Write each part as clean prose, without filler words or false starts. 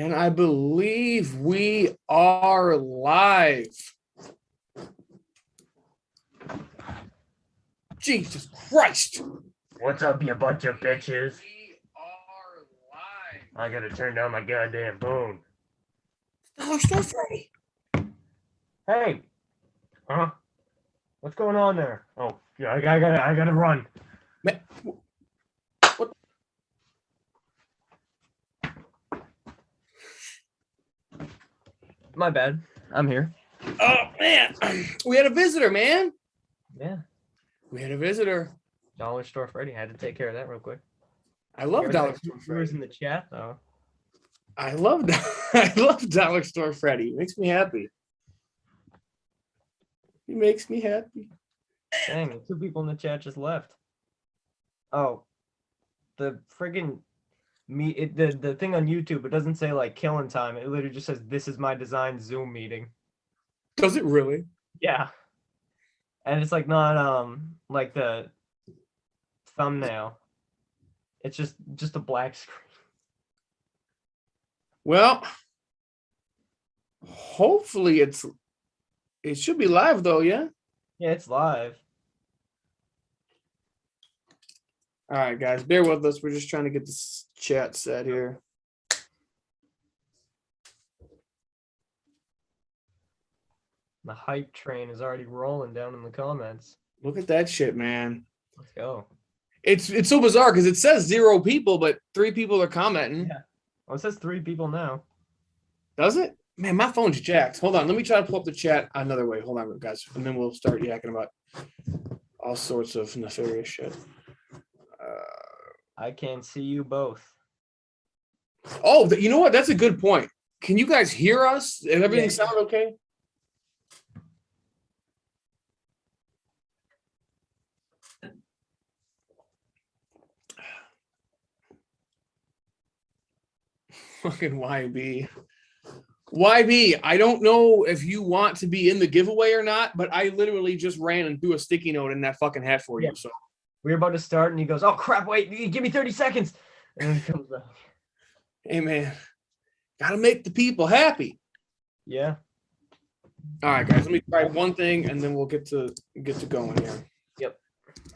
And I believe we are live. Jesus Christ. What's up, you bunch of bitches? We are live. I gotta turn down my goddamn phone. Dollar Store Freddy. Hey! Huh? What's going on there? Oh, yeah, I gotta run. Man, what? My bad. I'm here. Oh, man. We had a visitor, man. Yeah. We had a visitor. Dollar Store Freddy. Had to take care of that real quick. I love Dollar Store Viewers Freddy. in the chat, though. I love Dollar Store Freddy. It makes me happy. He makes me happy. Dang, 2 people in the chat just left. Oh. The friggin' the thing on YouTube, it doesn't say like Killin Time. It literally just says, "This is my design Zoom meeting." Does it really? Yeah. And it's like not like the thumbnail. It's just a black screen. Well, hopefully it should be live though, yeah? Yeah, it's live. All right, guys, bear with us. We're just trying to get this chat set here. The hype train is already rolling down in the comments. Look at that shit, man. Let's go. It's so bizarre because it says 0 people, but 3 people are commenting. Yeah. Well, it says 3 people now. Does it? Man, my phone's jacked. Hold on. Let me try to pull up the chat another way. Hold on, guys. And then we'll start yakking about all sorts of nefarious shit. I can see you both. Oh, you know what? That's a good point. Can you guys hear us? Does everything sound okay? Fucking YB. YB, I don't know if you want to be in the giveaway or not, but I literally just ran and threw a sticky note in that fucking hat for you. So we're about to start, and he goes, "Oh crap! Wait, give me 30 seconds." And then he comes back. Hey man, gotta make the people happy. Yeah. All right, guys. Let me try one thing, and then we'll get to going here. Yep.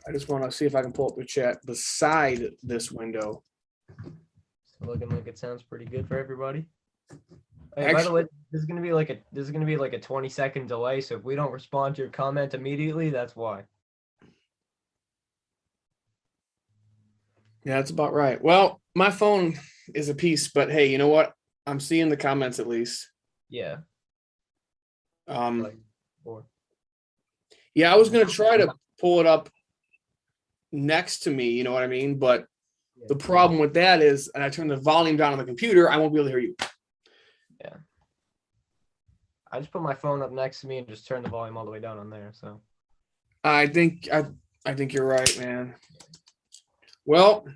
I just want to see if I can pull up the chat beside this window. Looking like it sounds pretty good for everybody. Hey, by the way, this is gonna be like a 20-second delay. So if we don't respond to your comment immediately, that's why. Yeah, that's about right. Well, my phone is a piece, but hey, you know what? I'm seeing the comments at least. Yeah. Yeah, I was gonna try to pull it up next to me, you know what I mean? But the problem with that is, and I turn the volume down on the computer, I won't be able to hear you. Yeah. I just put my phone up next to me and just turn the volume all the way down on there. So I think you're right, man. Well,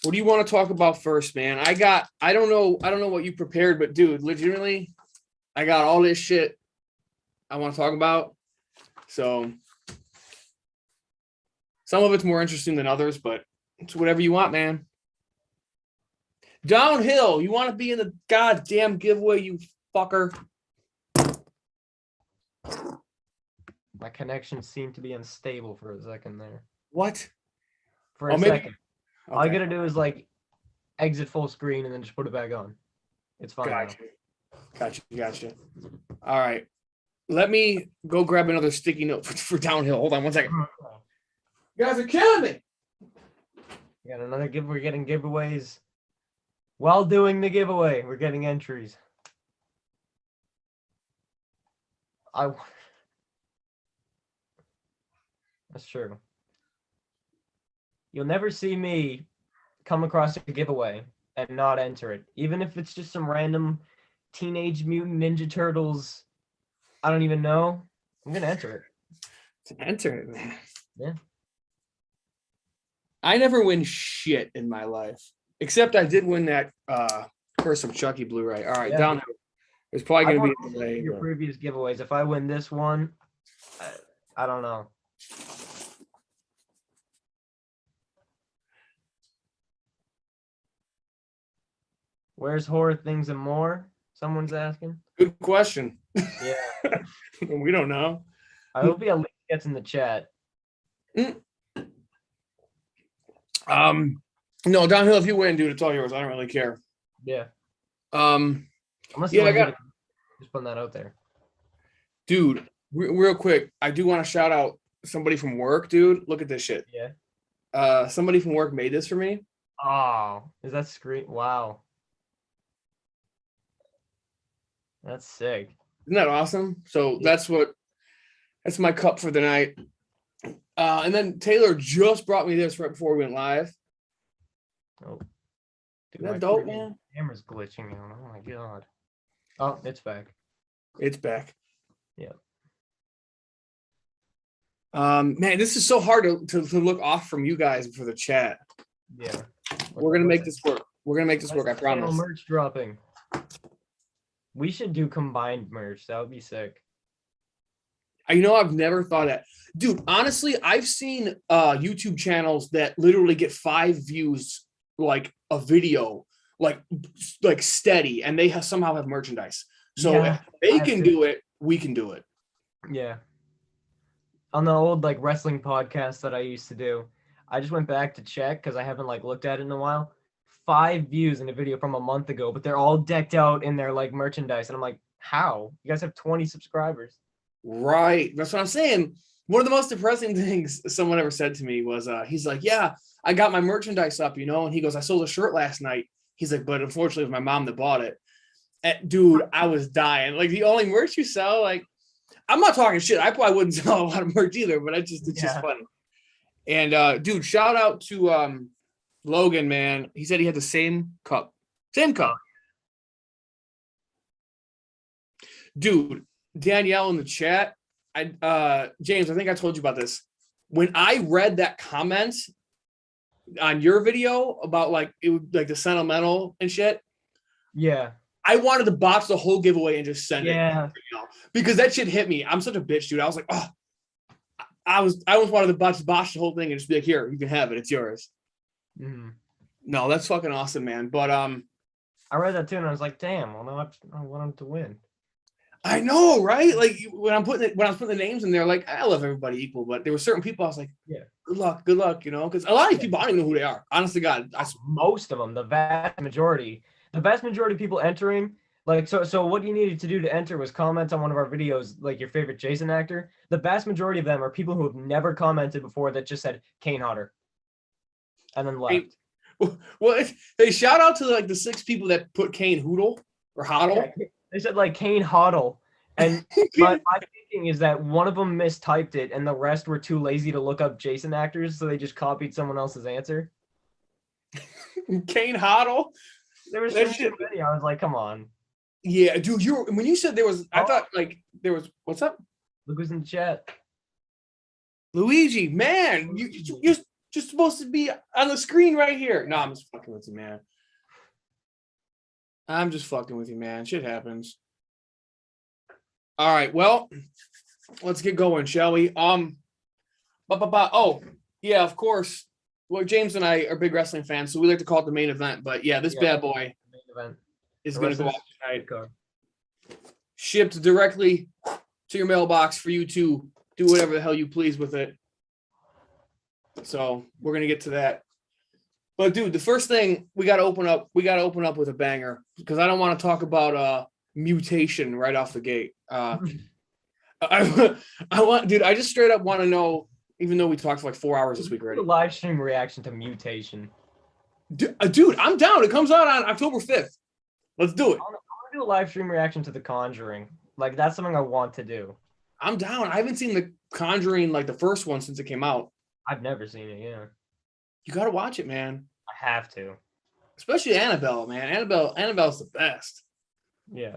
what do you want to talk about first, man? I don't know what you prepared, but dude, legitimately, I got all this shit I want to talk about. So some of it's more interesting than others, but it's whatever you want, man. Downhill, you want to be in the goddamn giveaway, you fucker. my connection seemed to be unstable for a second there. What? For a second. Okay. All you gotta do is like exit full screen and then just put it back on. It's fine. Gotcha. All right. Let me go grab another sticky note for downhill. Hold on 1 second. You guys are killing me. We got another we're getting giveaways. While doing the giveaway, we're getting entries. That's true. You'll never see me come across a giveaway and not enter it. Even if it's just some random Teenage Mutant Ninja Turtles, I don't even know. I'm going to enter it. Enter it, man. Yeah. I never win shit in my life. Except I did win that Curse of Chucky Blu-ray. All right, down there. There's probably going to be a delay. Your previous giveaways. If I win this one, I don't know. Where's horror things and more? Someone's asking. Good question. Yeah. We don't know. I hope he at least gets in the chat. No, downhill. If you win, dude, it's all yours. I don't really care. Yeah. Unless Yeah, you I want to got. just putting that out there. Dude, real quick, I do want to shout out somebody from work, dude. Look at this shit. Yeah. Somebody from work made this for me. Oh, is that screen? Wow. That's sick. Isn't that awesome? So Yeah. that's my cup for the night. And then Taylor just brought me this right before we went live. Oh, Isn't that dope, man? Camera's glitching out. Oh my god. Oh, it's back. It's back. Yeah. Man, this is so hard to look off from you guys for the chat. Yeah. We're gonna make this work. We're gonna make this work. I Channel promise. merch dropping. We should do combined merch. That would be sick. You know, I've never thought that, dude. Honestly, I've seen YouTube channels that literally get 5 views, like a video, like steady, and they somehow have merchandise. So Yeah, if they can do it, we can do it. Yeah. On the old like wrestling podcast that I used to do, I just went back to check because I haven't like looked at it in a while. 5 views in a video from a month ago, but they're all decked out in their like merchandise, and I'm like, how? You guys have 20 subscribers. Right. That's what I'm saying. One of the most depressing things someone ever said to me was, he's like, yeah, I got my merchandise up, you know? And he goes, I sold a shirt last night. He's like, but unfortunately, it was my mom that bought it. And, dude, I was dying. Like, the only merch you sell, like, I'm not talking shit. I probably wouldn't sell a lot of merch either, but it's just funny. And, dude, shout out to Logan, man. He said he had the same cup. Same cup. Dude, Danielle in the chat, James, I think I told you about this. When I read that comment on your video about like it was like the sentimental and shit, Yeah. I wanted to botch the whole giveaway and just send it, because that shit hit me. I'm such a bitch, dude. I was like, oh, I almost wanted to botch the whole thing and just be like, here, you can have it. It's yours. Mm-hmm. No, that's fucking awesome, man. But I read that too, and I was like, damn. Well, no, I want him to win. I know, right? Like when I was putting the names in there, like I love everybody equal, but there were certain people I was like, yeah, good luck, you know, because a lot of these people I don't even know who they are. Honestly, God, most of them, the vast majority of people entering. Like so what you needed to do to enter was comment on one of our videos, like your favorite Jason actor. The vast majority of them are people who have never commented before that just said Kane Hodder, and then left. Well, they shout out to like the 6 people that put Kane Hoodle or Hoddle. Yeah, they said like Kane Hoddle, and my thinking is that one of them mistyped it, and the rest were too lazy to look up Jason actors, so they just copied someone else's answer. Kane Hoddle. There was so many. I was like, come on. Yeah, dude. When you said there was, I thought like there was. What's up? Look who's in the chat. Luigi, man, you're just supposed to be on the screen right here. No, I'm just fucking with you, man. I'm just fucking with you, man. Shit happens. All right, well, let's get going, shall we? Oh, yeah, of course. Well, James and I are big wrestling fans, so we like to call it the main event. But yeah, this bad boy is going to go out tonight. Shipped directly to your mailbox for you to do whatever the hell you please with it. So we're going to get to that. But dude, the first thing we got to open up with a banger, because I don't want to talk about mutation right off the gate. I just straight up want to know, even though we talked for like 4 hours this week already. A live stream reaction to mutation. Dude, I'm down. It comes out on October 5th. Let's do it. I want to do a live stream reaction to The Conjuring. Like, that's something I want to do. I'm down. I haven't seen The Conjuring, like the first one, since it came out. I've never seen it, yeah. You got to watch it, man. I have to. Especially Annabelle, man. Annabelle's the best. Yeah.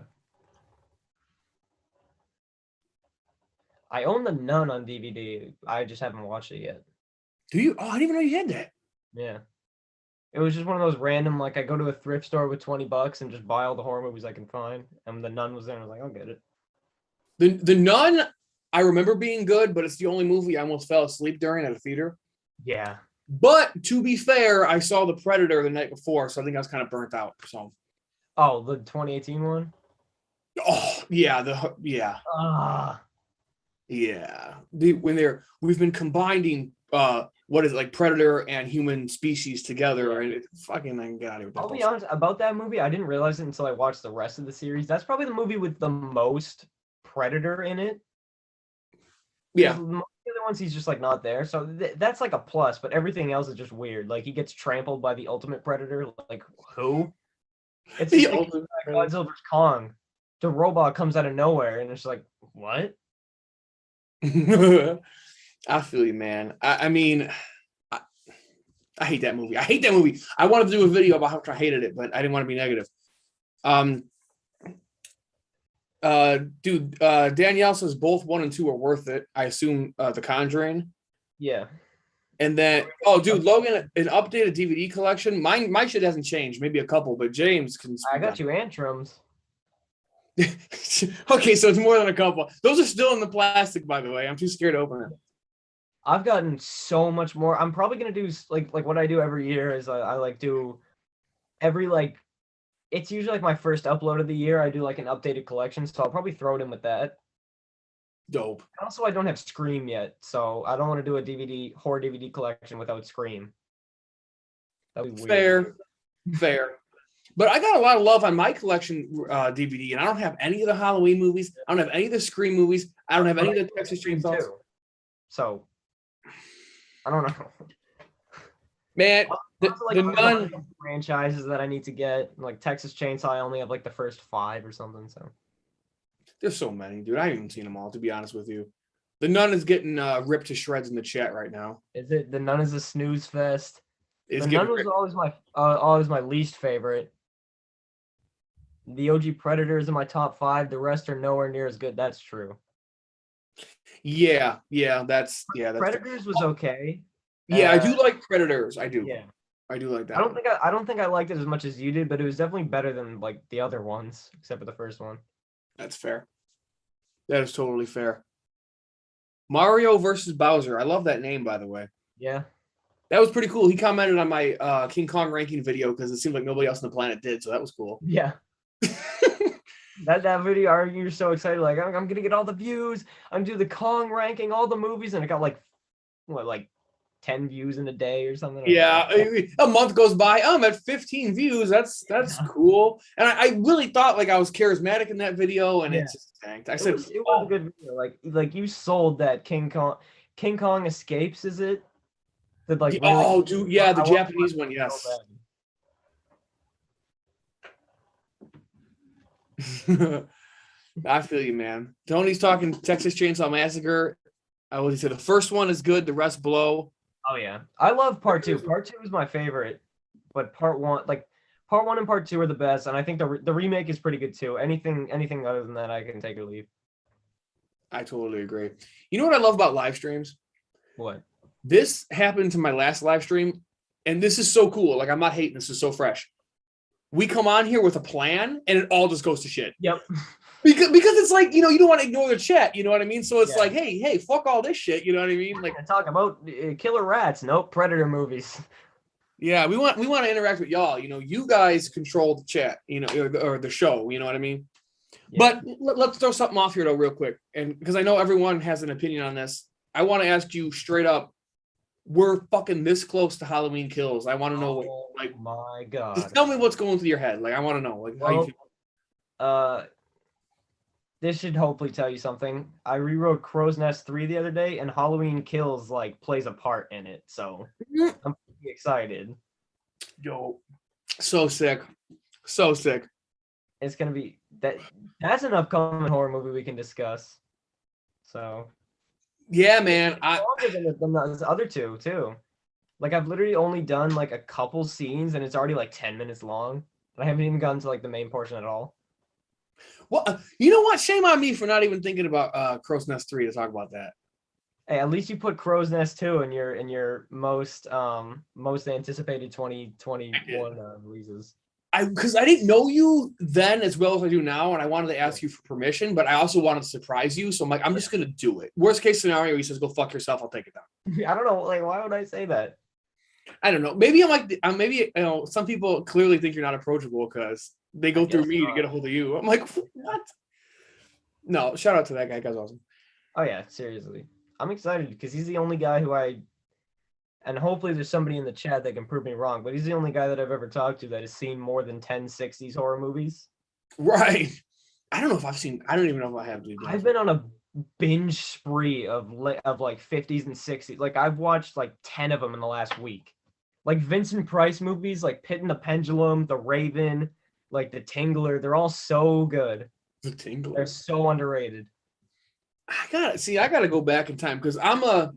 I own The Nun on DVD. I just haven't watched it yet. Do you? Oh, I didn't even know you had that. Yeah. It was just one of those random, like, I go to a thrift store with $20 and just buy all the horror movies I can find. And The Nun was there, and I was like, I'll get it. The Nun, I remember being good, but it's the only movie I almost fell asleep during at a theater. Yeah. But to be fair, I saw The Predator the night before, so I think I was kind of burnt out. So Oh, the 2018 one. Oh yeah. Ah, Yeah. We've been combining what is it, like predator and human species together, yeah. and it fucking I got it with that I'll be bullshit. honest about that movie. I didn't realize it until I watched the rest of the series. That's probably the movie with the most predator in it. Because Yeah. most of the other ones he's just like not there. So that's like a plus, but everything else is just weird. Like he gets trampled by the ultimate predator. Like who? It's The just like ultimate predator. Godzilla vs Kong. The robot comes out of nowhere, and it's like what? I feel you, man. I mean, I, I hate that movie. I hate that movie. I wanted to do a video about how much I hated it, but I didn't want to be negative. Um, dude, Danielle says both 1 and 2 are worth it. I assume The Conjuring. Yeah. And then, oh, dude, Logan, an updated DVD collection. My shit hasn't changed, maybe a couple, but James can I speak got on you Antrums. it. Okay, so it's more than a couple. Those are still in the plastic, by the way. I'm too scared to open it. I've gotten so much more. I'm probably gonna do like what I do every year is I like do every like it's usually like my first upload of the year. I do like an updated collection, so I'll probably throw it in with that. Dope. Also, I don't have Scream yet, so I don't want to do a DVD horror DVD collection without Scream. That'd be weird. Fair, fair. But I got a lot of love on my collection DVD, and I don't have any of the Halloween movies. I don't have any of the Scream movies. I don't have any of the Texas Scream Chainsaws. too. So I don't know. Man, Also, like the Nun. franchises that I need to get, like Texas Chainsaw, I only have like the first 5 or something. So There's so many, dude. I haven't even seen them all, to be honest with you. The Nun is getting ripped to shreds in the chat right now. is it the Nun is a snooze fest? It's The getting Nun was ripped. always my least favorite. The OG Predators in my top 5. The rest are nowhere near as good. That's true. Yeah, that's Predators was okay. yeah. I do like Predators. I do. Yeah. I do like that. I don't think I liked it as much as you did, but it was definitely better than like the other ones, except for the first one. That's fair. That is totally fair. Mario versus Bowser. I love that name, by the way. Yeah. That was pretty cool. He commented on my King Kong ranking video because it seemed like nobody else on the planet did, so that was cool. Yeah. that video, you're so excited, like I'm gonna get all the views. I'm do the Kong ranking, all the movies, and it got like what, like 10 views in a day or something. Yeah, a month goes by. I'm at 15 views. That's cool. And I really thought like I was charismatic in that video, and it just tanked. I said it was a good video. Like you sold that King Kong Escapes, is it? That like oh, dude, yeah, the Japanese one, yes. I feel you, man. Tony's talking Texas Chainsaw Massacre. I would say the first one is good, the rest blow. Oh yeah, I love part 2. Part 2 is my favorite, but part 1 and part 2 are the best, and I think the remake is pretty good too. Anything other than that, I can take or leave. I totally agree. You know what I love about live streams? What? This happened to my last live stream, and this is so cool. Like, I'm not hating. This is so fresh. We come on here with a plan, and it all just goes to shit. Yep. Because it's like, you don't want to ignore the chat. You know what I mean? So it's like, hey, fuck all this shit. You know what I mean? Like, talk about killer rats. Nope, Predator movies. Yeah, we want to interact with y'all. You guys control the chat. Or the show. You know what I mean? Yeah. But let's throw something off here though, real quick, and because I know everyone has an opinion on this, I want to ask you straight up. We're fucking this close to Halloween Kills. I want to know my God. Just tell me what's going through your head. Like, I want to know how you feel. This should hopefully tell you something. I rewrote Crow's Nest 3 the other day, and Halloween Kills plays a part in it. So I'm pretty excited. Yo, so sick. So sick. It's gonna be that's an upcoming horror movie we can discuss. So yeah, man. Longer than those other 2 too. Like, I've literally only done like a couple scenes, and it's already like 10 minutes long. I haven't even gotten to like the main portion at all. Well, you know what? Shame on me for not even thinking about Crow's Nest 3 to talk about that. Hey, at least you put Crow's Nest 2 in your most anticipated 2021 releases. Because I didn't know you then as well as I do now, and I wanted to ask you for permission, but I also wanted to surprise you. So I'm like, I'm just gonna do it. Worst case scenario, he says, "Go fuck yourself." I'll take it down. I don't know. Like, why would I say that? I don't know. Maybe I'm like, maybe some people clearly think you're not approachable because They go through me to get a hold of you. I'm like, what? No, shout out to that guy. That guy's awesome. Oh yeah, seriously. I'm excited because he's the only guy who and hopefully there's somebody in the chat that can prove me wrong, but he's the only guy that I've ever talked to that has seen more than 10 60s horror movies. Right. I don't know if I've seen, I don't even know if I have. Dude. I've been on a binge spree of like 50s and 60s. Like I've watched like 10 of them in the last week. Like Vincent Price movies, like Pit and the Pendulum, The Raven, like The Tingler, they're all so good. The Tingler. They're so underrated. I gotta go back in time because I'm a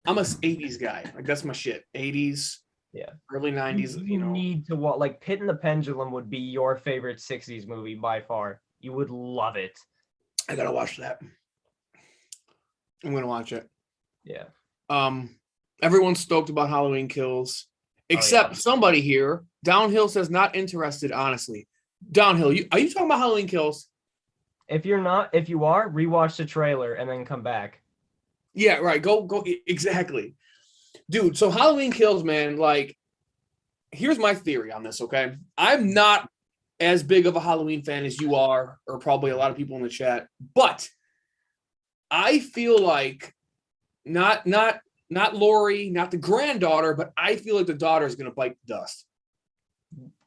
80s guy. Like that's my shit. 80s, yeah, early 90s. You know, need to watch. Like Pit and the Pendulum would be your favorite 60s movie by far. You would love it. I gotta watch that. I'm gonna watch it. Yeah. Everyone's stoked about Halloween Kills, except somebody here. Downhill says not interested. Honestly, Downhill, are you talking about Halloween Kills? If you're not, if you are, rewatch the trailer and then come back. Yeah, right. Go. Exactly. Dude, so Halloween Kills, man, like, here's my theory on this, okay? I'm not as big of a Halloween fan as you are, or probably a lot of people in the chat, but I feel like not Lori, not the granddaughter, but I feel like the daughter is going to bite the dust.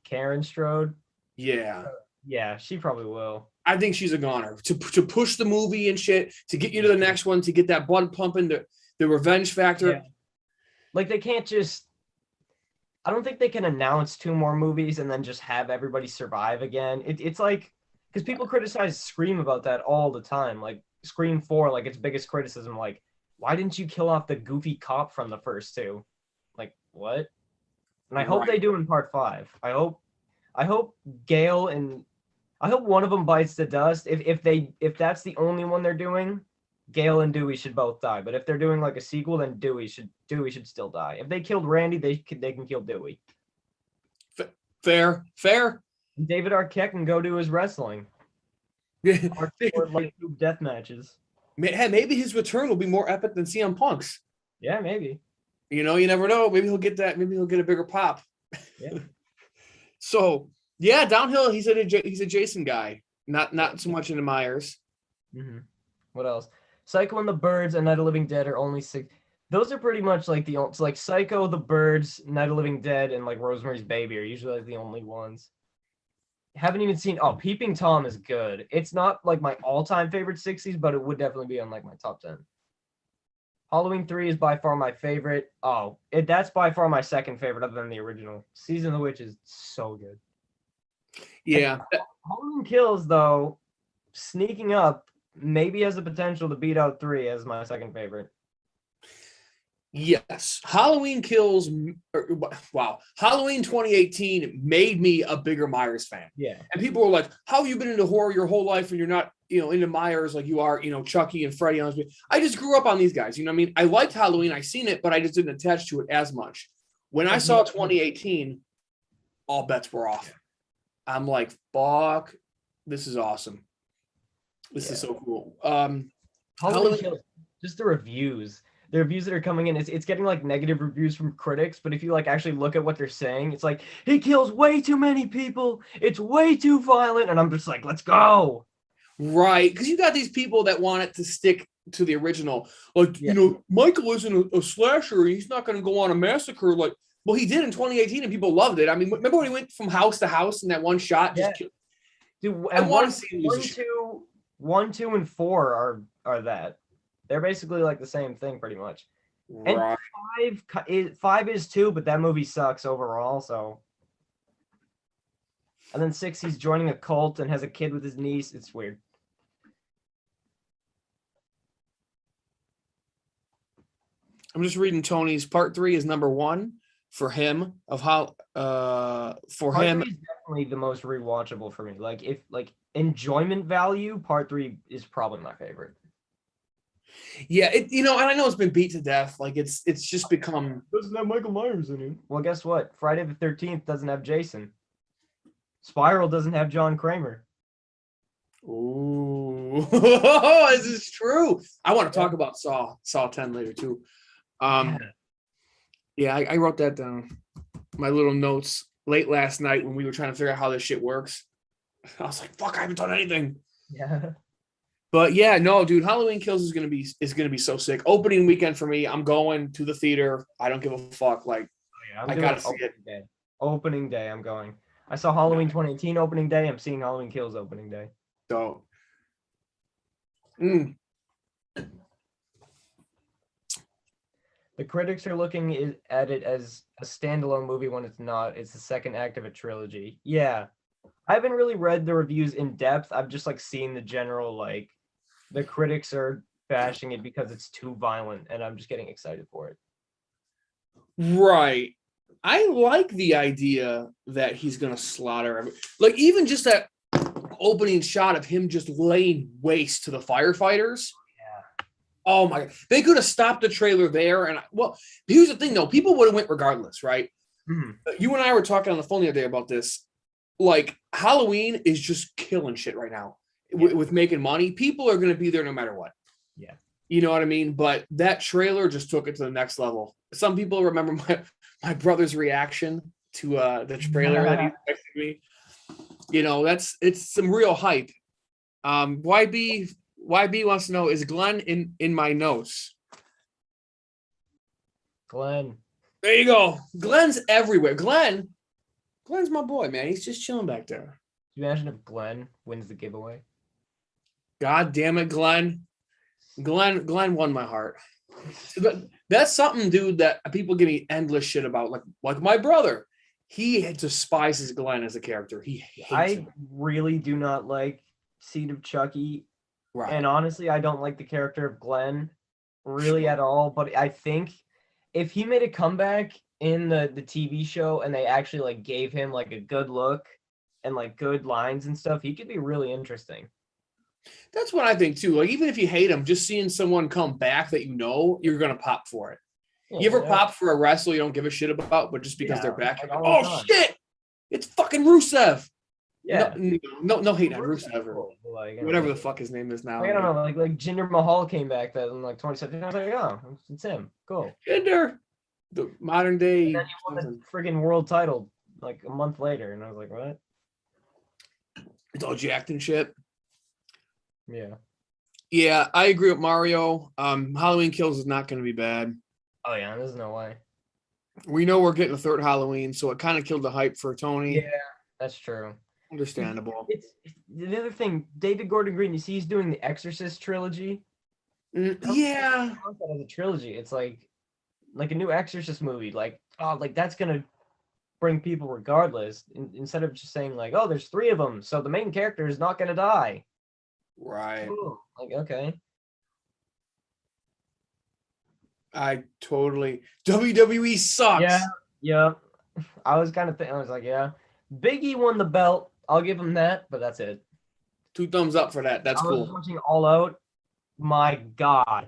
Karen Strode? Yeah. Yeah, she probably will. I think she's a goner to push the movie and shit, to get you to the next one, to get that blood pumping, the revenge factor. Yeah. Like they can't just, I don't think they can announce 2 more movies and then just have everybody survive again. It's like, because people criticize Scream about that all the time. Like Scream 4, like its biggest criticism, like, why didn't you kill off the goofy cop from the first 2? Like, what? And I hope they do in part 5. I hope Gale and I hope one of them bites the dust. If that's the only one they're doing, Gale and Dewey should both die. But if they're doing like a sequel, then Dewey should still die. If they killed Randy, they can kill Dewey. Fair. David Arquette can go do his wrestling. Or like death matches. Maybe his return will be more epic than CM Punk's. Yeah, maybe. You know, you never know. Maybe he'll get that. Maybe he'll get a bigger pop. Yeah. So yeah, Downhill. He's a Jason guy. Not so much into Myers. Mm-hmm. What else? Psycho and the Birds and Night of Living Dead are only 6. Those are pretty much like like Psycho, the Birds, Night of Living Dead, and like Rosemary's Baby are usually like the only ones. Haven't even seen. Oh, Peeping Tom is good. It's not like my all-time favorite 60s, but it would definitely be on like my top 10. Halloween 3 is by far my favorite. Oh, that's by far my second favorite other than the original. Season of the Witch is so good. Yeah. And Halloween Kills, though, sneaking up, maybe has the potential to beat out 3 as my second favorite. Yes. Halloween Kills. Wow. Halloween 2018 made me a bigger Myers fan. Yeah. And people were like, how have you been into horror your whole life and you're not, into Myers like you are, Chucky and Freddy? I just grew up on these guys. You know what I mean? I liked Halloween. I seen it, but I just didn't attach to it as much. When I saw 2018, all bets were off. I'm like, fuck, this is awesome. This is so cool. Halloween Kills, just the reviews that are coming in, it's getting like negative reviews from critics, but if you like actually look at what they're saying, it's like, he kills way too many people, it's way too violent, and I'm just like, let's go. Right, because you got these people that want it to stick to the original. Like, Michael isn't a slasher, he's not going to go on a massacre. Like, well, he did in 2018, and people loved it. I mean, remember when he went from house to house in that one shot? Just killed. Dude, and 1, 2, and 4 are that. They're basically like the same thing, pretty much. Right. And 5 is 2, but that movie sucks overall. So, and then 6, he's joining a cult and has a kid with his niece. It's weird. I'm just reading Tony's part 3 is number 1 for him of how for part him. 3 is definitely the most rewatchable for me. Like if enjoyment value, part 3 is probably my favorite. Yeah, and I know it's been beat to death. Like it's just become. Doesn't have Michael Myers in it. Well, guess what? Friday the 13th doesn't have Jason. Spiral doesn't have John Kramer. Ooh, this is true. I want to talk about Saw 10 later too. Yeah, I wrote that down. My little notes late last night when we were trying to figure out how this shit works. I was like, fuck, I haven't done anything. Yeah. But yeah, no, dude, Halloween Kills is gonna be so sick. Opening weekend for me. I'm going to the theater. I don't give a fuck. Like, Yeah, I'm I doing gotta see opening it. day. Opening day, I'm going. I saw Halloween 2018 opening day. I'm seeing Halloween Kills opening day. So, The critics are looking at it as a standalone movie when it's not. It's the second act of a trilogy. Yeah. I haven't really read the reviews in depth. I've just like seen the general, like, the critics are bashing it because it's too violent, and I'm just getting excited for it. right. I like the idea that he's gonna slaughter like even just that opening shot of him just laying waste to the firefighters. Yeah. Oh my god. They could have stopped the trailer there. And well, here's the thing though, people would have went regardless, right? Mm-hmm. You and I were talking on the phone the other day about this. Like Halloween is just killing shit right now with making money. People are gonna be there no matter what. Yeah. You know what I mean? But that trailer just took it to the next level. Some people remember my brother's reaction to the trailer that he texted me. You know, it's some real hype. YB wants to know, is Glenn in my notes? Glenn. There you go. Glenn's everywhere. Glenn's my boy, man. He's just chilling back there. Can you imagine if Glenn wins the giveaway? God damn it, Glenn. Glenn won my heart. That's something, dude, that people give me endless shit about. Like my brother. He despises Glenn as a character. He hates him. Really do not like Seed of Chucky. Right. And honestly, I don't like the character of Glenn really at all. But I think if he made a comeback in the TV show and they actually like gave him like a good look and like good lines and stuff, he could be really interesting. That's what I think too. Like even if you hate him, just seeing someone come back that you know, you're gonna pop for it. Yeah, you ever pop for a wrestler you don't give a shit about, but just because they're back, like, oh shit, it's fucking Rusev. Yeah, no hate on Rusev or like, whatever the fuck his name is now. Like, I don't know, like Jinder Mahal came back that in like 2017. I was like, oh, it's him. Cool. Jinder, the modern day. And then he won the friggin' world title like a month later, and I was like, what? It's all jacked and shit. Yeah. Yeah, I agree with Mario. Halloween Kills is not going to be bad. Oh yeah, there's no way. We know we're getting a third Halloween, so it kind of killed the hype for Tony. Yeah, that's true. Understandable. It's the other thing. David Gordon Green, you see, he's doing the Exorcist trilogy. Yeah, as a trilogy, it's like a new Exorcist movie. Like, oh, like that's gonna bring people regardless. Instead of just saying like, oh, there's 3 of them, so the main character is not gonna die. Right. Ooh, like, okay. I totally. WWE sucks. Yeah. I was kind of thinking. I was like, yeah. Big E won the belt. I'll give him that, but that's it. 2 thumbs up for that. That's cool. I was watching All Out. My God,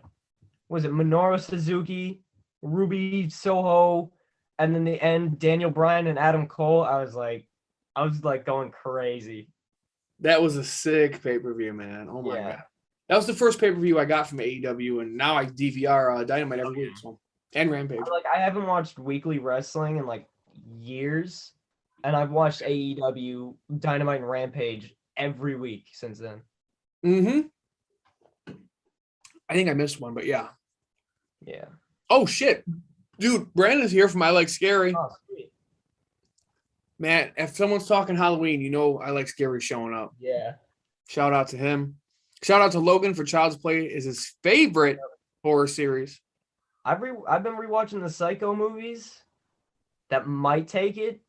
was it Minoru Suzuki, Ruby Soho, and then the end Daniel Bryan and Adam Cole? I was like going crazy. That was a sick pay-per-view, man. Oh my god. That was the first pay-per-view I got from AEW, and now I DVR Dynamite every week. So. And Rampage. I haven't watched weekly wrestling in like years, and I've watched AEW, Dynamite, and Rampage every week since then. Mm-hmm. I think I missed one, but yeah. Yeah. Oh shit, dude! Brandon's here from I Like Scary. Oh, sweet. Man, if someone's talking Halloween, you know I Like Scary showing up. Yeah. Shout out to him. Shout out to Logan for Child's Play is his favorite horror series. I've been rewatching the Psycho movies. That might take it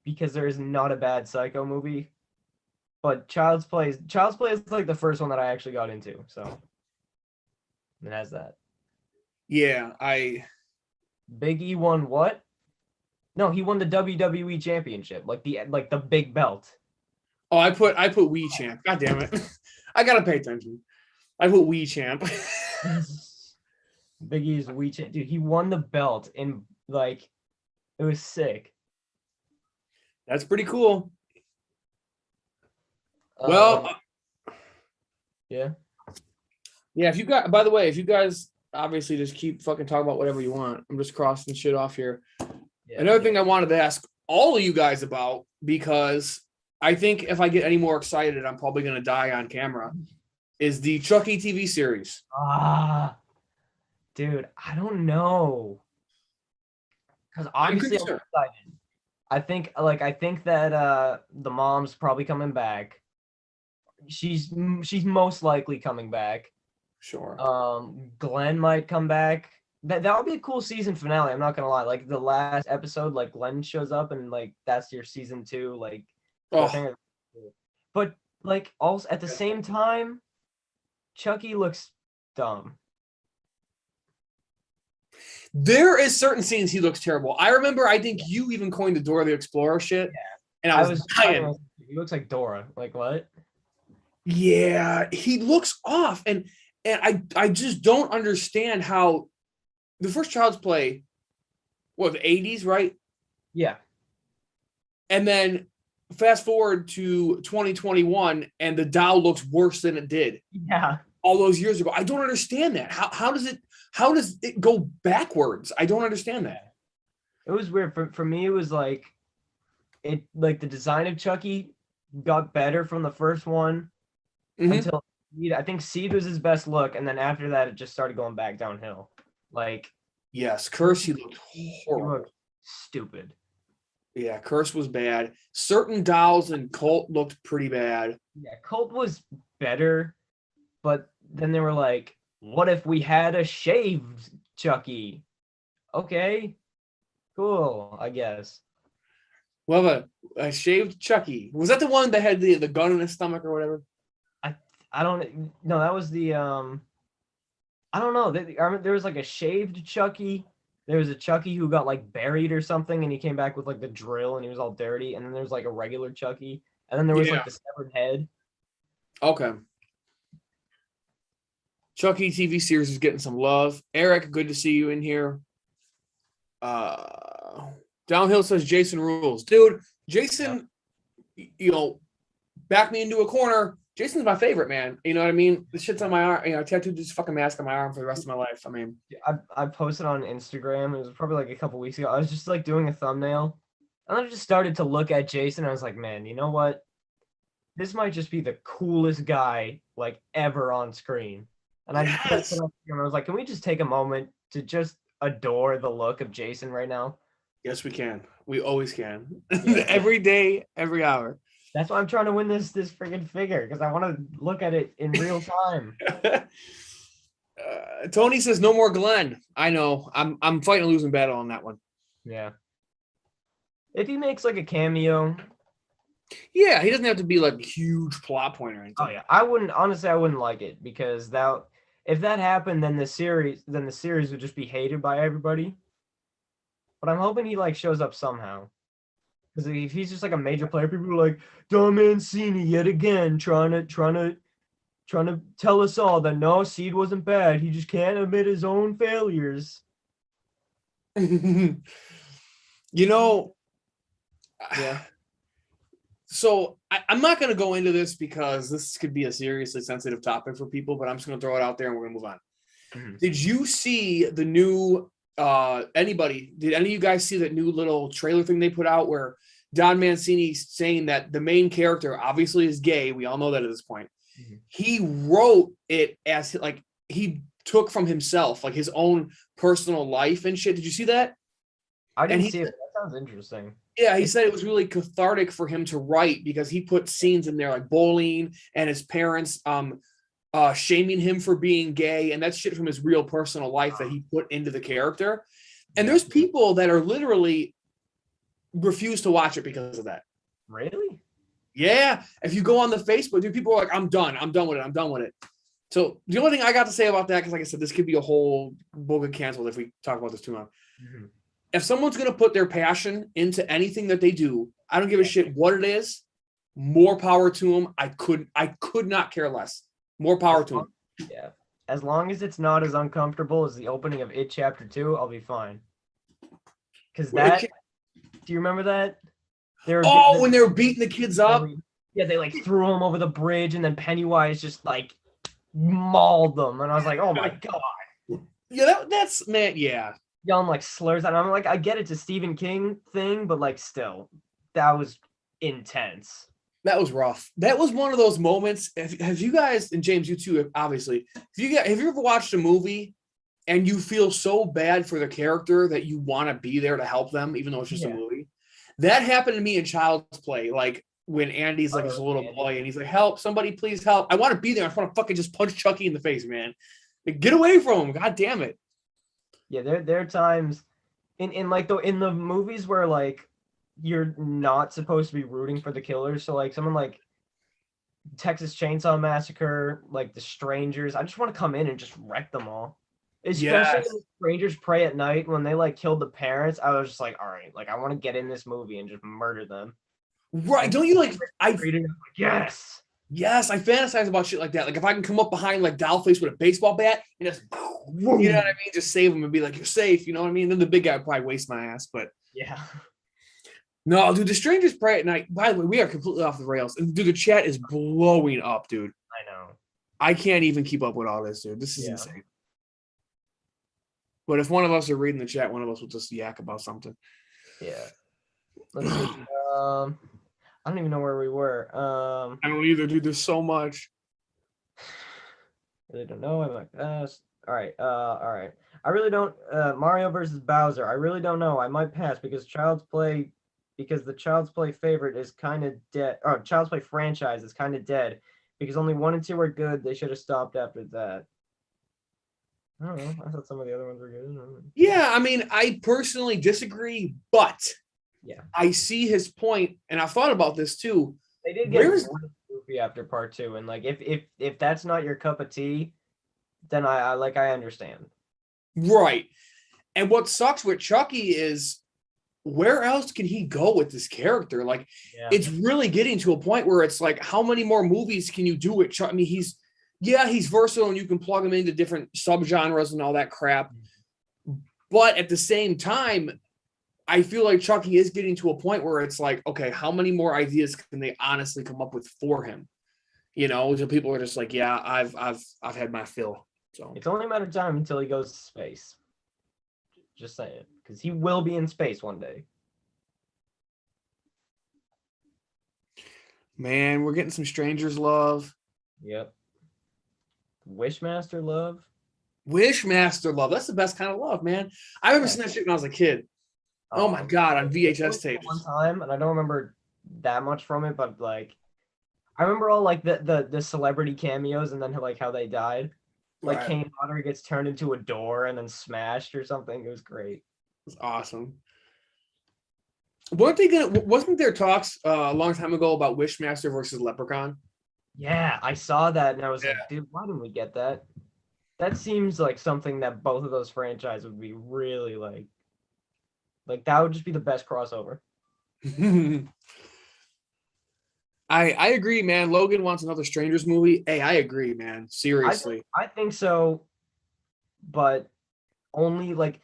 because there is not a bad Psycho movie, but Child's Play is like the first one that I actually got into. So it has that. Yeah, Big E won what? No, he won the WWE Championship, like the big belt. Oh, I put Wii Champ. God damn it. I gotta pay attention. I put Wii Champ. Big E's Wii Champ. Dude, he won the belt in like it was sick. That's pretty cool. Well, yeah. Yeah, if you guys obviously just keep fucking talking about whatever you want. I'm just crossing shit off here. Another thing I wanted to ask all of you guys about, because I think if I get any more excited, I'm probably gonna die on camera. Is the Chucky TV series? Dude, I don't know. Because I'm obviously I'm concerned. excited. I think that the mom's probably coming back. She's most likely coming back. Sure. Glenn might come back. That would be a cool season finale. I'm not gonna lie. Like the last episode, like Glenn shows up and like that's your season 2 like Oh, cliffhanger. But like also at the same time, Chucky looks dumb. there is certain scenes he looks terrible. I remember. I think you even coined the Dora the Explorer shit, and I I was was dying. he looks like Dora. Like what? Yeah, he looks off, and I just don't understand how the first Child's Play, what, the 80s, right? Yeah. And then fast forward to 2021, and the doll looks worse than it did Yeah. all those years ago. I don't understand that. How does it go backwards? I don't understand that. It was weird. For me, it was like the design of Chucky got better from the first one Mhm. until I think Seed was his best look, and then after that, it just started going back downhill. Like Yes, Curse, he looked he horrible. looked stupid. Yeah, Curse was bad. Certain dolls in Cult looked pretty bad. Yeah, Colt was better, but then they were like, "What if we had a shaved Chucky?" Okay, cool, I guess. Well, a shaved Chucky. Was that the one that had the gun in his stomach or whatever? I I don't no, that was the I don't know. There was like a shaved Chucky. There was a Chucky who got like buried or something, and he came back with like the drill, and he was all dirty. And then there was like a regular Chucky, and then there was Yeah. like the severed head. Okay. Chucky TV series is getting some love. Eric, good to see you in here. Uh Downhill says Jason rules. Dude, Jason, you know, back me into a corner. Jason's my favorite, man. You know what I mean? The shit's on my arm. You know, I tattooed this fucking mask on my arm for the rest of my life. I mean, I posted on Instagram. It was probably like a couple weeks ago. I was just like doing a thumbnail, and I just started to look at Jason. I was like, man, you know what? This might just be the coolest guy like ever on screen. And I just posted yes. on Instagram. I was like, can we just take a moment to just adore the look of Jason right now? Yes, we can. We always can. Yeah. Every day, every hour. That's why I'm trying to win this freaking figure because I want to look at it in real time. Tony says no more Glenn. I know. I'm fighting a losing battle on that one. Yeah. If he makes like a cameo, Yeah, he doesn't have to be like a huge plot point or anything. oh yeah, I wouldn't like it because that if that happened, then the series would just be hated by everybody. But I'm hoping he like shows up somehow. Because if he's just like a major player, people are like, Don Mancini yet again trying to tell us all that no, Seed wasn't bad. He just can't admit his own failures. You know, Yeah. So I'm not going to go into this because this could be a seriously sensitive topic for people, but I'm just going to throw it out there and we're going to move on. Mm-hmm. Did you see the new, did any of you guys see that new little trailer thing they put out where Don Mancini's saying that the main character obviously is gay? We all know that at this point. Mm-hmm. He wrote it as like he took from himself, like his own personal life and shit. Did you see that? I didn't see it. That sounds interesting. Yeah, he said it was really cathartic for him to write because he put scenes in there like bowling and his parents shaming him for being gay, and that's shit from his real personal life that he put into the character. And there's people that are literally refuse to watch it because of that. Really? Yeah. If you go on the Facebook, dude, people are like, I'm done with it. So the only thing I got to say about that, because like I said, this could be a whole book get canceled if we talk about this too long. Mm-hmm. If someone's going to put their passion into anything that they do, I don't give a shit what it is. More power to them. I could not care less. More power to them. Yeah. As long as it's not as uncomfortable as the opening of It Chapter 2, I'll be fine. Because that, do you remember that? When they were beating the kids up? Yeah, they like threw them over the bridge and then Pennywise just like mauled them. And I was like, oh my God. Yeah, that's, man, yeah. Yelling like slurs, and I'm like, I get it's a Stephen King thing, but like still, that was intense. That was rough. That was one of those moments. Have you guys, and James, you too, obviously, have you ever watched a movie and you feel so bad for the character that you want to be there to help them, even though it's just a movie? That happened to me in Child's Play. Like when Andy's like this little boy and he's like, help, somebody please help. I want to be there. I want to fucking just punch Chucky in the face, man. Like, get away from him. God damn it. Yeah, there are times in like in the movies where like you're not supposed to be rooting for the killers. So like someone like Texas Chainsaw Massacre, like The Strangers, I just want to come in and just wreck them all. Especially when Strangers Prey at Night, when they like killed the parents, I was just like, all right, like I want to get in this movie and just murder them. Right? And don't you like? Yes. Yes, I fantasize about shit like that. Like if I can come up behind like Dollface with a baseball bat and just, you know what I mean? Just save him and be like, you're safe. You know what I mean? And then the big guy would probably waste my ass. But yeah. No, dude, The Strangers Prey at Night. By the way, we are completely off the rails. And dude, the chat is blowing up, dude. I know. I can't even keep up with all this, dude. This is insane. But if one of us are reading the chat, one of us will just yak about something. Yeah. Let's see. I don't even know where we were. I don't either, dude. There's so much. Really don't know. I'm like, all right. All right. I really don't. Mario versus Bowser. I really don't know. I might pass because the Child's Play favorite is kind of dead. Or Child's Play franchise is kind of dead because only 1 and 2 are good. They should have stopped after that. I don't know. I thought some of the other ones were good. Yeah, I mean, I personally disagree, but yeah, I see his point, and I thought about this too. They did get goofy after part 2, and like if that's not your cup of tea, then I understand. Right. And what sucks with Chucky is where else can he go with this character? Like, it's really getting to a point where it's like, how many more movies can you do with Chucky? I mean, he's versatile and you can plug him into different subgenres and all that crap. But at the same time, I feel like Chucky is getting to a point where it's like, okay, how many more ideas can they honestly come up with for him? You know, so people are just like, yeah, I've had my fill. So it's only a matter of time until he goes to space. Just saying, because he will be in space one day. Man, we're getting some strangers love. Yep. Wishmaster love. Wishmaster love. That's the best kind of love, man. I remember seeing that shit when I was a kid. Oh my god, on VHS tapes. One time, and I don't remember that much from it, but like, I remember all like the celebrity cameos, and then like how they died. Like Kane Hodder gets turned into a door and then smashed or something. It was great. It was awesome. Wasn't there talks a long time ago about Wishmaster versus Leprechaun? Yeah, I saw that and I was like, dude, why didn't we get that? That seems like something that both of those franchises would be really like that would just be the best crossover. I agree, man. Logan wants another Strangers movie. Hey, I agree, man. Seriously. I think so, but only like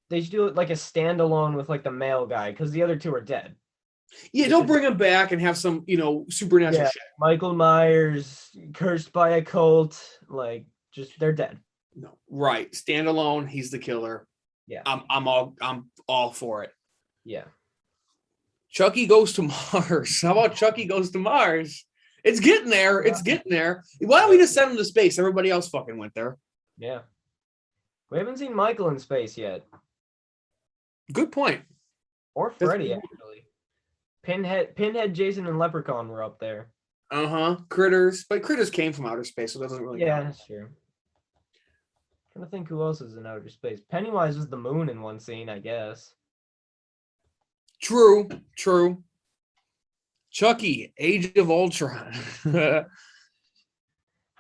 they should do it like a standalone with like the male guy because the other two are dead. Yeah, don't bring him back and have some, supernatural shit. Michael Myers, cursed by a cult, like just they're dead. No, right. Standalone, he's the killer. Yeah. I'm all for it. Yeah. Chucky Goes to Mars. How about Chucky Goes to Mars? It's getting there. It's getting there. Why don't we just send him to space? Everybody else fucking went there. Yeah. We haven't seen Michael in space yet. Good point. Or Freddy, actually. Pinhead, Jason, and Leprechaun were up there. Critters. But Critters came from outer space, so that doesn't really count. That's true. I'm trying to think who else is in outer space. Pennywise was the moon in one scene, I guess. True. Chucky, Age of Ultron. How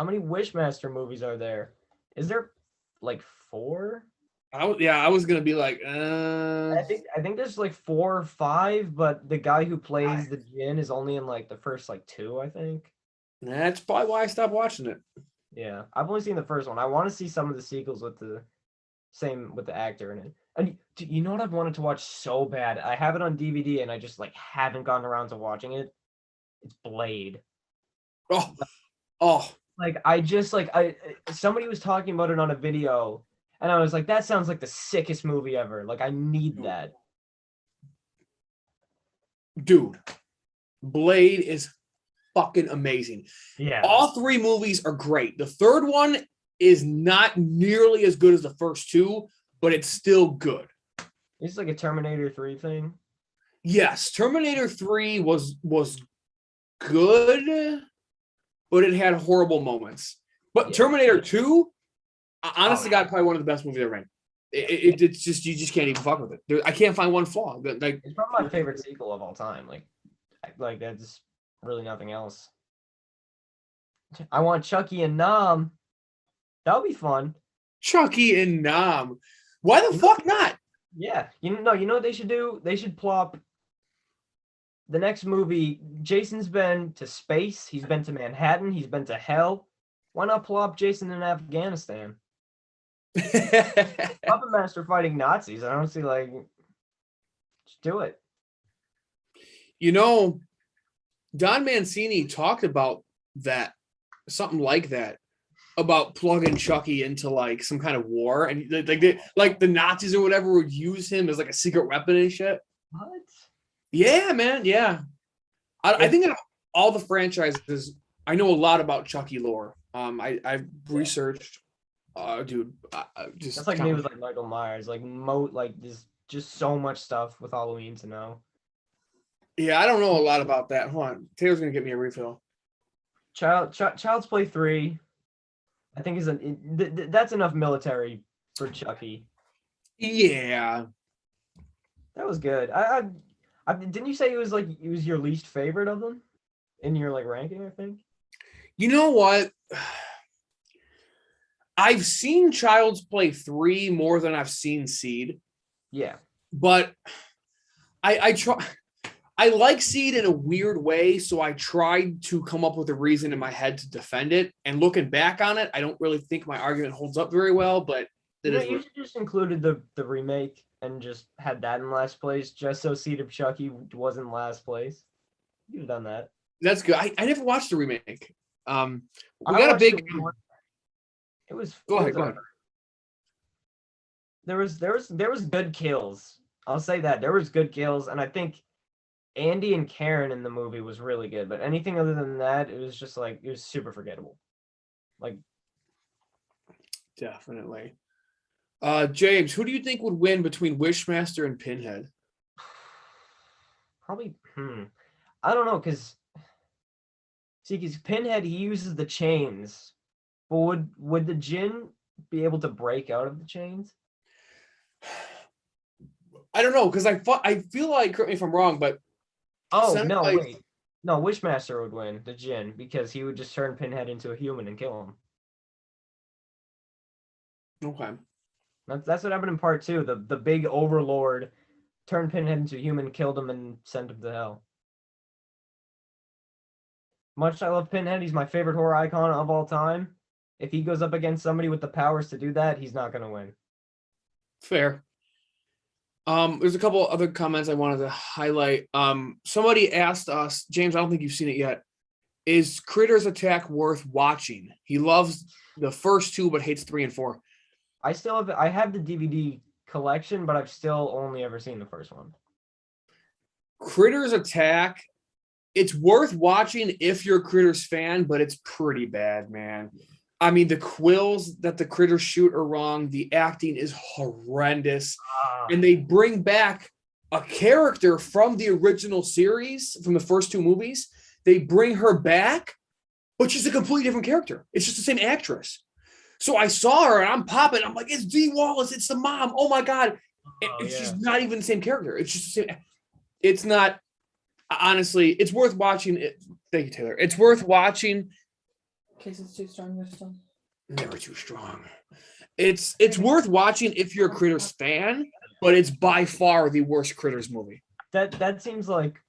many Wishmaster movies are there? Is there like 4? I was gonna be like, I think there's like 4 or 5, but the guy who plays the Djinn is only in like the first like 2, I think. That's probably why I stopped watching it. Yeah, I've only seen the first one. I want to see some of the sequels with the actor in it. And you know what I've wanted to watch so bad? I have it on DVD and I just like haven't gotten around to watching it. It's Blade. Oh. Like somebody was talking about it on a video and I was like, that sounds like the sickest movie ever. Like I need that. Dude. Blade is fucking amazing. Yeah. All three movies are great. The third one is not nearly as good as the first two, but it's still good. It's like a Terminator 3 thing. Yes, Terminator 3 was good, but it had horrible moments. But Yeah. Terminator 2, honest to Oh, God, probably one of the best movies ever made. It's just, you just can't even fuck with it. I can't find one flaw. Like, it's probably my favorite sequel of all time. Like that's really nothing else. I want Chucky and Nam. That would be fun. Chucky and Nam. Why the fuck not? Yeah. You know what they should do? They should plop the next movie. Jason's been to space. He's been to Manhattan. He's been to hell. Why not plop Jason in Afghanistan? Puppet Master fighting Nazis. I don't see just do it. You know, Don Mancini talked about that, something like that, about plugging Chucky into like some kind of war, and like the Nazis or whatever would use him as like a secret weapon and shit. What? Yeah, man. Yeah, I think of all the franchises, I know a lot about Chucky lore. I've researched, dude. Just That's like me with like Michael Myers. There's just so much stuff with Halloween to know. Yeah, I don't know a lot about that. Hold on, Taylor's gonna get me a refill. Child's Play 3, I think that's enough military for Chucky. Yeah, That was good. I didn't you say it was your least favorite of them in your like ranking? I think. you know what? I've seen Child's Play 3 more than I've seen Seed. Yeah. But I try. I like Seed in a weird way, so I tried to come up with a reason in my head to defend it. And looking back on it, I don't really think my argument holds up very well. But You should just included the remake and just had that in last place, just so Seed of Chucky was in last place. You'd have done that. That's good. I never watched the remake. We I got a big. It was. Go ahead. Go ahead. There was good kills. I'll say that there was good kills, and I think Andy and Karen in the movie was really good. But anything other than that, it was just like it was super forgettable. Like, definitely. James, who do you think would win between Wishmaster and Pinhead? probably. I don't know, because Pinhead, he uses the chains, but would the Djinn be able to break out of the chains? I don't know, because I feel like, correct me if I'm wrong, but No, wait. No, Wishmaster would win the Djinn because he would just turn Pinhead into a human and kill him. Okay. That's what happened in part 2. The big overlord turned Pinhead into a human, killed him, and sent him to hell. Much I love Pinhead, he's my favorite horror icon of all time. If he goes up against somebody with the powers to do that, he's not going to win. Fair. There's a couple other comments I wanted to highlight. Somebody asked us, James, I don't think you've seen it yet. Is Critters Attack worth watching? He loves the first two, but hates 3 and 4. I have the DVD collection, but I've still only ever seen the first one. Critters Attack, it's worth watching if you're a Critters fan, but it's pretty bad, man. I mean, the quills that the critters shoot are wrong. The acting is horrendous. And they bring back a character from the original series, from the first 2 movies. They bring her back, but she's a completely different character. It's just the same actress. So I saw her and I'm popping. I'm like, it's Dee Wallace. It's the mom. Oh my God. She's not even the same character. It's just the same. It's not, honestly, it's worth watching. Thank you, Taylor. It's worth watching. In case it's too strong, they're still Never too strong. It's worth watching if you're a Critters fan, but it's by far the worst Critters movie. That seems like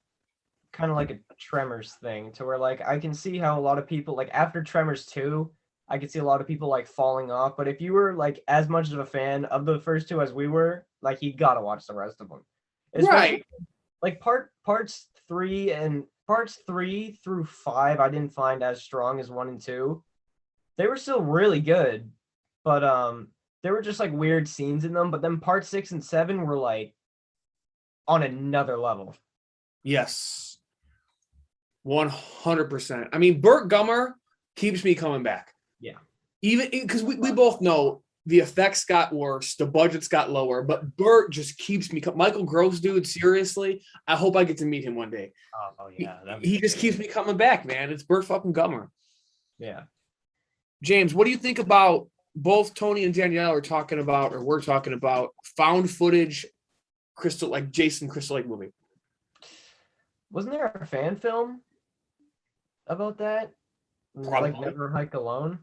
kind of like a Tremors thing, to where like I can see how a lot of people, like after Tremors 2, I could see a lot of people like falling off. But if you were like as much of a fan of the first 2 as we were, like you gotta watch the rest of them. Right. Like parts 3 through 5, I didn't find as strong as 1 and 2. They were still really good, but there were just like weird scenes in them. But then parts 6 and 7 were like on another level. Yes. 100%. I mean, Burt Gummer keeps me coming back. Yeah. Even because we both know the effects got worse, the budgets got lower, but Burt just keeps me. Michael Gross, dude, seriously, I hope I get to meet him one day. Oh yeah. He just keeps me coming back, man. It's Burt fucking Gummer. Yeah. James, what do you think about both Tony and Danielle are talking about, or we're talking about found footage, Jason Crystal Lake movie? Wasn't there a fan film about that? Probably. Like Never Hike Alone?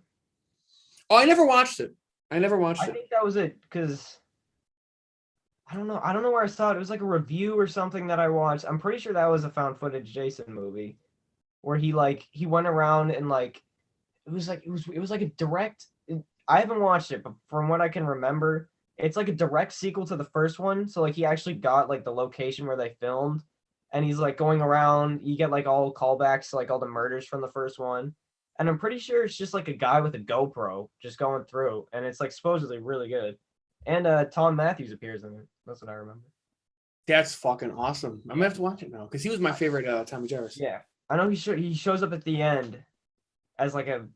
Oh, I never watched it. I think that was it, because I don't know where I saw it. It was like a review or something that I watched. I'm pretty sure that was a found footage Jason movie where he went around and it was like a direct. I haven't watched it, but from what I can remember, it's like a direct sequel to the first one. So he actually got the location where they filmed, and he's going around. You get all callbacks to all the murders from the first one, and I'm pretty sure it's just a guy with a GoPro just going through, and it's supposedly really good. And Tom Matthews appears in it. That's what I remember. That's fucking awesome. I'm gonna have to watch it now because he was my favorite Tommy Jarvis. Yeah, I know he shows up at the end as a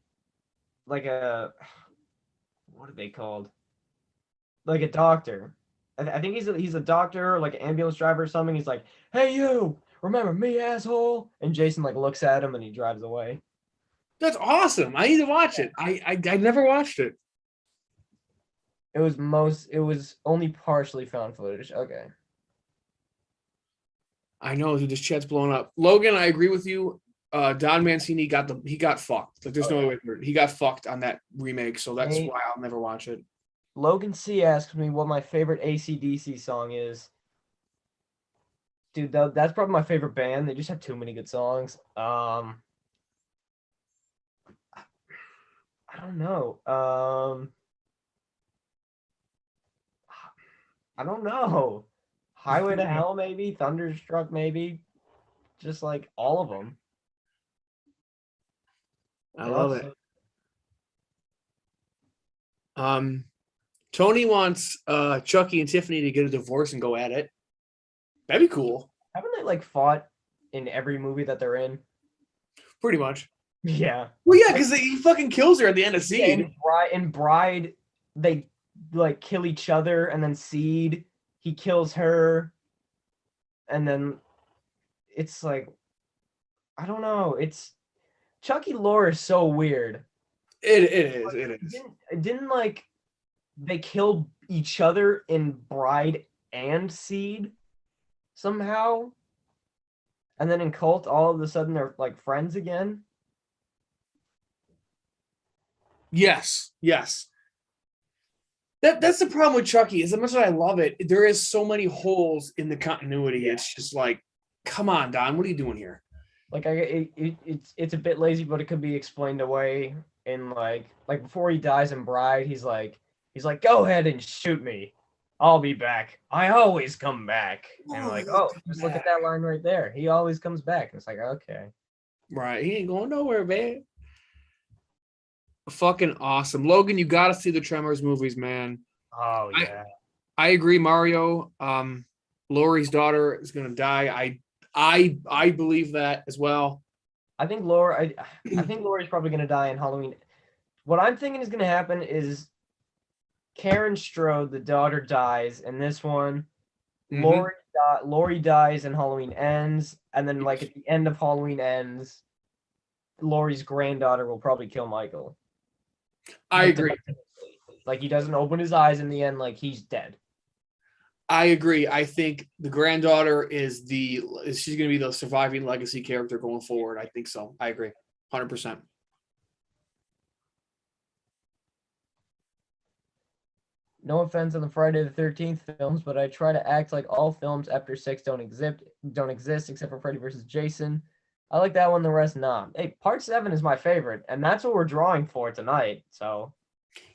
what are they called? Like a doctor. I think he's a doctor or an ambulance driver or something. He's like, "Hey you, remember me, asshole?" And Jason looks at him and he drives away. That's awesome. I need to watch it. I never watched it. It was only partially found footage. Okay. I know, dude, this chat's blowing up. Logan, I agree with you. Don Mancini got fucked. There's no way he got fucked on that remake, so that's why I'll never watch it. Logan C asked me what my favorite AC/DC song is. Dude, that's probably my favorite band. They just have too many good songs. I don't know. I don't know. Highway to Hell, maybe. Thunderstruck, maybe. Just all of them. I love it. Tony wants Chucky and Tiffany to get a divorce and go at it. That'd be cool. Haven't they fought in every movie that they're in? Pretty much. Yeah. Well, yeah, because he fucking kills her at the end of Seed. In Bride, they kill each other, and then Seed, he kills her, and then it's I don't know. It's Chucky lore is so weird. It is. Didn't they kill each other in Bride and Seed somehow, and then in Cult all of a sudden they're friends again? Yes. That's the problem with Chucky. As much as I love it, there is so many holes in the continuity. Yeah. It's just come on, Don, what are you doing here? It's a bit lazy, but it could be explained away in before he dies in Bride, he's like, go ahead and shoot me. I'll be back. I always come back. And just look at that line right there. He always comes back. And it's okay. Right. He ain't going nowhere, man. Fucking awesome. Logan, you gotta see the Tremors movies, man. Oh yeah. I agree, Mario. Laurie's daughter is gonna die. I believe that as well. I think Laurie's probably gonna die in Halloween. What I'm thinking is gonna happen is Karen Strode, the daughter, dies in this one. Mm-hmm. Laurie dies and Halloween Ends, and then at the end of Halloween Ends, Laurie's granddaughter will probably kill Michael. I agree. He doesn't open his eyes in the end, he's dead. I agree. I think the granddaughter is she's going to be the surviving legacy character going forward. I think so. I agree. 100%. No offense on the Friday the 13th films, but I try to act like all films after 6 don't exist except for Freddy vs. Jason. I like that one, the rest not. Hey, part 7 is my favorite, and that's what we're drawing for tonight. So,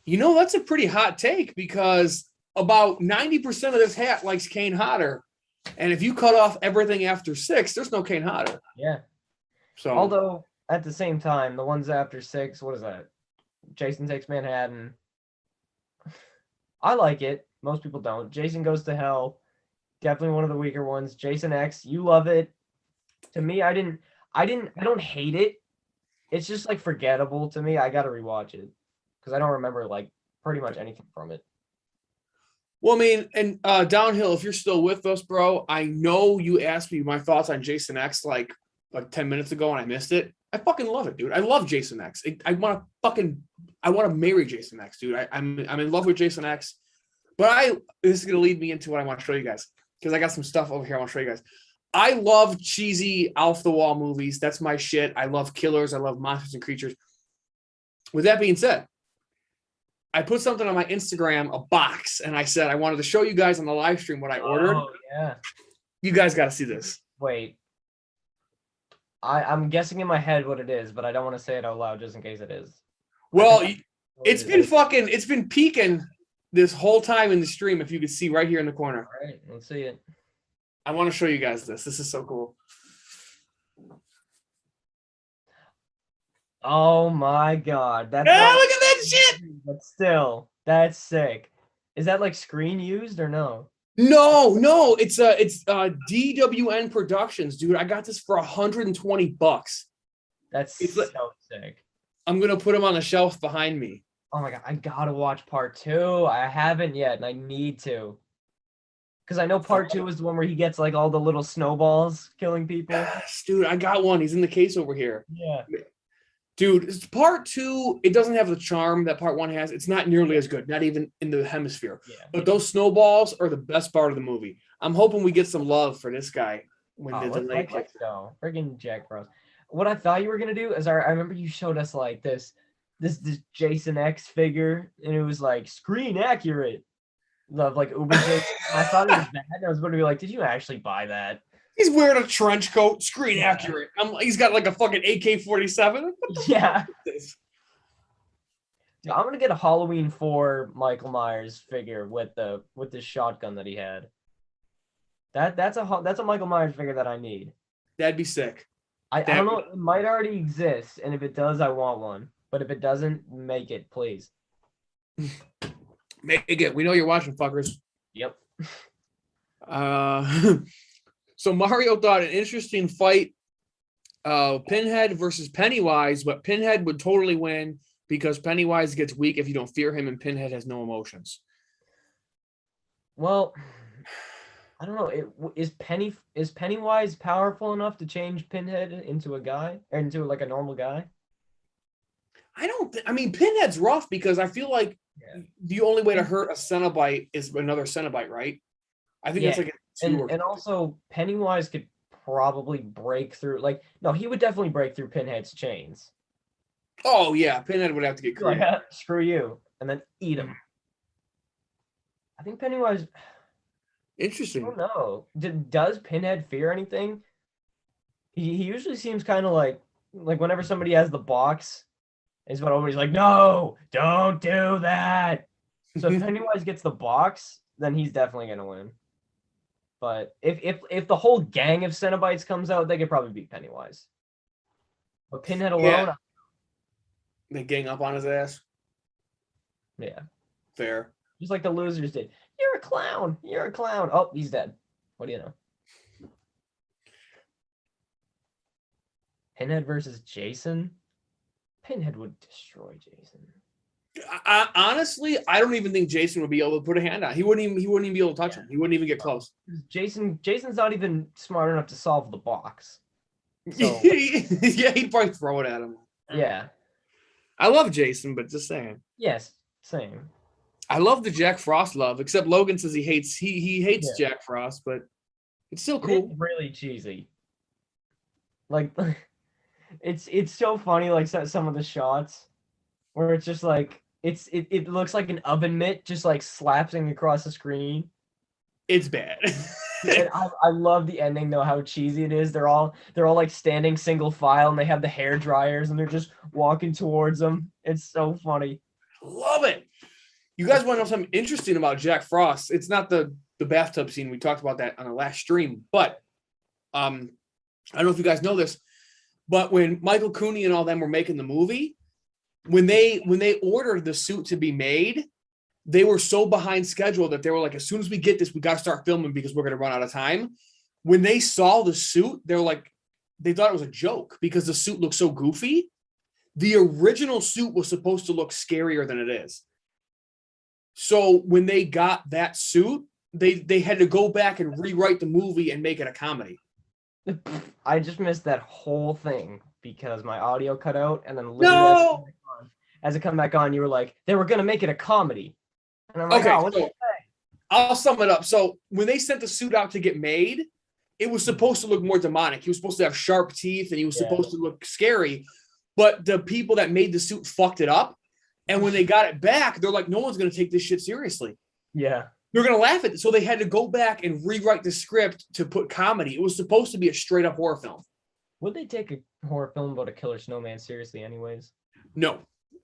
that's a pretty hot take because about 90% of this hat likes Kane Hodder, and if you cut off everything after 6, there's no Kane Hodder. Yeah. So, although at the same time, the ones after 6, what is that? Jason Takes Manhattan. I like it. Most people don't. Jason Goes to Hell. Definitely one of the weaker ones. Jason X, you love it. To me, I don't hate it. It's just like forgettable to me. I gotta rewatch it because I don't remember like pretty much anything from it. Well, I mean, and Downhill, if you're still with us, bro, I know you asked me my thoughts on Jason X like 10 minutes ago and I missed it. I fucking love it, dude. I love Jason X. I want to marry Jason X, dude. I'm in love with Jason X. But this is gonna lead me into what I want to show you guys because I got some stuff over here I want to show you guys. I love cheesy off the wall movies. That's my shit. I love killers. I love monsters and creatures. With that being said, I put something on my Instagram, a box, and I said I wanted to show you guys on the live stream what I ordered. Oh yeah. You guys got to see this. Wait. I'm guessing in my head what it is, but I don't want to say it out loud just in case it is. Well, it's been peaking this whole time in the stream. If you could see right here in the corner. All right, let's see it. I want to show you guys this. This is so cool. Oh my god. Look at that shit. But still, that's sick. Is that like screen used or no? No, it's DWN Productions, dude. I got this for $120. That's so sick. I'm gonna put them on the shelf behind me. Oh my god, I gotta watch part 2. I haven't yet, and I need to. Because I know part 2 is the one where he gets like all the little snowballs killing people. Yes, dude, I got one. He's in the case over here. Yeah. Dude, part 2, it doesn't have the charm that part 1 has. It's not nearly as good, not even in the hemisphere. Yeah. But those snowballs are the best part of the movie. I'm hoping we get some love for this guy when the delay. Let's go. Friggin' Jack Frost. What I thought you were gonna do is I remember you showed us like this Jason X figure, and it was like screen accurate. Love like Uber Jason. I thought it was that, and I was going to be like, did you actually buy that? He's wearing a trench coat, screen accurate. He's got like a fucking AK-47. Yeah. Dude, I'm gonna get a Halloween 4 Michael Myers figure with the shotgun that he had. That's a Michael Myers figure that I need. That'd be sick. I don't know. It might already exist, and if it does, I want one. But if it doesn't, make it, please. Make it. We know you're watching, fuckers. Yep. So Mario thought an interesting fight, Pinhead versus Pennywise, but Pinhead would totally win because Pennywise gets weak if you don't fear him, and Pinhead has no emotions. Well, I don't know. Is Pennywise powerful enough to change Pinhead into a guy or into like a normal guy? I mean, Pinhead's rough because I feel like the only way to hurt a Cenobite is another Cenobite, right? I think that's like and also Pennywise could probably break through. Like, no, he would definitely break through Pinhead's chains. Oh yeah, Pinhead would have to get creative. Yeah, screw you, and then eat him. I think Pennywise. Interesting. I don't know. Does Pinhead fear anything? He usually seems kind of like whenever somebody has the box, is what everybody's like, no, don't do that. So if Pennywise gets the box, then he's definitely gonna win. But if the whole gang of Cenobites comes out, they could probably beat Pennywise. But Pinhead alone, they gang up on his ass. Yeah, fair. Just like the losers did. You're a clown. You're a clown. Oh, he's dead. What do you know? Pinhead versus Jason. Pinhead would destroy Jason. Honestly, I don't even think Jason would be able to put a hand on. He wouldn't even be able to touch him. He wouldn't even get close. Jason's not even smart enough to solve the box. So. Yeah, he'd probably throw it at him. Yeah. I love Jason, but just saying. Yes, same. I love the Jack Frost love, except Logan says he hates Jack Frost, but it's still cool. It's really cheesy. Like it's so funny, like some of the shots where it's just like it looks like an oven mitt just like slapping across the screen. It's bad. And I love the ending though, how cheesy it is. They're all like standing single file and they have the hair dryers and they're just walking towards them. It's so funny. Love it. You guys want to know something interesting about Jack Frost? It's not the bathtub scene. We talked about that on the last stream, but I don't know if you guys know this, but when Michael Cooney and all them were making the movie, when they ordered the suit to be made, they were so behind schedule that they were like, as soon as we get this, we got to start filming because we're going to run out of time. When they saw the suit, they're like, they thought it was a joke because the suit looked so goofy. The original suit was supposed to look scarier than it is. So when they got that suit, they had to go back and rewrite the movie and make it a comedy. I just missed that whole thing because my audio cut out, and then No. as it come back on, you were like, they were gonna make it a comedy, and I'm like, Okay, oh, what so I'll sum it up. So when they sent the suit out to get made, it was supposed to look more demonic. He was supposed to have sharp teeth and he was supposed to look scary. But the people that made the suit fucked it up. And when they got it back, they're like, no one's going to take this shit seriously. Yeah. They're going to laugh at it. So they had to go back and rewrite the script to put comedy. It was supposed to be a straight up horror film. Would they take a horror film about a killer snowman seriously anyways? No.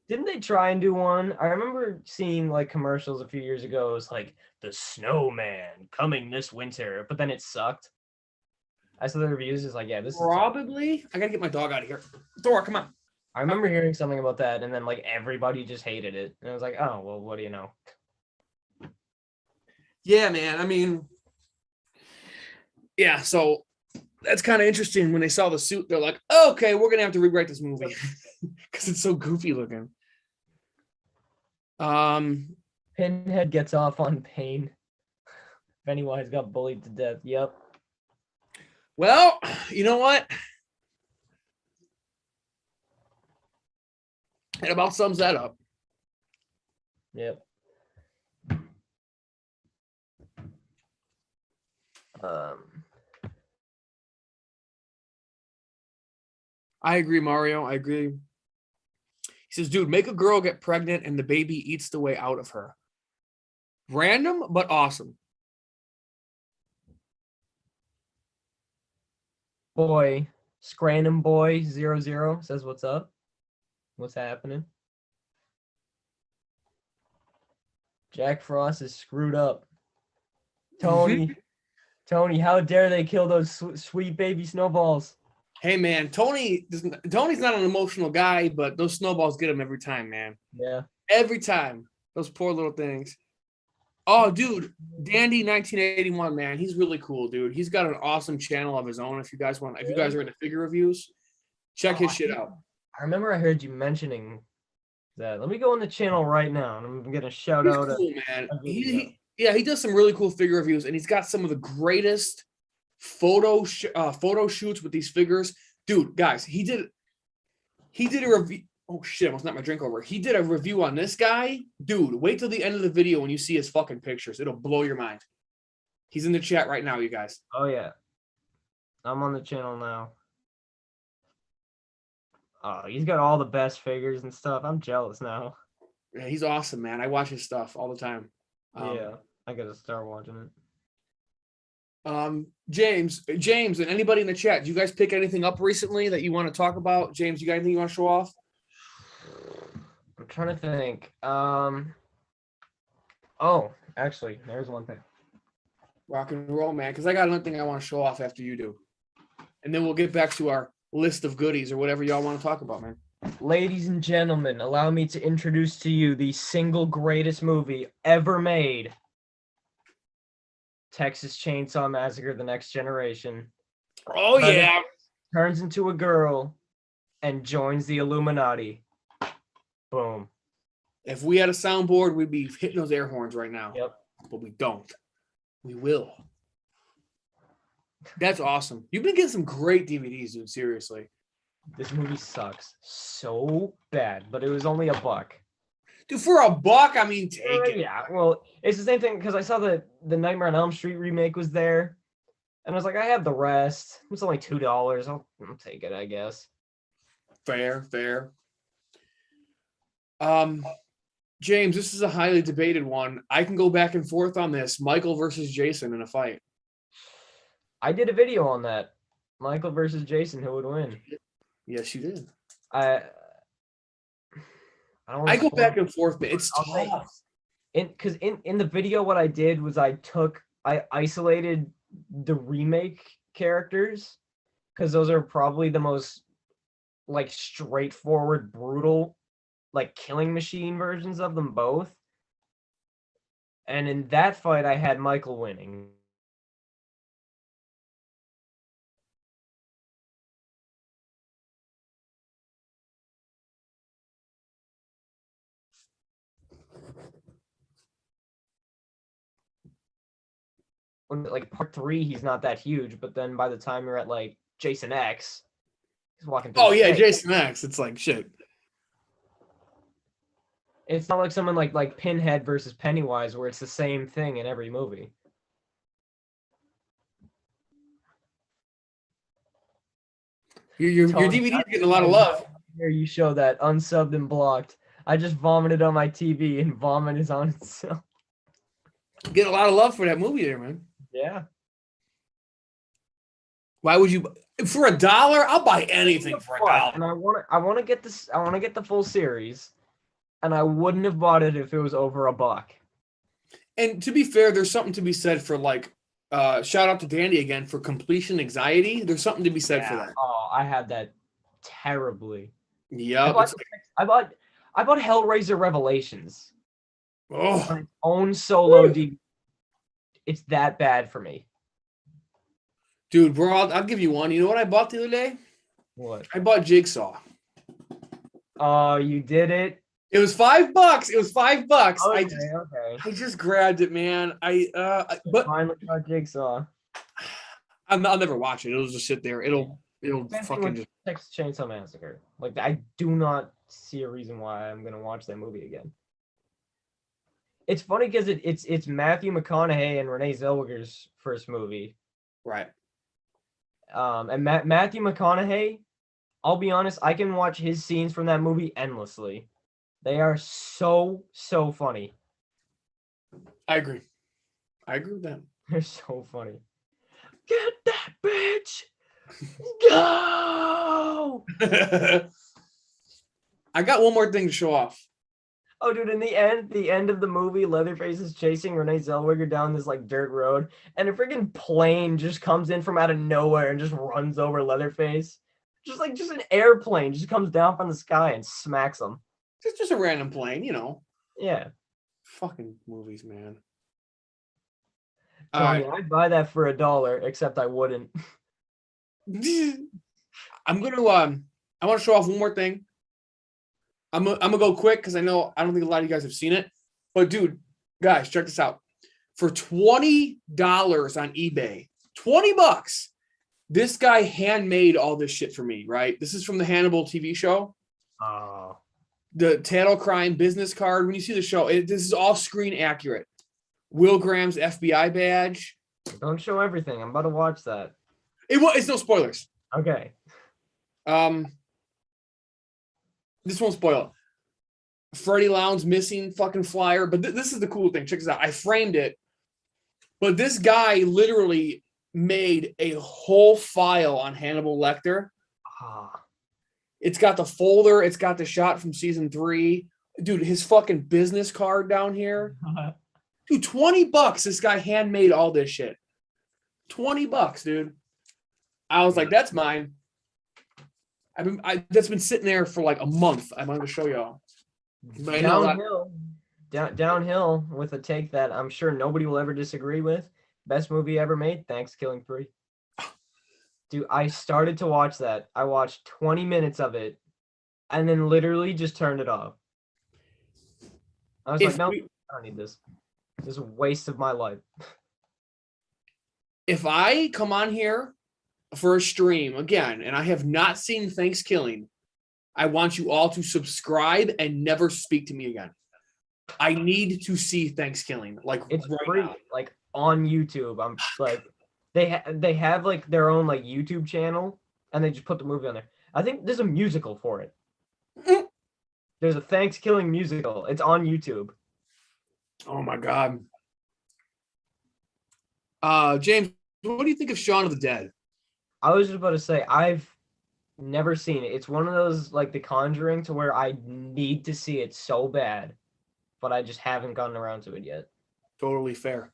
Didn't they try and do one? I remember seeing like commercials a few years ago. It was like the snowman coming this winter, but then it sucked. I saw the reviews. It's like, yeah, this probably. I gotta get my dog out of here. Thor, come on. I remember hearing something about that, and then like everybody just hated it, and I was like, oh well, what do you know? Yeah, man. I mean, yeah. So that's kind of interesting. When they saw the suit, they're like, oh, okay, we're gonna have to rewrite this movie because it's so goofy looking. Pinhead gets off on Pain. Pennywise got bullied to death. Yep. Well, you know what? It about sums that up. Yep. I agree, Mario. I agree. He says, dude, make a girl get pregnant and the baby eats the way out of her. Random, but awesome. Boy, Scranton Boy 00 says, what's up? What's happening? Jack Frost is screwed up. Tony, how dare they kill those sweet baby snowballs? Hey, man, Tony's not an emotional guy, but those snowballs get him every time, man. Yeah. Every time. Those poor little things. Oh, dude, Dandy 1981, man. He's really cool, dude. He's got an awesome channel of his own. If you guys are into figure reviews, check his shit out. I remember I heard you mentioning that. Let me go on the channel right now, and I'm gonna shout He's out. Cool, man. He does some really cool figure reviews, and he's got some of the greatest photo shoots with these figures. Dude, guys, he did a review. Oh shit, I almost knocked my drink over. He did a review on this guy. Dude, wait till the end of the video when you see his fucking pictures. It'll blow your mind. He's in the chat right now, you guys. Oh yeah. I'm on the channel now. Oh, he's got all the best figures and stuff. I'm jealous now. Yeah, he's awesome, man. I watch his stuff all the time. Yeah, I gotta start watching it. James, and anybody in the chat, do you guys pick anything up recently that you want to talk about? James, you got anything you want to show off? I'm trying to think. Oh, actually, there's one thing. Rock and roll, man, because I got another thing I want to show off after you do. And then we'll get back to our list of goodies or whatever y'all want to talk about, man. Ladies and gentlemen, allow me to introduce to you the single greatest movie ever made. Texas Chainsaw Massacre: The Next Generation. Oh, yeah. Turns into a girl and joins the Illuminati. Boom. If we had a soundboard, we'd be hitting those air horns right now. Yep. But we don't. We will. That's awesome. You've been getting some great DVDs, dude. Seriously. This movie sucks so bad, but it was only $1. Dude, for $1, I mean, take it. Yeah, well, it's the same thing because I saw the Nightmare on Elm Street remake was there, and I was like, I have the rest. It's only $2. I'll take it, I guess. Fair. James, this is a highly debated one. I can go back and forth on this. Michael versus Jason in a fight. I did a video on that. Michael versus Jason, who would win? Yes, you did. I go back and forth, but it's tough. Because in the video, what I did was I isolated the remake characters because those are probably the most like straightforward, brutal, like killing machine versions of them both. And in that fight, I had Michael winning. like part 3, he's not that huge, but then by the time you're at like Jason X, he's walking through. Oh yeah, space. Jason X. It's like shit. It's not like someone like Pinhead versus Pennywise, where it's the same thing in every movie. Your Tony, DVD is getting a lot of love. Here you show that unsubbed and blocked. I just vomited on my TV, and vomit is on itself. Getting a lot of love for that movie there, man. Yeah. Why would you for $1? I'll buy anything for $1. And I want to get this. I want to get the full series, and I wouldn't have bought it if it was over $1. And to be fair, there's something to be said for like shout out to Dandy again for completion anxiety. There's something to be said for that. Oh, I had that terribly. Yeah. I bought Hellraiser Revelations. Oh, On its own solo DVD. It's that bad for me. dude, bro, I'll give you one. You know what I bought the other day? What? I bought Jigsaw. Oh, you did it? It was $5. It was $5. Okay. I just grabbed it, man. But Finally got Jigsaw. I'll never watch it. It'll just sit there. It'll fucking just. Texas Chainsaw Massacre. Like, I do not see a reason why I'm gonna watch that movie again. It's funny because it's Matthew McConaughey and Renee Zellweger's first movie. Right. And Matthew McConaughey, I'll be honest, I can watch his scenes from that movie endlessly. They are so funny. I agree with that. They're so funny. Get that bitch! Go! I got one more thing to show off. Oh, dude, in the end of the movie, Leatherface is chasing Renee Zellweger down this like dirt road, and a freaking plane just comes in from out of nowhere and just runs over Leatherface. Just an airplane just comes down from the sky and smacks him. It's just a random plane, you know. Yeah. Fucking movies, man. Tony, I'd buy that for $1, except I wouldn't. I'm gonna I want to show off one more thing. I'm gonna go quick because I don't think a lot of you guys have seen it. But dude, guys, check this out. For $20 on eBay, $20, this guy handmade all this shit for me, right? This is from the Hannibal TV show. Oh. The Tattle Crime business card. When you see the show, this is all screen accurate. Will Graham's FBI badge. Don't show everything. I'm about to watch that. It's no spoilers. Okay. This won't spoil it. Freddie Lowndes missing fucking flyer. But this is the cool thing. Check this out. I framed it. But this guy literally made a whole file on Hannibal Lecter. It's got the folder. It's got the shot from season 3. Dude, his fucking business card down here. Dude, $20. This guy handmade all this shit. $20, dude. I was like, that's mine. That's been sitting there for like a month. I'm going to show y'all. Downhill with a take that I'm sure nobody will ever disagree with. Best movie ever made. Thanks, Killing 3. Dude, I started to watch that. I watched 20 minutes of it and then literally just turned it off. I was like, no, I don't need this. This is a waste of my life. If I come on here for a stream again and I have not seen Thanksgiving, I want you all to subscribe and never speak to me again. I need to see Thanksgiving. Like, it's right free, now. like on YouTube. I'm like, they have like their own like YouTube channel, and they just put the movie on there. I think there's a musical for it. There's a Thanksgiving musical. It's on YouTube. Oh my God. James, what do you think of Shaun of the Dead? I was just about to say, I've never seen it. It's one of those like The Conjuring to where I need to see it so bad, but I just haven't gotten around to it yet. Totally fair.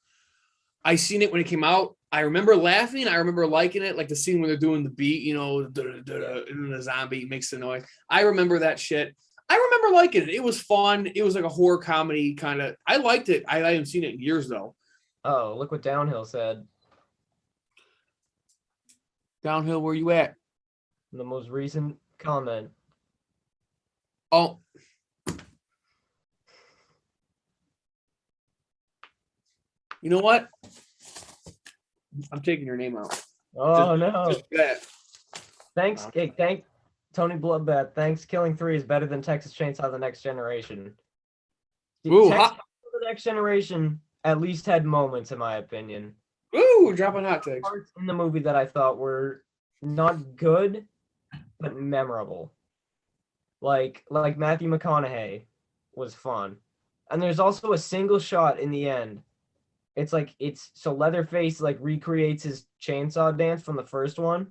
I seen it when it came out. I remember laughing. I remember liking it, like the scene where they're doing the beat, you know, and then the zombie makes the noise. I remember that shit. I remember liking it. It was fun. It was like a horror comedy kind of. I liked it. I haven't seen it in years though. Oh, look what Downhill said. Downhill, where you at? The most recent comment. Oh. You know what? I'm taking your name out. Oh no! Just that. Thanks, thank Tony Bloodbath. Thanks, Killing 3 is better than Texas Chainsaw: The Next Generation. Ooh, Texas Chainsaw: The Next Generation at least had moments, in my opinion. Ooh, dropping hot takes. Parts in the movie that I thought were not good, but memorable. Like Matthew McConaughey was fun, and there's also a single shot in the end. It's so Leatherface like recreates his chainsaw dance from the first one,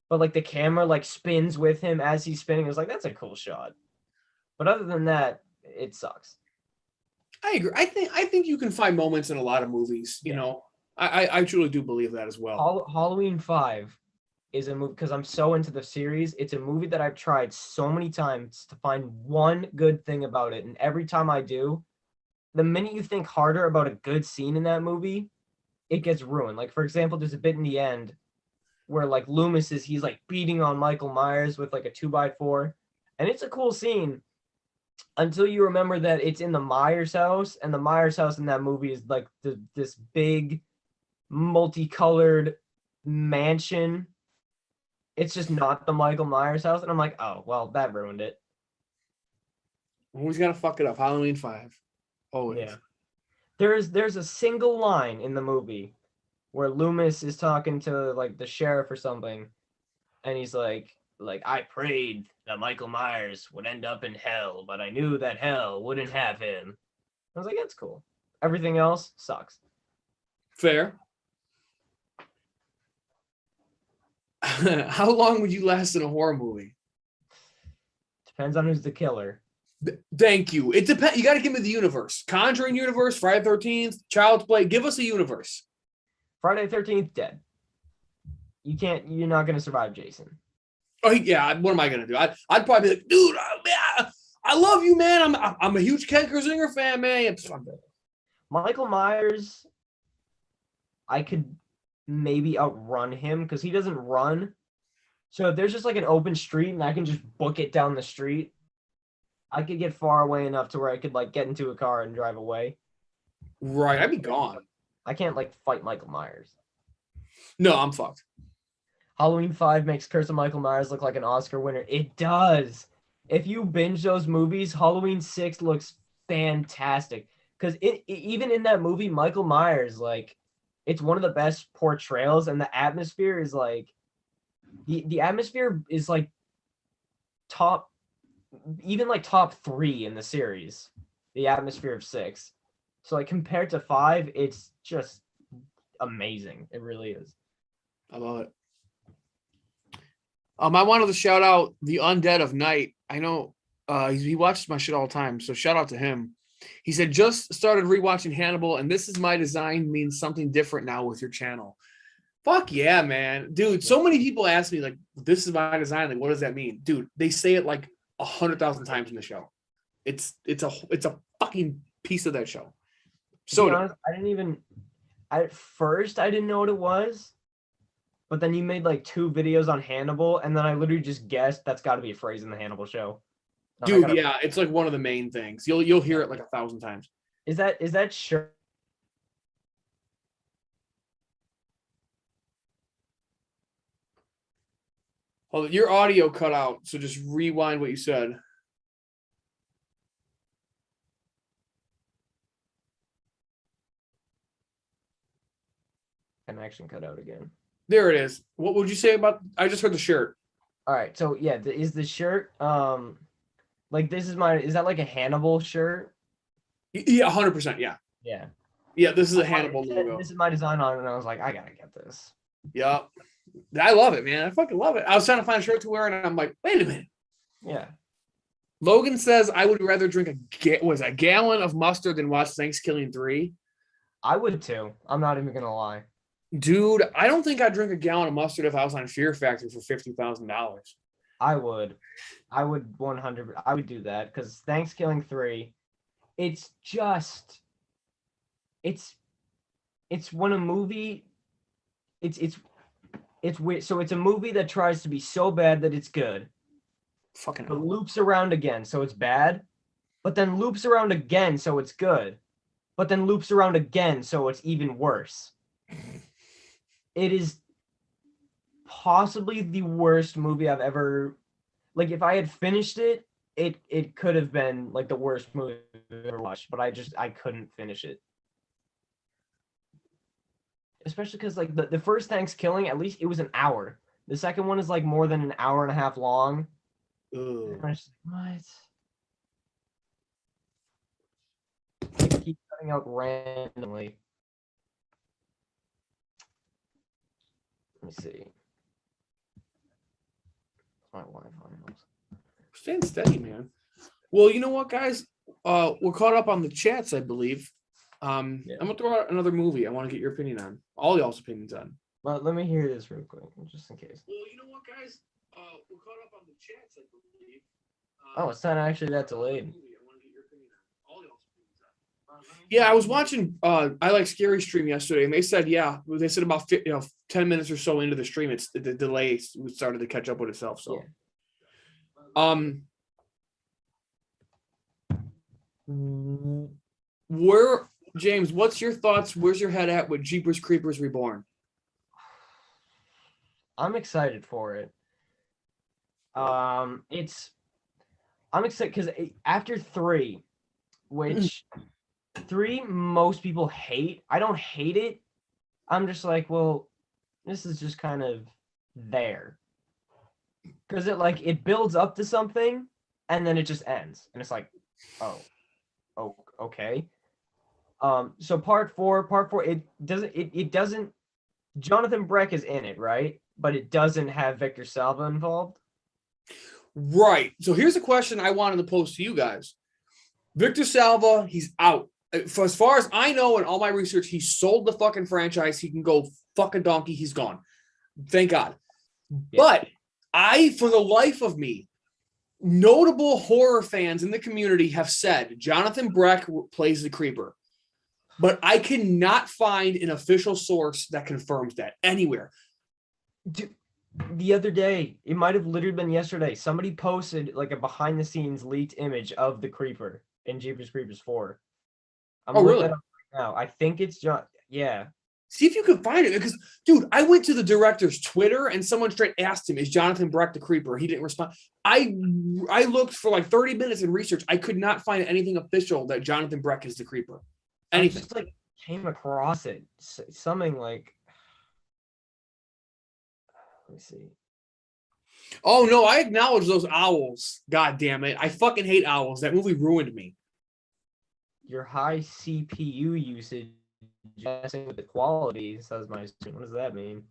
but like the camera like spins with him as he's spinning. It was like, that's a cool shot. But other than that, it sucks. I agree. I think you can find moments in a lot of movies. You know, I truly do believe that as well. Halloween 5 is a movie, because I'm so into the series. It's a movie that I've tried so many times to find one good thing about it, and every time I do, the minute you think harder about a good scene in that movie, it gets ruined. Like, for example, there's a bit in the end where like he's like beating on Michael Myers with like a 2x4, and it's a cool scene until you remember that it's in the Myers house, and the Myers house in that movie is like this big multicolored mansion. It's just not the Michael Myers house, and I'm like, oh well, that ruined it. Always gotta fuck it up. Halloween 5. Always. Yeah. There's a single line in the movie where Loomis is talking to like the sheriff or something, and he's like I prayed that Michael Myers would end up in hell, but I knew that hell wouldn't have him. I was like, that's cool. Everything else sucks. Fair. How long would you last in a horror movie? Depends on who's the killer. Thank you. It depends. You got to give me the universe. Conjuring universe, Friday the 13th, Child's Play. Give us a universe. Friday the 13th, dead. You're not going to survive Jason. Oh, yeah. What am I going to do? I'd probably be like, dude, I love you, man. I'm a huge Ken Kersinger fan, man. Michael Myers, I could maybe outrun him because he doesn't run. So if there's just like an open street and I can just book it down the street, I could get far away enough to where I could like get into a car and drive away. Right. I'd be gone. I can't like fight Michael Myers. No, I'm fucked. Halloween 5 makes Curse of Michael Myers look like an Oscar winner. It does. If you binge those movies, Halloween 6 looks fantastic. Because even in that movie, Michael Myers, like, it's one of the best portrayals, and the atmosphere is like, the atmosphere is like top 3 in the series. The atmosphere of 6. So like compared to 5, it's just amazing. It really is. I love it. I wanted to shout out the Undead of Night. I know he watches my shit all the time, so shout out to him. He said, just started rewatching Hannibal, and this is my design means something different now with your channel. Fuck yeah, man. Dude, so many people ask me, like, this is my design. Like, what does that mean? Dude, they say it like 100,000 times in the show. It's a fucking piece of that show. So honest, at first I didn't know what it was, but then you made like 2 videos on Hannibal, and then I literally just guessed that's got to be a phrase in the Hannibal show. Dude, yeah, it's like one of the main things. You'll hear it like 1,000 times. Is that sure? Hold on, your audio cut out, so just rewind what you said. Connection cut out again. There it is. What would you say about? I just heard the shirt. All right, so yeah, is the shirt like is that like a Hannibal shirt? Yeah, 100%. Yeah. Yeah. Yeah, this is a Hannibal logo. This is my design on it, and I was like, I gotta get this. Yeah. I love it, man. I fucking love it. I was trying to find a shirt to wear, and I'm like, wait a minute. Yeah. Logan says, I would rather drink a gallon of mustard than watch Thanksgiving 3. I would too. I'm not even gonna lie. Dude, I don't think I'd drink a gallon of mustard if I was on Fear Factor for $50,000. I would 100. I would do that because Thanksgiving 3, it's when a movie, it's weird. So it's a movie that tries to be so bad that it's good. Fucking But loops around again, so it's bad. But then loops around again, so it's good. But then loops around again, so it's even worse. it is possibly the worst movie I've ever, like, if I had finished it, it could have been like the worst movie I've ever watched, but I couldn't finish it. Especially because like the first Thanksgiving, at least it was an hour. The second one is like more than an hour and a half long. Ugh. And I was just, what? They keep cutting out randomly. Let me see. My Wi-Fi. Staying steady, man. Well, you know what, guys? We're caught up on the chats, I believe. Yeah. I'm gonna throw out another movie I want to get your opinion on. All y'all's opinions on. But let me hear this real quick, just in case. Well, you know what, guys? We're caught up on the chats, I believe. Oh, it's not actually that delayed. Yeah, I was watching I Like Scary stream yesterday, and they said about 10 minutes or so into the stream, it's the delay started to catch up with itself. So James, what's your thoughts? Where's your head at with Jeepers Creepers Reborn? I'm excited for it. I'm excited because after 3, which 3 most people hate. I don't hate it. I'm just like, well, this is just kind of there. Because it builds up to something and then it just ends. And it's like, oh, okay. So part 4, it doesn't Jonathan Breck is in it, right? But it doesn't have Victor Salva involved. Right. So here's a question I wanted to pose to you guys. Victor Salva, he's out. For as far as I know in all my research, he sold the fucking franchise. He can go fuck a donkey. He's gone. Thank God. Yeah. But for the life of me, notable horror fans in the community have said Jonathan Breck plays the creeper. But I cannot find an official source that confirms that anywhere. Dude, the other day, it might have literally been yesterday, somebody posted like a behind-the-scenes leaked image of the creeper in Jeepers Creepers 4. I'm looking it up right now. I think it's John. Yeah. See if you can find it. Because, dude, I went to the director's Twitter and someone straight asked him, is Jonathan Breck the creeper? He didn't respond. I looked for like 30 minutes in research. I could not find anything official that Jonathan Breck is the creeper. Anything. I just like came across it. Something like, let me see. Oh, no, I acknowledge those owls. God damn it. I fucking hate owls. That movie ruined me. Your high CPU usage messing with the quality, says my student. What does that mean?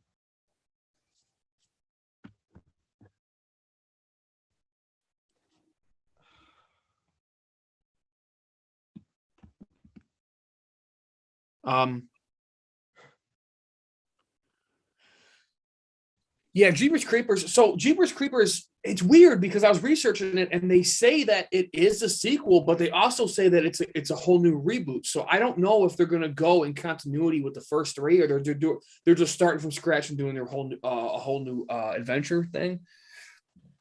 Yeah, Jeepers Creepers. So Jeepers Creepers, it's weird because I was researching it and they say that it is a sequel, but they also say that it's a whole new reboot. So I don't know if they're going to go in continuity with the first 3 or they're just starting from scratch and doing their a whole new adventure thing.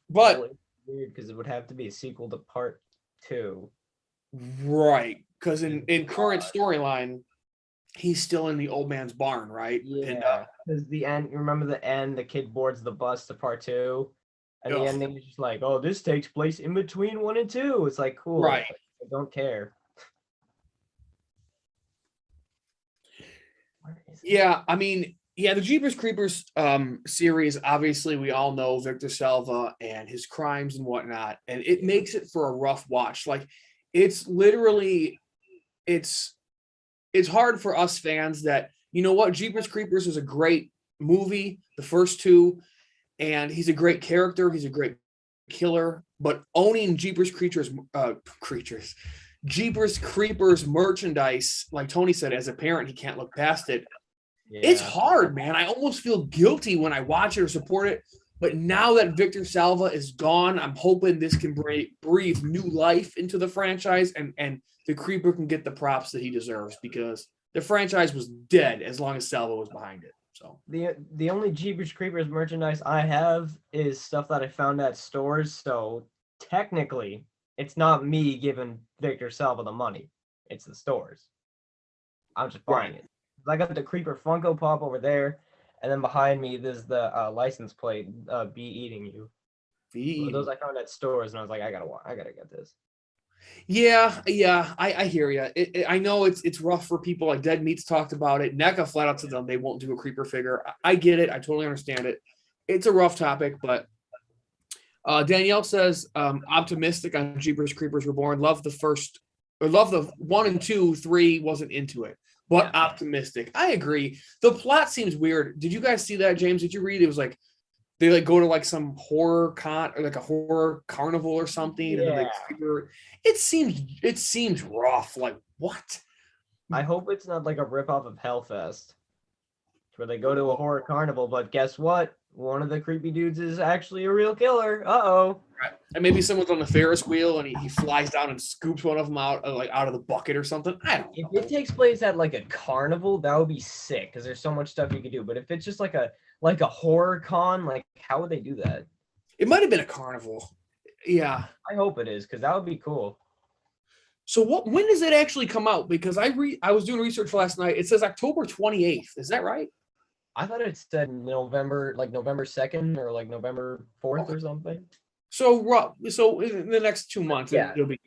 But well, weird because it would have to be a sequel to part 2. Right, because in current storyline, he's still in the old man's barn, right? Yeah, because the end. You remember the end? The kid boards the bus to part 2, and the ending is just like, "Oh, this takes place in between 1 and 2." It's like, cool. Right. I don't care. Yeah, I mean, yeah, the Jeepers Creepers series. Obviously, we all know Victor Salva and his crimes and whatnot, and it makes it for a rough watch. Like, it's literally, it's hard for us fans that, you know what, Jeepers Creepers is a great movie, the first 2, and he's a great character, he's a great killer, but owning Jeepers Creepers merchandise, like Tony said, as a parent, he can't look past it. Yeah. It's hard, man. I almost feel guilty when I watch it or support it. But now that Victor Salva is gone, I'm hoping this can breathe new life into the franchise and the creeper can get the props that he deserves because the franchise was dead as long as Salva was behind it. So the only Jeepers Creepers merchandise I have is stuff that I found at stores. So technically, it's not me giving Victor Salva the money. It's the stores. I'm just buying it. I got the Creeper Funko Pop over there. And then behind me, there's the license plate, "Be Eating You." Those I found at stores, and I was like, I gotta get this. Yeah, I hear you. I know it's rough for people. Like Dead Meats talked about it. NECA flat out to them they won't do a creeper figure. I get it. I totally understand it. It's a rough topic, but Danielle says optimistic on Jeepers Creepers Reborn. Love the 1 and 2, 3 wasn't into it, but optimistic. I agree. The plot seems weird. Did you guys see that, James? Did you read? It was like they like go to like some horror con or like a horror carnival or something, and then they creeper. It seems rough. Like what? I hope it's not like a ripoff of Hellfest, where they go to a horror carnival, but guess what? One of the creepy dudes is actually a real killer. Uh-oh. Right. And maybe someone's on the Ferris wheel and he flies down and scoops one of them out out of the bucket or something. I don't know. If it takes place at like a carnival, that would be sick because there's so much stuff you could do. But if it's just like a horror con, like how would they do that? It might have been a carnival. Yeah. I hope it is because that would be cool. So when does it actually come out? Because I was doing research last night. It says October 28th. Is that right? I thought it said November 2nd or like November 4th or something. So in the next 2 months, it'll be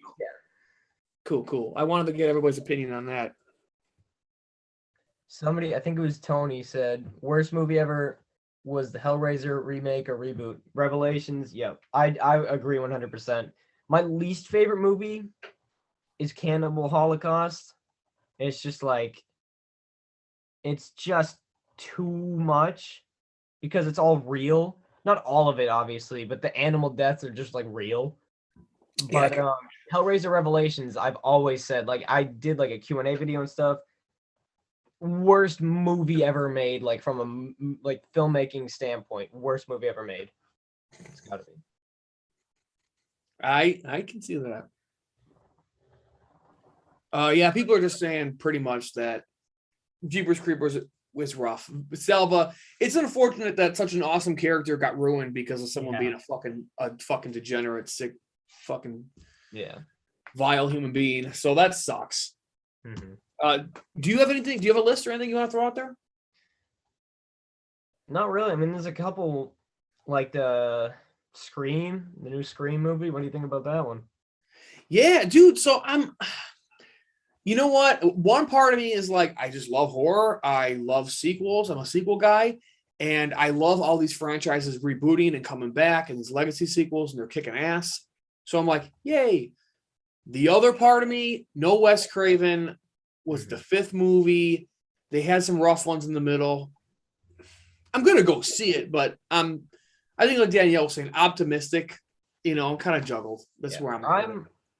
cool. I wanted to get everybody's opinion on that. Somebody, I think it was Tony, said worst movie ever was the Hellraiser remake or reboot. Revelations. Yep, I agree 100%. My least favorite movie is Cannibal Holocaust. It's just like it's just too much because it's all real. Not all of it, obviously, but the animal deaths are just like real. But Hellraiser Revelations, I've always said, like I did like a Q&A video and stuff. Worst movie ever made, like from a like filmmaking standpoint. Worst movie ever made. It's gotta be. I can see that. Yeah, people are just saying pretty much that Jeepers Creepers was rough. Selva, it's unfortunate that such an awesome character got ruined because of someone being a fucking degenerate, sick, fucking vile human being. So that sucks. Mm-hmm. Do you have anything? Do you have a list or anything you want to throw out there? Not really. I mean, there's a couple, like the new Scream movie. What do you think about that one? Yeah, dude. So you know what? One part of me is like, I just love horror. I love sequels. I'm a sequel guy. And I love all these franchises rebooting and coming back and these legacy sequels, and they're kicking ass. So I'm like, yay. The other part of me, no Wes Craven was the 5th movie. They had some rough ones in the middle. I'm going to go see it, but I think like Danielle was saying, optimistic. You know, I'm kind of juggled. That's where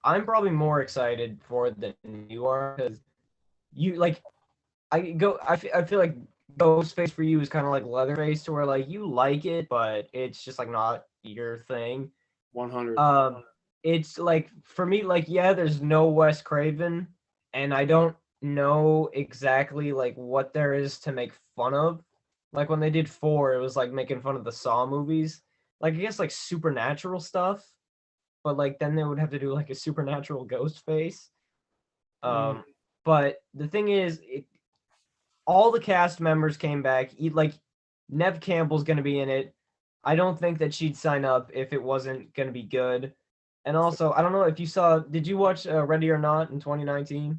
I'm probably more excited for it than you are because you like I feel like Ghostface for you is kind of like Leatherface to where like you like it but it's just like not your thing. 100. It's like for me like there's no Wes Craven and I don't know exactly like what there is to make fun of. Like when they did 4 it was like making fun of the Saw movies. Like I guess like supernatural stuff. But like then they would have to do like a supernatural ghost face. But the thing is, all the cast members came back. Like Nev Campbell's gonna be in it. I don't think that she'd sign up if it wasn't gonna be good. And also, I don't know if you saw. Did you watch Ready or Not in 2019?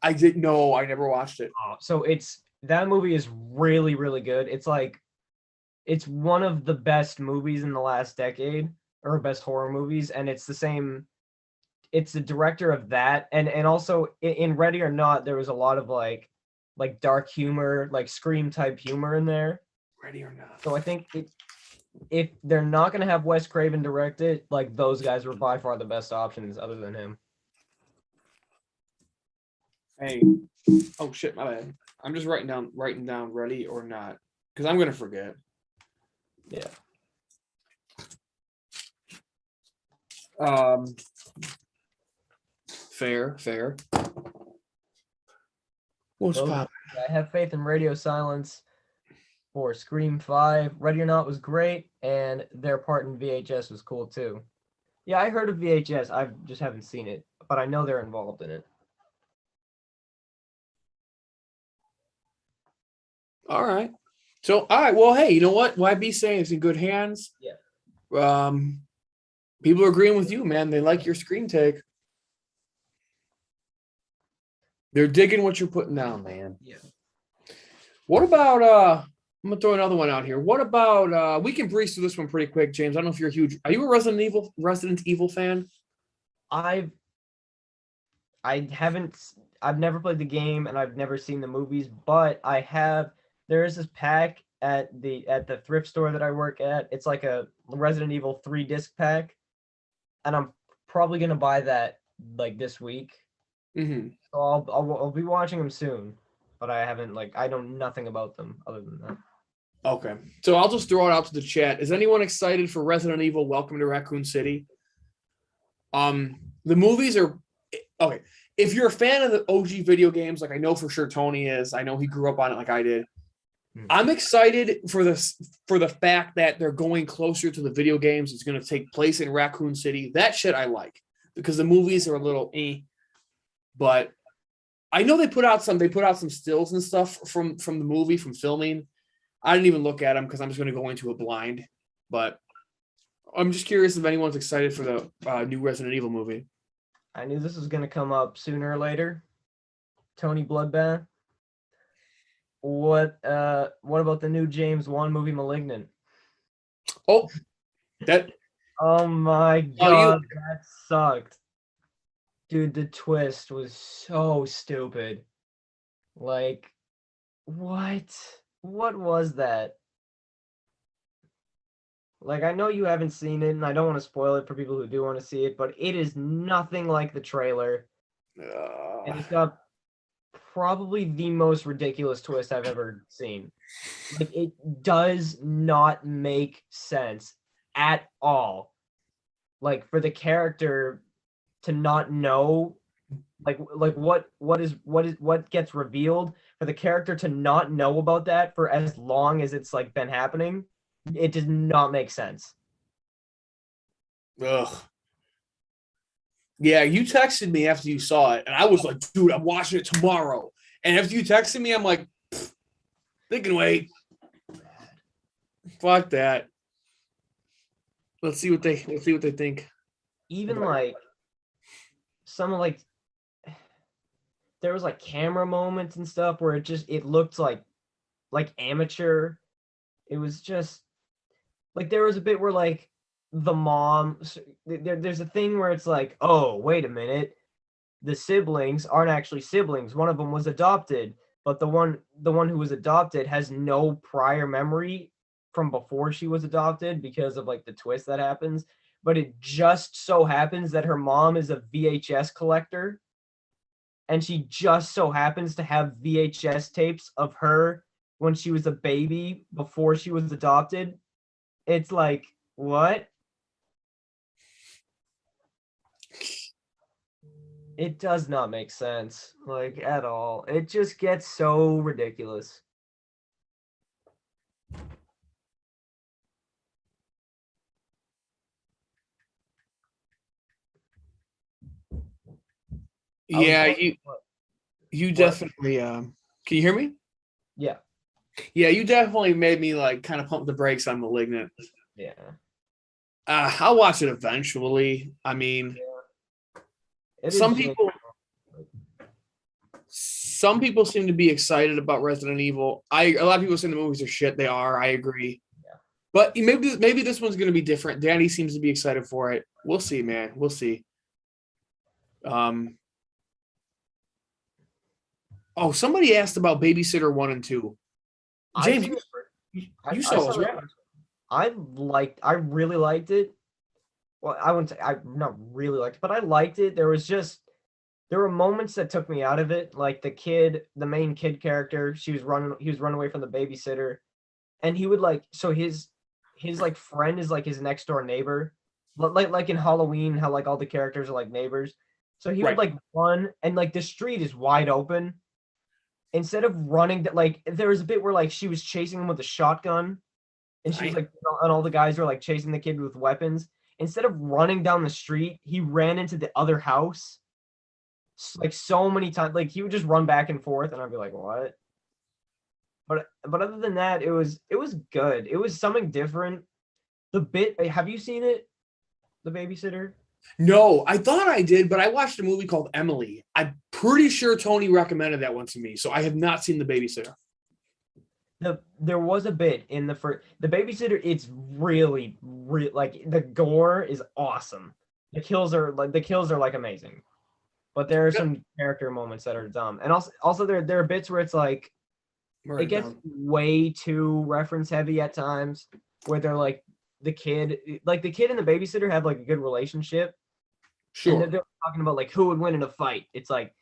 I didn't know. I never watched it. So that movie is really really good. It's one of the best movies in the last decade. Or best horror movies, and it's the director of that, and also in Ready or Not there was a lot of like dark humor, like Scream type humor in there. Ready or Not. So I think if they're not going to have Wes Craven direct it, like those guys were by far the best options other than him. Hey, oh shit, my bad. I'm just writing down Ready or Not because I'm gonna forget. Yeah. Fair. What's poppin'? I have faith in Radio Silence for Scream 5. Ready or Not was great, and their part in VHS was cool too. Yeah, I heard of VHS. I just haven't seen it, but I know they're involved in it. All right. So, all right. Well, hey, you know what? YB saying it's in good hands. Yeah. People are agreeing with you, man. They like your screen take. They're digging what you're putting down, man. Yeah. What about I'm gonna throw another one out here. What about we can breeze through this one pretty quick, James. I don't know if you're huge. Are you a Resident Evil fan? I haven't. I've never played the game and I've never seen the movies, but I have. There is this pack at the thrift store that I work at. It's like a Resident Evil 3 disc pack, and I'm probably gonna buy that like this week. Mm-hmm. So I'll be watching them soon, but I haven't I know nothing about them other than that. Okay. So I'll just throw it out to the chat. Is anyone excited for Resident Evil Welcome to Raccoon City? The movies are okay. If you're a fan of the OG video games, like I know for sure Tony is, I know he grew up on it like I did. I'm excited for the fact that they're going closer to the video games. It's going to take place in Raccoon City. That shit I like because the movies are a little but I know they put out some stills and stuff from the movie, from filming. I didn't even look at them because I'm just going to go into it blind. But I'm just curious if anyone's excited for the new Resident Evil movie. I knew this was gonna come up sooner or later. Tony Bloodbath. What about the new James Wan movie, Malignant? Oh, that. Oh my god, that sucked. Dude, the twist was so stupid. Like, what? What was that? Like, I know you haven't seen it, and I don't want to spoil it for people who do want to see it, but it is nothing like the trailer. And it's got probably the most ridiculous twist I've ever seen. Like, it does not make sense at all. Like, for the character to not know, like what gets revealed, for the character to not know about that for as long as it's like been happening, it does not make sense. Ugh. Yeah, you texted me after you saw it, and I was like, dude, I'm watching it tomorrow. And after you texted me, I'm like, they can wait. Fuck that. Let's see what they think. Even like some of like there was like camera moments and stuff where it looked like amateur. It was just like there was a bit where like the mom there's a thing where it's like, oh, wait a minute, the siblings aren't actually siblings. One of them was adopted, but the one who was adopted has no prior memory from before she was adopted because of like the twist that happens. But it just so happens that her mom is a VHS collector, and she just so happens to have VHS tapes of her when she was a baby before she was adopted. It's like, what? It does not make sense, like, at all. It just gets so ridiculous. Yeah, you definitely can you hear me? Yeah. Yeah, you definitely made me like kind of pump the brakes on Malignant. Yeah. I'll watch it eventually. I mean, yeah. some people seem to be excited about Resident Evil. A lot of people say the movies are shit. They are. I agree. Yeah. But maybe this one's going to be different. Danny seems to be excited for it. We'll see, man. We'll see. Oh, somebody asked about Babysitter 1 and 2. James, you saw it, right? I really liked it. Well, I wouldn't say I not really liked it, but I liked it. There were moments that took me out of it, like the main kid character, he was running away from the babysitter, and he would his like friend is like his next door neighbor, like in Halloween, how like all the characters are like neighbors. So he would like run, and like the street is wide open. Instead of running, like there was a bit where like she was chasing him with a shotgun, and she was like, and all the guys were like chasing the kid with weapons. Instead of running down the street, he ran into the other house, like so many times. Like he would just run back and forth, and I'd be like, what? But other than that, it was good. It was something different. The bit. Have you seen it? The Babysitter. No, I thought I did, but I watched a movie called Emily. I'm pretty sure Tony recommended that one to me, so I have not seen The Babysitter. There was a bit in the first The Babysitter. It's really like the gore is awesome. The kills are like amazing, but there are some character moments that are dumb, and also there are bits where it's like it gets way too reference heavy at times, where they're like the kid and the babysitter have like a good relationship. Sure. And they're talking about like who would win in a fight. It's like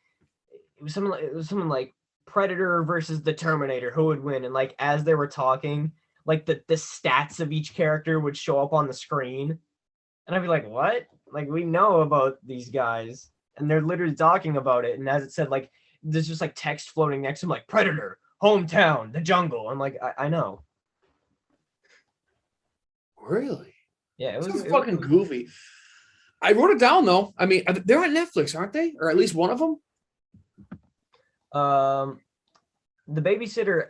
it was someone like Predator versus the Terminator, who would win? And like as they were talking, like the stats of each character would show up on the screen. And I'd be like, what? Like we know about these guys. And they're literally talking about it. And as it said, like there's just like text floating next to him, like Predator, hometown, the jungle. I'm like, I know. Really? Yeah, it was fucking goofy. I wrote it down though. I mean, they're on Netflix, aren't they? Or at least one of them? The Babysitter,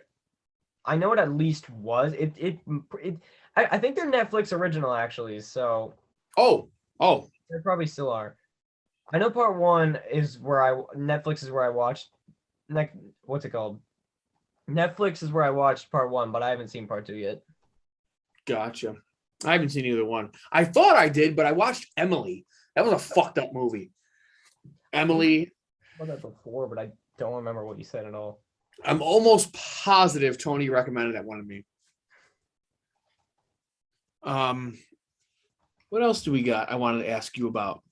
I know it at least was. I think they're Netflix original actually, so Oh. they probably still are. I know part one is where Netflix is where I watched what's it called? Netflix is where I watched part one, but I haven't seen part two yet. Gotcha. I haven't seen either one. I thought I did, but I watched Emily. That was a fucked up movie. Emily. I saw that before, but I don't remember what you said at all. I'm almost positive Tony recommended that one to me. What else do we got? I wanted to ask you about.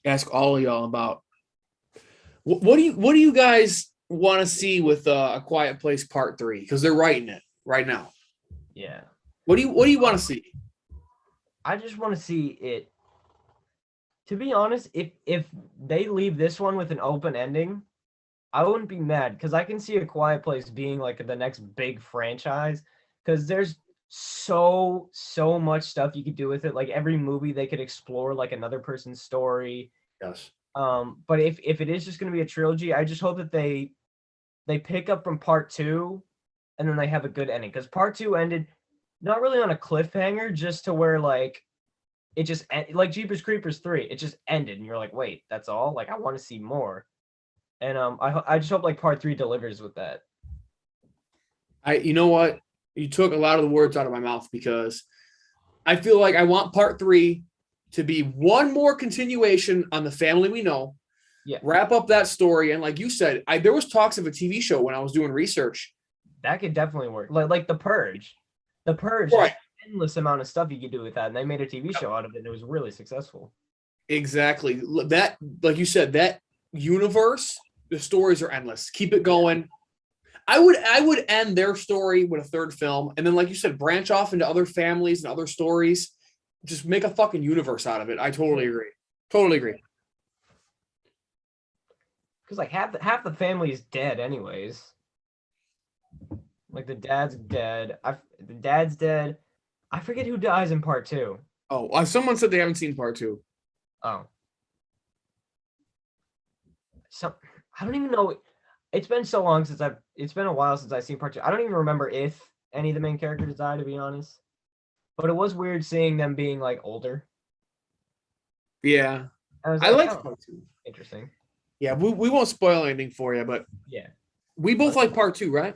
Ask all of y'all about. What do you guys want to see with A Quiet Place Part 3? Because they're writing it right now. Yeah. What do you want to see? I just want to see it. To be honest, if they leave this one with an open ending, I wouldn't be mad because I can see A Quiet Place being like the next big franchise because there's so much stuff you could do with it. Like every movie they could explore like another person's story. Yes. But if it is just going to be a trilogy, I just hope that they pick up from part 2 and then they have a good ending because part 2 ended not really on a cliffhanger, just to where like it just like Jeepers Creepers 3, it just ended and you're like, wait, that's all? Like I want to see more. And I just hope like part 3 delivers with that. You know what? You took a lot of the words out of my mouth because I feel like I want part 3 to be one more continuation on The Family We Know. Yeah. Wrap up that story. And like you said, there was talks of a TV show when I was doing research. That could definitely work. Like The Purge. The Purge, right. Endless amount of stuff you could do with that. And they made a TV show out of it and it was really successful. Exactly. That, like you said, that universe, the stories are endless. Keep it going. I would end their story with a third film, and then, like you said, branch off into other families and other stories. Just make a fucking universe out of it. I totally agree. Totally agree. Because like half the family is dead, anyways. Like the dad's dead. The dad's dead. I forget who dies in part 2. Oh, someone said they haven't seen part 2. Oh. I don't even know. It's been so long since it's been a while since I've seen part 2. I don't even remember if any of the main characters died, to be honest. But it was weird seeing them being like older. Yeah. I like part 2. Interesting. Yeah, we won't spoil anything for you, but yeah. We both like part 2, right?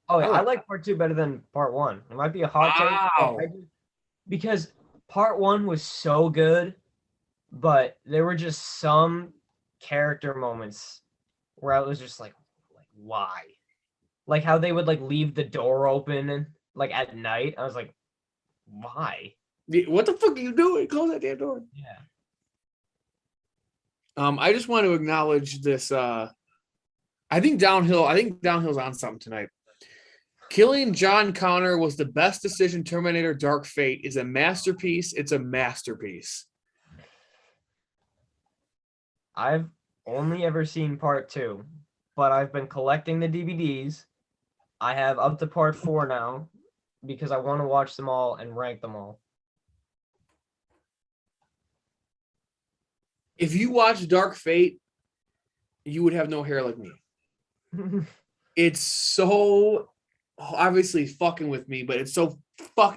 Oh yeah, I like part 2 better than part 1. It might be a hot take. Because part 1 was so good, but there were just some character moments where I was just like why? Like how they would like leave the door open and like at night. I was like, why? What the fuck are you doing? Close that damn door. Yeah. I just want to acknowledge this. I think Downhill's on something tonight. Killing John Connor was the best decision. Terminator Dark Fate is a masterpiece. It's a masterpiece. I've only ever seen part 2, but I've been collecting the DVDs. I have up to part 4 now because I want to watch them all and rank them all. If you watch Dark Fate, you would have no hair like me. It's so obviously fucking with me, but it's so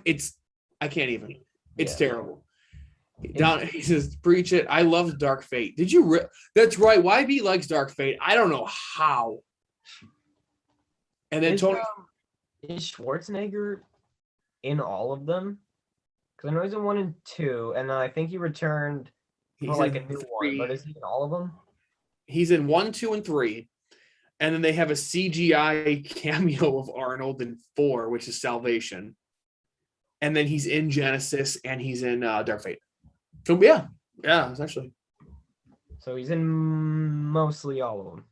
it's I can't even. It's Yeah. terrible. Down he says, preach it. I love Dark Fate. Did you that's right. YB likes Dark Fate. I don't know how. And then Is, Tony is Schwarzenegger in all of them? Because I know he's in 1 and 2, and then I think he returned for he's like a in new one. But 3. is he in all of them? He's in 1, 2, and 3. And then they have a CGI cameo of Arnold in 4, which is Salvation. And then he's in Genesis and he's in Dark Fate. So yeah, essentially. So he's in mostly all of them.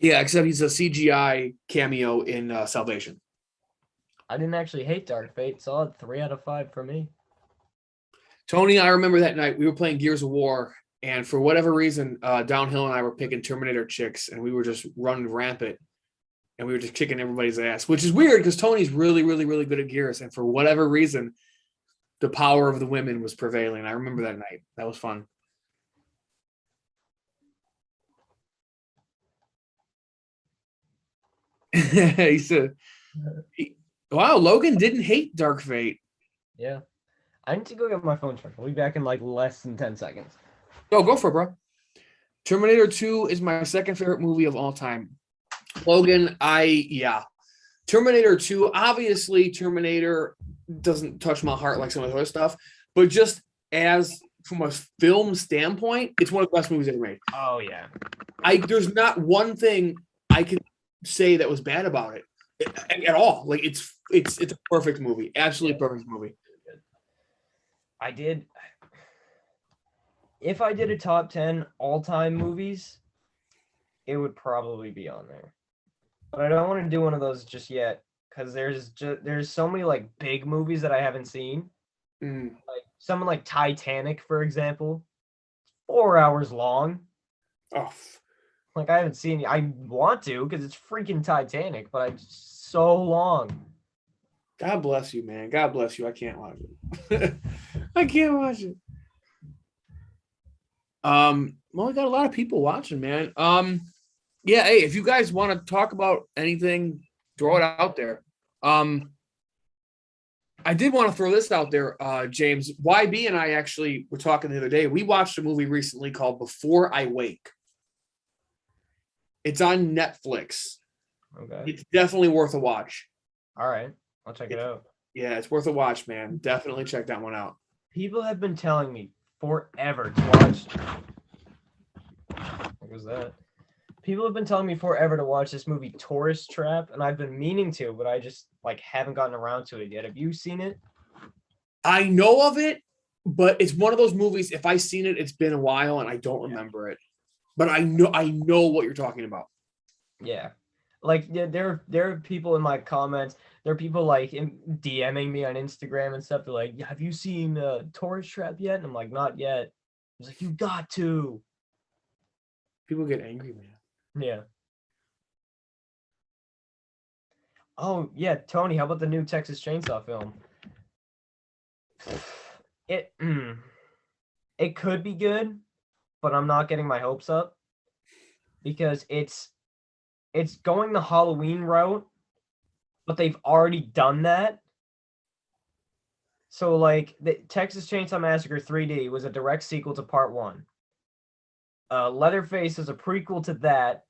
Yeah, except he's a CGI cameo in Salvation. I didn't actually hate Dark Fate. Solid 3 out of 5 for me. Tony, I remember that night we were playing Gears of War, and for whatever reason, Downhill and I were picking Terminator chicks, and we were just running rampant, and we were just kicking everybody's ass, which is weird because Tony's really, really, really good at Gears, and for whatever reason, the power of the women was prevailing. I remember that night. That was fun. He said, wow, Logan didn't hate Dark Fate. Yeah. I need to go get my phone charged. I'll be back in like less than 10 seconds. Go for it, bro. Terminator 2 is my second favorite movie of all time. Logan, Terminator 2, obviously Terminator doesn't touch my heart like some of the other stuff, but just as from a film standpoint, it's one of the best movies ever made. Oh yeah. There's not one thing I can say that was bad about it at all. Like it's a perfect movie. Absolutely perfect movie. If I did a top 10 all-time movies, it would probably be on there. But I don't want to do one of those just yet because there's so many like big movies that I haven't seen. Like someone like Titanic, for example, 4 hours long. Oh, like I haven't seen. I want to because it's freaking Titanic, but it's so long. God bless you, man. God bless you. I can't watch it. I can't watch it. Well, we got a lot of people watching, man. Yeah, hey, if you guys want to talk about anything, throw it out there. I did want to throw this out there, James. YB and I actually were talking the other day. We watched a movie recently called Before I Wake. It's on Netflix. Okay. It's definitely worth a watch. All right. I'll check it out. Yeah, it's worth a watch, man. Definitely check that one out. People have been telling me forever to watch. What was that? People have been telling me forever to watch this movie Tourist Trap, and I've been meaning to, but I just like haven't gotten around to it yet. Have you seen it? I know of it, but it's one of those movies. If I've seen it, it's been a while and I don't remember it. But I know what you're talking about. Yeah. Like there are people in my comments. There are people like DMing me on Instagram and stuff. They're like, "Have you seen Tourist Trap yet?" And I'm like, "Not yet." He's like, "You got to." People get angry, man. Yeah. Oh yeah, Tony. How about the new Texas Chainsaw film? It could be good, but I'm not getting my hopes up because it's going the Halloween route, but they've already done that. So like the Texas Chainsaw Massacre 3D was a direct sequel to part 1. Leatherface is a prequel to that,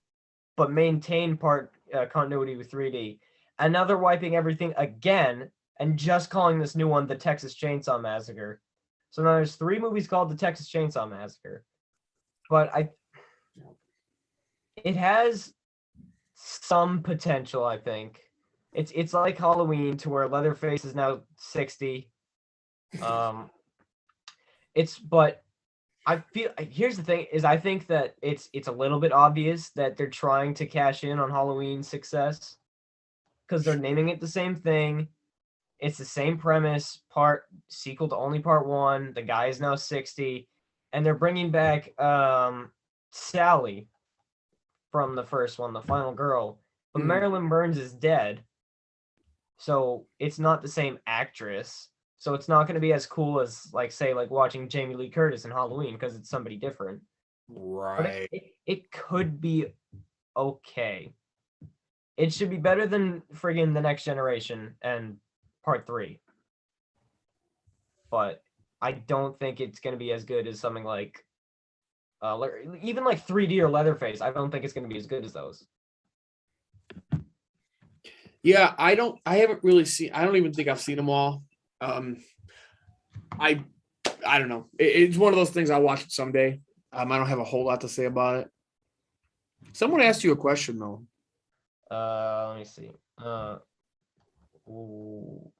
but maintained part continuity with 3D. And now they're wiping everything again and just calling this new one the Texas Chainsaw Massacre. So now there's 3 movies called the Texas Chainsaw Massacre. But it has some potential, I think. It's like Halloween to where Leatherface is now 60. But I feel here's the thing is I think that it's a little bit obvious that they're trying to cash in on Halloween's success because they're naming it the same thing. It's the same premise, part sequel to only part 1. The guy is now 60, and they're bringing back Sally from the first one, the final girl. But Marilyn Burns is dead, so it's not the same actress. So it's not going to be as cool as, like, say, like watching Jamie Lee Curtis in Halloween because it's somebody different. Right. But it could be okay. It should be better than friggin' The Next Generation and Part 3. But I don't think it's going to be as good as something like even like 3D or Leatherface. I don't think it's going to be as good as those. Yeah, I haven't really seen. I don't even think I've seen them all. I don't know. It's one of those things I'll watch it someday. I don't have a whole lot to say about it. Someone asked you a question though. Let me see. Ooh.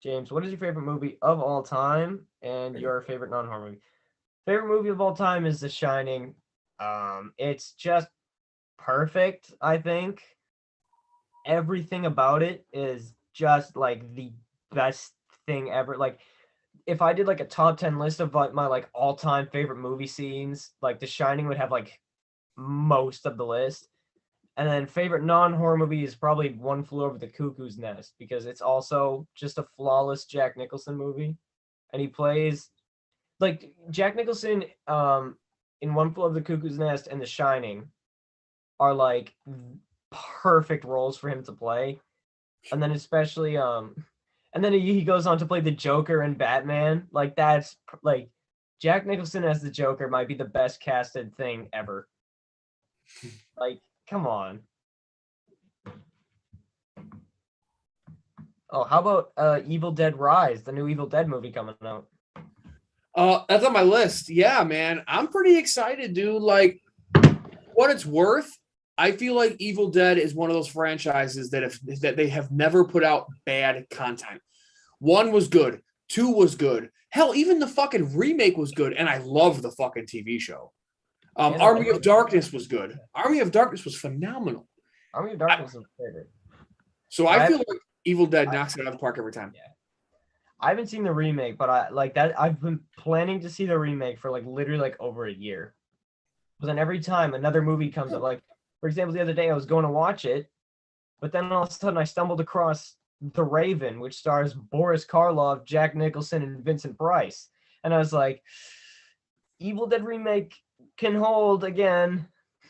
James, what is your favorite movie of all time and your favorite non-horror movie? Favorite movie of all time is The Shining. It's just perfect, I think. Everything about it is just like the best thing ever. Like if I did like a top 10 list of like my like all-time favorite movie scenes, like The Shining would have like most of the list. And then favorite non-horror movie is probably One Flew Over the Cuckoo's Nest because it's also just a flawless Jack Nicholson movie. And he plays like Jack Nicholson in One Flew Over the Cuckoo's Nest and The Shining are like perfect roles for him to play. And then especially and then he goes on to play the Joker and Batman. Like that's like Jack Nicholson as the Joker might be the best casted thing ever. Like come on. Oh, how about Evil Dead Rise, the new Evil Dead movie coming out? That's on my list. Yeah, man. I'm pretty excited, dude. Like, what it's worth, I feel like Evil Dead is one of those franchises that they have never put out bad content. 1 was good, 2 was good. Hell, even the fucking remake was good, and I love the fucking TV show. Army of Darkness was good. Army of Darkness was phenomenal. Army of Darkness is my favorite. So I feel like Evil Dead knocks it out of the park every time. Yeah. I haven't seen the remake, but I like that. I've been planning to see the remake for like literally like over a year. But then every time another movie comes up, like for example, the other day I was going to watch it, but then all of a sudden I stumbled across The Raven, which stars Boris Karloff, Jack Nicholson, and Vincent Price, and I was like, Evil Dead remake can hold again.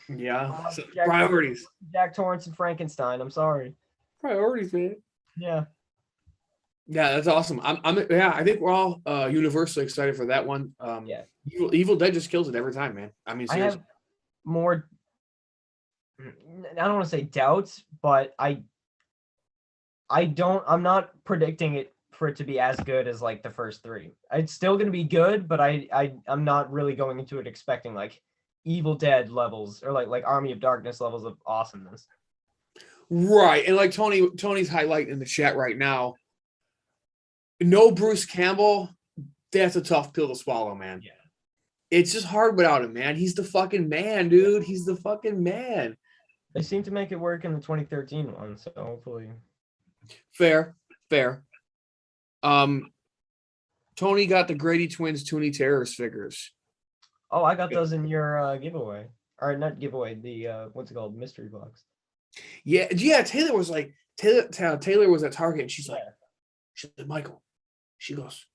Yeah, priorities. Jack Torrance and Frankenstein. I'm sorry. Priorities, man. Yeah. Yeah, that's awesome. Yeah, I think we're all universally excited for that one. Yeah. Evil Dead just kills it every time, man. I mean, seriously. I have more. I don't want to say doubts, but I'm not predicting it for it to be as good as like the first 3. It's still going to be good, but I'm not really going into it expecting like Evil Dead levels or like Army of Darkness levels of awesomeness. Right. And like Tony's highlighting in the chat right now. No Bruce Campbell, that's a tough pill to swallow, man. Yeah. It's just hard without him, man. He's the fucking man, dude. He's the fucking man. They seem to make it work in the 2013 one, so hopefully. Fair. Tony got the Grady Twins Toonie Terrors figures. Oh, I got those in your giveaway. Or not giveaway, the what's it called? Mystery box. Yeah, Taylor was like Taylor was at Target and she's like, Michael, she goes,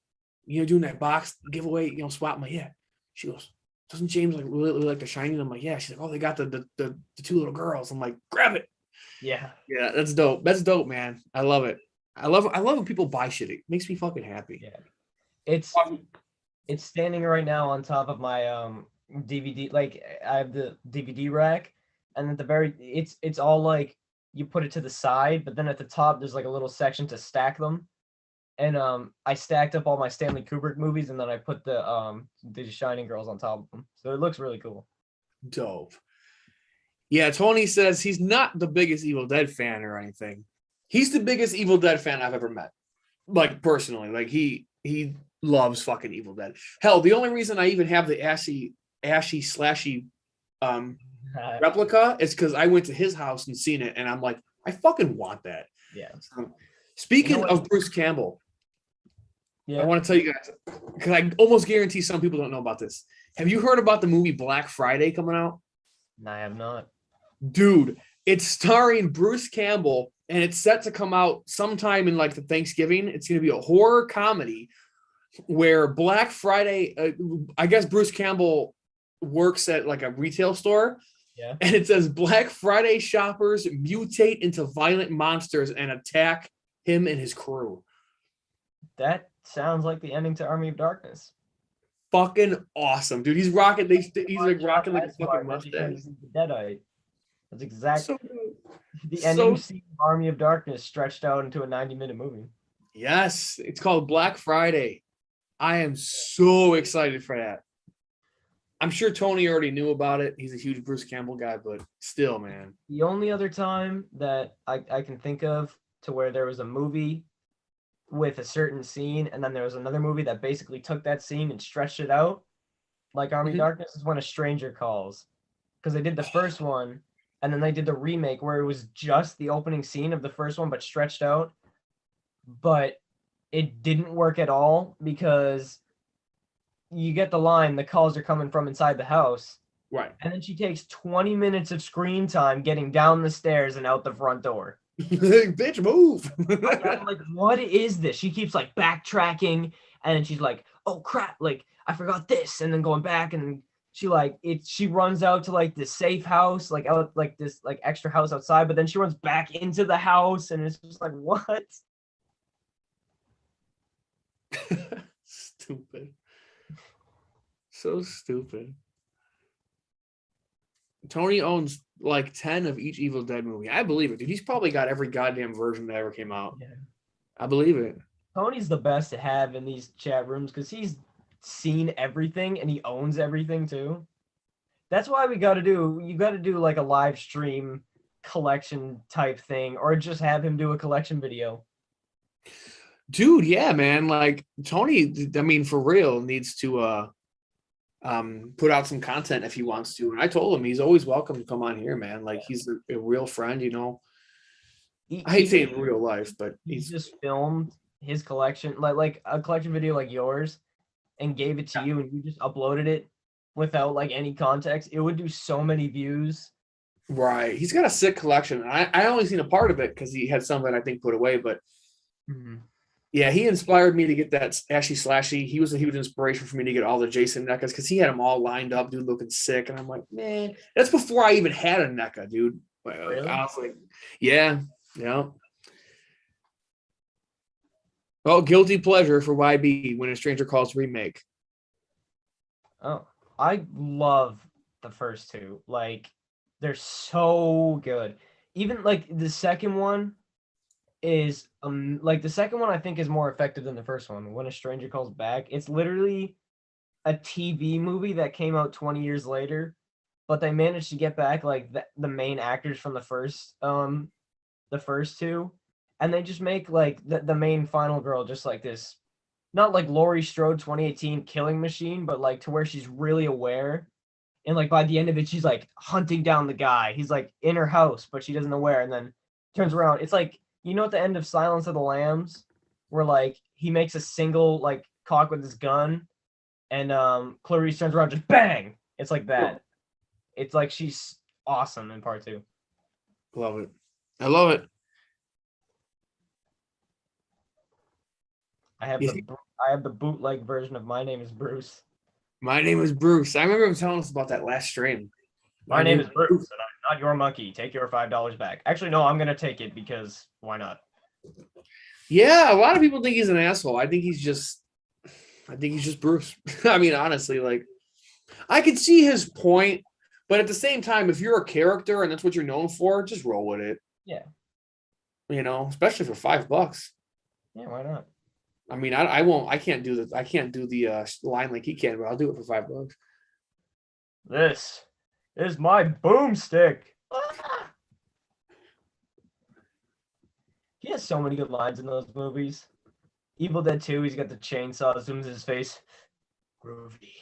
you're doing that box giveaway, swap. I'm like, yeah. She goes, doesn't James like really like The Shining? I'm like, yeah. She's like, oh, they got the 2 little girls. I'm like, grab it. Yeah. Yeah, that's dope. That's dope, man. I love it. I love when people buy shit. It makes me fucking happy. Yeah. It's standing right now on top of my DVD. Like I have the DVD rack, and at the very it's all like you put it to the side, but then at the top there's like a little section to stack them. And I stacked up all my Stanley Kubrick movies, and then I put the Shining Girls on top of them. So it looks really cool. Dope. Yeah, Tony says he's not the biggest Evil Dead fan or anything. He's the biggest Evil Dead fan I've ever met. Like personally, like he loves fucking Evil Dead. Hell, the only reason I even have the ashy slashy replica is because I went to his house and seen it, and I'm like, I fucking want that. Yeah. Speaking of Bruce Campbell, yeah, I want to tell you guys, because I almost guarantee some people don't know about this. Have you heard about the movie Black Friday coming out? No, I have not. Dude, it's starring Bruce Campbell, and it's set to come out sometime in like the Thanksgiving. It's going to be a horror comedy where Black Friday, I guess Bruce Campbell works at like a retail store, Yeah. And it says Black Friday shoppers mutate into violent monsters and attack him and his crew. That sounds like the ending to Army of Darkness. Fucking awesome, dude. He's rocking. He's like rocking like a fucking Then she mustache. turns into Deadite. That's exactly So good. the so- ending scene of Army of Darkness stretched out into a 90-minute movie. Yes, it's called Black Friday. I am so excited for that. I'm sure Tony already knew about it. He's a huge Bruce Campbell guy, but still, man. The only other time that I can think of to where there was a movie with a certain scene, and then there was another movie that basically took that scene and stretched it out, like Army of Darkness, is when A Stranger Calls. Because they did the first one, and then they did the remake where it was just the opening scene of the first one, but stretched out. But it didn't work at all because you get the line, the calls are coming from inside the house. Right. And then she takes 20 minutes of screen time getting down the stairs and out the front door. Bitch, move. I'm like, what is this? She keeps like backtracking, and then she's like, oh crap, like I forgot this, and then going back, and she runs out to like this safe house, like out like this like extra house outside, but then she runs back into the house, and it's just like, what? Stupid. So stupid. Tony owns like 10 of each Evil Dead movie. I believe it, dude. He's probably got every goddamn version that ever came out. Yeah. I believe it. Tony's the best to have in these chat rooms because he's seen everything and he owns everything too. That's why you got to do like a live stream collection type thing, or just have him do a collection video. Dude, yeah, man. Like Tony, I mean, for real, needs to put out some content if he wants to. And I told him he's always welcome to come on here, man. Like he's a real friend, you know. I hate saying in real life, but he's just filmed his collection, like a collection video like yours, and gave it to you, and you just uploaded it without like any context. It would do so many views. Right. He's got a sick collection. I only seen a part of it because he had some that I think put away, but yeah, he inspired me to get that Ashy Slashy. He was a huge inspiration for me to get all the Jason NECAs because he had them all lined up, dude, looking sick. And I'm like, man, that's before I even had a NECA, dude. Really? I was like, yeah. Oh, guilty pleasure for YB when A Stranger Calls remake. Oh, I love the first two. Like, they're so good. Even like the second one is like the second one I think is more effective than the first one. When A Stranger Calls Back, it's literally a TV movie that came out 20 years later, but they managed to get back like the main actors from the first two, and they just make like the main final girl just like this, not like Laurie Strode 2018 killing machine, but like to where she's really aware. And like by the end of it, she's like hunting down the guy. He's like in her house, but she doesn't know where, and then turns around. It's like, you know, at the end of Silence of the Lambs, where like he makes a single like cock with his gun, and Clarice turns around, just bang. It's like that. It's like she's awesome in part two. Love it. I love it. I have the bootleg version of My Name is Bruce. My name is Bruce. I remember him telling us about that last stream. My name is Bruce, and I'm not your monkey. Take your $5 back. Actually, no, I'm gonna take it because why not? Yeah, a lot of people think he's an asshole. I think he's just Bruce. I mean, honestly, like I can see his point, but at the same time, if you're a character and that's what you're known for, just roll with it. Yeah. You know, especially for $5. Yeah, why not? I mean, I can't do the line like he can, but I'll do it for $5. This is my boomstick. He has so many good lines in those movies. Evil Dead 2, he's got the chainsaw, zooms his face. Groovy.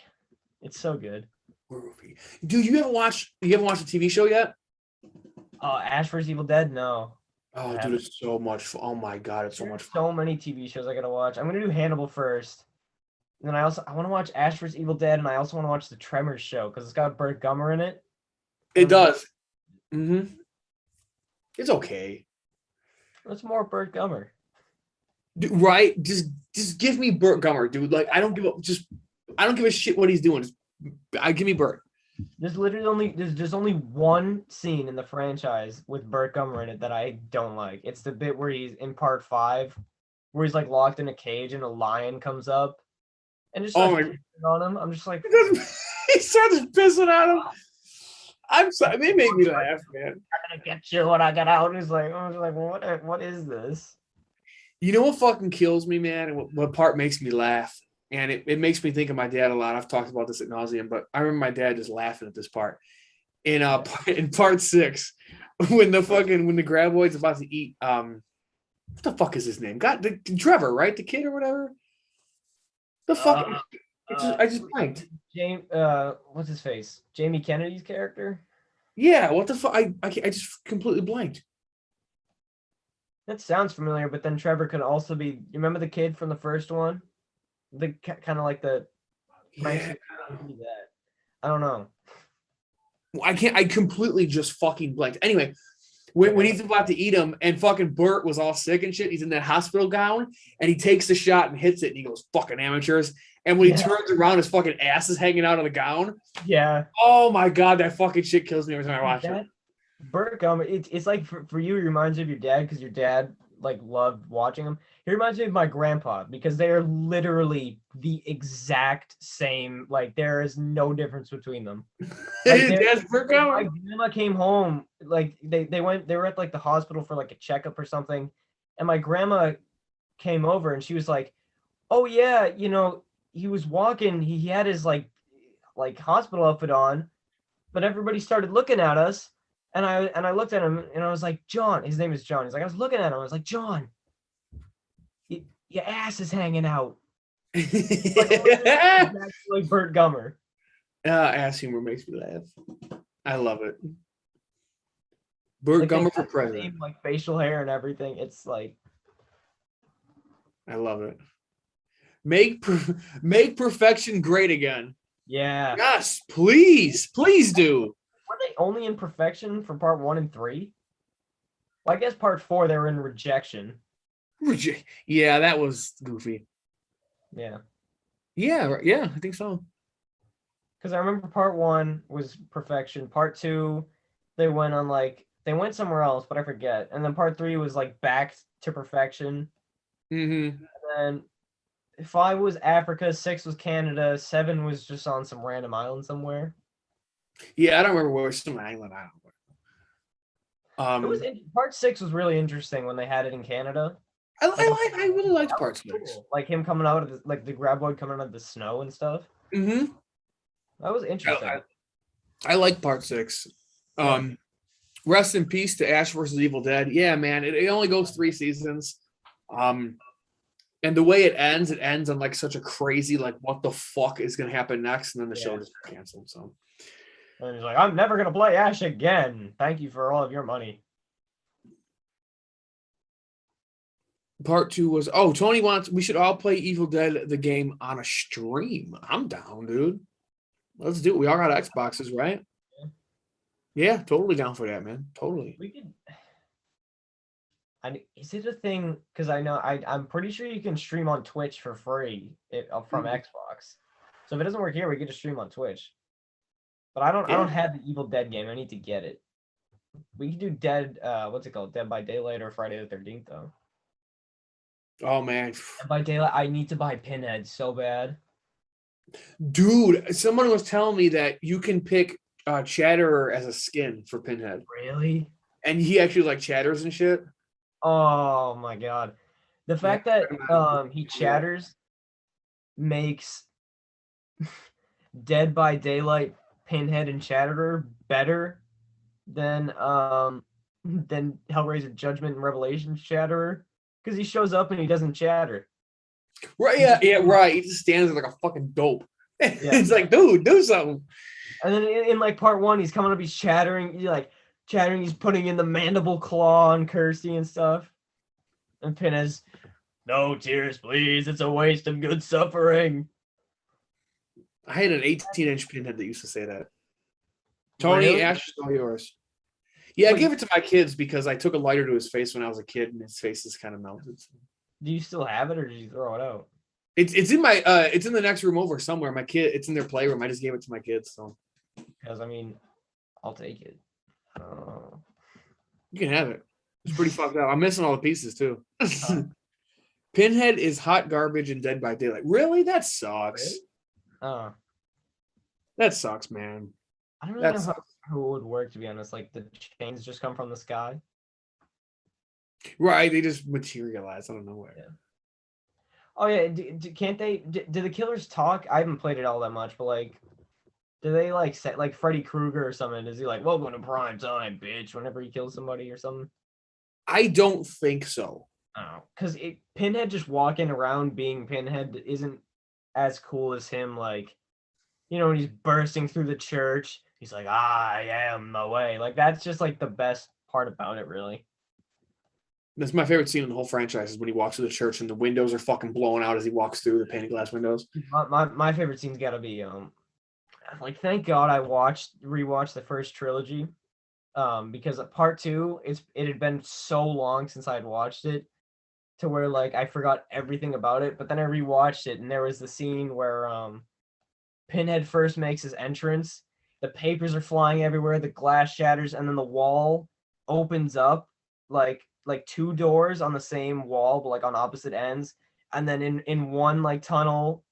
It's so good. Groovy. Dude, you haven't watched the TV show yet? Ash vs. Evil Dead? No. Oh, dude, it's so much fun. Oh my god, it's so much fun. So many TV shows I gotta watch. I'm gonna do Hannibal first. And then I want to watch Ash vs. Evil Dead, and I also want to watch the Tremors show because it's got Burt Gummer in it. It does. It's okay. What's more Burt Gummer? Dude, right? Just give me Burt Gummer, dude. Like I don't give a shit what he's doing. Give me Burt. There's only one scene in the franchise with Burt Gummer in it that I don't like. It's the bit where he's in part 5, where he's like locked in a cage and a lion comes up and just Oh starts my! pissing on him. I'm just like, He starts pissing at him. I'm sorry. They made me laugh, man. I'm gonna get you when I get out. And he's like, I was like, what is this? You know what fucking kills me, man, and what part makes me laugh, and it makes me think of my dad a lot. I've talked about this ad nauseum, but I remember my dad just laughing at this part in part 6 when the graboid's about to eat what the fuck is his name? Trevor, right? The kid or whatever. The fuck. I just blanked. James, what's his face? Jamie Kennedy's character. Yeah, what the fuck? I just completely blanked. That sounds familiar, but then Trevor could also be. You remember the kid from the first one? The kind of like the. Yeah. I don't know. I completely just fucking blanked. Anyway, when he's about to eat him and fucking Burt was all sick and shit, he's in that hospital gown and he takes the shot and hits it and he goes, fucking amateurs. And when he turns around, his fucking ass is hanging out of the gown. Yeah. Oh my God, that fucking shit kills me every time I watch it. Burt Gummer, it's like for you, it reminds you of your dad because your dad like loved watching him. He reminds me of my grandpa because they are literally the exact same. Like there is no difference between them. Like, That's Burt Gummer. My grandma came home, like they were at like the hospital for like a checkup or something, and my grandma came over and she was like, "Oh yeah, you know, he was walking, he had his like hospital outfit on, but everybody started looking at us." And I looked at him and I was like, "John," his name is John. He's like, I was looking at him. I was like, "John, your ass is hanging out." Like Burt Gummer. Ass humor makes me laugh. I love it. Burt Gummer for president. Same, like facial hair and everything. It's like, I love it. Make perfection great again. Yeah. Yes, please do. Were they only in perfection for part 1 and 3? Well, I guess part 4 they were in rejection. Yeah, that was goofy. Yeah. Yeah, I think so. Because I remember part 1 was perfection. Part 2, they went somewhere else, but I forget. And then part 3 was like back to perfection. Mm-hmm. And then 5 was Africa, 6 was Canada, 7 was just on some random island somewhere. Yeah, I don't remember where. Some island. I don't know. Part 6 was really interesting when they had it in Canada. I really liked part 6. Cool. Like him coming out of the graboid coming out of the snow and stuff. Mm-hmm. That was interesting. I like part 6. Rest in peace to Ash versus Evil Dead. Yeah, man. It only goes 3 seasons. And the way it ends on like such a crazy, like, what the fuck is gonna happen next? And then the show just got canceled. So and he's like, "I'm never gonna play Ash again. Thank you for all of your money." Part 2 was Tony wants we should all play Evil Dead the game on a stream. I'm down, dude. Let's do it. We all got Xboxes, right? Yeah, totally down for that, man. Totally. We could. Is it a thing? Because I know I'm pretty sure you can stream on Twitch for free from Xbox. So if it doesn't work here, we could just stream on Twitch. But I don't have the Evil Dead game. I need to get it. We can do Dead. What's it called? Dead by Daylight or Friday the 13th though. Oh man. Dead by Daylight. I need to buy Pinhead so bad. Dude, someone was telling me that you can pick Chatterer as a skin for Pinhead. Really? And he actually like chatters and shit. Oh my god. The fact that he chatters makes Dead by Daylight, Pinhead, and Chatterer better than Hellraiser Judgment and Revelation Chatterer. Because he shows up and he doesn't chatter. Right, yeah, right. He just stands there like a fucking dope. It's like, dude, do something. And then in like part 1, he's coming up, he's chattering, he's putting in the mandible claw on Kirsty and stuff. And Pinhead's, "No tears, please. It's a waste of good suffering." I had an 18-inch Pinhead that used to say that. Tony, really? Ash is all yours. Yeah, I gave it to my kids because I took a lighter to his face when I was a kid, and his face is kind of melted. Do you still have it, or did you throw it out? It's in my it's in the next room over somewhere. My kid, it's in their playroom. I just gave it to my kids. So because I mean, I'll take it. Uh, You can have it. It's pretty fucked up. I'm missing all the pieces too. Huh. Pinhead is hot garbage and Dead by Daylight. Really? That sucks. Really? uh, That sucks, man. I don't really That know sucks. how it would work, to be honest. Like the chains just come from the sky. Right? They just materialize out of nowhere. Yeah. Oh yeah, can't they? Do the killers talk? I haven't played it all that much, but like, do they like say like Freddy Krueger or something? Is he like, "Welcome to prime time, bitch"? Whenever he kills somebody or something? I don't think so. Oh, because Pinhead just walking around being Pinhead isn't as cool as him. Like, when he's bursting through the church, he's like, "I am the way." Like that's just like the best part about it, really. That's my favorite scene in the whole franchise is when he walks through the church and the windows are fucking blowing out as he walks through the painted glass windows. My favorite scene's gotta be like thank God I rewatched the first trilogy. Because part two, it had been so long since I had watched it to where like I forgot everything about it. But then I rewatched it and there was the scene where Pinhead first makes his entrance. The papers are flying everywhere, the glass shatters, and then the wall opens up like two doors on the same wall, but like on opposite ends. And then in one like tunnel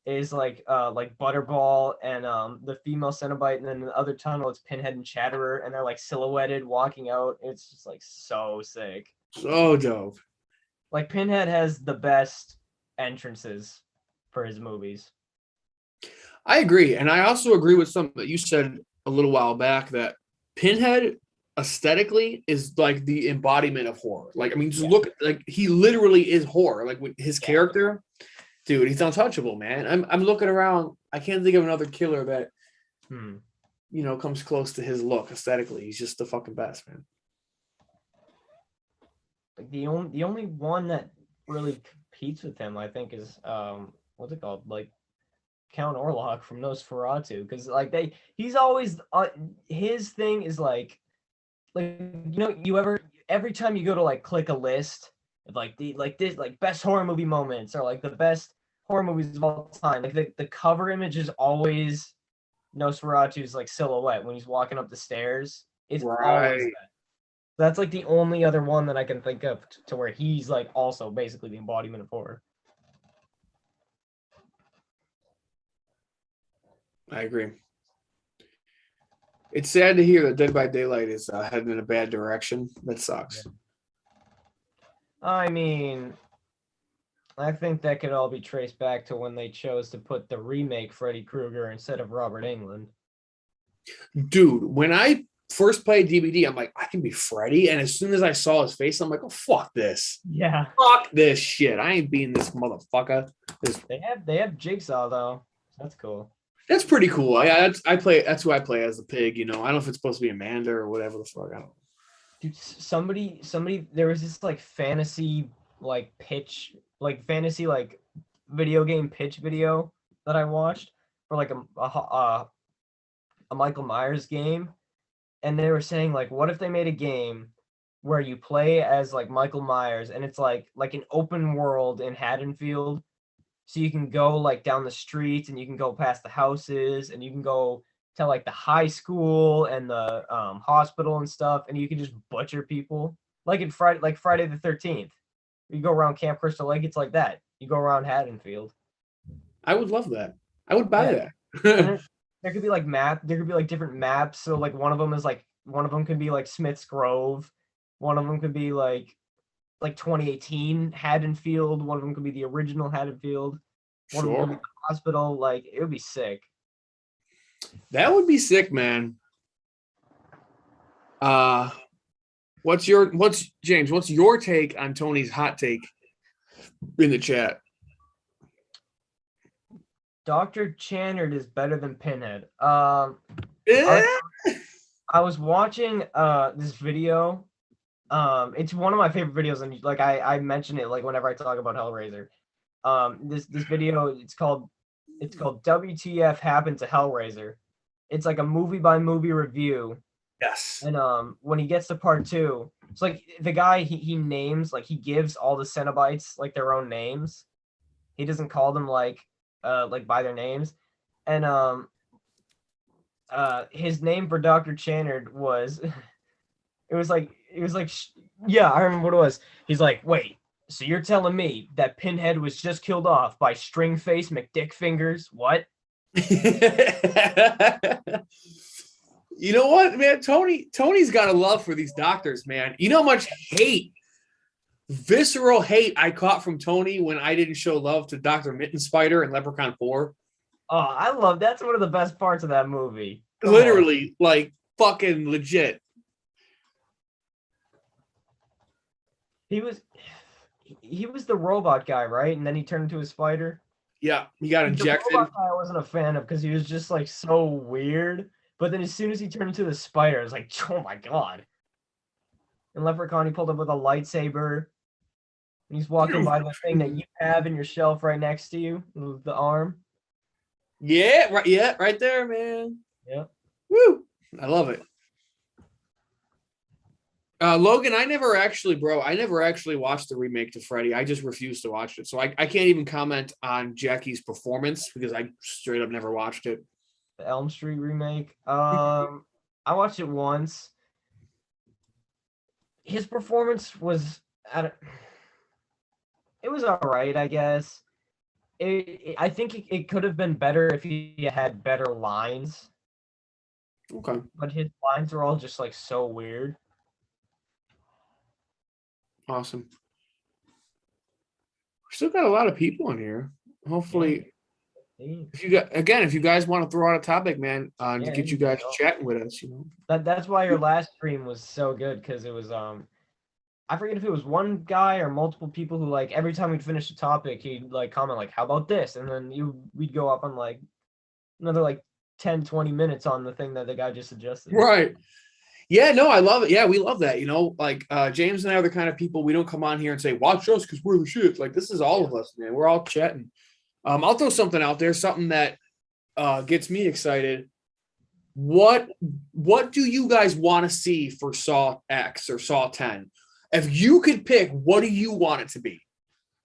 is like Butterball and the female Cenobite, and then in the other tunnel it's Pinhead and Chatterer, and they're like silhouetted walking out. It's just like so sick. So dope. Like Pinhead has the best entrances for his movies. I agree. And I also agree with something that you said a little while back that Pinhead aesthetically is like the embodiment of horror. Like, I mean, just look, like he literally is horror. Like with his character, dude, he's untouchable, man. I'm looking around. I can't think of another killer that, comes close to his look aesthetically. He's just the fucking best, man. Like the only one that really competes with him, I think, is what's it called? Like Count Orlok from Nosferatu, because like he's always his thing is like every time you go to like click a list of like best horror movie moments or like the best horror movies of all time, like the cover image is always Nosferatu's like silhouette when he's walking up the stairs. It's always that. That's like the only other one that I can think of to where he's like also basically the embodiment of horror. I agree. It's sad to hear that Dead by Daylight is heading in a bad direction. That sucks. Yeah. I mean, I think that could all be traced back to when they chose to put the remake Freddy Krueger instead of Robert Englund. Dude, when I first played DVD, I'm like, I can be Freddy. And as soon as I saw his face, I'm like, oh, fuck this. Yeah. Fuck this shit. I ain't being this motherfucker. They have Jigsaw though. That's cool. That's pretty cool. That's who I play as the pig, I don't know if it's supposed to be Amanda or whatever the fuck. I don't know. Dude, somebody there was this like fantasy video game pitch video that I watched for like a Michael Myers game, and they were saying like, what if they made a game where you play as like Michael Myers and it's like an open world in Haddonfield, so you can go like down the streets and you can go past the houses and you can go to like the high school and the hospital and stuff, and you can just butcher people like in Friday the 13th. You go around Camp Crystal Lake, it's like that. You go around Haddonfield. I would love that. I would buy that. There could be like different maps. So like one of them could be like Smith's Grove. One of them could be like 2018 Haddonfield. One of them could be the original Haddonfield. One of them could be the hospital. Like it would be sick. That would be sick, man. What's your take on Tony's hot take in the chat? Dr. Channard is better than Pinhead. Eh? I was watching this video. It's one of my favorite videos, and like I mention it like whenever I talk about Hellraiser. This video, it's called WTF Happened to Hellraiser. It's like a movie by movie review. Yes. And when he gets to part 2, it's like the guy he names, like he gives all the Cenobites like their own names. He doesn't call them like by their names. And his name for Dr. Channard was yeah, I remember what it was. He's like, wait, so you're telling me that Pinhead was just killed off by Stringface McDickfingers? What? You know what, man? Tony's got a love for these doctors, man. You know how much hate, visceral hate I caught from Tony when I didn't show love to Dr. Mitten Spider and Leprechaun 4? Oh, I love that's one of the best parts of that movie. Come Literally, like fucking legit. He was the robot guy, right? And then he turned into a spider. Yeah, he got injected. The robot guy I wasn't a fan of because he was just like so weird. But then as soon as he turned into the spider, I was like, oh my god. And Leprechaun, he pulled up with a lightsaber. And he's walking by the thing that you have in your shelf right next to you, the arm. Yeah, right there, man. Yeah. Woo! I love it. Logan, I never actually watched the remake to Freddy. I just refused to watch it. So I can't even comment on Jackie's performance because I straight up never watched it. The Elm Street remake. I watched it once. His performance was it was all right, I guess. I think it could have been better if he had better lines. Okay. But his lines are all just like so weird. Awesome. We still got a lot of people in here. Hopefully, if you guys want to throw out a topic, man, to get you guys chatting with us, you know. That's why your last stream was so good because it was I forget if it was one guy or multiple people who like every time we'd finish a topic he'd like comment like how about this, and then we'd go up on like another like 10-20 minutes on the thing that the guy just suggested. Right. Yeah, no, I love it. Yeah, we love that. You know, like James and I are the kind of people, we don't come on here and say, watch us because we're the shit. Like, this is all of us, man. We're all chatting. I'll throw something out there, something that gets me excited. What do you guys want to see for Saw X or Saw 10? If you could pick, what do you want it to be?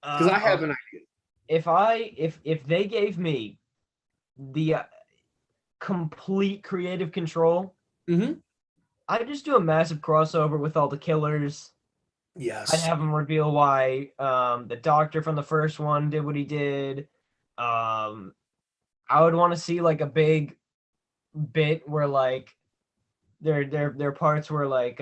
Because I have an idea. If they gave me the complete creative control, I'd just do a massive crossover with all the killers. Yes. I'd have them reveal why the doctor from the first one did what he did. I would want to see like a big bit where like their parts where like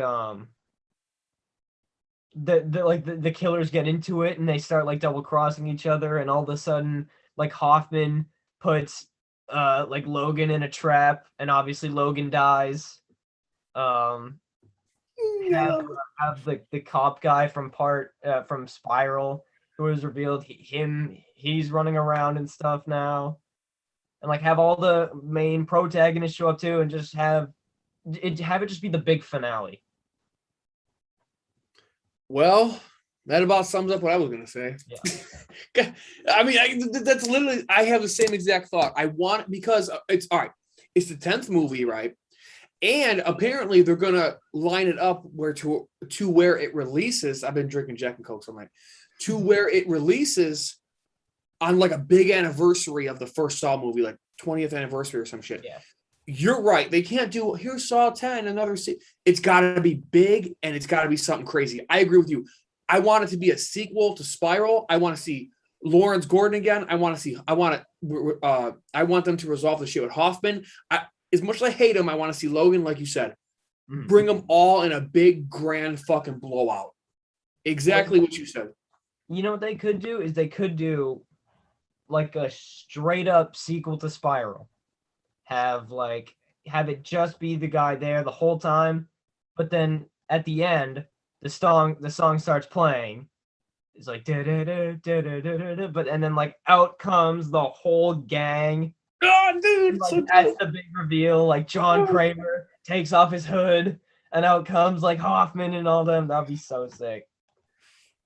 the killers get into it and they start like double crossing each other, and all of a sudden like Hoffman puts like Logan in a trap and obviously Logan dies. Have the cop guy from from Spiral who was revealed, he's running around and stuff now, and like have all the main protagonists show up too, and just have it just be the big finale. Well, that about sums up what I was going to say. Yeah. I mean, that's literally, I have the same exact thought. I want, because it's all right. It's the 10th movie, right? And apparently they're going to line it up to where it releases. I've been drinking Jack and Coke, so I'm like, to where it releases on like a big anniversary of the first Saw movie, like 20th anniversary or some shit. Yeah. You're right. They can't do, here's Saw 10, another. It's got to be big and it's got to be something crazy. I agree with you. I want it to be a sequel to Spiral. I want to see Lawrence Gordon again. I want them to resolve the shit with Hoffman. As much as I hate him, I want to see Logan, like you said, bring them all in a big, grand fucking blowout. Exactly what you said. You know what they could do is they could do like a straight up sequel to Spiral. Have it just be the guy there the whole time, but then at the end the song starts playing. It's like da da da da da da da, but and then like out comes the whole gang. Oh, dude, like, so that's the big reveal. Like John Kramer takes off his hood, and out comes like Hoffman and all them. That'd be so sick.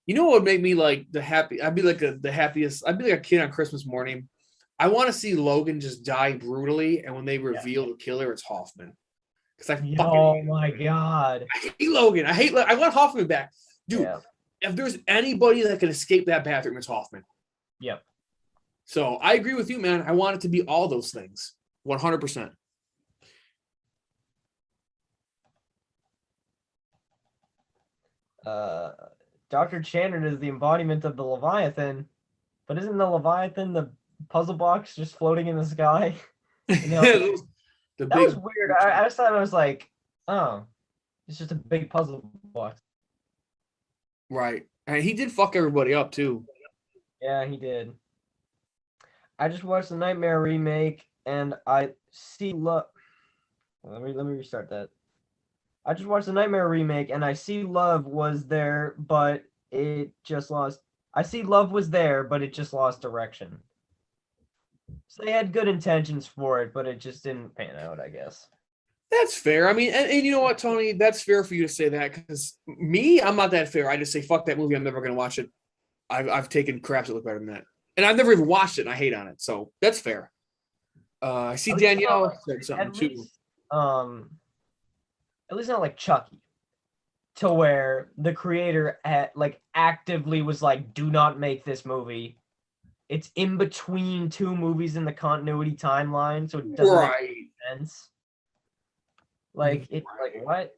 You know what would make me like the happy? I'd be like the happiest. I'd be like a kid on Christmas morning. I want to see Logan just die brutally, and when they reveal the killer, it's Hoffman. Because oh my god, I hate Logan. I want Hoffman back, dude. Yeah. If there's anybody that can escape that bathroom, it's Hoffman. Yep. So I agree with you, man. I want it to be all those things, 100%. Dr. Chandler is the embodiment of the Leviathan, but isn't the Leviathan the puzzle box just floating in the sky? You know, the that big was weird. I just thought I was like, oh, it's just a big puzzle box. right. And he did fuck everybody up too. Yeah, he did. I just watched the Nightmare remake, and I see love. Let me restart that. I just watched the Nightmare remake, and I see love was there, but it just lost. I see love was there, but it just lost direction. So they had good intentions for it, but it just didn't pan out, I guess. That's fair. I mean, and you know what, Tony? That's fair for you to say that because me, I'm not that fair. I just say, fuck that movie. I'm never going to watch it. I've taken craps that look better than that. And I've never even watched it and I hate on it. So that's fair. I see Danielle said something too. At least not like Chucky, to where the creator actively was like, do not make this movie. It's in between two movies in the continuity timeline, so it doesn't make sense. Like what?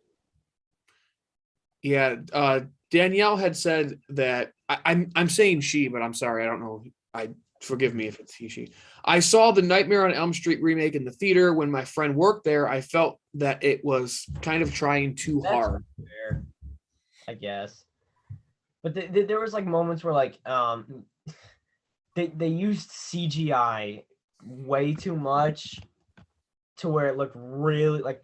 Yeah, Danielle had said that I'm saying she, but I'm sorry, I don't know. Forgive me if it's he, she. I saw the Nightmare on Elm Street remake in the theater when my friend worked there. I felt that it was kind of trying too hard. Fair, I guess. But there was like moments where like they used CGI way too much to where it looked really like.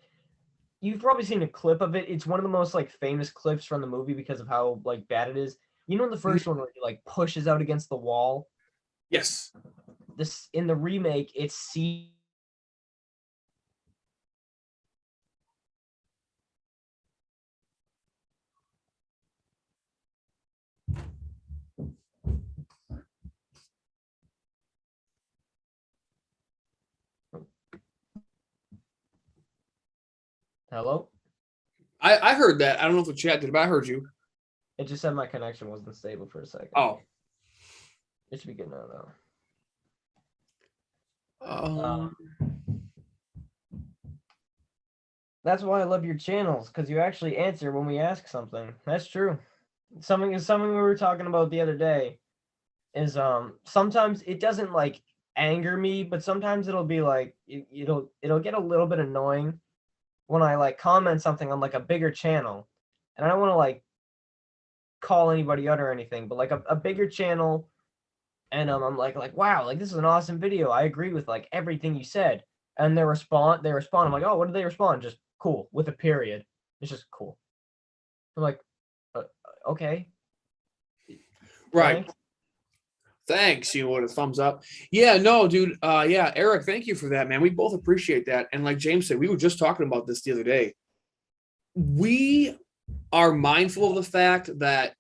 You've probably seen a clip of it. It's one of the most like famous clips from the movie because of how like bad it is. You know, in the first one where he like pushes out against the wall. Yes. This in the remake, it's Hello? I heard that. I don't know if the chat did, but I heard you. It just said my connection wasn't stable for a second. Oh. It should be good now, though. That's why I love your channels, because you actually answer when we ask something. That's true. Something we were talking about the other day is sometimes it doesn't like anger me, but sometimes it'll be like it'll get a little bit annoying when I like comment something on like a bigger channel, and I don't want to like call anybody out or anything, but like a bigger channel, and I'm like wow, like this is an awesome video. I agree with like everything you said, and they respond. I'm like, oh, what did they respond? Just cool with a period. It's just cool. I'm like, okay, right. Thanks. You know what? A thumbs up. Yeah, no, dude. Yeah, Eric, thank you for that, man. We both appreciate that. And like James said, we were just talking about this the other day. We are mindful of the fact that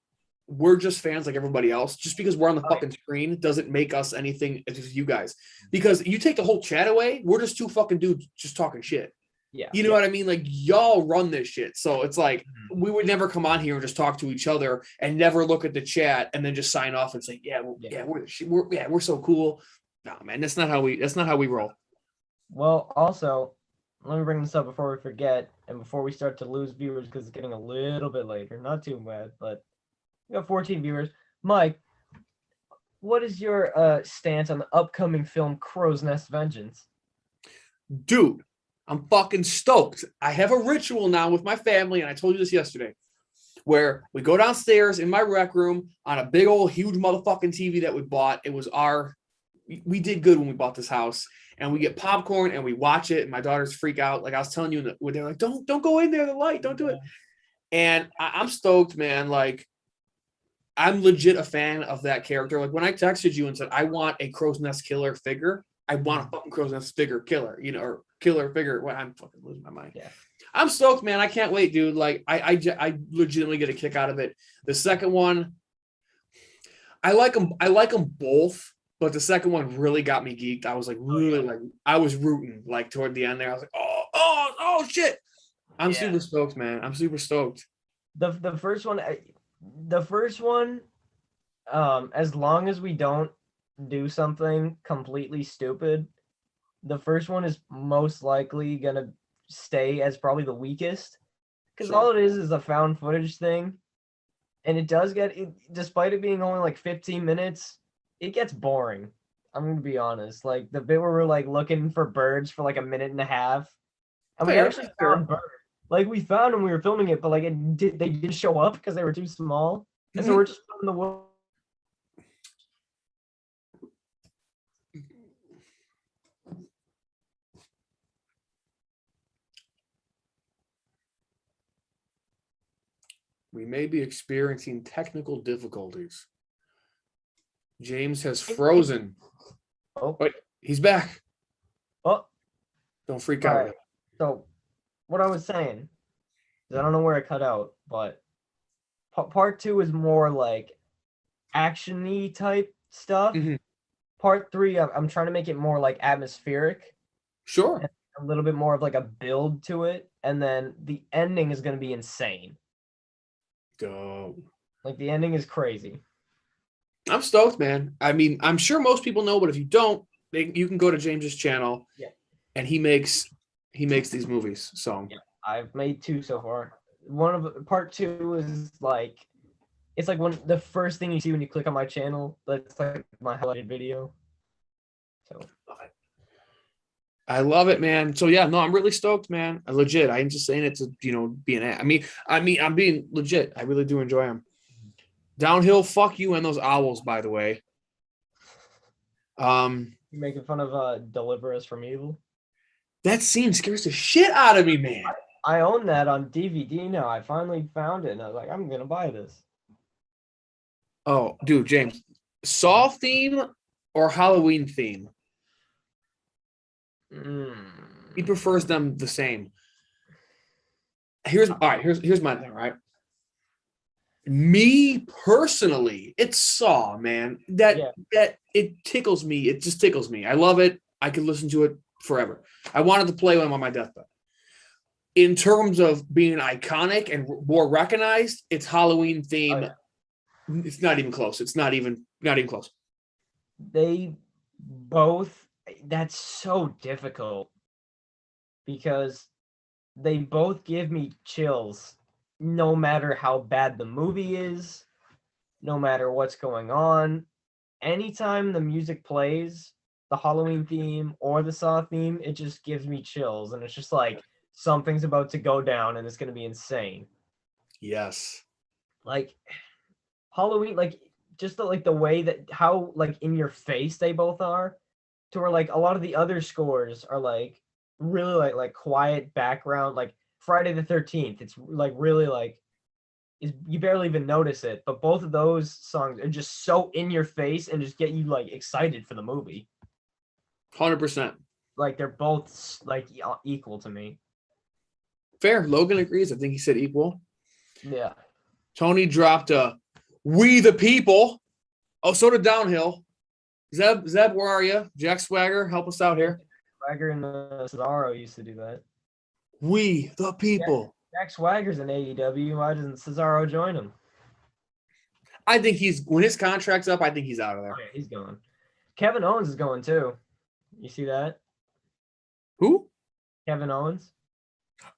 we're just fans like everybody else. Just because we're on the fucking screen doesn't make us anything as you guys. Because you take the whole chat away, we're just two fucking dudes just talking shit. Yeah. You know what I mean? Like y'all run this shit. So it's like we would never come on here and just talk to each other and never look at the chat and then just sign off and say, we're so cool. No, man, that's not how we roll. Well, also, let me bring this up before we forget and before we start to lose viewers because it's getting a little bit later. Not too bad, but we got 14 viewers. Mike, what is your stance on the upcoming film Crow's Nest Vengeance? Dude, I'm fucking stoked. I have a ritual now with my family, and I told you this yesterday, where we go downstairs in my rec room on a big old huge motherfucking TV that we bought. It was we did good when we bought this house, and we get popcorn and we watch it, and my daughters freak out. Like I was telling you, they're like, don't go in there, the light, don't do it. And I'm stoked, man. Like I'm legit a fan of that character. Like when I texted you and said, I want a Crow's Nest killer figure, I want a fucking Crow's Nest figure killer, or killer figure. Well, I'm fucking losing my mind. Yeah. I'm stoked, man. I can't wait, dude. Like I legitimately get a kick out of it. The second one, I like them both, but the second one really got me geeked. I was like I was rooting like toward the end there. I was like, oh shit. I'm super stoked, man. I'm super stoked. The first one, as long as we don't do something completely stupid, the first one is most likely gonna stay as probably the weakest because all it is a found footage thing, And it does get, despite it being only like 15 minutes, it gets boring. I'm gonna be honest. Like the bit where we're like looking for birds for like a minute and a half, and we Fair, actually fair. found birds. Like we found them, we were filming it, but like they didn't show up because they were too small, and so Mhm. we're just in the woods. We may be experiencing technical difficulties. James has frozen. Oh, Wait, he's back. oh, Don't freak all out. right. So what I was saying is I don't know where it cut out, but part two is more like action-y type stuff. Mhm. Part three, I'm trying to make it more like atmospheric, Sure. a little bit more of like a build to it, and then the ending is going to be insane. Go. Like the ending is crazy. I'm stoked, man. I mean, I'm sure most people know, but if you don't, you can go to James's channel. Yeah. And he makes these movies. So Yeah, I've made 2 so far. One of part 2 is like it's like one the first thing you see when you click on my channel. That's like my highlighted video. So I love it, man. So yeah, no, I'm really stoked, man. Legit. I'm just saying it to, be an I mean, I'm being legit. I really do enjoy them. Downhill, fuck you and those owls, by the way. you making fun of Deliver Us from Evil? That scene scares the shit out of me, man. I own that on DVD now. I finally found it and I was like, I'm gonna buy this. Oh, dude, James. Saw theme or Halloween theme? He prefers them the same. Here's my thing, right? Me personally, it's Saw, man. That it tickles me. It just tickles me. I love it. I could listen to it forever. I wanted to play when I'm on my deathbed. In terms of being iconic and more recognized, it's Halloween theme. Oh, yeah. It's not even close. It's not even close. They both that's so difficult because they both give me chills no matter how bad the movie is, no matter what's going on. Anytime the music plays, the Halloween theme or the Saw theme, it just gives me chills. And it's just like something's about to go down and it's going to be insane. Yes. Like Halloween, like just the way that how like in your face they both are, to where like a lot of the other scores are like really like quiet background, like Friday the 13th. It's like really like is you barely even notice it, but both of those songs are just so in your face and just get you like excited for the movie. 100%. Like they're both like equal to me. Fair. Logan agrees. I think he said equal. Yeah. Tony dropped a "We the People." Oh, so did Downhill. Zeb, where are you? Jack Swagger, help us out here. Swagger and Cesaro used to do that. We the People. Jack Swagger's in AEW. Why doesn't Cesaro join him? I think when his contract's up, I think he's out of there. Oh, yeah, he's going. Kevin Owens is going too. You see that? Who? Kevin Owens.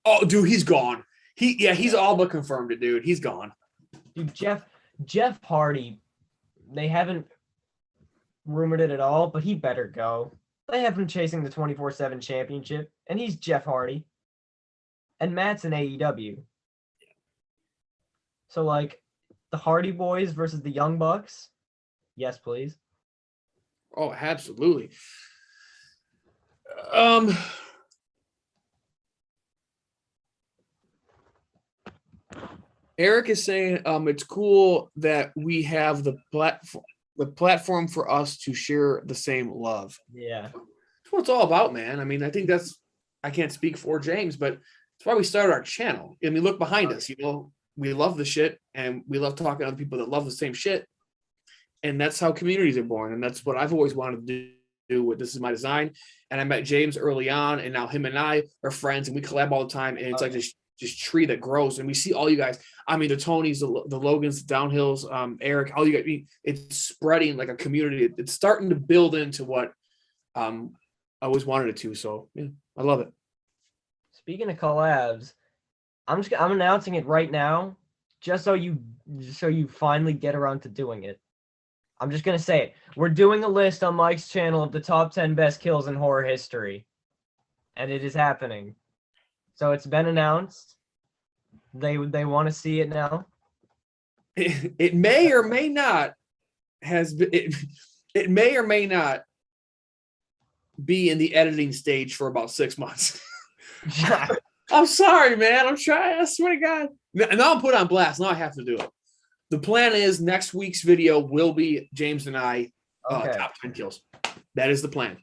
Oh, dude, he's gone. He's all but confirmed it, dude. He's gone. Dude, Jeff Hardy, they haven't rumored it at all, but he better go. They have him chasing the 24/7 championship, and he's Jeff Hardy. And Matt's in AEW. So, like, the Hardy Boys versus the Young Bucks? Yes, please. Oh, absolutely. Eric is saying it's cool that we have the platform for us to share the same love. Yeah. That's what it's all about, man. I mean, I think I can't speak for James, but that's why we started our channel. I mean, look behind us, we love the shit and we love talking to other people that love the same shit. And that's how communities are born. And that's what I've always wanted to do with This Is My Design. And I met James early on, and now him and I are friends and we collab all the time. And it's like this tree that grows. And we see all you guys. I mean, the Tonys, the Logans, the Downhills, Eric, all you guys. I mean, it's spreading like a community. It's starting to build into what I always wanted it to. So yeah, I love it. Speaking of collabs, I'm announcing it right now. just so you finally get around to doing it. I'm just gonna say it. We're doing a list on Mike's channel of the top 10 best kills in horror history, and it is happening. So it's been announced. They want to see it now. It may or may not it may or may not be in the editing stage for about 6 months. I'm sorry, man. I'm trying. I swear to God. Now I'm put on blast. Now I have to do it. The plan is next week's video will be James and I Okay. top 10 kills. That is the plan.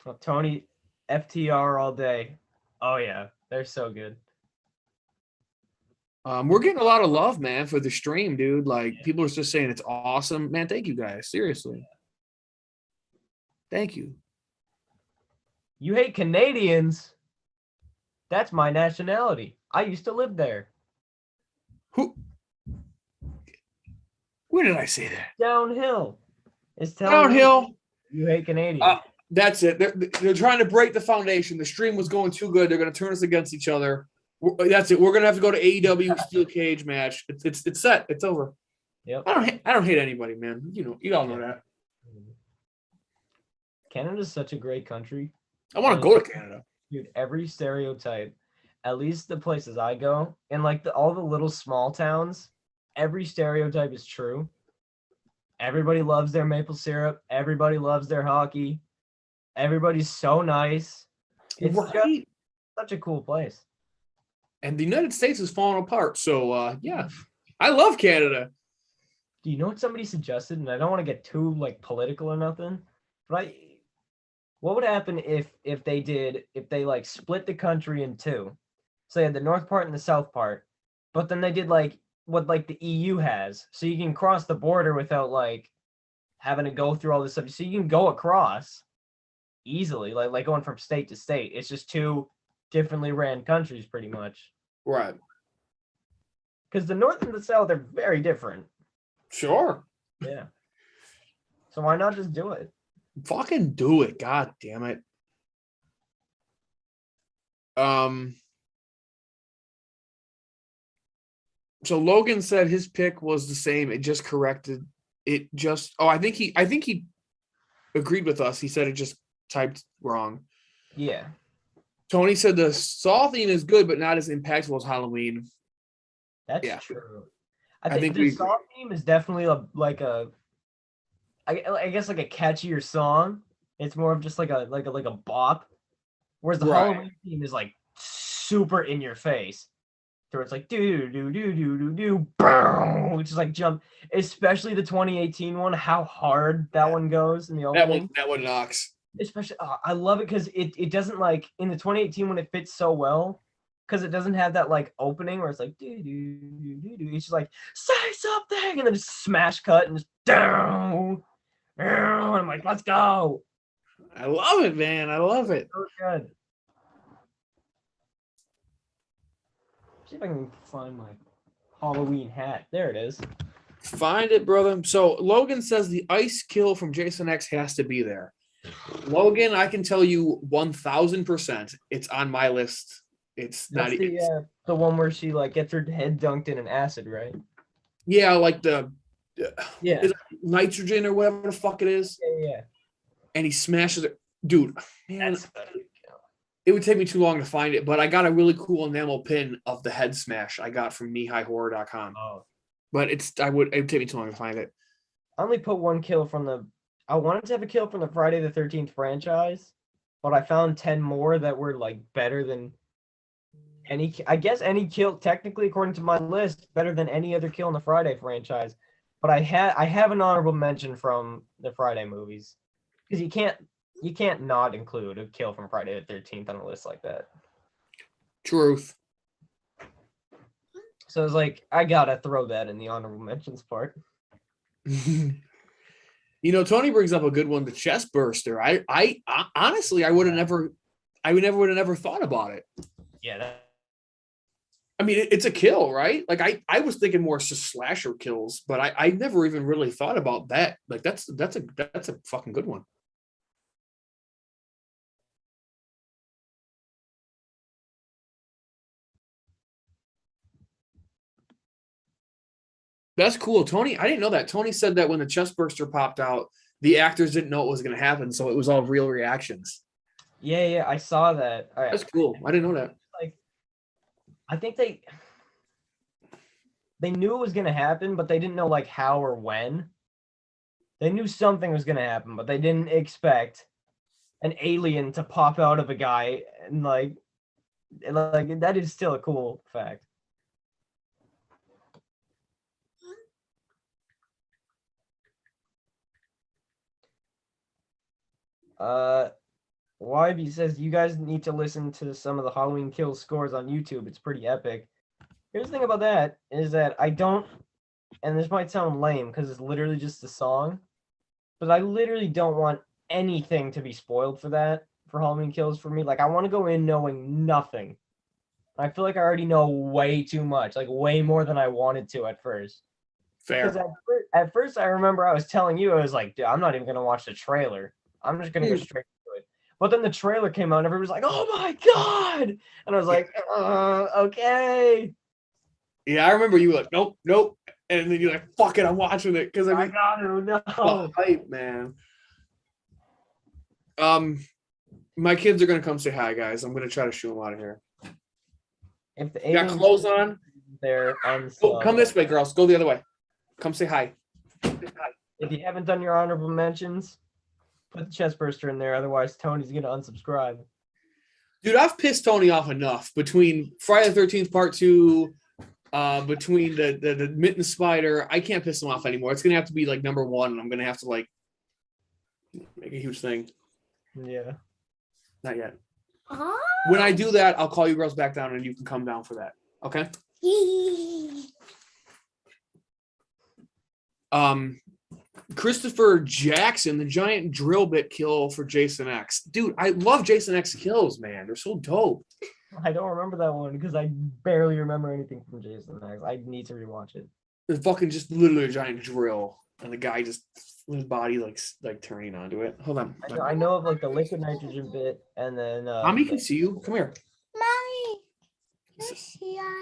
Well, Tony, FTR all day. Oh yeah, they're so good. We're getting a lot of love, man, for the stream, dude. Like people are just saying it's awesome, man. Thank you guys, seriously. Thank you. You hate Canadians? That's my nationality. I used to live there. Who? Where did I say that? Downhill. It's Downhill. You hate Canadians. That's it. They're trying to break the foundation. The stream was going too good. They're going to turn us against each other. That's it. We're going to have to go to AEW steel cage match. It's set. It's over. Yep. I don't hate anybody, man. You all know that. Canada's such a great country. I want to go to Canada. Dude, every stereotype, at least the places I go, and like all the little small towns, every stereotype is true. Everybody loves their maple syrup. Everybody loves their hockey. Everybody's so nice. It's just such a cool place. And the United States is falling apart. So, yeah, I love Canada. Do you know what somebody suggested? And I don't want to get too like political or nothing, but what would happen if they like split the country in two? So they had the north part and the south part, but then they did like what like the EU has, so you can cross the border without like having to go through all this stuff. So you can go across easily, like going from state to state. It's just two differently ran countries, pretty much. Right. Because the north and the south are very different. Sure. Yeah. So why not just do it? Fucking do it. God damn it. So Logan said his pick was the same. It just corrected. I think he agreed with us. He said it just typed wrong. Yeah. Tony said the Saw theme is good, but not as impactful as Halloween. That's true. I think the we Saw theme is definitely I guess like a catchier song. It's more of just like a bop. Whereas the Halloween theme is like super in your face. So it's like do do do do do do do, which is like jump. Especially the 2018 one, how hard that one goes in the opening. That one knocks. Especially, I love it because it doesn't like in the 2018 one, it fits so well because it doesn't have that like opening where it's like do do do do do. It's just like say something and then just smash cut and just down. And I'm like, let's go. I love it, man. I love it. So good. See if I can find my Halloween hat. There it is. Find it, brother. So Logan says the ice kill from Jason X has to be there. Logan, I can tell you 1000%. It's on my list. It's That's not the one where she like gets her head dunked in an acid, right? Yeah, like the Yeah. nitrogen or whatever the fuck it is. Yeah. And he smashes it. Dude, man, That's better. it would take me too long to find it, but I got a really cool enamel pin of the head smash I got from kneehighhorror.com. Oh. But it would take me too long to find it. I only put one kill from I wanted to have a kill from the Friday the 13th franchise, but I found 10 more that were like better than any kill, technically according to my list, better than any other kill in the Friday franchise. But I have an honorable mention from the Friday movies. Because you can't not include a kill from Friday the 13th on a list like that. Truth. So it's like I gotta throw that in the honorable mentions part. You know, Tony brings up a good one, the chest burster. I honestly, I would have never thought about it. Yeah. I mean, it's a kill, right? Like I was thinking more just slasher kills, but I never even really thought about that. Like that's a fucking good one. That's cool. Tony, I didn't know that. Tony said that when the chest burster popped out, the actors didn't know what was going to happen, so it was all real reactions. Yeah, I saw that. That's cool. I didn't know that. Like, I think they knew it was going to happen, but they didn't know like how or when. They knew something was going to happen, but they didn't expect an alien to pop out of a guy, and like that is still a cool fact. YB says you guys need to listen to some of the Halloween Kills scores on YouTube. It's pretty epic. Here's the thing about that is that I don't, and this might sound lame because it's literally just a song, but I literally don't want anything to be spoiled for Halloween Kills for me. Like, I want to go in knowing nothing. I feel like I already know way too much, like way more than I wanted to at first. Fair. Because at first I remember I was telling you, I was like, dude, I'm not even going to watch the trailer. I'm just going to go straight to it. But then the trailer came out and everybody was like, oh my God. And I was like, okay. Yeah, I remember you were like, nope. And then you're like, fuck it, I'm watching it. Because I got to know. Hype, man. My kids are going to come say hi, guys. I'm going to try to shoo them out of here. If the You got clothes on? They're Oh, come this way, girls. Go the other way. Come say hi. If you haven't done your honorable mentions, put the chest burster in there. Otherwise, Tony's going to unsubscribe. Dude, I've pissed Tony off enough between Friday the 13th Part 2, between the Mitten Spider. I can't piss him off anymore. It's going to have to be like number one, and I'm going to have to like make a huge thing. Yeah. Not yet. When I do that, I'll call you girls back down and you can come down for that. Okay? Christopher Jackson, the giant drill bit kill for Jason X. Dude, I love Jason X kills, man. They're so dope. I don't remember that one because I barely remember anything from Jason X. I need to rewatch it. It's fucking just literally a giant drill, and the guy just his body like turning onto it. Hold on. I know of like the liquid nitrogen bit, and then Mommy can see you. Come here. Mommy.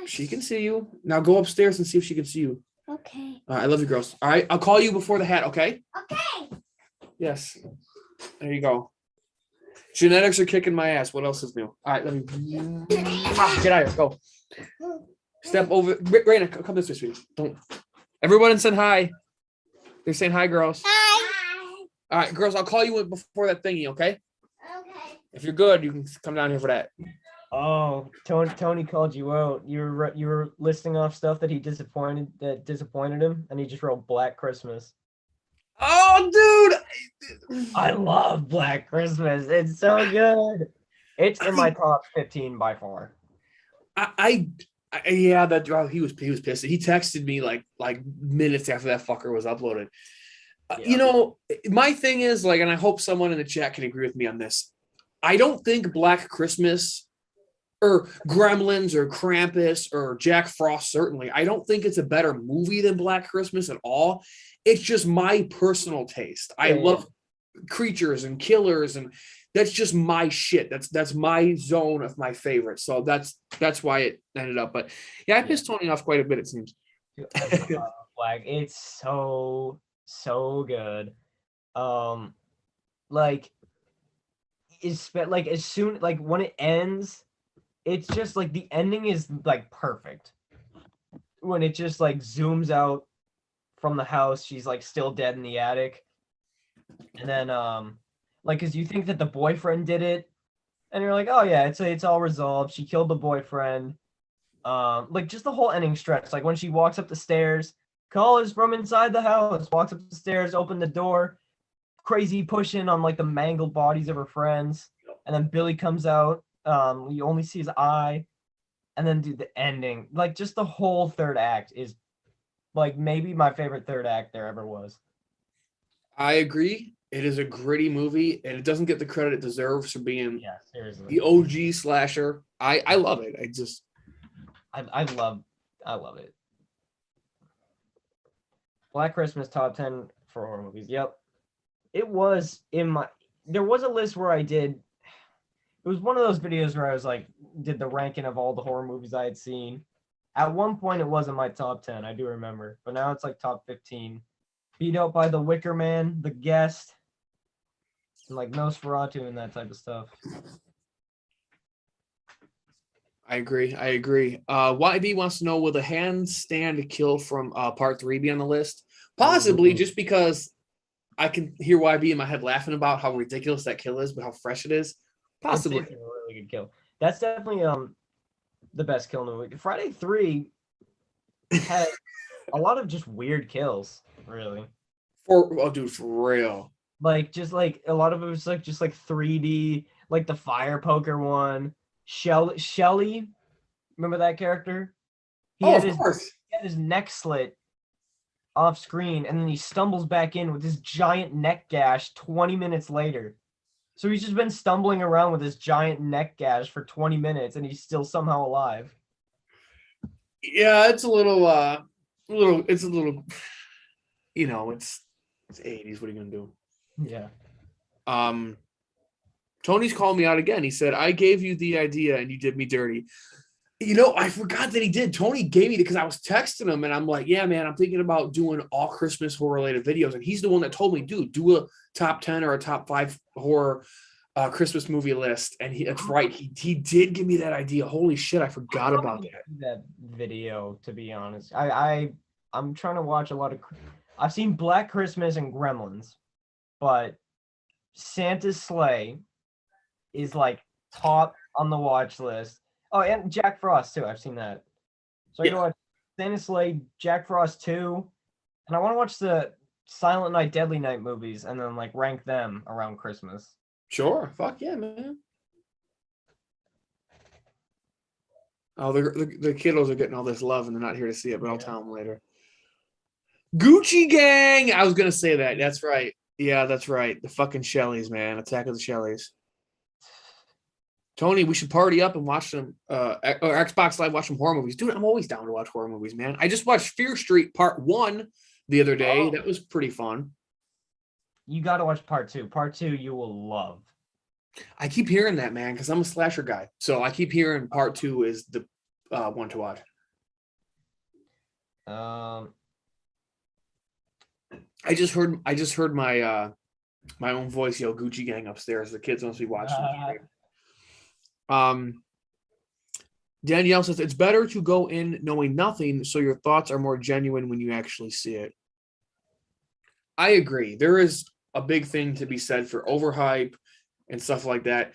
She can see you. Now go upstairs and see if she can see you. Okay. All right, I love you, girls. All right, I'll call you before the hat, okay? Okay. Yes. There you go. Genetics are kicking my ass. What else is new? All right, let me get out of here. Go. Step over. Raina, come this way, sweetie. Don't. Everyone send hi. They're saying hi, girls. Hi. All right, girls, I'll call you before that thingy, okay? Okay. If you're good, you can come down here for that. Oh, Tony called you out. You were listing off stuff that disappointed him, and he just wrote Black Christmas. Oh, dude! I love Black Christmas. It's so good. It's in my top 15 by far. Yeah, that he was pissed. He texted me like minutes after that fucker was uploaded. Yeah. You know, my thing is like, and I hope someone in the chat can agree with me on this. I don't think Black Christmas or Gremlins or Krampus or Jack Frost, certainly, I don't think it's a better movie than Black Christmas at all. It's just my personal taste. I love creatures and killers, and that's just my shit. That's my zone of my favorite. So that's why it ended up. But yeah, I pissed Tony off quite a bit, it seems. Black, it's so good. Like as soon like when it ends, it's just like the ending is like perfect. When it just like zooms out from the house, she's like still dead in the attic, and then like because you think that the boyfriend did it, and you're like, oh yeah, it's all resolved. She killed the boyfriend. Like just the whole ending stretch, like when she walks up the stairs, callers from inside the house, walks up the stairs, open the door, crazy pushing on like the mangled bodies of her friends, and then Billy comes out. You only see his eye, and then dude, the ending, like just the whole third act is like maybe my favorite third act there ever was. I agree. It is a gritty movie, and it doesn't get the credit it deserves for being seriously the OG slasher. I love it. I love it. Black Christmas top 10 for horror movies. Yep. It was there was a list where it was one of those videos where I was like, did the ranking of all the horror movies I had seen. At one point, it was in my top 10. I do remember, but now it's like top 15. Beat out by The Wicker Man, The Guest, and like Nosferatu and that type of stuff. I agree. YB wants to know, will the handstand kill from part 3 be on the list? Possibly, just because I can hear YB in my head laughing about how ridiculous that kill is, but how fresh it is. Possibly. It's a really good kill. That's definitely the best kill in the week. Friday 3 had a lot of just weird kills, really. For real. Like just like a lot of it was like just like 3D, like the fire poker one. Shelly, remember that character? He Of course. He had his neck slit off screen, and then he stumbles back in with this giant neck gash 20 minutes later. So he's just been stumbling around with this giant neck gash for 20 minutes, and he's still somehow alive. Yeah, it's a little, you know, it's 80s. What are you gonna do? Yeah. Tony's called me out again. He said, I gave you the idea and you did me dirty. You know, I forgot that he did. Tony gave me it because I was texting him and I'm like, yeah, man, I'm thinking about doing all Christmas horror related videos. And he's the one that told me, dude, do a top 10 or a top 5 horror Christmas movie list. And that's right. He did give me that idea. Holy shit, I forgot about that video, to be honest. I'm trying to watch a lot of. I've seen Black Christmas and Gremlins, but Santa's Sleigh is like top on the watch list. Oh, and Jack Frost too. I've seen that. So I gotta watch Santa's Sleigh, Jack Frost 2, and I want to watch the Silent Night, Deadly Night movies, and then like rank them around Christmas. Sure. Fuck yeah, man. Oh, the kiddos are getting all this love and they're not here to see it, but I'll tell them later. Gucci Gang. I was gonna say that. That's right. Yeah, that's right. The fucking Shellys, man. Attack of the Shellys. Tony, we should party up and watch some or Xbox Live, watch some horror movies. Dude, I'm always down to watch horror movies, man. I just watched Fear Street Part 1 the other day. Oh. That was pretty fun. You got to watch Part 2. Part 2 you will love. I keep hearing that, man, because I'm a slasher guy. So I keep hearing Part 2 is the one to watch. I just heard my my own voice yell Gucci Gang upstairs. The kids must be watching. Danielle says it's better to go in knowing nothing so your thoughts are more genuine when you actually see it. I agree. There is a big thing to be said for overhype and stuff like that.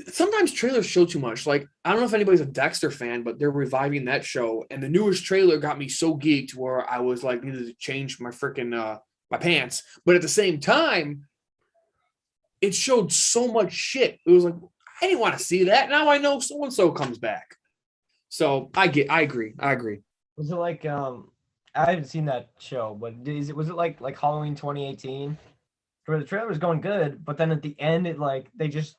Sometimes trailers show too much. Like, I don't know if anybody's a Dexter fan, but they're reviving that show. And the newest trailer got me so geeked where I was like, needed to change my freaking my pants. But at the same time, it showed so much shit. It was like, I didn't want to see that. Now I know so-and-so comes back. So I agree. Was it like I haven't seen that show, but was it like Halloween 2018? Where the trailer was going good, but then at the end they just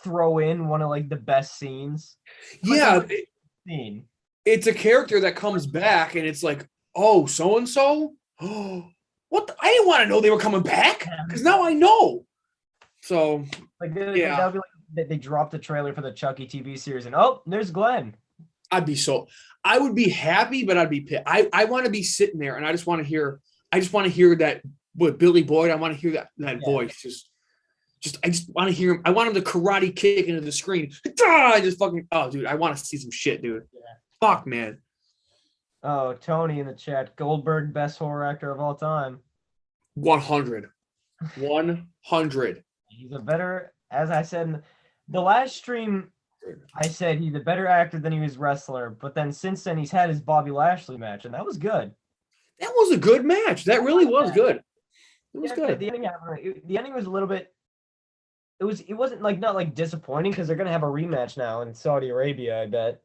throw in one of like the best scenes. Yeah. Scene. It's a character that comes back and it's like, oh, so-and-so? Oh, what? I didn't want to know they were coming back because now I know. So, that would be like they dropped the trailer for the Chucky TV series and oh, there's Glenn. I would be happy, but I'd be pissed. I want to be sitting there and I just want to hear that with Billy Boyd. I want to hear that voice. I just want to hear him. I want him to karate kick into the screen. I just fucking, oh, dude, I want to see some shit, dude. Yeah. Fuck, man. Oh, Tony in the chat. Goldberg, best horror actor of all time. 100. 100. He's a better, as I said in the last stream, I said he's a better actor than he was wrestler. But then since then, he's had his Bobby Lashley match, and that was good. That was a good match. That really was good. It was good. The ending was a little bit. It wasn't like not like disappointing because they're gonna have a rematch now in Saudi Arabia, I bet.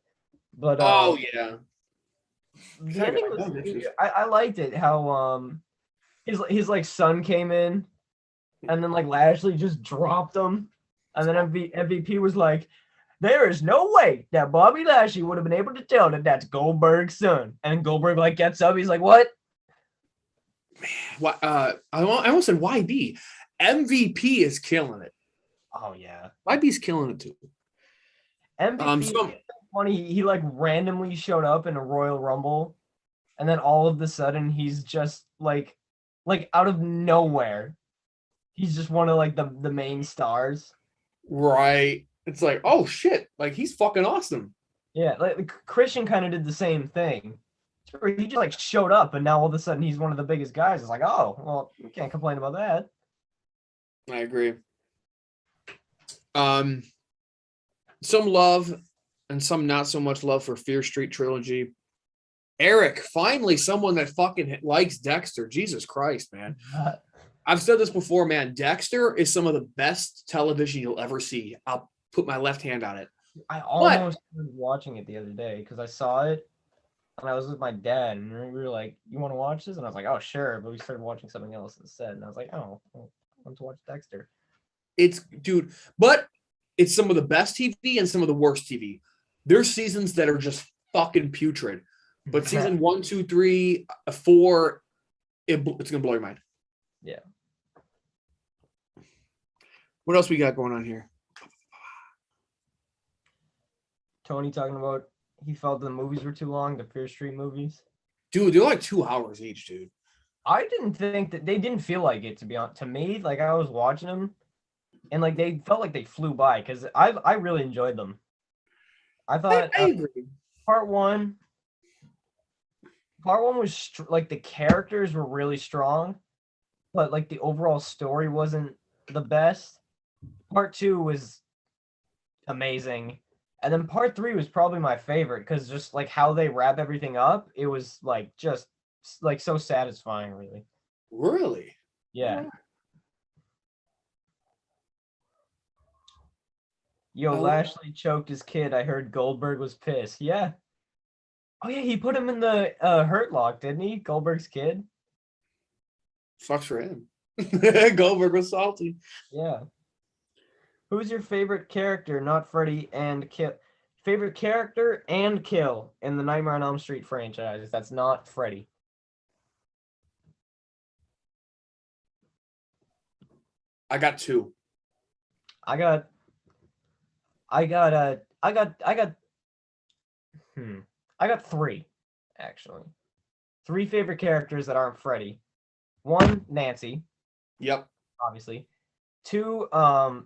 But oh yeah, the ending was. I liked it how his like son came in, and then like Lashley just dropped him, and then MVP was like, "There is no way that Bobby Lashley would have been able to tell that that's Goldberg's son." And Goldberg like gets up, he's like, "What?" Man, what? I almost said YB. MVP is killing it. Oh yeah, YB's killing it too. MVP. funny. He like randomly showed up in a Royal Rumble, and then all of a sudden he's just like out of nowhere. He's just one of like the main stars. Right. It's like, oh shit, like he's fucking awesome. Yeah, like Christian kind of did the same thing. He just like showed up, and now all of a sudden he's one of the biggest guys. It's like, oh, well, you can't complain about that. I agree. Some love and some not so much love for Fear Street trilogy. Eric, finally someone that fucking likes Dexter. Jesus Christ, man. I've said this before, man. Dexter is some of the best television you'll ever see. I'll put my left hand on it. I almost started watching it the other day because I saw it and I was with my dad and we were like, "You want to watch this?" And I was like, "Oh, sure." But we started watching something else instead, and I was like, "Oh, well, I want to watch Dexter." But it's some of the best TV and some of the worst TV. There's seasons that are just fucking putrid, but season 1, 2, 3, 4, it's gonna blow your mind. Yeah. What else we got going on here? Tony talking about he felt the movies were too long, the Fear Street movies. Dude, they're like 2 hours each, dude. I didn't think that they didn't feel like it, to be honest. To me, like I was watching them and like they felt like they flew by because I really enjoyed them. I thought I agree. part one was like the characters were really strong, but like the overall story wasn't the best. Part 2 was amazing. And then part 3 was probably my favorite because just like how they wrap everything up, it was like just like so satisfying, really. Really? Yeah. Yo, Oh. Lashley choked his kid. I heard Goldberg was pissed. Yeah. Oh yeah, he put him in the Hurt Lock, didn't he? Goldberg's kid. Sucks for him. Goldberg was salty. Yeah. Who's your favorite character, not Freddy and Kill? Favorite character and kill in the Nightmare on Elm Street franchise. That's not Freddy. I got 2. I got 3, actually. 3 favorite characters that aren't Freddy. 1, Nancy, Yep. obviously. 2, I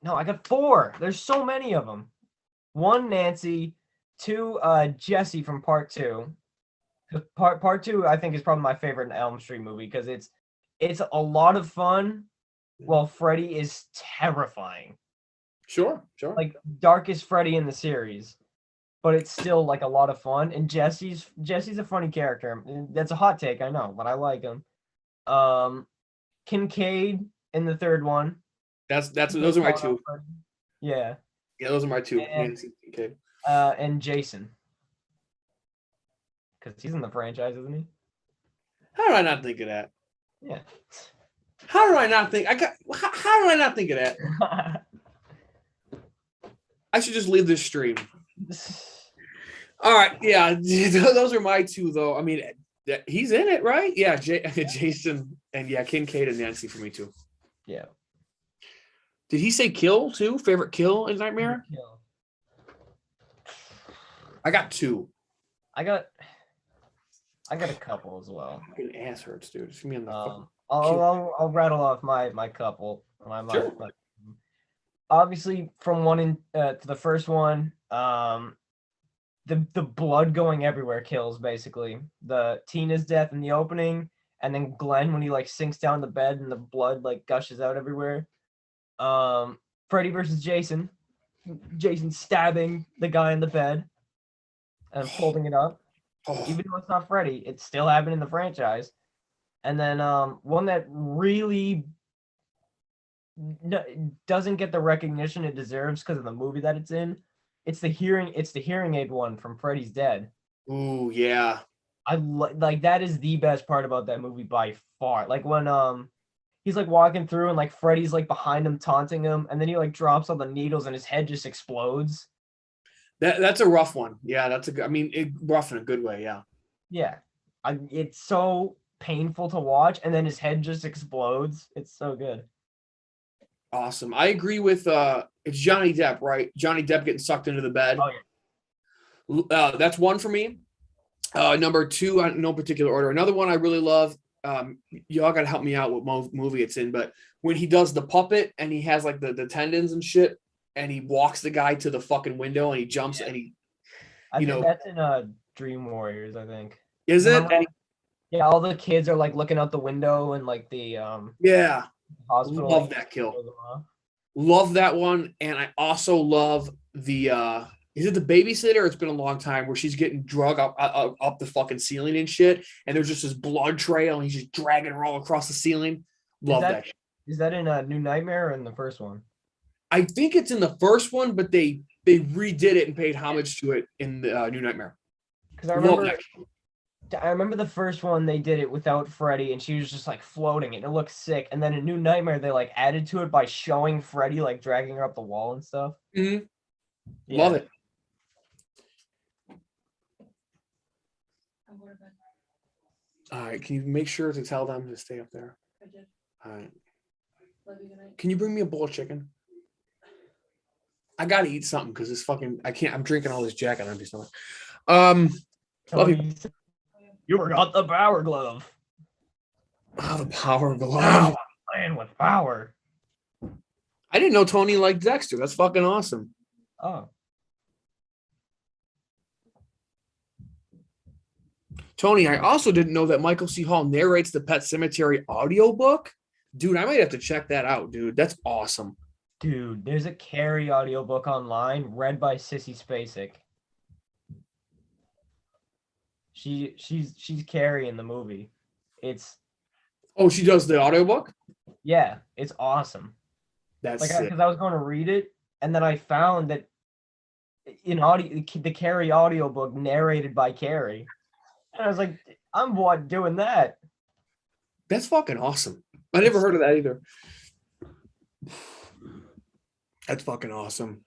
got 4. There's so many of them. 1, Nancy. 2, Jesse from part 2. Part 2, I think, is probably my favorite Elm Street movie because it's a lot of fun, while Freddy is terrifying. Sure. Like darkest Freddy in the series, but it's still like a lot of fun. And Jesse's a funny character. That's a hot take, I know, but I like him. Kincaid in the 3rd one. Those are my 2. Yeah. Yeah, those are my 2. And, okay. And Jason. Because he's in the franchise, isn't he? How did I not think of that? Yeah. How did I not think? How did I not think of that? I should just leave this stream. All right, yeah, those are my 2 though. I mean, he's in it, right? Yeah, Jason and yeah, Kincaid and Nancy for me too. Yeah. Did he say kill too? Favorite kill in Nightmare? Kill. I got 2. I got a couple as well. Fucking ass hurts, dude. It's gonna be on the fucking... I'll rattle off my couple. Sure. Obviously, from 1 to the first one, the blood going everywhere kills basically. The Tina's death in the opening, and then Glenn when he like sinks down the bed and the blood like gushes out everywhere. Freddy versus Jason. Jason stabbing the guy in the bed and holding it up. Even though it's not Freddy, it's still happened in the franchise. And then one that really doesn't get the recognition it deserves because of the movie that it's in. It's the hearing aid one from Freddy's Dead. Ooh, yeah. I like that is the best part about that movie by far. Like when he's like walking through and like Freddy's like behind him taunting him, and then he like drops all the needles and his head just explodes. That's a rough one. Yeah, that's a good. I mean, rough in a good way. Yeah. Yeah, it's so painful to watch, and then his head just explodes. It's so good. Awesome. I agree with it's Johnny Depp, right? Johnny Depp getting sucked into the bed. Oh yeah. That's one for me. Number two, no particular order. Another one I really love. Y'all gotta help me out what movie it's in, but when he does the puppet and he has like the tendons and shit, and he walks the guy to the fucking window and he jumps and he, I you think know, that's in Dream Warriors, I think. is it? Remember, yeah, all the kids are like looking out the window and like the Yeah, hospital. love like, that kill. goes off. Love that one, and I also love the is it the babysitter? It's been a long time where she's getting drug up the fucking ceiling and shit, and there's just this blood trail, and he's just dragging her all across the ceiling. Love that. Is that in a New Nightmare or in the first one? I think it's in the first one, but they redid it and paid homage to it in the New Nightmare. Because I Love remember, that. I remember the first one they did it without Freddy, and she was just like floating, and it looked sick. And then in New Nightmare they like added to it by showing Freddy like dragging her up the wall and stuff. Mhm. Yeah. Love it. I'm going to bed. All right, can you make sure to tell them to stay up there? I did. All right. Love you. Good night. Can you bring me a bowl of chicken? I gotta eat something because this fucking I can't. I'm drinking all this Jack on empty stomach. Love you. You forgot the power glove. Oh, the power glove. Now I'm playing with power. I didn't know Tony liked Dexter. That's fucking awesome. Oh. Tony, I also didn't know that Michael C. Hall narrates the Pet Cemetery audiobook. Dude, I might have to check that out, dude. That's awesome. Dude, there's a Carrie audiobook online read by Sissy Spacek. She's Carrie in the movie. It's Oh, she does the audiobook? yeah, it's awesome. That's Like sick. because I was going to read it and then I found that in audio the Carrie audiobook narrated by Carrie. And I was like, I'm what doing that. That's fucking awesome. I never heard of that either. That's fucking awesome.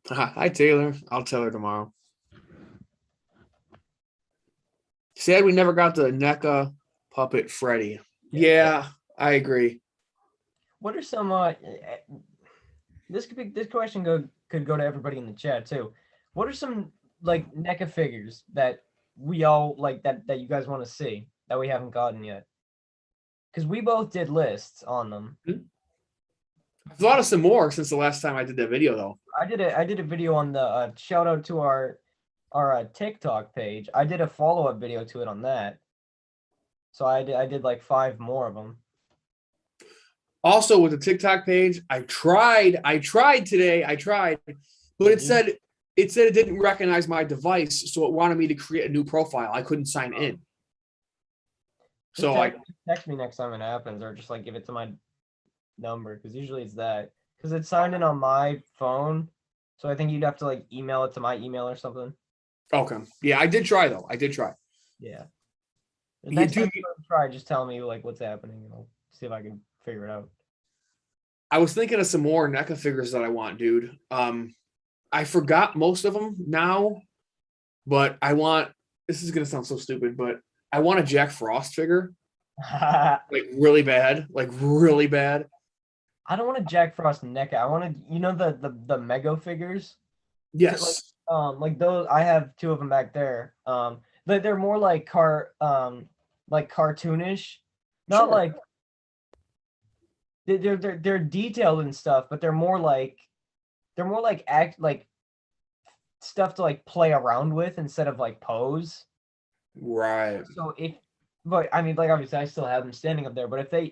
Hi, Taylor. I'll tell her tomorrow. Sad we never got the NECA puppet Freddy. Yeah, I agree. What are some this question could go to everybody in the chat too. What are some like NECA figures that we all like that you guys want to see that we haven't gotten yet? Because we both did lists on them. I've thought of some more since the last time I did that video though. I did a video on the shout out to our TikTok page. I did a follow-up video to it on that. So I did like 5 more of them. Also with the TikTok page, I tried today, but it said it didn't recognize my device, so it wanted me to create a new profile. I couldn't sign in. So Just text me next time it happens, or just like give it to my number, because usually it's that. Because it's signed in on my phone, so I think you'd have to like email it to my email or something. okay. Yeah, I did try though. I did try. Yeah. You Next do- time you try, just tell me like what's happening, and I'll see if I can figure it out. I was thinking of some more NECA figures that I want, dude. I forgot most of them now, but I want. This is gonna sound so stupid, but I want a Jack Frost figure, like really bad, I don't want a Jack Frost NECA. I want to, the Mego figures. Yes. Like those. I have 2 of them back there. They're more like cartoonish, not Sure. like they're detailed and stuff, but they're more like stuff to like play around with instead of like pose. Right. So but I mean, like obviously I still have them standing up there, but if they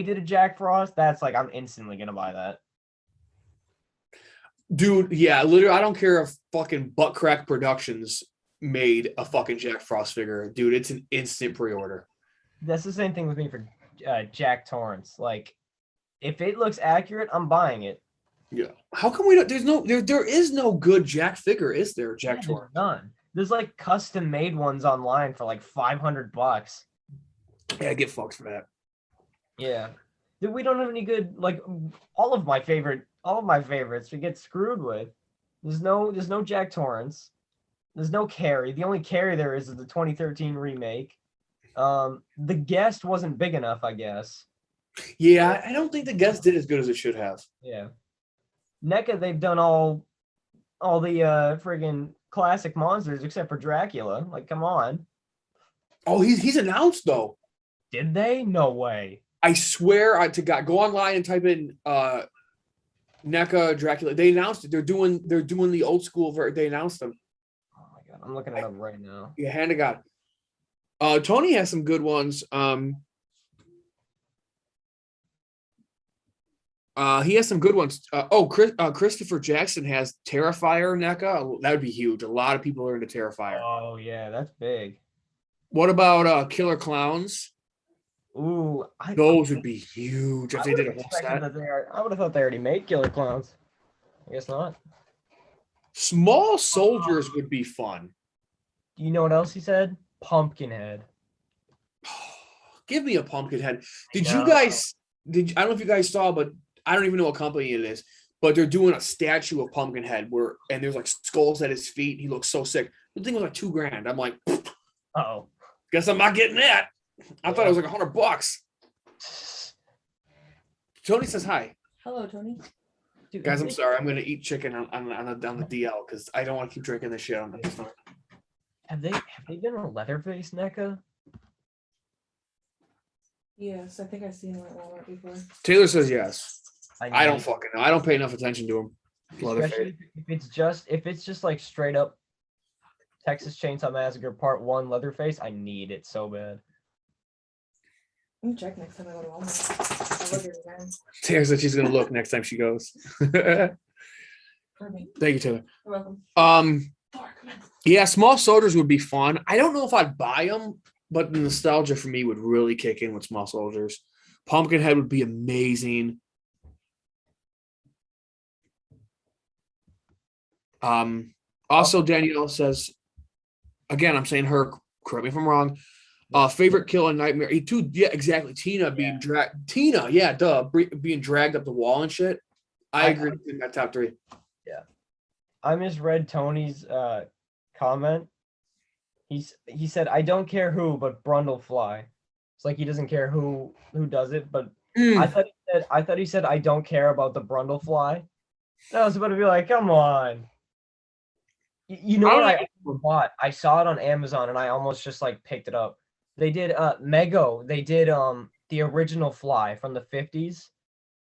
did a Jack Frost, that's like I'm instantly gonna buy that. Dude, yeah, literally, I don't care if fucking Butt Crack Productions made a fucking Jack Frost figure. Dude, it's an instant pre-order. That's the same thing with me for Jack Torrance. Like, if it looks accurate, I'm buying it. Yeah. How come we don't? There is no good Jack figure, is there? Jack There's Torrance. none. There's like custom made ones online for like $500. Yeah, get fucked for that. Yeah. Dude, we don't have any good like all of my favorites we get screwed with. There's no Jack Torrance. There's no Carrie. The only Carrie there is the 2013 remake. The Guest wasn't big enough, I guess. Yeah, I don't think the guest did as good as it should have. Yeah. NECA, they've done all the friggin' classic monsters except for Dracula. Like, come on. Oh, he's announced though. Did they? No way. I swear to God, go online and type in NECA Dracula. They announced it. They're doing the old school they announced them. Oh my god, I'm looking it up right now. Yeah, hand to God. Tony has some good ones. He has some good ones. Christopher Jackson has Terrifier NECA. That would be huge. A lot of people are into Terrifier. Oh yeah, that's big. What about Killer Clowns? Ooh, Those would be huge if they did a whole set. I would have thought they already made Killer Clowns. I guess not. Small Soldiers would be fun. You know what else he said? Pumpkinhead. Give me a Pumpkinhead. Did No. you guys? I don't know if you guys saw, but I don't even know what company it is. But they're doing a statue of Pumpkinhead and there's like skulls at his feet. He looks so sick. The thing was like $2,000. I'm like, Uh-oh. guess I'm not getting that. I thought it was like $100. Tony says hi. Hello, Tony. Dude, Guys, I'm sorry. I'm gonna eat chicken on the DL because I don't want to keep drinking this shit on the stomach. Have they done a Leatherface NECA? Yes, I think I've seen him at Walmart before. Taylor says yes. I don't need- fucking know. I don't pay enough attention to him. Especially if it's just like straight up Texas Chainsaw Massacre Part 1 Leatherface, I need it so bad. Let me check next time I go to Walmart. I'll look at it again. Taylor said she's gonna look next time she goes. Perfect. Thank you, Taylor. You're welcome. Yeah, Small Soldiers would be fun. I don't know if I'd buy them, but the nostalgia for me would really kick in with Small Soldiers. Pumpkinhead would be amazing. Also, Danielle says, again, I'm saying her, correct me if I'm wrong. Favorite kill in Nightmare. Yeah, exactly. Tina being dragged. Tina, yeah, being dragged up the wall and shit. I agree with that top 3. Yeah. I misread Tony's comment. He said, I don't care who, but Brundlefly. It's like he doesn't care who does it, but I thought he said I don't care about the Brundlefly. And I was about to be like, come on. You know what I bought? I saw it on Amazon and I almost just like picked it up. They did Mego. They did the original Fly from the 50s.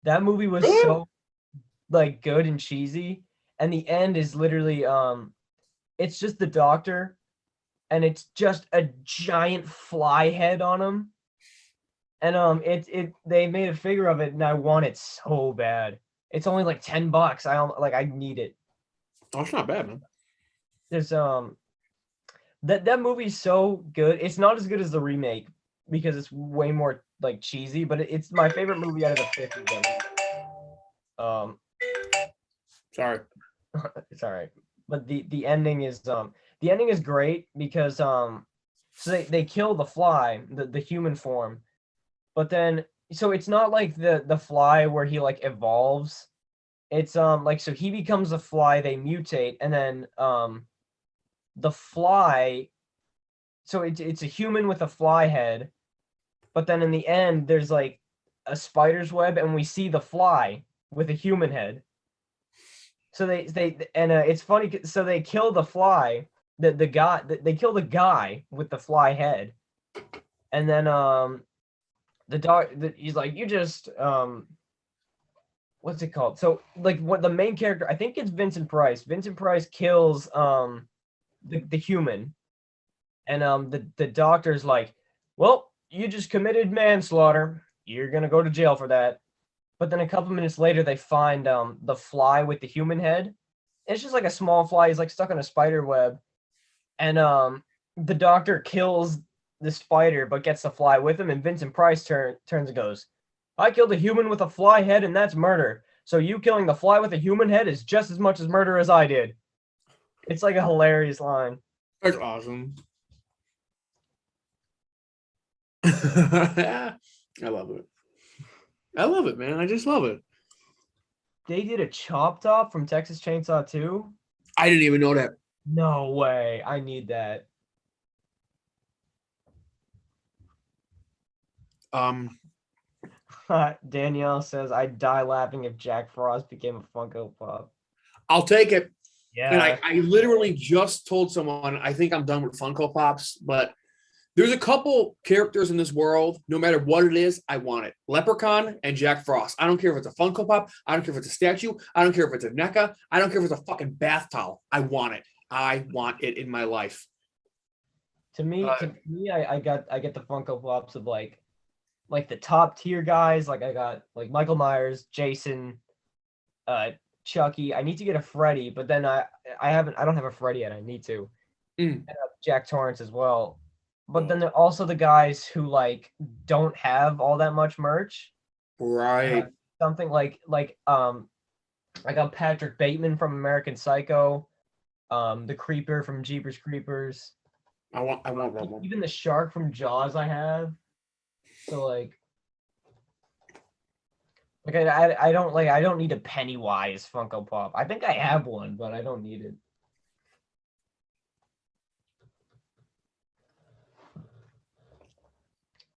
That movie was so like good and cheesy. And the end is literally it's just the doctor and it's just a giant fly head on him. And they made a figure of it and I want it so bad. It's only like $10. I need it. Oh, it's not bad, man. There's that movie's so good. It's not as good as the remake because it's way more like cheesy, but it's my favorite movie out of the 50s. Sorry. It's all right. But the ending is great because so they kill the fly, the human form. But then so it's not like the fly where he like evolves. It's like so he becomes a fly, they mutate, and then the fly, so it's a human with a fly head, but then in the end there's like a spider's web and we see the fly with a human head. So it's funny, so they kill the fly, they kill the guy with the fly head, and then he's like, you just what's it called? So like what the main character, I think it's Vincent Price. Vincent Price kills the human, and the doctor's like, well, you just committed manslaughter. You're gonna go to jail for that. But then a couple minutes later, they find the fly with the human head. It's just like a small fly. He's like stuck on a spider web, and the doctor kills the spider, but gets the fly with him. And Vincent Price turns and goes, "I killed a human with a fly head, and that's murder. So you killing the fly with a human head is just as much as murder as I did." It's like a hilarious line. That's awesome. I love it. I love it, man. I just love it. They did a Chop Top from Texas Chainsaw 2? I didn't even know that. No way. I need that. Danielle says, "I'd die laughing if Jack Frost became a Funko Pop." I'll take it. And Yeah. I literally just told someone I think I'm done with Funko Pops, but there's a couple characters in this world, no matter what it is, I want it. Leprechaun and Jack Frost. I don't care if it's a Funko Pop. I don't care if it's a statue. I don't care if it's a Neca. I don't care if it's a fucking bath towel. I want it. I want it in my life. To me, I get the Funko Pops of like the top tier guys. Like I got like Michael Myers, Jason, Chucky. I need to get a Freddy, but then I don't have a Freddy yet. I need to. And Jack Torrance as well. But then there are also the guys who like don't have all that much merch. Right. Something like I got Patrick Bateman from American Psycho, the Creeper from Jeepers Creepers. I want that one. Even the shark from Jaws I have. So like I don't need a Pennywise Funko Pop. I think I have one, but I don't need it.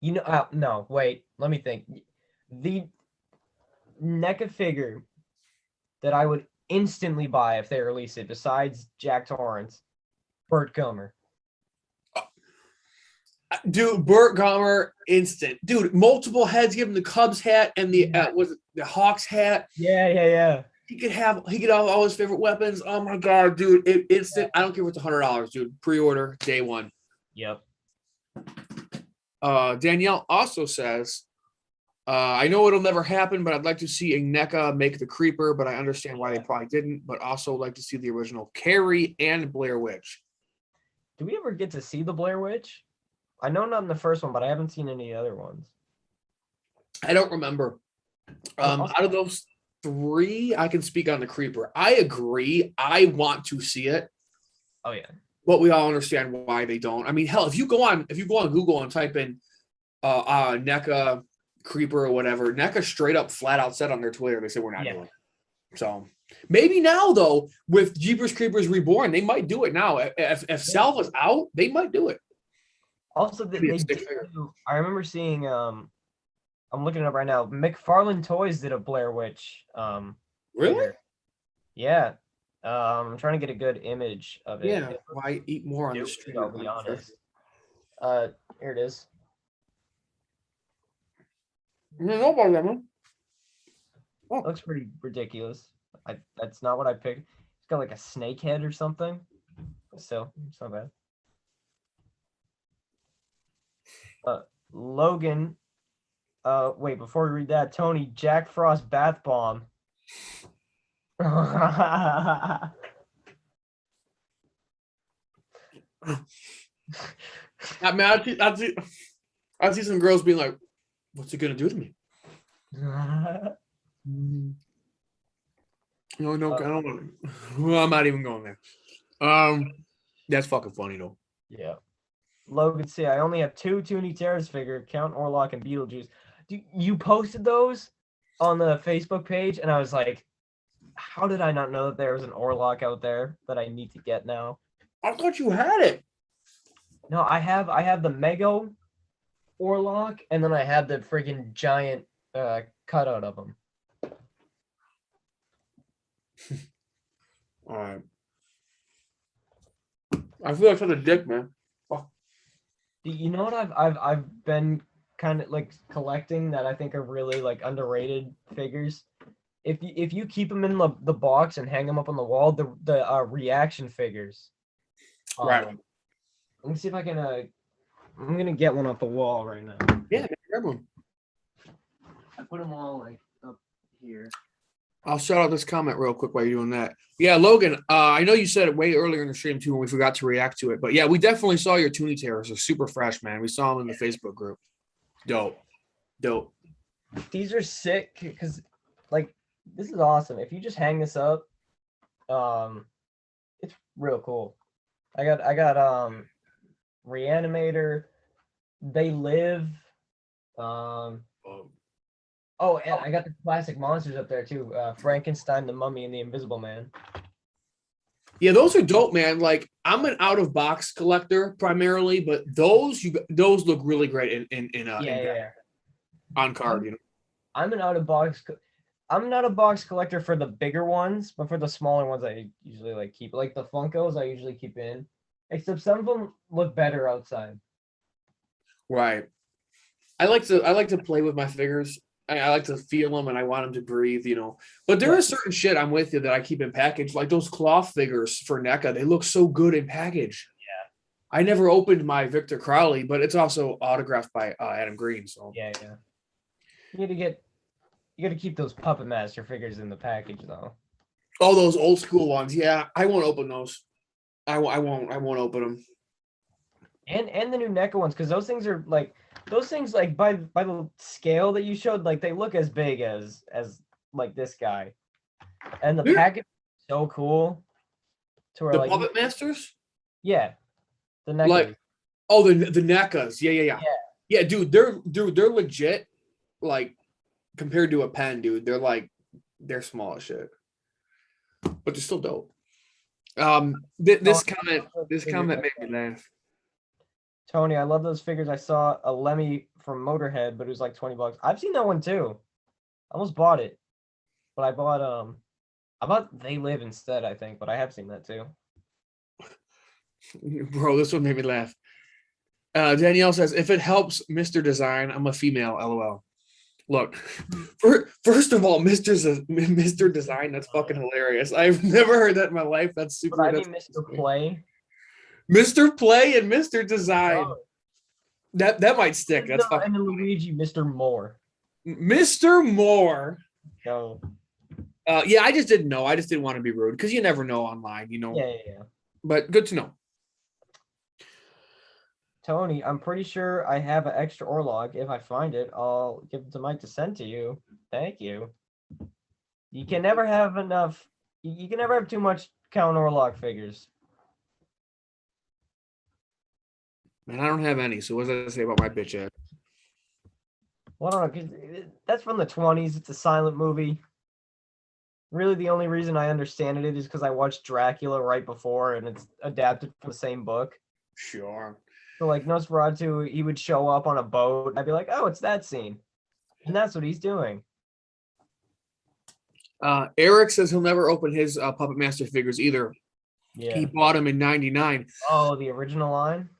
You know, no, wait, let me think. The NECA figure that I would instantly buy if they release it, besides Jack Torrance, Burt Gummer. Dude, Burt Gummer, instant. Dude, multiple heads. Give him the Cubs hat and the the Hawks hat. Yeah. He could have all his favorite weapons. Oh my god, dude! Instant. I don't care if it's $100, dude. Pre-order day one. Yep. Danielle also says, I know it'll never happen, but I'd like to see a NECA make the Creeper, but I understand why they probably didn't, but also like to see the original Carrie and Blair Witch. Do we ever get to see the Blair Witch? I know not in the first one, but I haven't seen any other ones. I don't remember. Out of those three, I can speak on the Creeper. I agree. I want to see it. Oh yeah. But we all understand why they don't. I mean, hell, if you go on Google and type in NECA Creeper or whatever, NECA straight up flat out said on their Twitter, they said we're not doing it. So maybe now though, with Jeepers Creepers Reborn, they might do it now. If Salva's out, they might do it. Also, I remember seeing I'm looking it up right now. McFarlane Toys did a Blair Witch. Really? Figure. Yeah. I'm trying to get a good image of it. Yeah. Why eat more on the stream? I'll be honest. Here it is. No problem. It looks pretty ridiculous. That's not what I picked. It's got like a snake head or something. But still, it's not bad. Logan. Wait, before we read that, Tony, Jack Frost bath bomb. I mean, I see some girls being like, "What's it gonna do to me?" No, I don't want to. Well, I'm not even going there. That's fucking funny though. Yeah. Logan, see, I only have 2 Toonie Terrors figure, Count Orlok and Beetlejuice. You posted those on the Facebook page, and I was like, how did I not know that there was an Orlok out there that I need to get now? I thought you had it. No, I have the Mega Orlok, and then I have the freaking giant cutout of him. All right. I feel like such a dick, man. You know what I've been kind of like collecting that I think are really like underrated figures. If you keep them in the box and hang them up on the wall, the reaction figures. Right. Let me see if I can. I'm gonna get one off the wall right now. Yeah, grab one. I put them all like up here. I'll shout out this comment real quick while you're doing that. Yeah, Logan, I know you said it way earlier in the stream too, and we forgot to react to it. But yeah, we definitely saw your Toonie Terrors. They're super fresh, man. We saw them in the Facebook group. Dope. These are sick because, like, this is awesome. If you just hang this up, it's real cool. I got Reanimator. They Live. Oh, and I got the classic monsters up there too. Frankenstein, the Mummy, and the Invisible Man. Yeah, those are dope, man. Like, I'm an out of box collector primarily, but those look really great in on card, you know. I'm an out of box. I'm an out of box collector for the bigger ones, but for the smaller ones, I usually like keep like the Funkos. I usually keep in, except some of them look better outside. Right. I like to play with my figures. I like to feel them and I want them to breathe, you know. But there Yeah. is certain shit I'm with you that I keep in package, like those cloth figures for NECA. They look so good in package. I never opened my Victor Crowley, but it's also autographed by Adam Green. So Yeah. You got to keep those Puppet Master figures in the package though. all those old school ones, yeah, I won't open those. I won't open them. And the new NECA ones, because those things like by the scale that you showed, like they look as big as like this guy, and the Yeah. package is so cool. To where The like Puppet Masters, yeah, the NECA. like the NECAs, yeah, dude, they're legit. Like compared to a pen, dude, they're small as shit, but they're still dope. This comment made me laugh. Tony, I love those figures. I saw a Lemmy from Motorhead, but it was like $20. I've seen that one too. I almost bought it, but I bought They Live instead, I think, but I have seen that too. Bro, this one made me laugh. Danielle says, if it helps Mr. Design, I'm a female, LOL. Look, first of all, Mr. Design, that's fucking hilarious. I've never heard that in my life. That's super. But I mean Mr. Play. Mr. Play and Mr. Design. Oh. That might stick. That's fucking. And then Luigi, Mr. Moore. Mr. Moore. No. Yeah, I just didn't know. I just didn't want to be rude because you never know online, you know. Yeah. But good to know. Tony, I'm pretty sure I have an extra Orlog. If I find it, I'll give it to Mike to send to you. Thank you. You can never have enough. You can never have too much Count Orlog figures. Man, I don't have any. So what does that say about my bitch ass? Well, I don't know, 'cause that's from the 20s. It's a silent movie. Really, the only reason I understand it is because I watched Dracula right before, and it's adapted from the same book. Sure. So, like, Nosferatu, he would show up on a boat, and I'd be like, oh, it's that scene. And that's what he's doing. Eric says he'll never open his Puppet Master figures either. Yeah. He bought them in '99. Oh, the original line?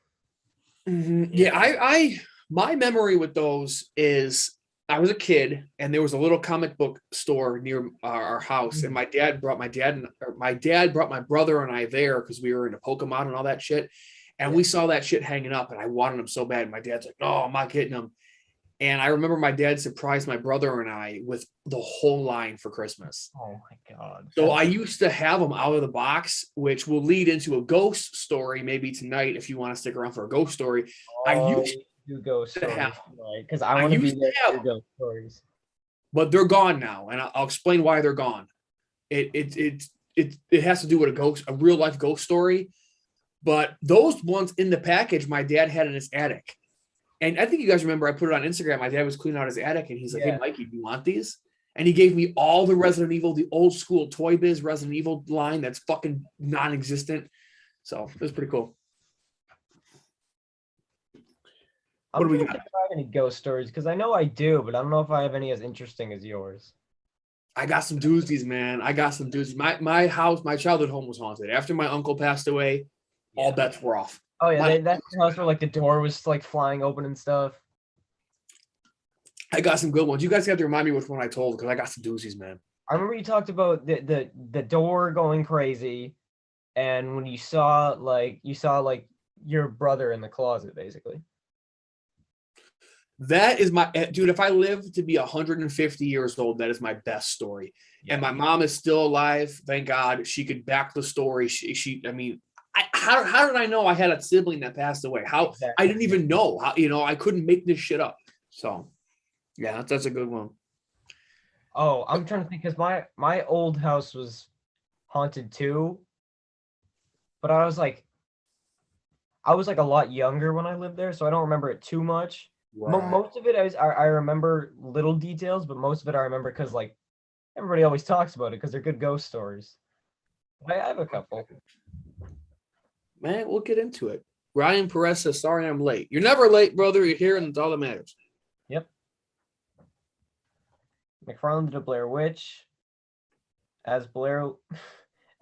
Mm-hmm. Yeah, I my memory with those is I was a kid and there was a little comic book store near our house, and my dad brought my brother and I there because we were into Pokemon and all that shit, and we saw that shit hanging up, and I wanted them so bad. My dad's like, "No, I'm not getting them." And I remember my dad surprised my brother and I with the whole line for Christmas. Oh my God. So I used to have them out of the box, which will lead into a ghost story maybe tonight if you want to stick around for a ghost story. I used to do ghost to stories have- tonight, because I want to be used to there have for ghost stories. but they're gone now, and I'll explain why they're gone. It has to do with a real life ghost story. But those ones in the package my dad had in his attic. And I think you guys remember I put it on Instagram. My dad was cleaning out his attic and he's like, "Hey, Mikey, do you want these?" And he gave me all the Resident Evil, the old school Toy Biz Resident Evil line that's fucking non-existent. So it was pretty cool. I'm What do we trying got? to think if I have any ghost stories, because I know I do, but I don't know if I have any as interesting as yours. I got some doozies, man. I got some doozies. My house, my childhood home was haunted. After my uncle passed away, all bets were off. Oh yeah, that's the house where like the door was like flying open and stuff. I got some good ones. You guys have to remind me which one I told because I got some doozies, man. I remember you talked about the door going crazy, and when you saw like your brother in the closet, basically. That is my dude. If I live to be 150 years old, that is my best story. Yeah. And my mom is still alive. Thank God. She could back the story. I mean, how did I know I had a sibling that passed away? How exactly. I didn't even know. How, I couldn't make this shit up. So, yeah, that's a good one. Oh, I'm trying to think because my old house was haunted too, but I was like a lot younger when I lived there, so I don't remember it too much. Right. Most of it I remember little details, but most of it I remember because like everybody always talks about it because they're good ghost stories. I have a couple. Man, we'll get into it. Ryan Perez says, "Sorry I'm late." You're never late, brother. You're here, and it's all that matters. Yep. McFarlane did a Blair Witch. As Blair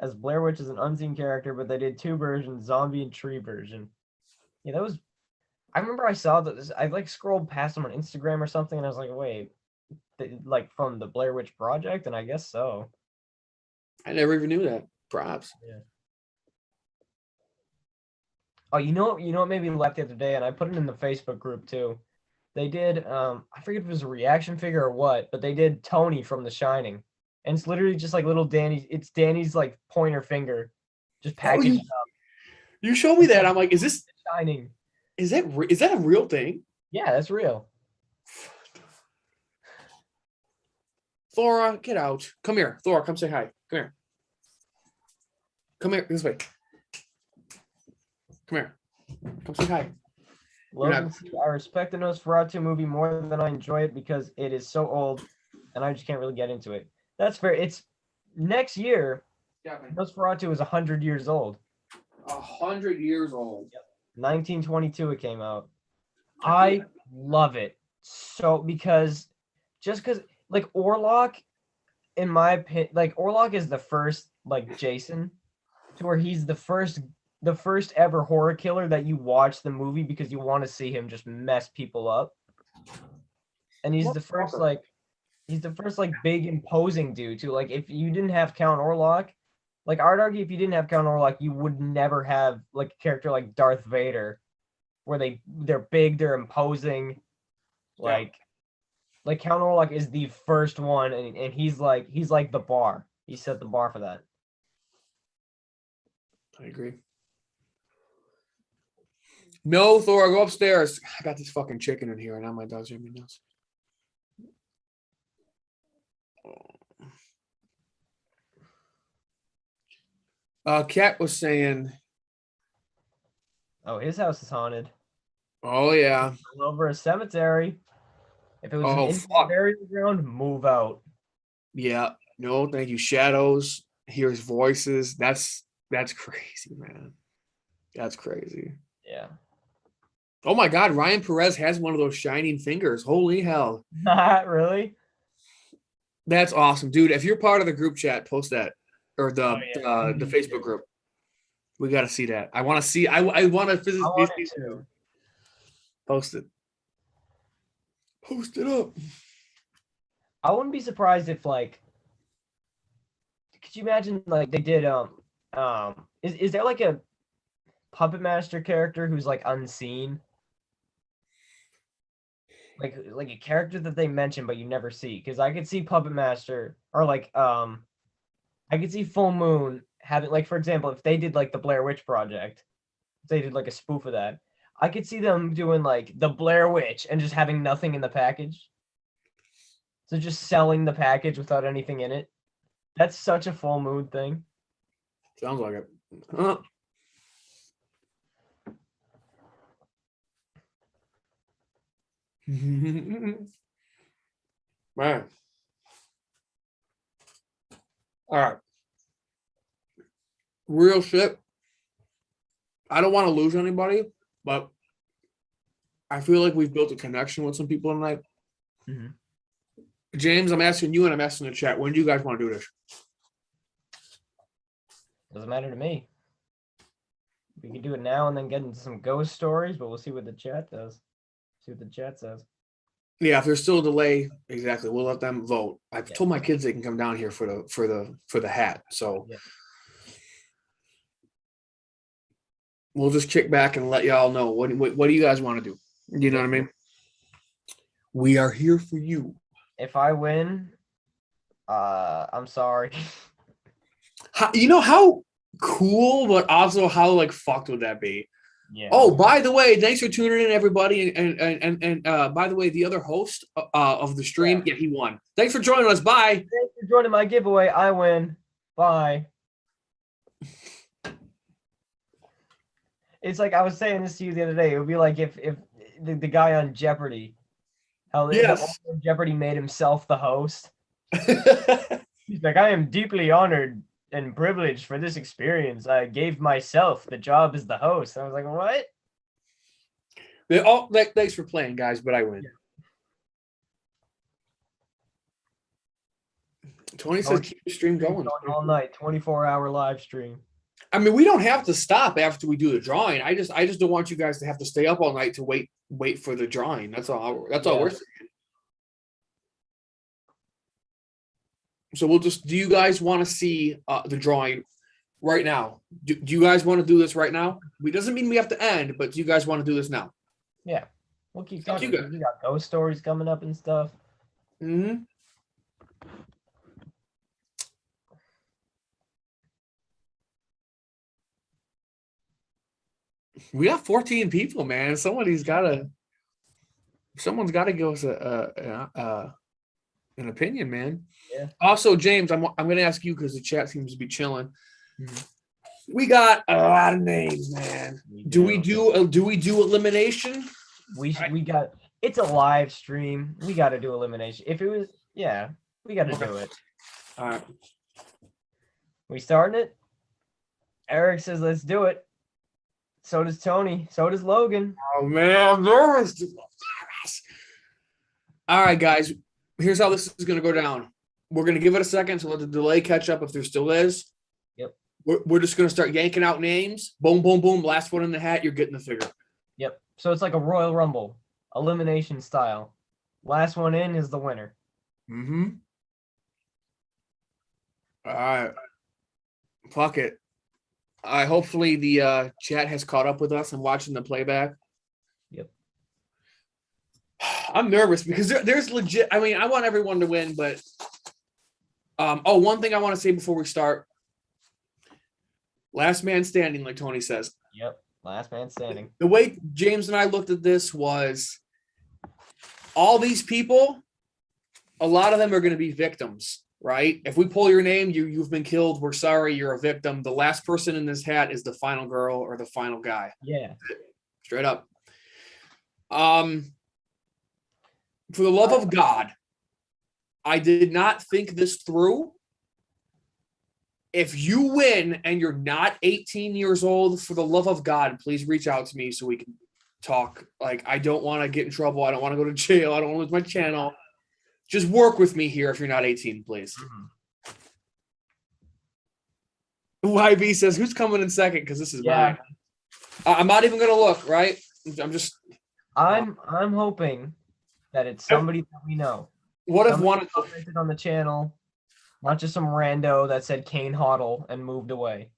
Witch is an unseen character, but they did 2 versions, zombie and tree version. Yeah, that was. I remember I saw that. I like scrolled past them on Instagram or something, and I was like, wait, like from the Blair Witch Project, and I guess so. I never even knew that. Props. Yeah. Oh, you know what made me laugh the other day, and I put it in the Facebook group too. They did, I forget if it was a reaction figure or what, but they did Tony from The Shining, and it's literally just like little Danny. It's Danny's like pointer finger, just packaged up. You showed me that. I'm like, is this Shining? Is that a real thing? Yeah, that's real. Thora, get out. Come here. Thora, come say hi. Come here. Come here. This way. Come here. Come say hi. Logan, I respect the Nosferatu movie more than I enjoy it because it is so old, and I just can't really get into it. That's fair. It's next year. Yeah, man. Nosferatu is 100 years old. 100 years old. 1922 it came out. I love it so because like Orlok, in my opinion, like Orlok is the first like Jason, to where he's the first ever horror killer that you watch the movie because you want to see him just mess people up. And he's the first like big imposing dude too. Like if you didn't have Count Orlok, like I'd argue if you didn't have Count Orlok, you would never have like a character like Darth Vader, where they're big, they're imposing, like Count Orlok is the first one, and he's like the bar. He set the bar for that. I agree. No, Thor, go upstairs. I got this fucking chicken in here, and now my dog's doing me nuts. Kat was saying, Oh, his house is haunted. oh yeah. Over a cemetery. If it was an infant fuck. burial ground, move out. Yeah. No, thank you. Shadows, hears voices. That's crazy, man. That's crazy. Yeah. Oh my God, Ryan Perez has one of those shining fingers. Holy hell. Not really. That's awesome, dude. If you're part of the group chat, post that, or the Facebook group. We got to see that. I want to see. I want to physically see. Post it. Post it up. I wouldn't be surprised if like. Could you imagine like they did is there like a puppet master character who's like unseen? Like a character that they mention but you never see, because I could see Puppet Master or like I could see Full Moon having, like, for example, if they did like the Blair Witch Project, if they did like a spoof of that, I could see them doing like the Blair Witch and just having nothing in the package. So just selling the package without anything in it. That's such a Full Moon thing. Sounds like it. Man. All right. Real shit. I don't want to lose anybody, but I feel like we've built a connection with some people tonight. Mm-hmm. James, I'm asking you and I'm asking the chat. When do you guys want to do this? Doesn't matter to me. We can do it now and then get into some ghost stories, but we'll see what the chat does. See what the chat says. Yeah, if there's still a delay, exactly. We'll let them vote. I've told my kids they can come down here for the hat. So we'll just kick back and let y'all know what do you guys want to do? You know what I mean? We are here for you. If I win, I'm sorry. You know how cool, but also how like fucked would that be? Yeah. Oh, by the way, thanks for tuning in, everybody. And by the way, the other host of the stream, he won. Thanks for joining us. Bye. Thanks for joining my giveaway. I win. Bye. It's like I was saying this to you the other day. It would be like if the guy on Jeopardy, how Jeopardy made himself the host. He's like, I am deeply honored and privileged for this experience. I gave myself the job as the host. And I was like, what? Thanks for playing, guys, but I win. Tony says keep the stream going. all night, 24-hour live stream. I mean, we don't have to stop after we do the drawing. I just don't want you guys to have to stay up all night to wait for the drawing. That's all we're saying. So we'll just. Do you guys want to see the drawing right now? Do you guys want to do this right now? It doesn't mean we have to end, but do you guys want to do this now? Yeah, we'll keep Thank talking. you, We got ghost stories coming up and stuff. Mm-hmm. We got 14 people, man. Someone's got to give us an opinion, man. Yeah. Also, James, I'm going to ask you because the chat seems to be chilling. We got a lot of names, man. Do we do elimination? We got. It's a live stream. We got to do elimination. If it was, we got to do it. All right. We starting it? Eric says, let's do it. So does Tony. So does Logan. Oh, man, I'm nervous. All right, guys. Here's how this is going to go down. We're going to give it a second to let the delay catch up if there still is. Yep. We're just going to start yanking out names. Boom, boom, boom. Last one in the hat. You're getting the figure. Yep. So it's like a Royal Rumble, elimination style. Last one in is the winner. Mm-hmm. All right. Fuck it. Hopefully the chat has caught up with us and watching the playback. Yep. I'm nervous because there's legit. I mean, I want everyone to win, but one thing I want to say before we start: last man standing, like Tony says. Yep. Last man standing. The way James and I looked at this was, all these people, a lot of them are going to be victims. Right? If we pull your name, you've been killed. We're sorry, you're a victim. The last person in this hat is the final girl or the final guy. Yeah. Straight up. For the love of God, I did not think this through. If you win and you're not 18 years old, for the love of God, please reach out to me so we can talk. Like, I don't want to get in trouble. I don't want to go to jail. I don't want to lose my channel. Just work with me here if you're not 18, please. YB says, who's coming in second? Because this is mine. I'm not even going to look, right? I'm hoping that it's somebody that we know. What if somebody one commented on the channel, not just some rando that said Kane Hoddle and moved away.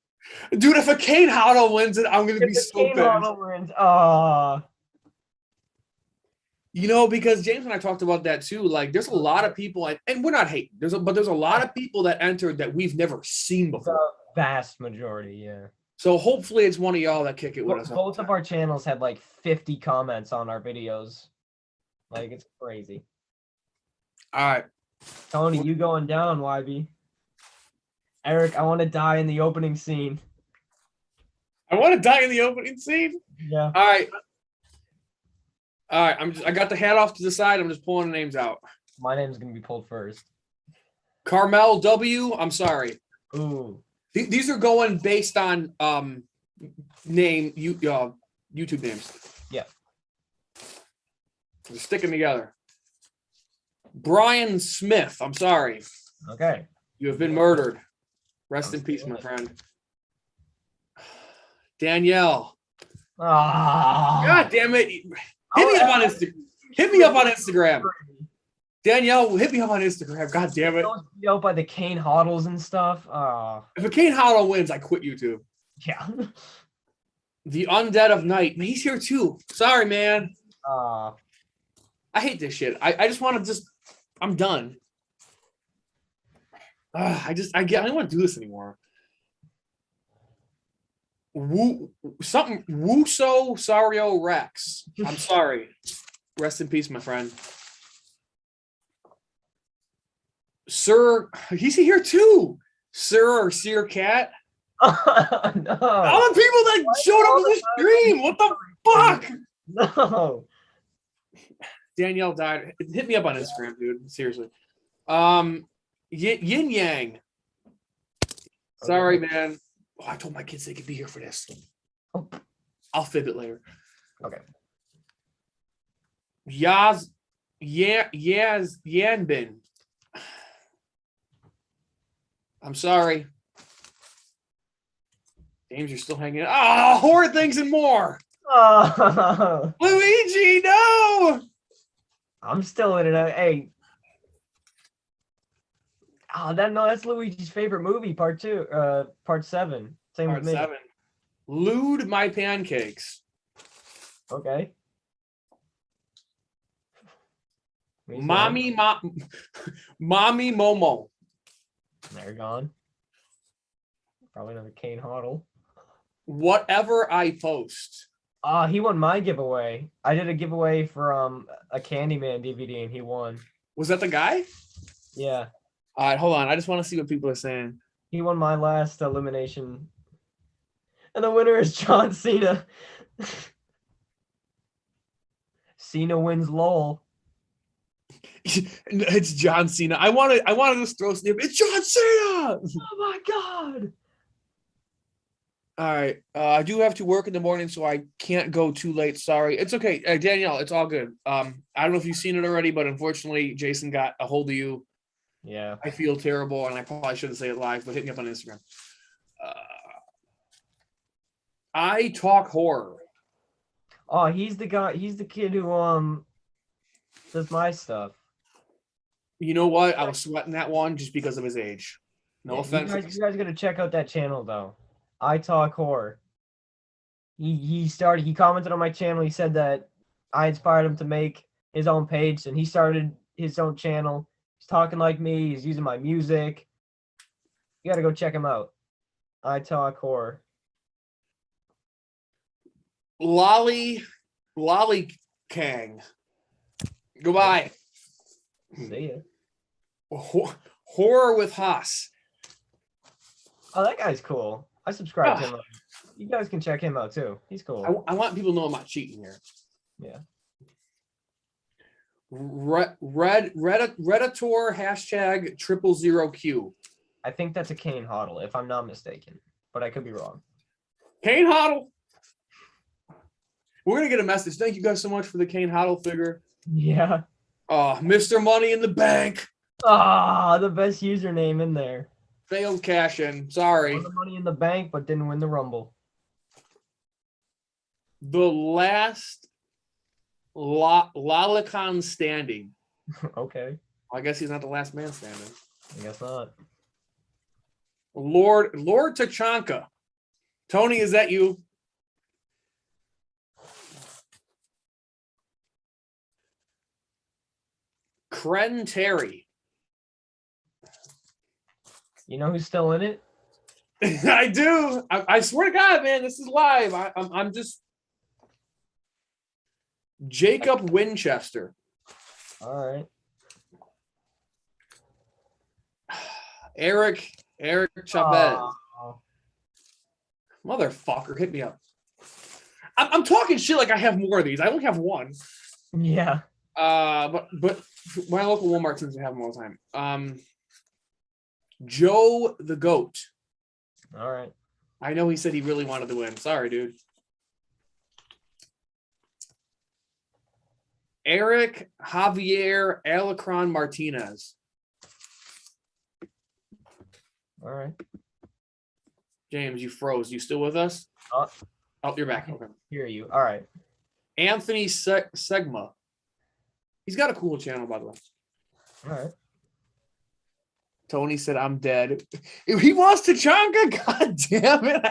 Dude, if a Kane Hoddle wins it, I'm going to be so Kane pissed. Hoddle wins, You know, because James and I talked about that too. Like, there's a lot of people, and we're not hating. There's a lot of people that entered that we've never seen before. The vast majority, yeah. So hopefully it's one of y'all that kick it with us. Both of our channels had like 50 comments on our videos. Like, it's crazy. All right. Tony, you going down, YB. Eric, I want to die in the opening scene. I want to die in the opening scene. Yeah. All right. I got the hat off to the side. I'm just pulling the names out. My name's gonna be pulled first. Carmel W. I'm sorry. Ooh. These are going based on YouTube names. Yeah. They're sticking together. Brian Smith. I'm sorry. Okay. You have been murdered. Rest in peace, my friend. Danielle. Ah. God damn it. Hit me up on Instagram. Hit me up on Instagram. Danielle, hit me up on Instagram. God damn it. Yo, by the Kane Hoddles and stuff. If a Kane Hoddle wins, I quit YouTube. Yeah. The Undead of Night. Man, he's here too. Sorry, man. I hate this shit. I just want to I'm done. I don't want to do this anymore. Wuso Sario Rex. I'm sorry. Rest in peace, my friend. Sir, he's here too. Sir or Seer Cat. no. All the people that showed up on the stream. What the fuck? No. Danielle died. Hit me up on Instagram, dude. Seriously. Yin Yang. Sorry, man. Oh, I told my kids they could be here for this. Oh. I'll fib it later. Okay. Yanbin. I'm sorry. James, you're still hanging out. Oh, horror things and more. Oh, Luigi, no. I'm still in it. Hey. Oh, that's Luigi's favorite movie, part 2, part 7. Same Part with me. 7. Lewd my pancakes. Okay. Me Mommy Momo. They're gone. Probably another Kane Hoddle. Whatever I post. He won my giveaway. I did a giveaway for a Candyman DVD and he won. Was that the guy? Yeah. All right, hold on. I just want to see what people are saying. He won my last elimination. And the winner is John Cena. Cena wins LOL. It's John Cena. I want to just throw Snip. It's John Cena. Oh my god. All right. I do have to work in the morning, so I can't go too late. Sorry. It's okay. Danielle, it's all good. I don't know if you've seen it already, but unfortunately, Jason got a hold of you. Yeah. I feel terrible, and I probably shouldn't say it live, but hit me up on Instagram. I talk horror. Oh, he's the guy. He's the kid who does my stuff. You know what? I was sweating that one just because of his age. No Yeah, offense. You guys gotta check out that channel though. I talk horror. He commented on my channel. He said that I inspired him to make his own page, and he started his own channel. He's talking like me. He's using my music. You gotta go check him out. I talk horror. Lolly Kang. Goodbye. See ya. Horror with Haas. Oh, that guy's cool. I subscribe to him. You guys can check him out too. He's cool. I want people to know I'm not cheating here. Yeah. Redditor hashtag 000Q. I think that's a Kane Hoddle, if I'm not mistaken, but I could be wrong. Kane Hoddle. We're gonna get a message. Thank you guys so much for the Kane Hoddle figure. Yeah. Oh, Mr. Money in the Bank. The best username in there. Failed cash in. Sorry. Won the Money in the Bank, but didn't win the Rumble. The last Lolicon standing. Okay. I guess he's not the last man standing. I guess not. Lord Tachanka. Tony, is that you? Kren Terry. You know who's still in it? I do. I swear to God, man, this is live. I'm just Jacob Winchester. All right. Eric Chavez. Oh. Motherfucker, hit me up. I'm talking shit like I have more of these. I only have one. Yeah. But my local Walmart seems to have them all the time. Joe the Goat. All right. I know he said he really wanted to win. Sorry, dude. Eric Javier Alacron Martinez. All right. James, you froze. You still with us? Oh, you're back. Okay. Hear you. All right. Anthony Segma. He's got a cool channel, by the way. All right. Tony said, I'm dead. If he wants Tachanka, god damn it.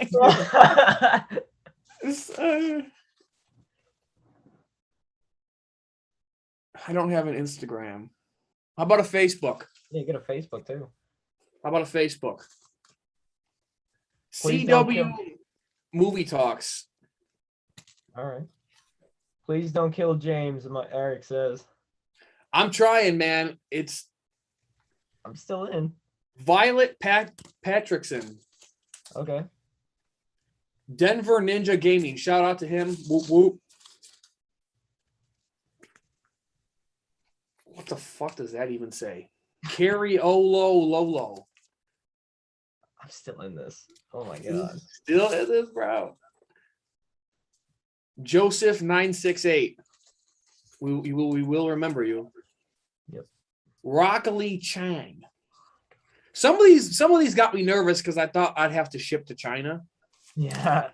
I don't have an Instagram. How about a Facebook? Yeah, you get a Facebook too. How about a Facebook? Please don't CW Movie Talks. All right. Please don't kill James, Eric says. I'm trying, man. I'm still in. Violet Patrickson. Okay. Denver Ninja Gaming. Shout out to him. Whoop, whoop. What the fuck does that even say? Carrie Olo Lolo. I'm still in this. Oh my god. Still in this, bro. Joseph 968. We will remember you. Yep. Rock Lee Chang. Some of these got me nervous because I thought I'd have to ship to China. Yeah.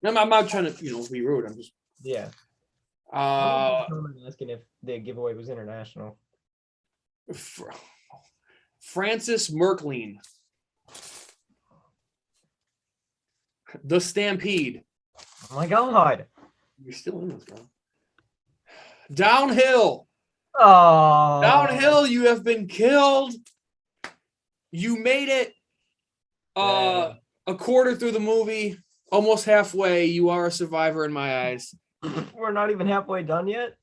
I'm not trying to, be rude. I'm just Yeah. uh I'm asking if the giveaway was international. Francis Merklein. The Stampede. Oh my god. You're still in this, bro. Downhill. Oh. Downhill, you have been killed. You made it Yeah. a quarter through the movie, almost halfway. You are a survivor in my eyes. We're not even halfway done yet.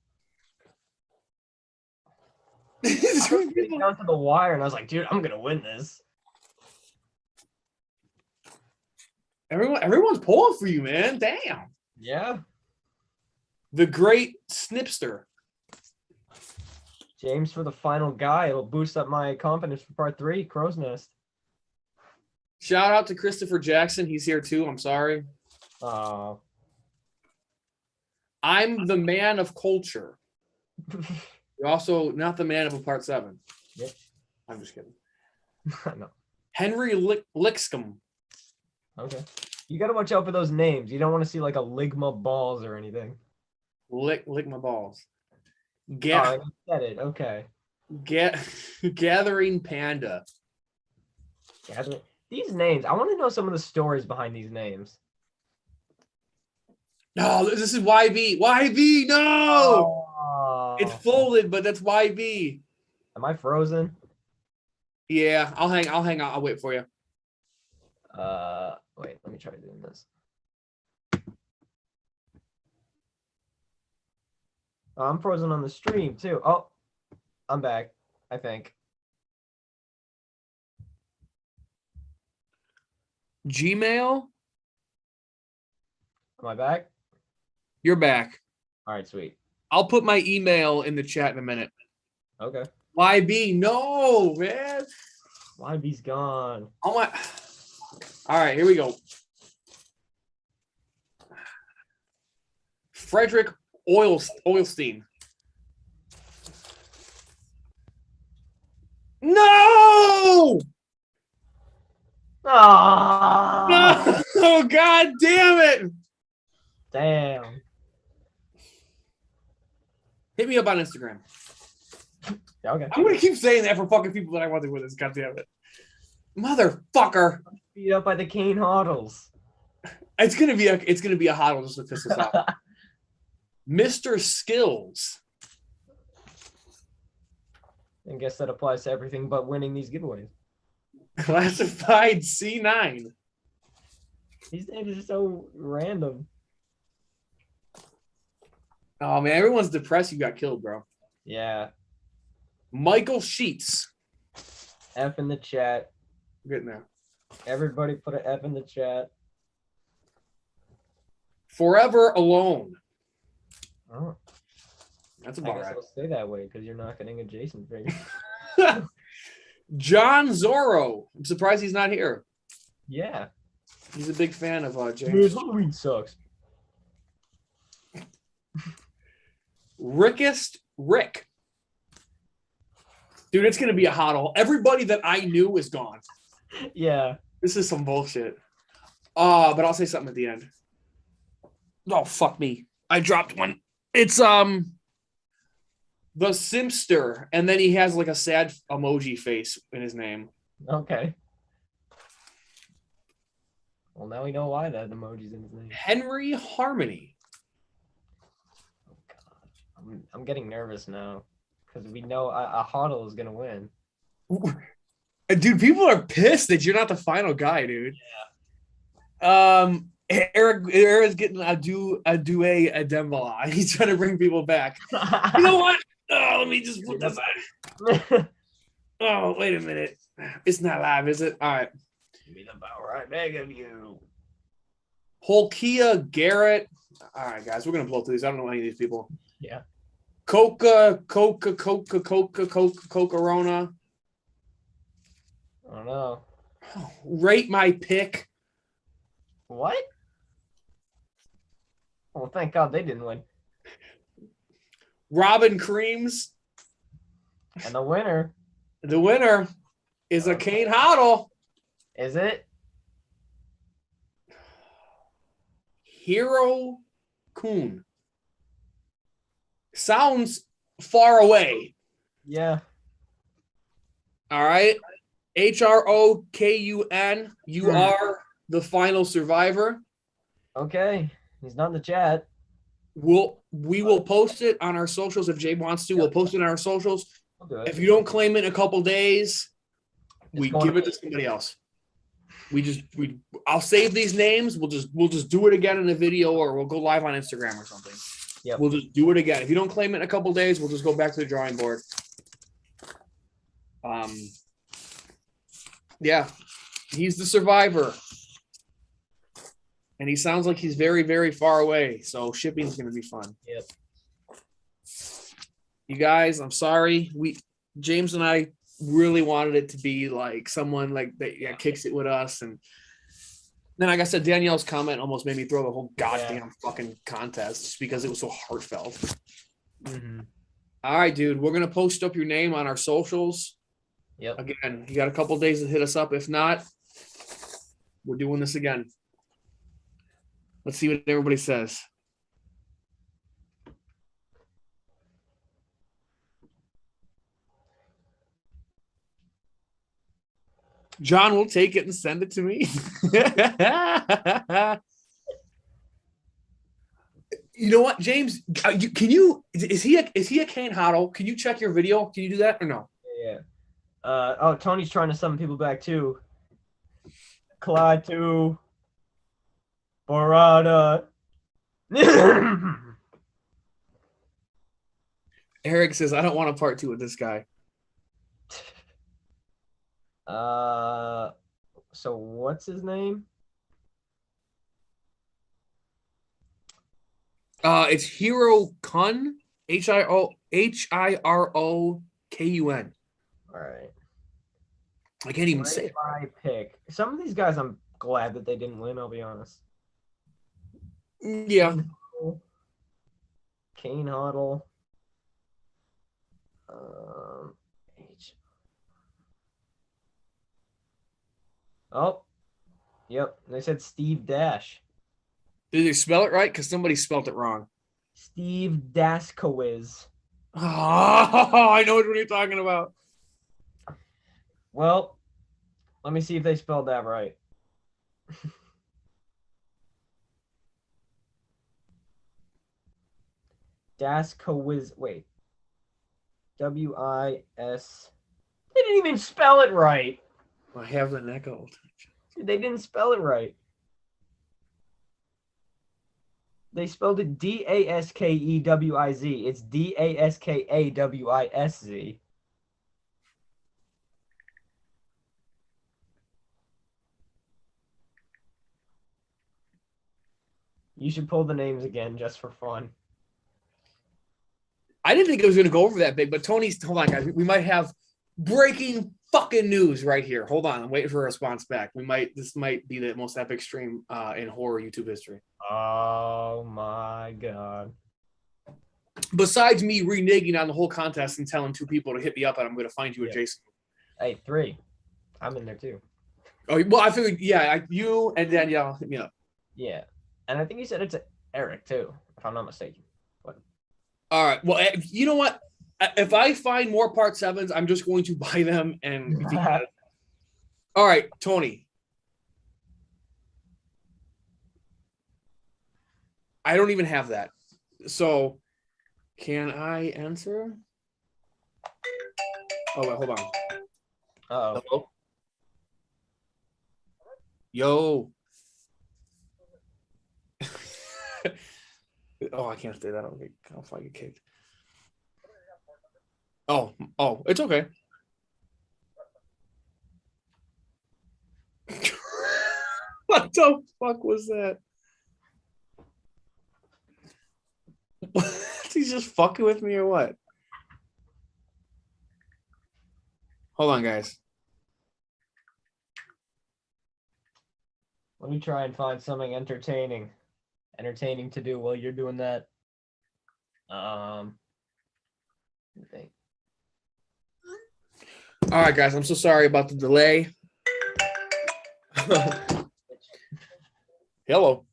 I was getting down to the wire, and I was like, dude, I'm gonna win this. Everyone's pulling for you, man. Damn. Yeah. The Great Snipster. James for the final guy. It'll boost up my confidence for part 3. Crow's Nest. Shout out to Christopher Jackson. He's here too. I'm sorry. Oh. I'm the man of culture. You're also not the man of a part 7. Yep. I'm just kidding. No. Henry Lixcomb. Okay. You gotta watch out for those names. You don't want to see like a Ligma balls or anything. Lick my balls. Oh, I said it. Okay. Gathering Panda. These names, I want to know some of the stories behind these names. No, this is YB. YB, no! Oh. It's folded, but that's YB. Am I frozen? Yeah, I'll hang out. I'll wait for you. Wait, let me try doing this. Oh, I'm frozen on the stream too. Oh, I'm back, I think. Gmail? Am I back? You're back. All right, sweet. I'll put my email in the chat in a minute. Okay. YB, no, man. YB's gone. Oh my. All right, here we go. Frederick Oilstein. No! Ah! Oh, God damn it. Damn. Hit me up on Instagram. Yeah, okay. I'm going to keep saying that for fucking people that I want to win this. God damn it. Motherfucker. Beat up by the Kane Hoddles. It's gonna be a huddle just to piss us off. Mr. Skills. I guess that applies to everything but winning these giveaways. Classified C9. These names are so random. Oh man, everyone's depressed you got killed, bro. Yeah. Michael Sheets. F in the chat. Good now. Everybody put an F in the chat. Forever Alone. Oh, That's I about guess right. I'll stay that way because you're not getting a Jason figure. John Zorro. I'm surprised he's not here. Yeah. He's a big fan of Dude, James. Halloween sucks. Rickest Rick. Dude, it's gonna be a huddle. Everybody that I knew is gone. Yeah. This is some bullshit. But I'll say something at the end. Oh, fuck me. I dropped one. It's the Simpster, and then he has like a sad emoji face in his name. Okay. Well, now we know why that emoji's in his name. Henry Harmony. Oh god, I'm getting nervous now because we know a Hoddle is gonna win. Dude, people are pissed that you're not the final guy, dude. Yeah. Eric's getting a Due Dembala. He's trying to bring people back. You know what? Oh, let me just put this on. Oh, wait a minute. It's not live, is it? All right. Give me the power I beg of you. Holkia Garrett. All right, guys, we're gonna blow through these. I don't know any of these people. Yeah. Coca-Rona. I don't know. Rate my pick. What? Well, thank God they didn't win. Robin Creams. And the winner. The winner. is a Kane Hoddle. Is it? Hero Kun. Sounds far away. Yeah. All right. HROKUN. You are the final survivor. Okay. He's not in the chat. We will post it on our socials if Jay wants to. We'll post it on our socials. I'll do it. If you don't claim it in a couple days, we going give to it to somebody else. I'll save these names. We'll just do it again in a video, or we'll go live on Instagram or something. Yep. We'll just do it again. If you don't claim it in a couple days, we'll just go back to the drawing board. Yeah, he's the survivor. And he sounds like he's very, very far away. So shipping is going to be fun. Yep. You guys, I'm sorry. James and I really wanted it to be like someone like that kicks it with us. And then, like I said, Danielle's comment almost made me throw the whole goddamn fucking contest just because it was so heartfelt. Mm-hmm. All right, dude. We're going to post up your name on our socials. Yep. Again, you got a couple days to hit us up. If not, we're doing this again. Let's see what everybody says. John will take it and send it to me. You know what, James? Is he a Kane Hoddle? Can you check your video? Can you do that or no? Yeah. Oh, Tony's trying to summon people back too. Clyde too. Barada. Eric says, I don't want a part 2 with this guy. So what's his name? It's Hero Kun. HIROKUN. All right. I can't even say it. My pick. Some of these guys, I'm glad that they didn't win. I'll be honest. Yeah. Kane Hoddle. Oh, yep. They said Steve Dash. Did they spell it right? Because somebody spelled it wrong. Steve Daskowitz. Oh, I know what you're talking about. Well, let me see if they spelled that right. Daskowitz. Wait. WIS. They didn't even spell it right. I have the Neca. They didn't spell it right. They spelled it Daskewiz. It's Daskawisz. You should pull the names again just for fun. I didn't think it was going to go over that big, but hold on, guys. We might have breaking fucking news right here. Hold on. I'm waiting for a response back. This might be the most epic stream in horror YouTube history. Oh my God. Besides me reneging on the whole contest and telling 2 people to hit me up and I'm going to find you adjacent. Hey, 3. I'm in there too. Oh, well, I figured, yeah, you and Danielle hit me up. Yeah. And I think you said it's Eric too, if I'm not mistaken. All right. Well, you know what? If I find more part 7s, I'm just going to buy them. And all right, Tony. I don't even have that. So can I answer? Oh, wait, hold on. Uh-oh. Hello? Yo. Oh, I can't say that. I'll get kicked. Oh, it's okay. What the fuck was that? He's just fucking with me or what? Hold on, guys. Let me try and find something entertaining to do while you're doing that. All right, guys. I'm so sorry about the delay. Hello.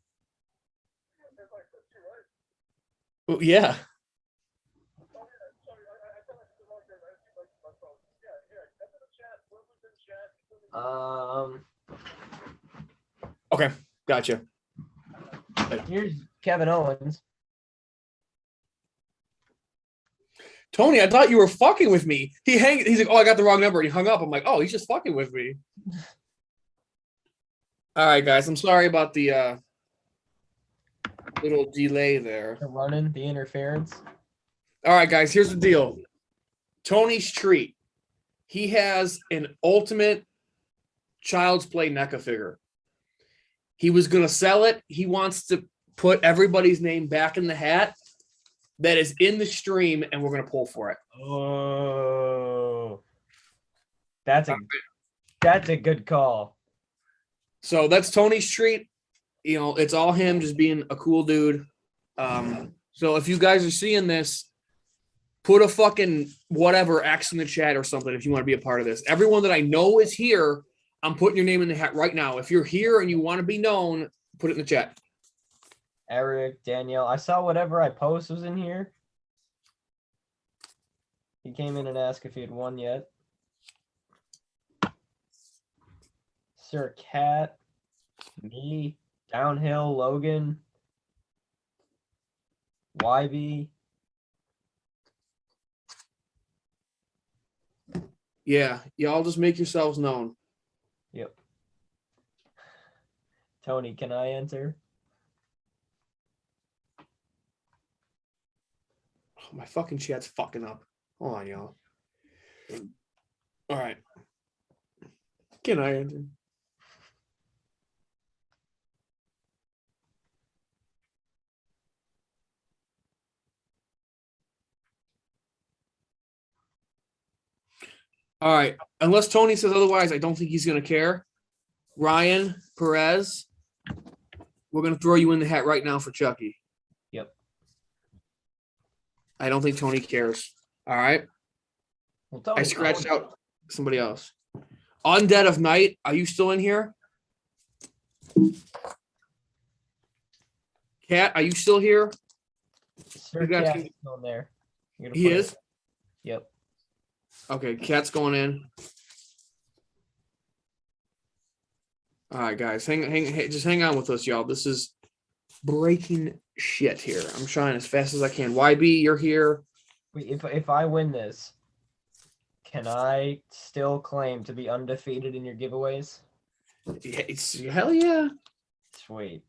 Oh, yeah. Um, Okay. Gotcha. here's Kevin Owens. Tony, I thought you were fucking with me. He's like, oh, I got the wrong number. And he hung up. I'm like, oh, he's just fucking with me. All right, guys. I'm sorry about the little delay there. The running, the interference. All right, guys. Here's the deal. Tony's treat. He has an ultimate Child's Play NECA figure. He was going to sell it. He wants to put everybody's name back in the hat that is in the stream, and we're going to pull for it. Oh, that's a good call. So that's Tony's treat. You know, it's all him just being a cool dude. So if you guys are seeing this, put a fucking whatever X in the chat or something if you want to be a part of this. Everyone that I know is here, I'm putting your name in the hat right now. If you're here and you want to be known, put it in the chat. Eric, Danielle, I saw whatever I post was in here. He came in and asked if he had won yet. Sir Cat, me, Downhill, Logan, YB. Yeah, y'all just make yourselves known. Yep. Tony, can I enter? Oh, my fucking chat's fucking up. Hold on, y'all. All right. Can I enter? All right. Unless Tony says otherwise, I don't think he's going to care. Ryan Perez, we're going to throw you in the hat right now for Chucky. Yep. I don't think Tony cares. All right. Well, Tony, I scratched out somebody else. Undead of Night, are you still in here? Cat, are you still here? Sir You guys Cat's can- still in there. He is? Yep. Okay, Cat's going in. All right, guys, just hang on with us, y'all. This is breaking shit here. I'm trying as fast as I can. YB, you're here. Wait, if I win this, can I still claim to be undefeated in your giveaways? Yeah, hell yeah. Sweet.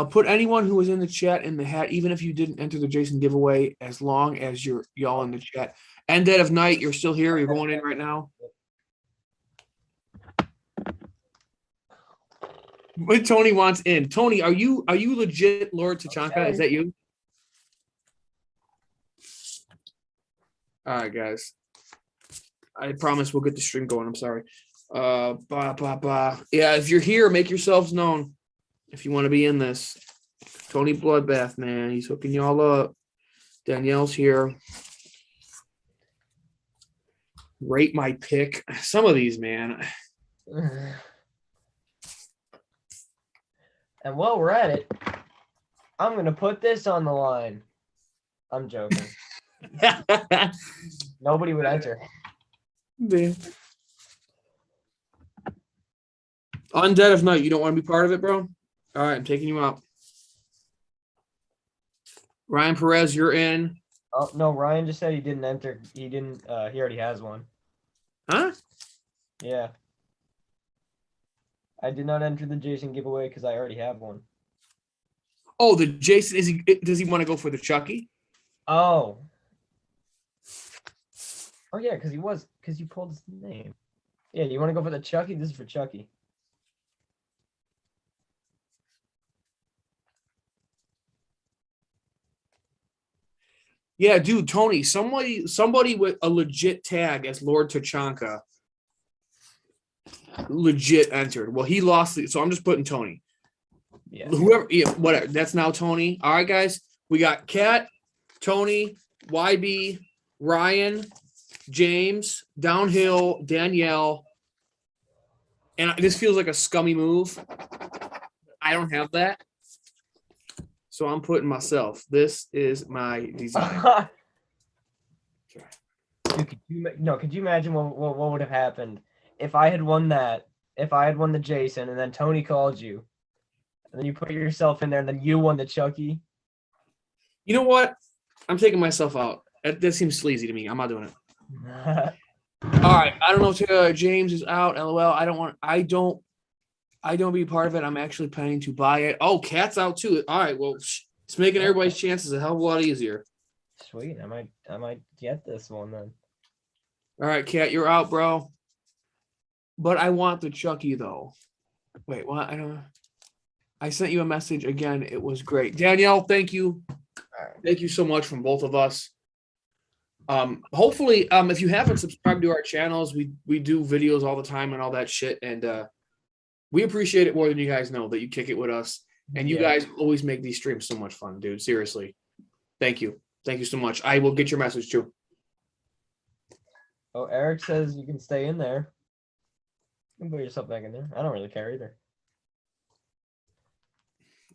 Put anyone who was in the chat in the hat, even if you didn't enter the Jason giveaway, as long as you're y'all in the chat. And Dead of Night, you're still here. You're going in right now. But Tony wants in. Tony, are you legit Lord Tachanka? Okay. Is that you? All right, guys. I promise we'll get the stream going. I'm sorry. Yeah, if you're here, make yourselves known. If you want to be in this. Tony Bloodbath, man. He's hooking y'all up. Danielle's here. Rate my pick. Some of these, man. And while we're at it, I'm gonna put this on the line. I'm joking. Nobody would enter. Undead of Night, you don't want to be part of it, bro? All right, I'm taking you out. Ryan Perez, you're in. Oh no, Ryan just said he didn't enter. He didn't. He already has one. Huh? Yeah. I did not enter the Jason giveaway because I already have one. Oh, the Jason, does he want to go for the Chucky? Oh. Oh yeah, because you pulled his name. Yeah, you want to go for the Chucky? This is for Chucky. Yeah, dude, Tony, somebody with a legit tag as Lord Tachanka legit entered. Well, he lost it, so I'm just putting Tony. Yeah. Whoever, yeah, whatever. That's now Tony. All right, guys. We got Cat, Tony, YB, Ryan, James, Downhill, Danielle. And this feels like a scummy move. I don't have that. So I'm putting myself. This is my design. Dude, could you imagine what would have happened if I had won that? If I had won the Jason and then Tony called you, and then you put yourself in there and then you won the Chucky? You know what? I'm taking myself out. That seems sleazy to me. I'm not doing it. All right. I don't know if James is out. LOL. I don't be part of it. I'm actually planning to buy it. Oh, Cat's out too. All right. Well, it's making everybody's chances a hell of a lot easier. Sweet. I might get this one then. All right, Cat, you're out, bro. But I want the Chucky though. Wait, what? I sent you a message again. It was great. Danielle, thank you. Thank you so much from both of us. Hopefully, if you haven't subscribed to our channels, we do videos all the time and all that shit. And we appreciate it more than you guys know that you kick it with us. And you guys always make these streams so much fun, dude. Seriously. Thank you. Thank you so much. I will get your message too. Oh, Eric says you can stay in there. You can put yourself back in there. I don't really care either.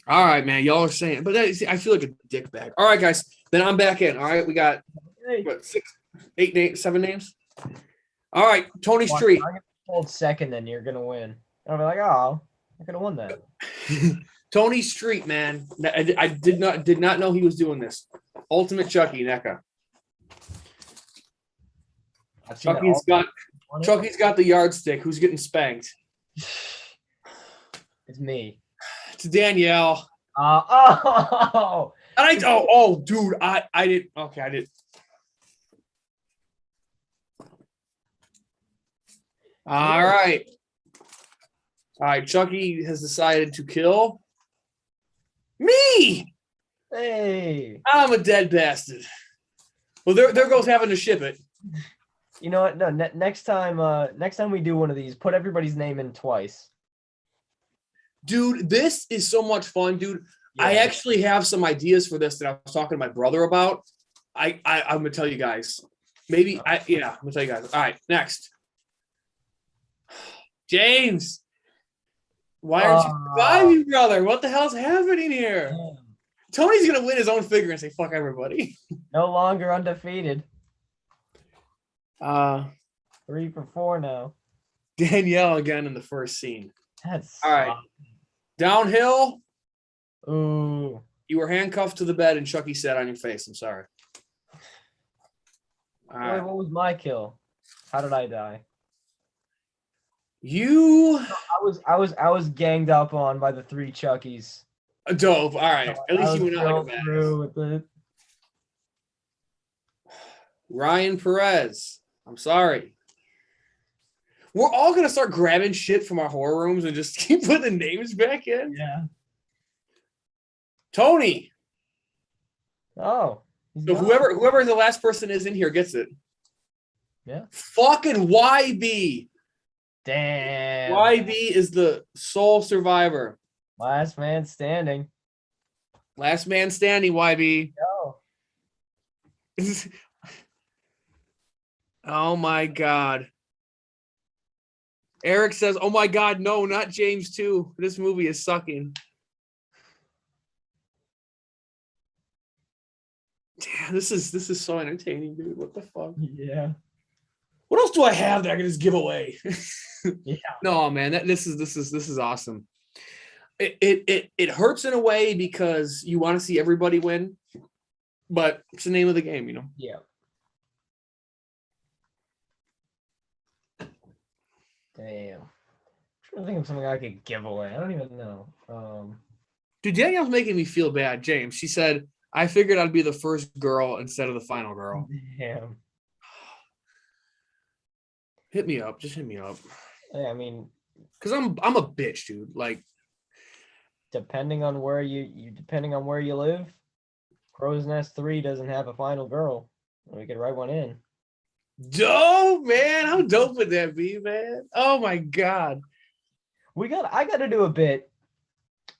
All right, man. Y'all are saying, but I feel like a dick bag. All right, guys. Then I'm back in. All right, we got what, 7 names. All right, Tony Street. I'm gonna hold second, then you're gonna win. I'll be like, oh, I could have won that. Tony Street, man. I did not know he was doing this. Ultimate Chucky, Neca. Chucky's got the yardstick. Who's getting spanked? It's me. It's Danielle. Oh. Dude, I did. Okay, I did. All right. Chucky has decided to kill me. Hey. I'm a dead bastard. Well, there goes having to ship it. You know what? No, next time we do one of these, put everybody's name in twice. Dude, this is so much fun, dude. Yeah. I actually have some ideas for this that I was talking to my brother about. I'm gonna tell you guys. I'm gonna tell you guys. All right, next. James. Why aren't you surviving, brother? What the hell's happening here? Damn. Tony's gonna win his own figure and say fuck everybody. No longer undefeated. 3 for 4 now. Danielle again in the first scene. That's all right. Downhill. Ooh. You were handcuffed to the bed and Chucky sat on your face. I'm sorry. All right. Wait, what was my kill? How did I die? I was ganged up on by the 3 Chuckies. Dope. All right. At least you went out like a badass. With it. Ryan Perez. I'm sorry. We're all gonna start grabbing shit from our horror rooms and just keep putting the names back in. Yeah. Tony. Oh. So whoever the last person is in here gets it. Yeah. Fucking YB. Damn. YB is the sole survivor. Last man standing. Last man standing, YB. Go. Oh my God. Eric says, oh my God, no, not James too. This movie is sucking. Damn, this is so entertaining, dude. What the fuck? Yeah. What else do I have that I can just give away? Yeah. No, man, this is awesome. It hurts in a way because you want to see everybody win, but it's the name of the game, you know. Yeah. Damn. I'm trying to think of something I could give away. I don't even know. Dude, Danielle's making me feel bad, James. She said, I figured I'd be the first girl instead of the final girl. Damn. Hit me up. Just hit me up. Yeah, I mean, because I'm a bitch, dude. Like, depending on where you live, Crow's Nest 3 doesn't have a final girl. We could write one in. Dope, man. How dope would that be, man? Oh my God. I got to do a bit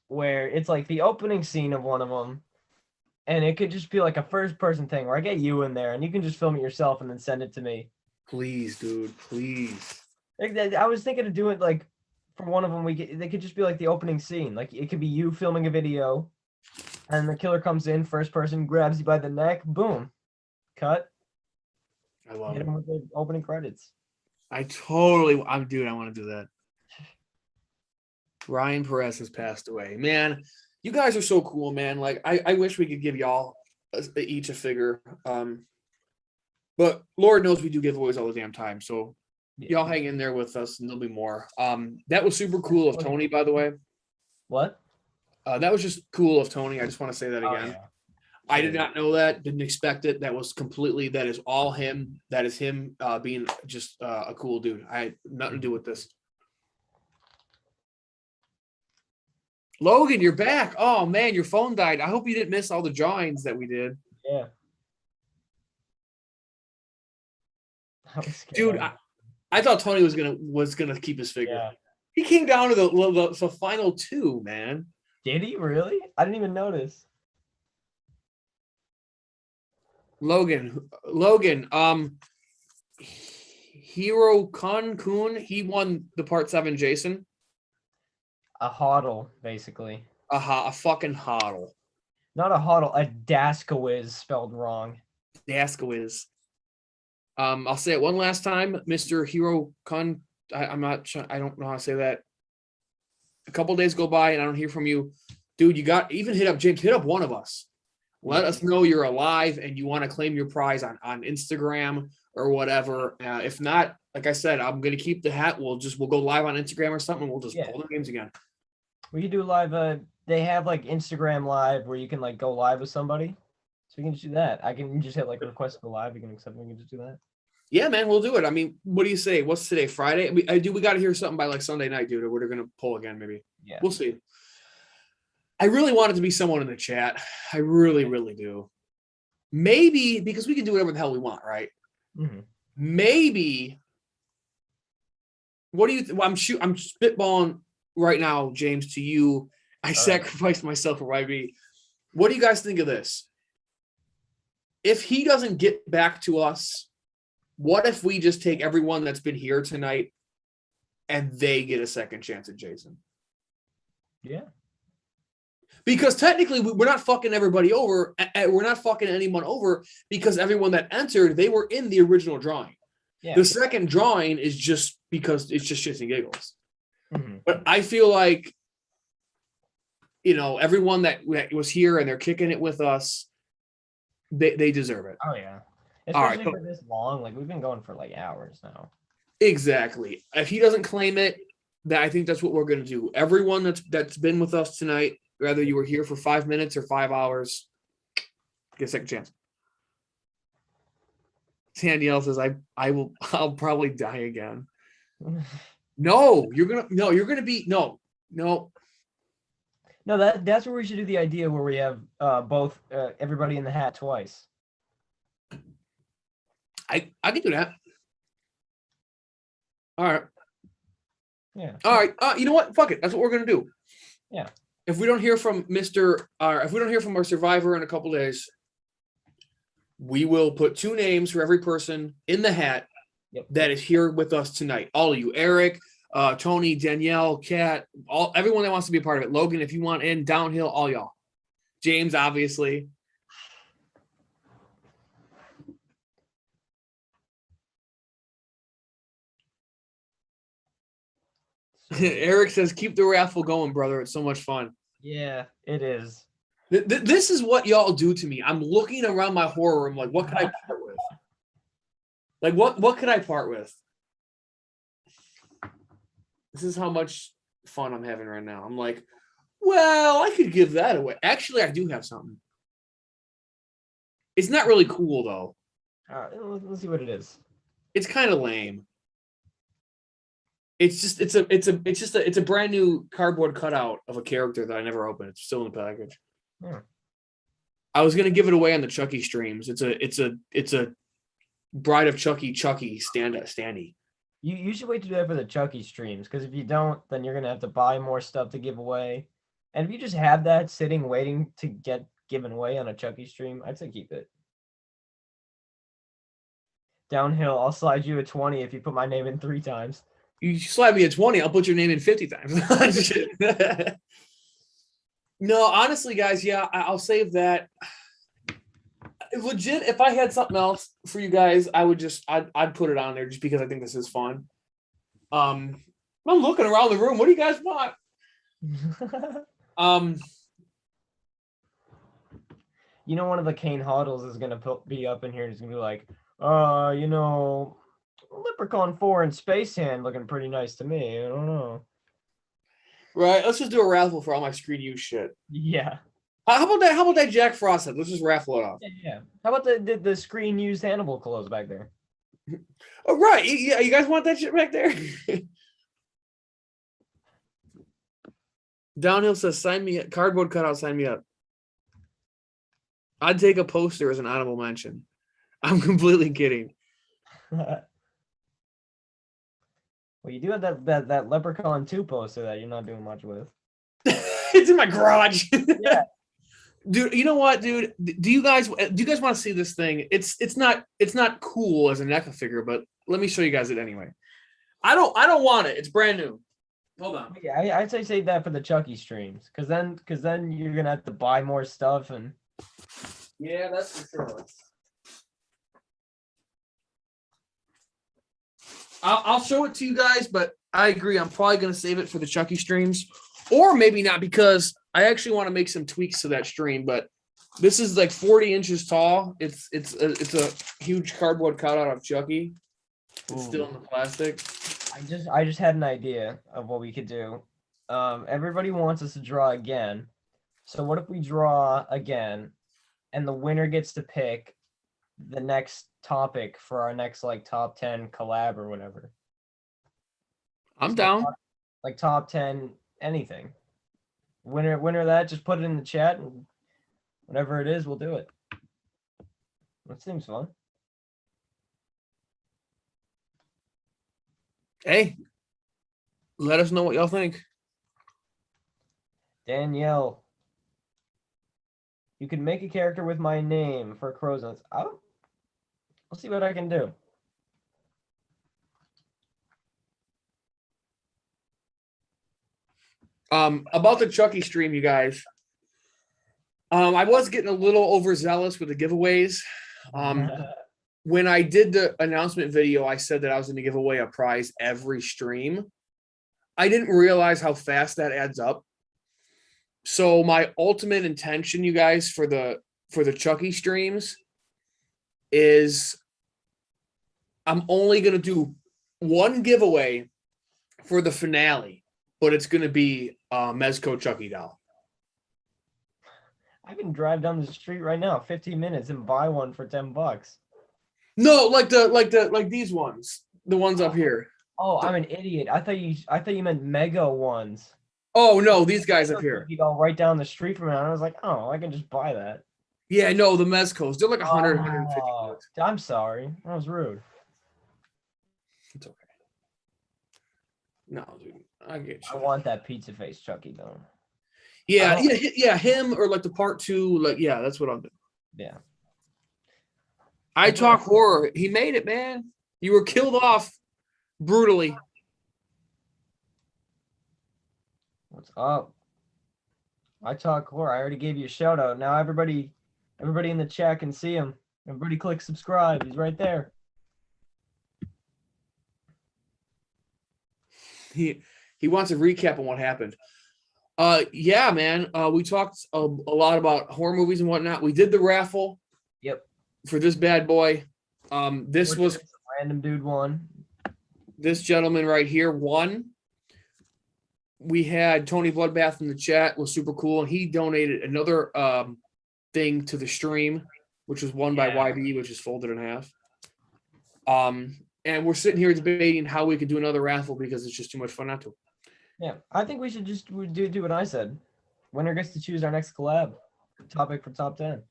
where it's like the opening scene of one of them And it could just be like a first person thing where I get you in there and you can just film it yourself and then send it to me. Please, dude, please. I was thinking of doing like for one of them, they could just be like the opening scene. Like it could be you filming a video and the killer comes in, first person, grabs you by the neck, boom, cut, I love hit it. him with the opening credits. I want to do that. Ryan Perez has passed away. Man, you guys are so cool, man. Like I wish we could give y'all each a figure. But Lord knows we do giveaways all the damn time. So y'all hang in there with us and there'll be more. That was super cool of Tony, by the way. What? That was just cool of Tony. I just want to say that again. Yeah. I did not know that, didn't expect it. That is all him. That is him being just a cool dude. I had nothing to do with this. Logan, you're back. Oh man, your phone died. I hope you didn't miss all the drawings that we did. Yeah. Dude, I thought Tony was gonna keep his figure. Yeah. He came down to the final two, man. Did he really? I didn't even notice. Logan, Hero Kun, he won the part 7 Jason. A hodl, basically. A fucking hodl. Not a hodl, a Daskawiz spelled wrong. Daskawiz. I'll say it one last time, Mr. Hero Kun. I'm not sure. I don't know how to say that. A couple days go by and I don't hear from you. Dude, you got even hit up James, hit up one of us. Let us know you're alive and you want to claim your prize on Instagram or whatever. If not, like I said, I'm gonna keep the hat. We'll go live on Instagram or something. We'll just pull the games again. We could do live. They have like Instagram live where you can like go live with somebody. So we can just do that. I can just hit like request to go live. You can accept. We can just do that. Yeah, man, we'll do it. I mean, what do you say? What's today? Friday? We got to hear something by like Sunday night, dude. Or we're gonna pull again, maybe. Yeah, we'll see. I really want it to be someone in the chat. I really, really do. Maybe because we can do whatever the hell we want, right? Mm-hmm. Maybe. What do you? I'm spitballing right now, James. To you, I sacrificed myself for YB. What do you guys think of this? If he doesn't get back to us, what if we just take everyone that's been here tonight and they get a second chance at Jason? Yeah. Because technically, we're not fucking everybody over. We're not fucking anyone over because everyone that entered, they were in the original drawing. Yeah. The second drawing is just because it's just shits and giggles. Mm-hmm. But I feel like, everyone that was here and they're kicking it with us, they deserve it. Oh, yeah. Especially for this long. Like, we've been going for like hours now. Exactly. If he doesn't claim it, I think that's what we're going to do. Everyone that's been with us tonight, whether you were here for 5 minutes or 5 hours, get a second chance. Danielle says, I'll probably die again. No, you're gonna be no. No, that's where we should do the idea where we have both everybody in the hat twice. I can do that. All right. Yeah. All right. You know what? Fuck it. That's what we're gonna do. Yeah. If we don't hear from if we don't hear from our survivor in a couple days, we will put 2 names for every person in the hat that is here with us tonight. All of you, Eric, Tony, Danielle, Kat, everyone that wants to be a part of it. Logan, if you want in, Downhill, all y'all. James, obviously. Eric says, keep the raffle going, brother. It's so much fun. Yeah, it is. This is what y'all do to me. I'm looking around my horror room like, what can I part with? Like, what could I part with? This is how much fun I'm having right now. I'm like, well, I could give that away. Actually, I do have something. It's not really cool, though. All right, let's see what it is. It's kind of lame. It's a brand new cardboard cutout of a character that I never opened. It's still in the package. I was gonna give it away on the Chucky streams. It's a Bride of Chucky standee. You should wait to do that for the Chucky streams, because if you don't, then you're gonna have to buy more stuff to give away. And if you just have that sitting waiting to get given away on a Chucky stream, I'd say keep it. Downhill, I'll slide you a 20 if you put my name in 3 times. You slide me a 20, I'll put your name in 50 times. No, honestly, guys, yeah, I'll save that. Legit, if I had something else for you guys, I'd put it on there just because I think this is fun. I'm looking around the room. What do you guys want? You know, one of the Kane Hoddles is gonna be up in here. He's gonna be like, Leprechaun 4 and Space Hand looking pretty nice to me. I don't know. Right, let's just do a raffle for all my screen use shit. Yeah. How about that? How about that Jack Frost head? Let's just raffle it off. Yeah. How about the screen used Hannibal clothes back there? Oh, right. Yeah, you guys want that shit back there? Downhill says, sign me up. Cardboard cutout, sign me up. I'd take a poster as an honorable mention. I'm completely kidding. Well, you do have that Leprechaun 2 poster that you're not doing much with. It's in my garage. Yeah. Dude, you know what, dude? Do you guys want to see this thing? It's not cool as a Neca figure, but let me show you guys it anyway. I don't want it. It's brand new. Hold on. Yeah, I'd say save that for the Chucky streams, because then you're gonna have to buy more stuff and. Yeah, that's for sure. I'll show it to you guys, but I agree. I'm probably going to save it for the Chucky streams, or maybe not, because I actually want to make some tweaks to that stream. But this is like 40 inches tall. It's a huge cardboard cutout of Chucky. It's still in the plastic. I just had an idea of what we could do. Everybody wants us to draw again. So what if we draw again, and the winner gets to pick the next topic for our next like top 10 collab or whatever. I'm down. Like top 10 anything. Winner of that, just put it in the chat, and whatever it is, we'll do it. That seems fun. Hey, let us know what y'all think. Danielle, you can make a character with my name for Crow's Nuts. I'll see what I can do. About the Chucky stream, you guys. I was getting a little overzealous with the giveaways. When I did the announcement video, I said that I was going to give away a prize every stream. I didn't realize how fast that adds up. So my ultimate intention, you guys, for the Chucky streams is I'm only going to do one giveaway for the finale, but it's going to be Mezco Chucky doll. I can drive down the street right now, 15 minutes, and buy one for $10. No, like these ones, the ones up here. Oh, I'm an idiot. I thought you meant mega ones. Oh no, these guys up here. You go right down the street from it. And I was like, oh, I can just buy that. Yeah, no, the Mezcos. They're like 100, 150 Oh, bucks. I'm sorry. That was rude. It's okay. No, dude, I get I you. want that pizza face Chucky though. Yeah, him or like the part 2. Like, yeah, that's what I'll do. Yeah. I talk horror. He made it, man. You were killed off brutally. What's up? I talk horror. I already gave you a shout out. Now everybody in the chat can see him. Everybody click subscribe. He's right there. He wants a recap on what happened. Yeah, man. We talked a lot about horror movies and whatnot. We did the raffle. Yep. For this bad boy. This was random dude won. This gentleman right here won. We had Tony Bloodbath in the chat, was super cool, and he donated another thing to the stream, which was won by YB, which is folded in half. And we're sitting here debating how we could do another raffle because it's just too much fun not to. Yeah, I think we should just do what I said. Winner gets to choose our next collab topic for top 10.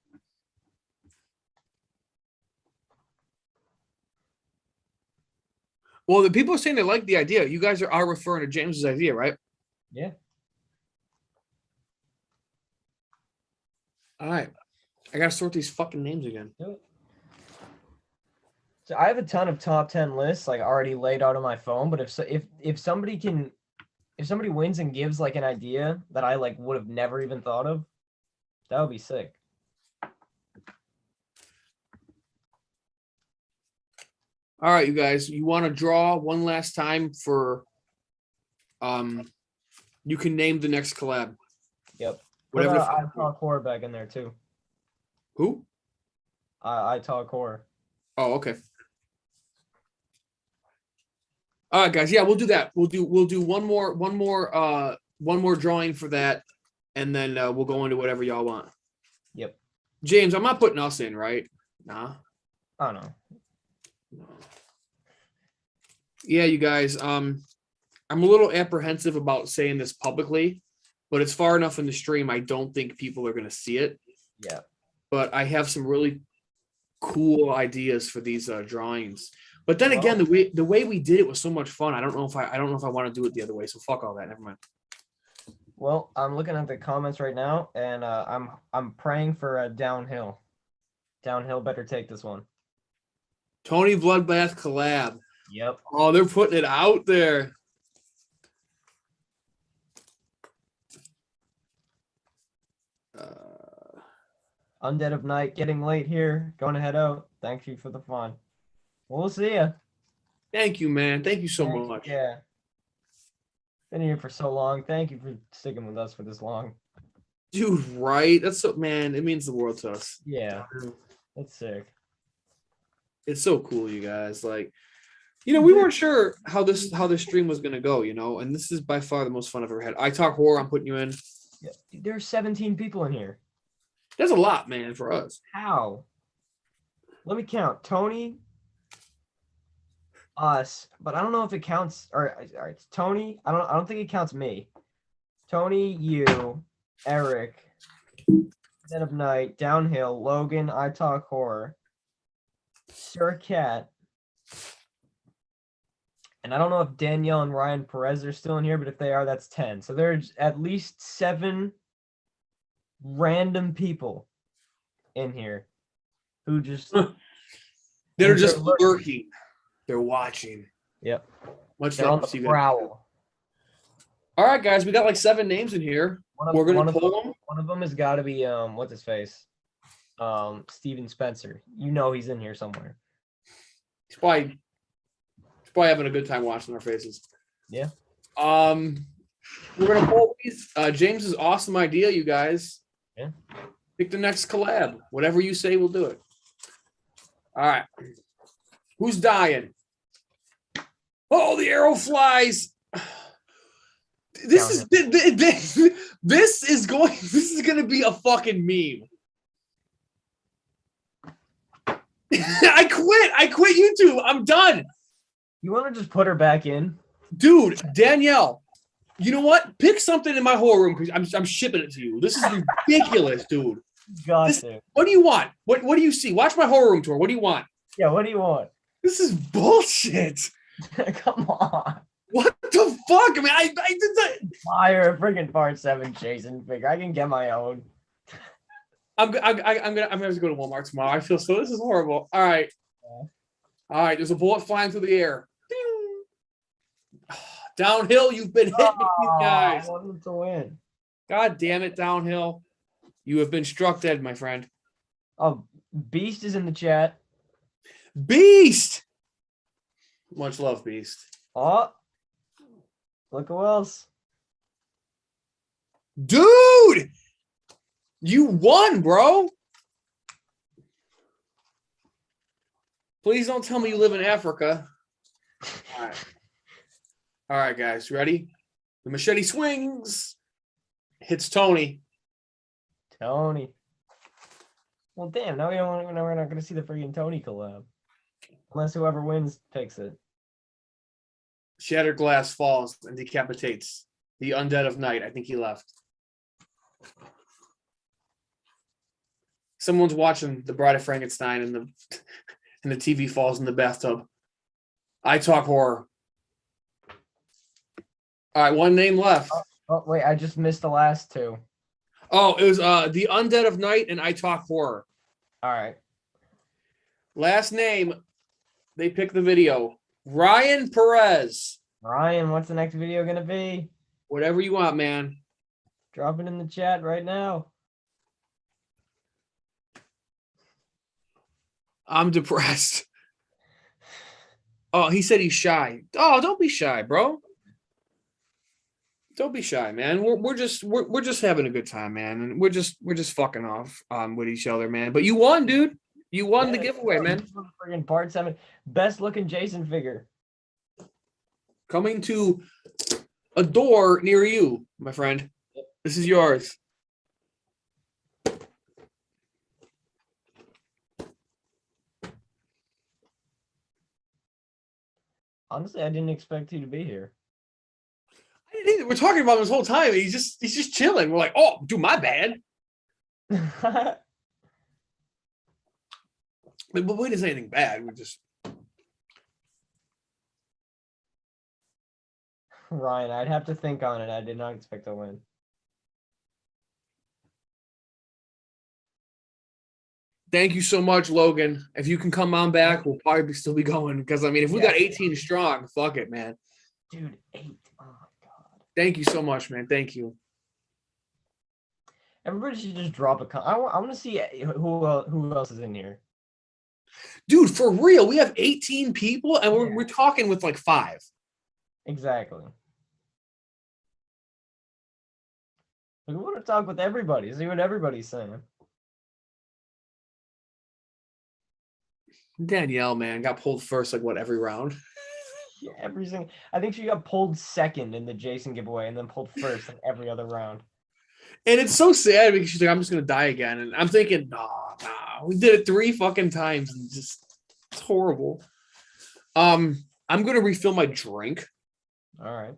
Well, the people are saying they like the idea. You guys are referring to James's idea, right? Yeah. All right. I gotta sort these fucking names again. Do it. So I have a ton of top 10 lists like already laid out on my phone, but if somebody wins and gives like an idea that I like would have never even thought of, that would be sick. All right, you guys. You want to draw one last time for you can name the next collab. Yep. Whatever. Put, I talk horror back in there too. Who? I talk horror. Oh, okay. All right, guys. Yeah, we'll do that. We'll do one more drawing for that, and then we'll go into whatever y'all want. Yep. James, I'm not putting us in, right? Nah. I don't know. Yeah, you guys. I'm a little apprehensive about saying this publicly, but it's far enough in the stream. I don't think people are going to see it. Yeah. But I have some really cool ideas for these drawings. But then again, the way we did it was so much fun. I don't know if I want to do it the other way. So fuck all that. Never mind. Well, I'm looking at the comments right now, and I'm praying for a downhill. Downhill better take this one. Tony Bloodbath collab. Yep. Oh, they're putting it out there. Undead of Night getting late here. Going to head out. Thank you for the fun. We'll see ya. Thank you, man. Thank you so much. Yeah. Been here for so long. Thank you for sticking with us for this long. Dude, right? That's so, man, it means the world to us. Yeah. That's sick. It's so cool, you guys. Like, you know, we weren't sure how this stream was gonna go, you know, and this is by far the most fun I've ever had. I talk horror, I'm putting you in. Yeah. There's 17 people in here. That's a lot, man, for us. How? Let me count. Tony, us, but I don't know if it counts. Or it's Tony. I don't think it counts me. Tony, you, Eric, Dead of Night, Downhill, Logan, I Talk Horror, Sir Cat, and I don't know if Danielle and Ryan Perez are still in here, but if they are, that's 10. So there's at least 7 random people in here who just they're just lurking. They're watching. Yep. Much They're on love the to you guys. prowl. All right, guys, we got like 7 names in here. We're gonna pull them. One of them has got to be what's his face? Steven Spencer. You know he's in here somewhere. He's probably having a good time watching our faces. Yeah. We're gonna pull these. James's awesome idea, you guys. Yeah. Pick the next collab. Whatever you say, we'll do it. All right. Who's dying? Oh, the arrow flies. This is going to be a fucking meme. I quit YouTube. I'm done. You want to just put her back in? Dude, Danielle, you know what? Pick something in my horror room because I'm shipping it to you. This is ridiculous, dude. What do you want? What do you see? Watch my horror room tour. What do you want? Yeah, what do you want? This is bullshit. Come on. What the fuck? I mean, I did that. Fire a freaking part 7 Jason figure. I can get my own. I'm gonna have to go to Walmart tomorrow. I feel so. This is horrible. All right. Yeah. All right. There's a bullet flying through the air. Ding. Downhill. You've been hit with these guys. I wanted to win. God damn it, Downhill. You have been struck dead, my friend. Oh, Beast is in the chat. Beast. Much love, Beast. Oh, look who else. Dude, you won, bro. Please don't tell me you live in Africa. All right, guys, ready? The machete swings. Hits Tony. Tony. Well, damn. Now we're not gonna see the freaking Tony collab, unless whoever wins picks it. Shattered glass falls and decapitates the undead of night. I think he left. Someone's watching The Bride of Frankenstein and the TV falls in the bathtub. I talk horror. All right, one name left. Oh wait, I just missed the last 2. Oh, it was The Undead of Night and I Talk Horror. All right. Last name, they picked the video. Ryan Perez. Ryan, what's the next video gonna be? Whatever you want, man. Drop it in the chat right now. I'm depressed. Oh, he said he's shy. Oh, don't be shy, bro. Don't be shy, man. We're just having a good time, man, and we're just fucking off with each other, man. But you won, dude. You won the giveaway, man. Friggin' part 7, best looking Jason figure Coming to a door near you, my friend. This is yours. Honestly, I didn't expect you to be here. I didn't either. We're talking about him this whole time. He's just chilling. We're like, oh, dude, my bad. But we didn't say anything bad. We just. Ryan, I'd have to think on it. I did not expect to win. Thank you so much, Logan. If you can come on back, we'll probably still be going. Because, I mean, if we got 18 strong, fuck it, man. Dude, 8. Oh, my God. Thank you so much, man. Thank you. Everybody should just drop a comment. I want to see who else is in here. Dude, for real, we have 18 people, and we're talking with like 5. Exactly. We want to talk with everybody, see what everybody's saying. Danielle, man, got pulled first, like, what, every round? Yeah, every single. I think she got pulled second in the Jason giveaway, and then pulled first like every other round. And it's so sad because she's like, I'm just going to die again. And I'm thinking, nah, we did it 3 fucking times, and just, it's horrible. I'm going to refill my drink. All right.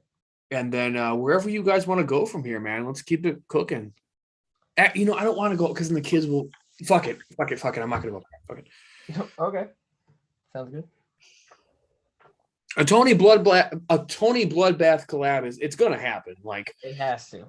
And then wherever you guys want to go from here, man, let's keep it cooking. You know, I don't want to go because then the kids will fuck it. I'm not gonna go. Fuck it. Okay. Sounds good. A Tony Bloodbath collab it's gonna happen. Like, it has to.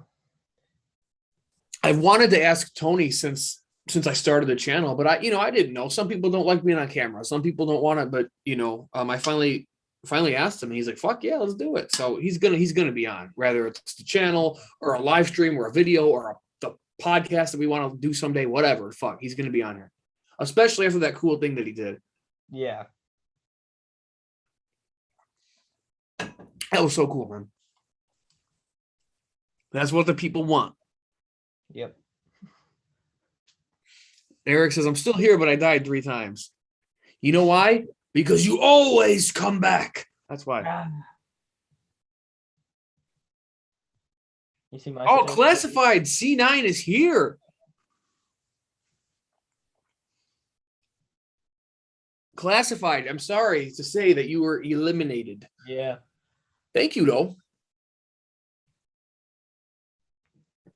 I've wanted to ask Tony since I started the channel, but I didn't know. Some people don't like being on camera. Some people don't want it, but I finally asked him, and he's like, fuck yeah, let's do it. So he's gonna be on, whether it's the channel or a live stream or a video or the podcast that we want to do someday, whatever. Fuck, he's gonna be on here. Especially after that cool thing that he did. Yeah. That was so cool, man. That's what the people want. Yep. Eric says, I'm still here, but I died 3 times. You know why? Because you always come back. That's why. You see my classified C9 is here. Classified. I'm sorry to say that you were eliminated. Yeah. Thank you, though.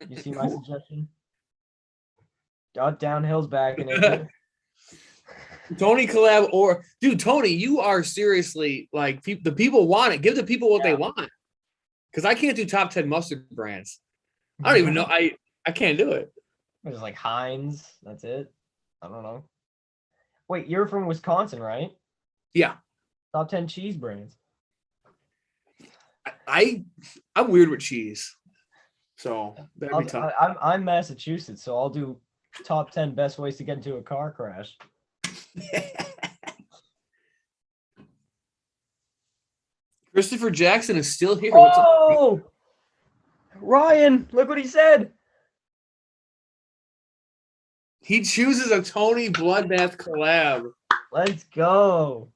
You see my suggestion? Downhill's back in it. Tony collab or dude, Tony, you are seriously like the people want it. Give the people what they want. Because I can't do top 10 mustard brands. I don't even know. I can't do it. There's like Heinz. That's it. I don't know. Wait, you're from Wisconsin, right? Yeah. Top 10 cheese brands. I'm weird with cheese. So that'd be tough. I'm Massachusetts, so I'll do top 10 best ways to get into a car crash. Christopher Jackson is still here. Oh! What's up? Ryan, look what he said. He chooses a Tony Bloodbath collab. Let's go.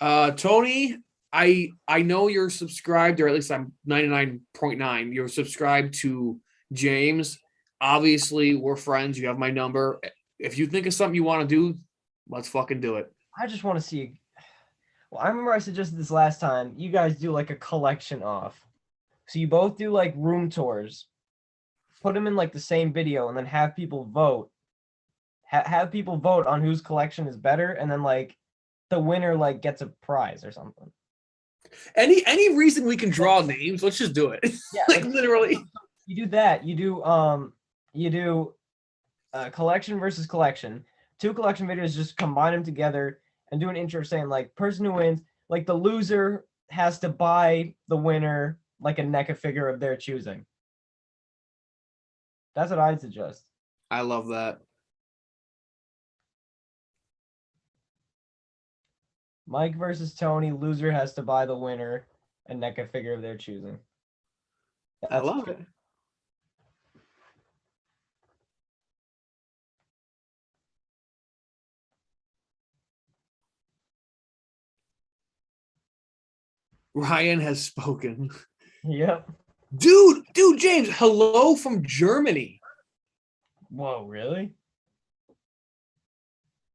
Tony, I know you're subscribed, or at least I'm 99.9. You're subscribed to James. Obviously, we're friends. You have my number. If you think of something you want to do, let's fucking do it. I just want to see. Well, I remember I suggested this last time. You guys do like a collection off. So you both do like room tours. Put them in like the same video and then have people vote. Have people vote on whose collection is better, and then like the winner like gets a prize or something. Any reason we can draw names, let's just do it. Yeah, like literally. You do that. You do you do collection versus collection. 2 collection videos, just combine them together and do an intro saying like person who wins, like the loser has to buy the winner like a NECA figure of their choosing. That's what I'd suggest. I love that. Mike versus Tony, loser has to buy the winner a NECA figure of their choosing. I love it. Ryan has spoken. Yep. Dude, James, hello from Germany. Whoa, really?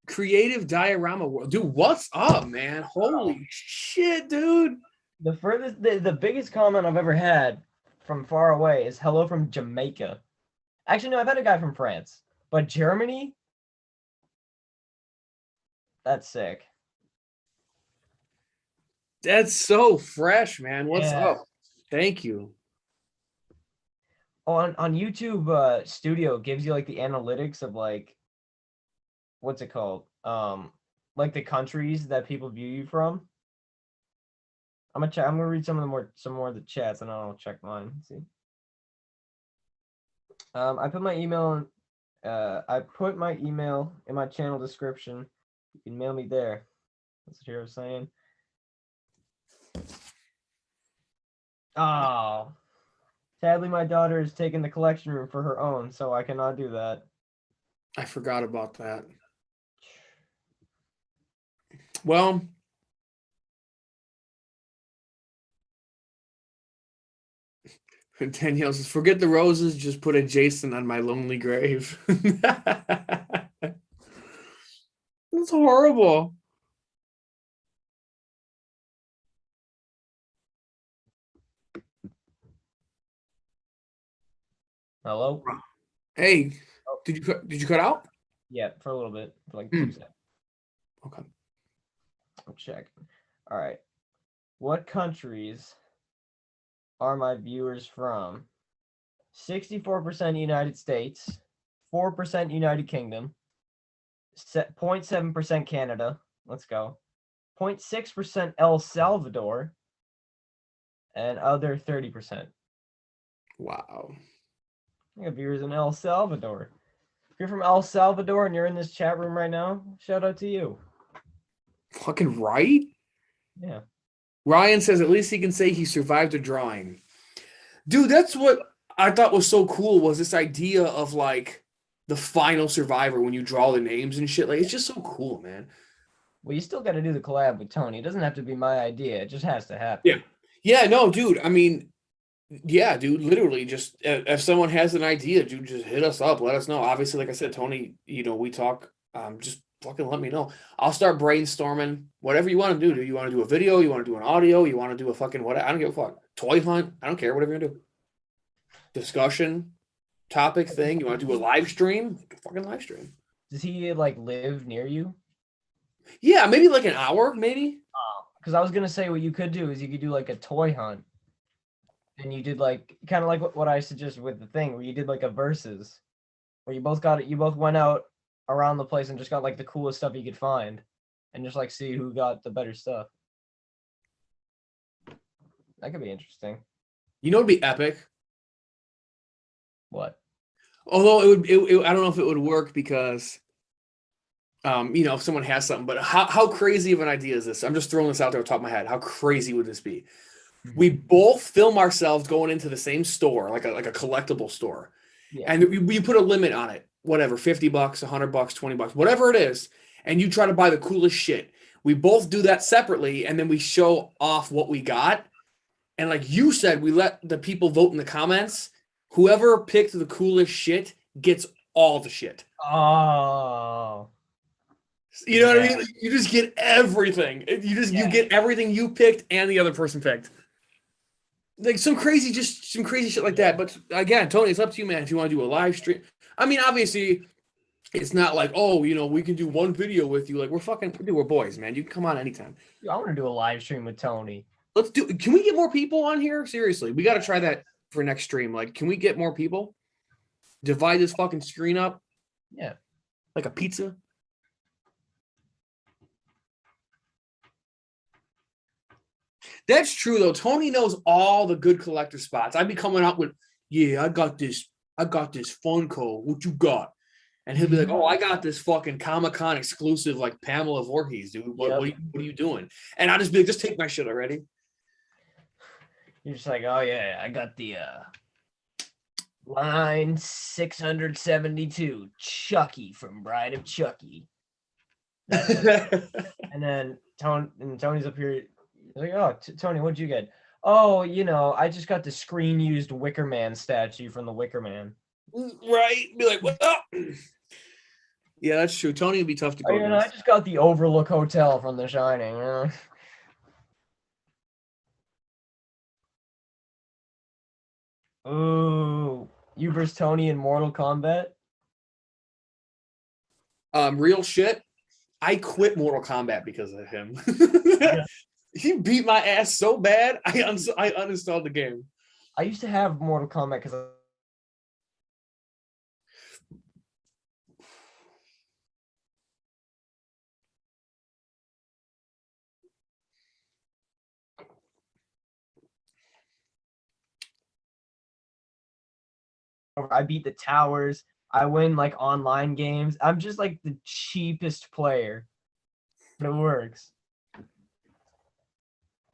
Creative Diorama World. Dude, what's up, man? Holy shit, dude. The furthest, the biggest comment I've ever had from far away is hello from Jamaica. Actually, no, I've had a guy from France, but Germany? That's sick. That's so fresh, man. What's Yeah. up? Thank you. On YouTube Studio gives you like the analytics of like what's it called? Like the countries that people view you from. I'm gonna read some more of the chats and I'll check mine. Let's see. I put my email in my channel description. You can mail me there. That's what I was saying. Oh. Sadly, my daughter is taking the collection room for her own, so I cannot do that. I forgot about that. Well, Danielle says, forget the roses, just put a Jason on my lonely grave. That's horrible. Hello? Hey, did you cut out? Yeah, for a little bit, for like 2 seconds. Okay. I'm checking. All right. What countries are my viewers from? 64% United States, 4% United Kingdom, 0.7% Canada. Let's go. 0.6% El Salvador, and other 30%. Wow. I got viewers in El Salvador. If you're from El Salvador and you're in this chat room right now, shout out to you. Fucking right? Yeah. Ryan says at least he can say he survived a drawing. Dude, that's what I thought was so cool was this idea of like the final survivor when you draw the names and shit. Like it's just so cool, man. Well, you still got to do the collab with Tony. It doesn't have to be my idea. It just has to happen. Yeah. Yeah, no, dude. I mean, yeah, dude, literally just if someone has an idea, dude, just hit us up. Let us know. Obviously, like I said, Tony, we talk. Just fucking let me know. I'll start brainstorming. Whatever you want to do. Do you want to do a video? You want to do an audio? You want to do a fucking what? I don't give a fuck. Toy hunt? I don't care. Whatever you want to do. Discussion, topic thing. You want to do a live stream? Fucking live stream. Does he like live near you? Yeah, maybe like an hour, maybe. Because I was gonna say what you could do is you could do like a toy hunt, and you did like kind of like what I suggested with the thing where you did like a versus, where you both went out around the place and just got like the coolest stuff you could find, and just like see who got the better stuff. That could be interesting. You know, it'd be epic. What? Although I don't know if it would work because, if someone has something. But how crazy of an idea is this? I'm just throwing this out there on top of my head. How crazy would this be? We both film ourselves going into the same store, like a collectible store, and we put a limit on it. Whatever, $50, $100, $20, whatever it is, and you try to buy the coolest shit. We both do that separately, and then we show off what we got. And like you said, we let the people vote in the comments. Whoever picked the coolest shit gets all the shit. Oh. You know what I mean? Like, you just get everything. You get everything you picked and the other person picked. Like some crazy shit like that. But again, Tony, it's up to you, man. If you want to do a live stream, I mean, obviously, it's not like we can do one video with you. Like we're boys, man. You can come on anytime. I want to do a live stream with Tony. Can we get more people on here? Seriously, we got to try that for next stream. Like, can we get more people? Divide this fucking screen up Yeah. like a pizza. That's true though. Tony knows all the good collector spots. I'd be coming out with, yeah, I got this Funko. What you got? And he'll be like, oh, I got this fucking Comic-Con exclusive like Pamela Voorhees, dude. What are you doing? And I'll just be like, just take my shit already. You're just like, oh yeah, I got the line 672 Chucky from Bride of Chucky. And then Tony's up here. He's like, oh, Tony, what'd you get? Oh, I just got the screen used Wicker Man statue from the Wicker Man. Right? Be like, what up? Yeah, that's true. Tony would be tough to go I just got the Overlook Hotel from The Shining. Ooh, you versus Tony in Mortal Kombat? Real shit. I quit Mortal Kombat because of him. He beat my ass so bad, I uninstalled the game. I used to have Mortal Kombat because I beat the towers. I win like online games. I'm just like the cheapest player. But it works.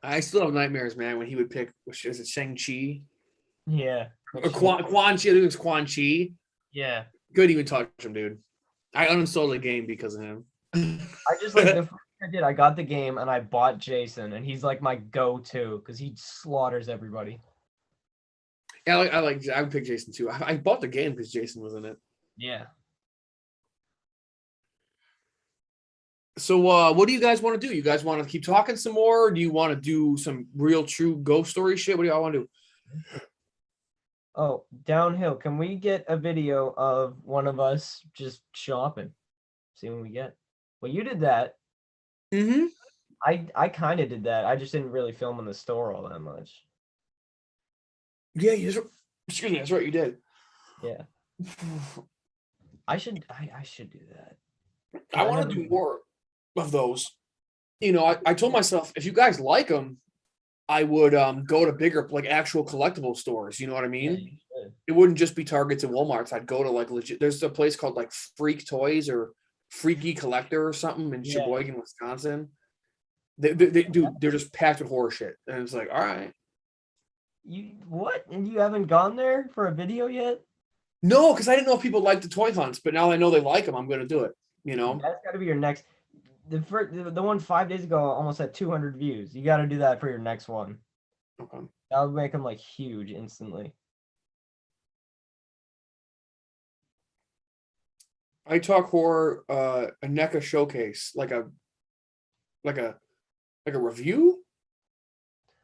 I still have nightmares, man, when he would pick, is it Shang-Chi? Yeah. Or Quan Chi, I think it was Quan Chi. Yeah. Couldn't even touch him, dude. I uninstalled the game because of him. I just like the first thing I did, I got the game and I bought Jason, and he's like my go-to because he slaughters everybody. Yeah, I would pick Jason too. I bought the game because Jason was in it. Yeah. So what do you guys want to do? You guys want to keep talking some more? Or do you want to do some real true ghost story shit? What do y'all want to do? Oh, downhill. Can we get a video of one of us just shopping? See what we get. Well, you did that. Mm-hmm. I kind of did that. I just didn't really film in the store all that much. Yeah, excuse me, that's right, you did. Yeah. I should do that. I want to do more of those. I told myself, if you guys like them, I would go to bigger, like actual collectible stores. You know what I mean? Yeah, it wouldn't just be Targets and Walmarts. I'd go to like legit. There's a place called like Freak Toys or Freaky Collector or something in Sheboygan, Wisconsin. They're just packed with horror shit, and it's like, all right. You what? And you haven't gone there for a video yet? No, because I didn't know if people liked the toy hunts, but now I know they like them. I'm going to do it. That's got to be your next. The one 5 days ago almost had 200 views. You got to do that for your next one. Okay. That would make them like huge instantly. I talk horror, a Neca showcase, like a review,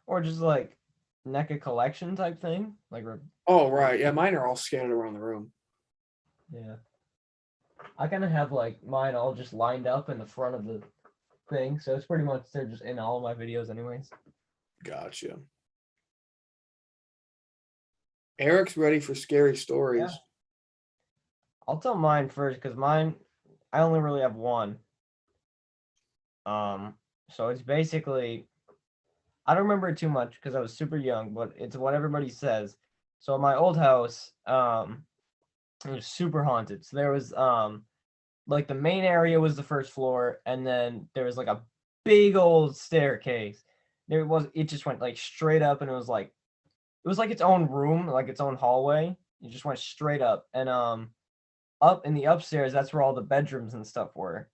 or just like NECA collection type thing, like. Oh right, yeah, mine are all scattered around the room. Yeah, I kind of have like mine all just lined up in the front of the thing, so it's pretty much they're just in all of my videos, anyways. Gotcha. Eric's ready for scary stories. Yeah. I'll tell mine first because mine, I only really have one. So it's basically, I don't remember it too much because I was super young, but it's what everybody says. So my old house, it was super haunted. So there was like the main area was the first floor, and then there was like a big old staircase. It just went like straight up, and it was like its own room, like its own hallway. It just went straight up, and up in the upstairs, that's where all the bedrooms and stuff were.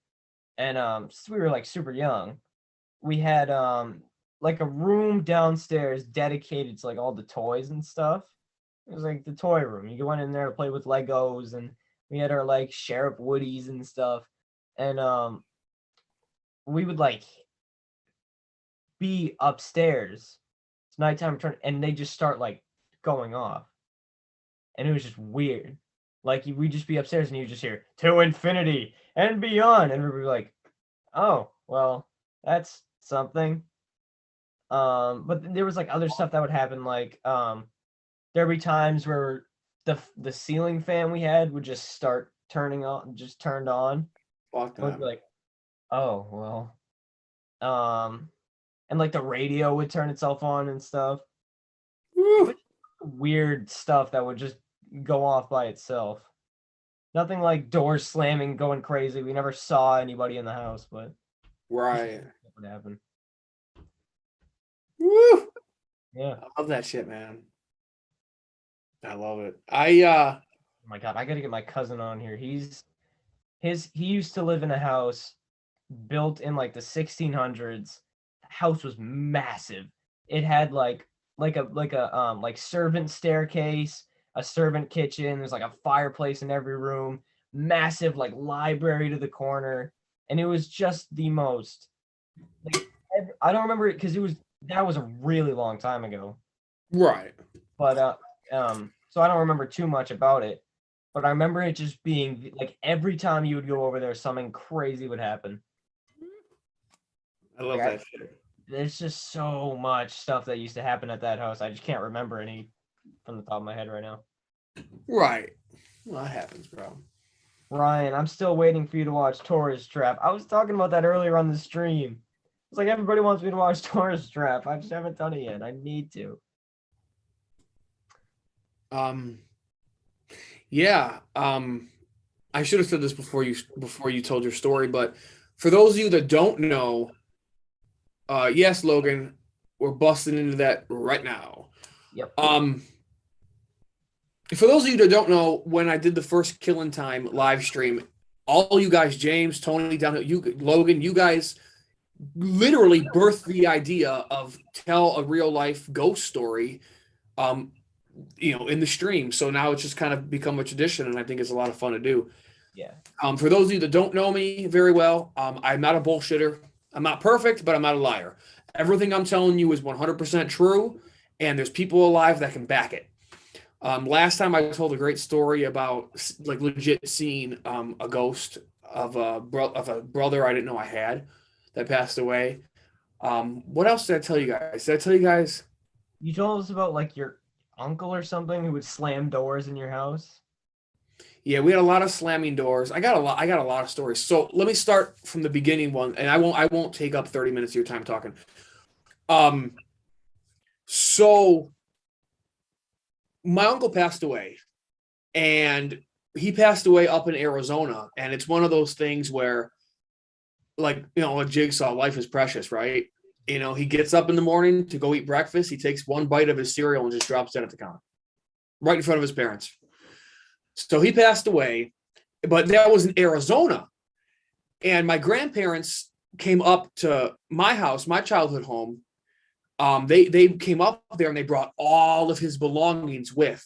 And since we were like super young, we had like a room downstairs dedicated to like all the toys and stuff. It was like the toy room. You went in there to play with Legos, and we had our like Sheriff Woodies and stuff. And we would like be upstairs. It's nighttime, and they just start like going off. And it was just weird. Like we'd just be upstairs and you just hear to infinity and beyond, and we'd be like, "Oh, well, that's something." But there was like other stuff that would happen. Like there'd be times where the ceiling fan we had would just start turning on, just turned on. Fuck I would be that. like, oh well. And like the radio would turn itself on and stuff. Woo. Weird stuff that would just go off by itself. Nothing like doors slamming, going crazy. We never saw anybody in the house, but Right. that would happen. Woo. Yeah. I love that shit, man. I love it. Oh my god, I gotta get my cousin on here. He used to live in a house built in like the 1600s. The house was massive. It had like servant staircase, a servant kitchen. There's like a fireplace in every room, massive like library to the corner, and it was just the most. Like, I don't remember it because that was a really long time ago. right. But so I don't remember too much about it. But I remember it just being like every time you would go over there, something crazy would happen. I love Like, that shit. There's just so much stuff that used to happen at that house. I just can't remember any from the top of my head right now. Right. Well, that happens, bro. Ryan, I'm still waiting for you to watch Tourist Trap. I was talking about that earlier on the stream. It's like everybody wants me to watch Tourist Trap. I just haven't done it yet. I need to. Yeah. I should have said this before you told your story, but for those of you that don't know, yes, Logan, we're busting into that right now. Yep. For those of you that don't know, when I did the first Killin Time live stream, all you guys, James, Tony, Logan, you guys literally birthed the idea of tell a real life ghost story, in the stream. So now it's just kind of become a tradition, and I think it's a lot of fun to do. Yeah. For those of you that don't know me very well, I'm not a bullshitter. I'm not perfect, but I'm not a liar. Everything I'm telling you is 100% true, and there's people alive that can back it. Last time I told a great story about like legit seeing a ghost of a brother I didn't know I had that passed away. What else did I tell you guys? Did I tell you guys? You told us about like your uncle or something who would slam doors in your house. Yeah, we had a lot of slamming doors. I got a lot of stories. So let me start from the beginning one, and I won't take up 30 minutes of your time talking. So my uncle passed away, and he passed away up in Arizona, and it's one of those things where, like, a jigsaw, life is precious, right? He gets up in the morning to go eat breakfast. He takes one bite of his cereal and just drops it at the counter, right in front of his parents. So he passed away, but that was in Arizona. And my grandparents came up to my house, my childhood home. They came up there and they brought all of his belongings with,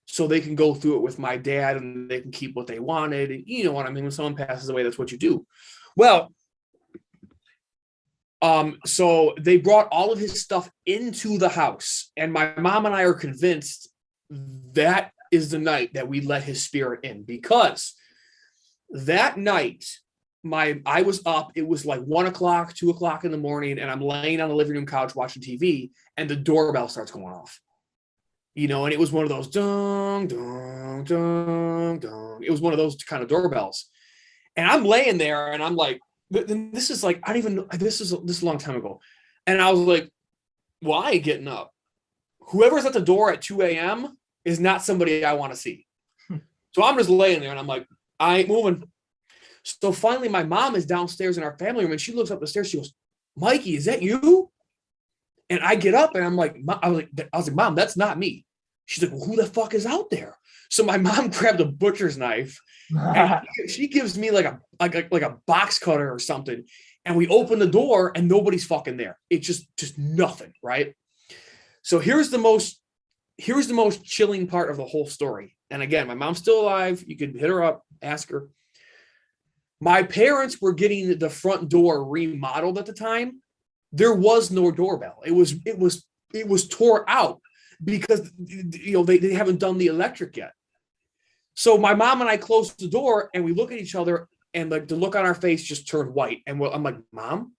so they can go through it with my dad and they can keep what they wanted. And you know what I mean? When someone passes away, that's what you do. Well, so they brought all of his stuff into the house, and my mom and I are convinced that is the night that we let his spirit in, because that night I was up. It was like 1 o'clock, 2 o'clock in the morning, and I'm laying on the living room couch watching TV, and the doorbell starts going off. And it was one of those dong, dong, dong, dong. It was one of those kind of doorbells. And I'm laying there and I'm like, this is like, I don't even know, this is a long time ago. And I was like, well, I ain't getting up. Whoever's at the door at 2 a.m. is not somebody I want to see. So I'm just laying there and I'm like, I ain't moving. So finally, my mom is downstairs in our family room and she looks up the stairs. She goes, Mikey, is that you? And I get up and I'm like, I was like, Mom, that's not me. She's like, well, who the fuck is out there? So my mom grabbed a butcher's knife and she gives me like a box cutter or something. And we open the door and nobody's fucking there. It's just nothing, right? So here's the most chilling part of the whole story. And again, my mom's still alive. You can hit her up, ask her. My parents were getting the front door remodeled at the time. There was no doorbell. It was tore out because they haven't done the electric yet. So my mom and I closed the door and we look at each other and like the look on our face just turned white. And I'm like, Mom,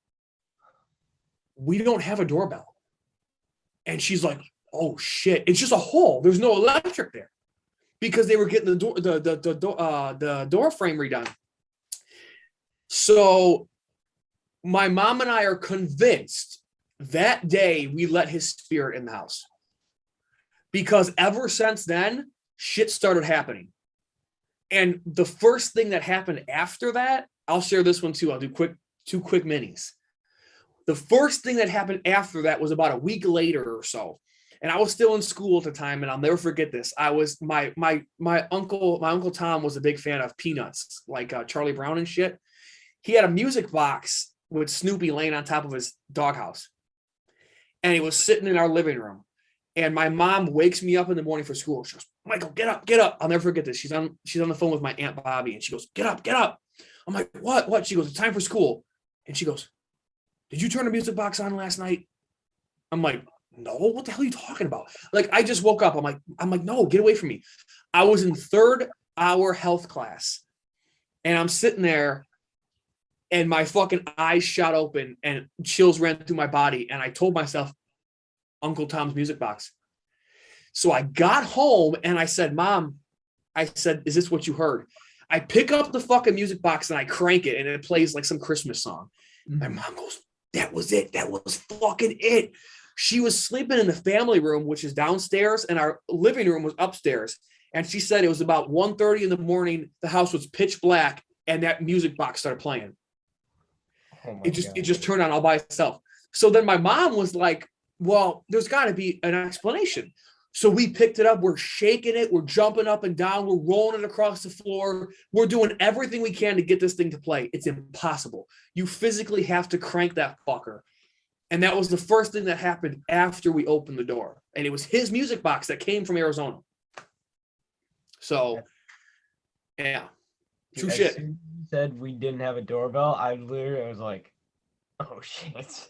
we don't have a doorbell. And she's like, oh shit, it's just a hole. There's no electric there. because they were getting the door frame redone. So my mom and I are convinced that day we let his spirit in the house, because ever since then, shit started happening. And the first thing that happened after that, I'll share this one too. I'll do two quick minis. The first thing that happened after that was about a week later or so. And I was still in school at the time, and I'll never forget this. I was my uncle Tom was a big fan of Peanuts, like Charlie Brown and shit. He had a music box with Snoopy laying on top of his doghouse, and he was sitting in our living room. And my mom wakes me up in the morning for school. She goes, "Michael, get up, get up." I'll never forget this. She's on the phone with my Aunt Bobby, and she goes, "Get up, get up." I'm like, "What?" She goes, "It's time for school." And she goes, "Did you turn the music box on last night?" I'm like, "No, what the hell are you talking about?" Like, I just woke up. I'm like, "No, get away from me." I was in third hour health class, and I'm sitting there, and my fucking eyes shot open and chills ran through my body. And I told myself, Uncle Tom's music box. So I got home and I said, "Mom," I said, "is this what you heard?" I pick up the fucking music box and I crank it, and it plays like some Christmas song. My mom goes, "That was it. That was fucking it." She was sleeping in the family room, which is downstairs, and our living room was upstairs. And she said it was about 1:30 in the morning. The house was pitch black, and that music box started playing. Oh It just turned on all by itself. So then my mom was like, "Well, there's got to be an explanation." So we picked it up. We're shaking it. We're jumping up and down. We're rolling it across the floor. We're doing everything we can to get this thing to play. It's impossible. You physically have to crank that fucker. And that was the first thing that happened after we opened the door. And it was his music box that came from Arizona. So, yeah. True shit. As soon as you said we didn't have a doorbell, I was like, "Oh shit."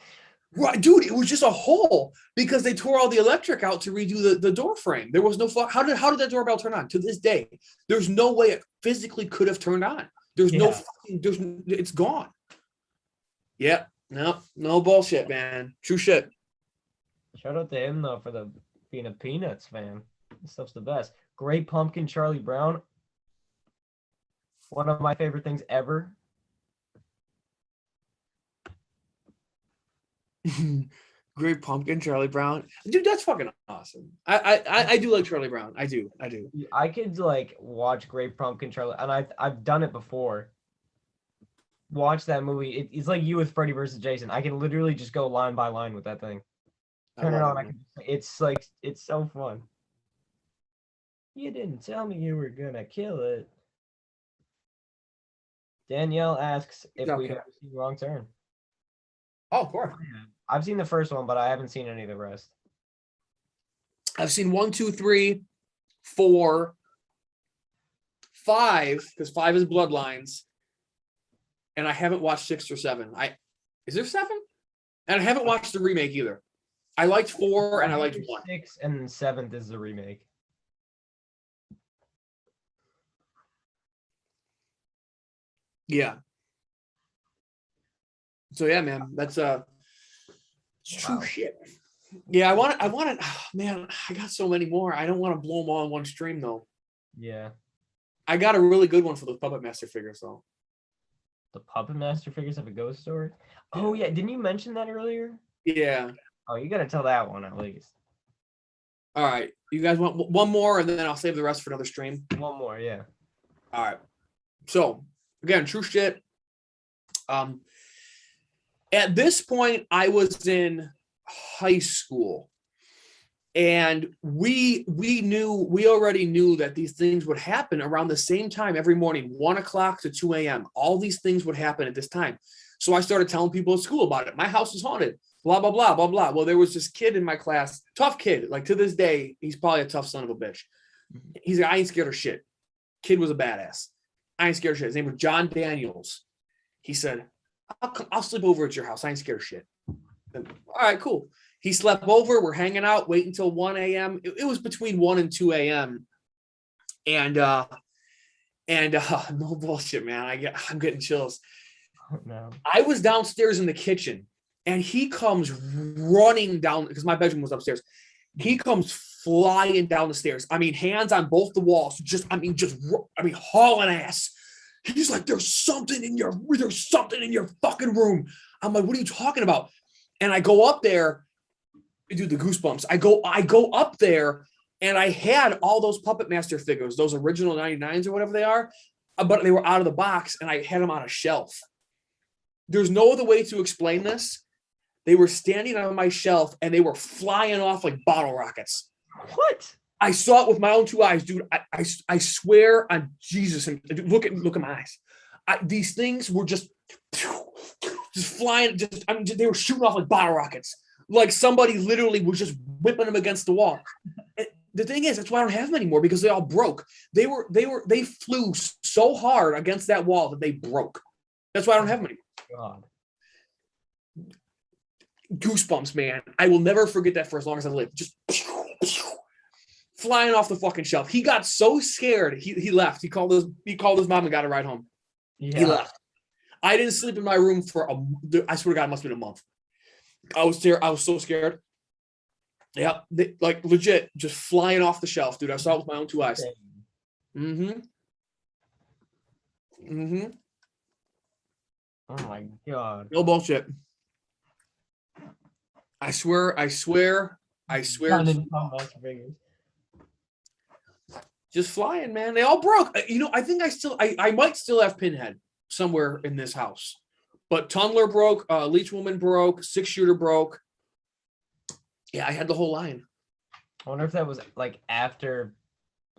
Right, dude, it was just a hole because they tore all the electric out to redo the door frame. There was no how did that doorbell turn on? To this day, there's no way it physically could have turned on. There's it's gone. Yeah, no bullshit, man. True shit. Shout out to him though for being a Peanuts fan. This stuff's the best. Great Pumpkin, Charlie Brown. One of my favorite things ever. Great Pumpkin, Charlie Brown. Dude, that's fucking awesome. I do like Charlie Brown. I do. I could like watch Great Pumpkin, Charlie, and I've done it before. Watch that movie. It's like you with Freddy versus Jason. I can literally just go line by line with that thing. Turn it on. It's so fun. You didn't tell me you were gonna kill it. Danielle asks if we've ever seen Wrong Turn. Oh, of course. I've seen the first one, but I haven't seen any of the rest. I've seen 1, 2, 3, 4, 5, because 5 is Bloodlines. And I haven't watched 6 or 7. Is there 7? And I haven't watched the remake either. I liked 4 and I liked 1. 6 and 7th is the remake. Yeah. So yeah, man, that's true shit. Yeah, I want it. Oh, man, I got so many more. I don't want to blow them all in one stream though. Yeah. I got a really good one for those Puppet Master figures though. The Puppet Master figures have a ghost story? Oh yeah, didn't you mention that earlier? Yeah. Oh, you gotta tell that one at least. All right. You guys want one more and then I'll save the rest for another stream? One more, yeah. All right. So again, true shit. At this point, I was in high school, and we already knew that these things would happen around the same time every morning, 1 o'clock to 2 a.m. All these things would happen at this time. So I started telling people at school about it. My house is haunted, blah, blah, blah, blah, blah. Well, there was this kid in my class, tough kid. Like to this day, he's probably a tough son of a bitch. He's like, I ain't scared of shit. Kid was a badass. I ain't scared of shit. His name was John Daniels. He said, I'll sleep over at your house. I ain't scared of shit. And, all right, cool. He slept over. We're hanging out, wait until 1 a.m. It was between 1 and 2 a.m. And no bullshit, man. I'm getting chills. Oh, no. I was downstairs in the kitchen, and he comes running down because my bedroom was upstairs. He comes flying down the stairs. I mean, hands on both the walls, just hauling ass. He's like, there's something in your fucking room. I'm like, what are you talking about? And I go up there, dude, the goosebumps. I go up there, and I had all those Puppet Master figures, those original 99s or whatever they are, but they were out of the box, and I had them on a shelf. There's no other way to explain this. They were standing on my shelf, and they were flying off like bottle rockets. What? I saw it with my own 2 eyes, dude. I swear on Jesus, and dude, look at my eyes. These things were just flying. They were shooting off like bottle rockets. Like somebody literally was just whipping them against the wall. And the thing is, that's why I don't have them anymore, because they all broke. They flew so hard against that wall that they broke. That's why I don't have them anymore. God. Goosebumps, man. I will never forget that for as long as I live. Just flying off the fucking shelf. He got so scared. He left. He called his mom and got a ride home. Yeah. He left. I didn't sleep in my room for I swear to God, it must have been a month. I was there. I was so scared. Yeah, like legit, just flying off the shelf, dude. I saw it with my own 2 eyes. Mm-hmm. Mm-hmm. Oh my God. No bullshit. I swear. Just flying, man. They all broke. I think I might still have Pinhead somewhere in this house. But Tunnler broke, Leech Woman broke, 6-shooter broke. Yeah, I had the whole line. I wonder if that was like after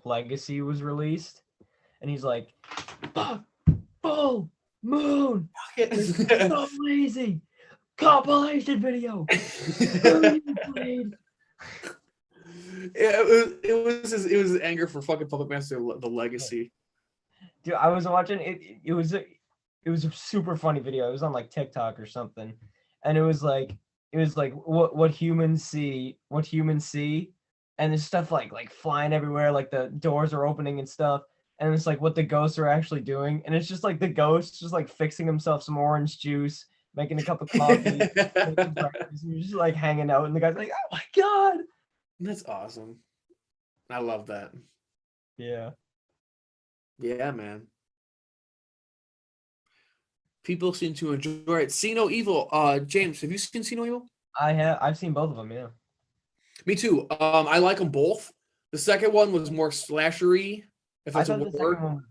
Legacy was released, and he's like, full moon. So lazy. Compilation video. It was his anger for fucking Puppet Master, the Legacy. Dude, I was watching it. It was a super funny video. It was on like TikTok or something, and it was like what humans see, and there's stuff like flying everywhere, like the doors are opening and stuff, and it's like what the ghosts are actually doing, and it's just like the ghost just like fixing himself some orange juice, making a cup of coffee, and you're just like hanging out, and the guy's like, oh my God. That's awesome. I love that. Yeah. Yeah, man. People seem to enjoy it. See No Evil. James, have you seen See No Evil? I've seen both of them, yeah. Me too. I like them both. The second one was more slashery, if that's a word,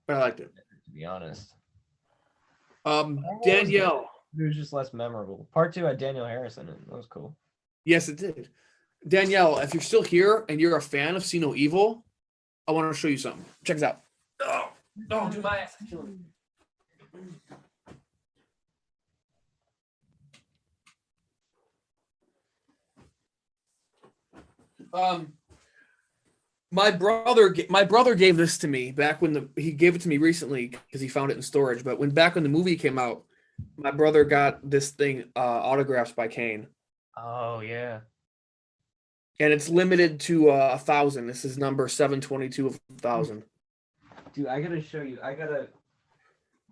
but I liked it. To be honest. Danielle. It was just less memorable. Part 2 had Daniel Harrison in it. That was cool. Yes, it did. Danielle, if you're still here and you're a fan of See No Evil, I want to show you something. Check this out. Oh, dude, my ass is killing me. My brother gave this to me back when he gave it to me recently because he found it in storage. But back when the movie came out, my brother got this thing autographed by Kane. Oh yeah. And it's limited to 1,000. This is number 722 of 1,000. Dude, I gotta show you.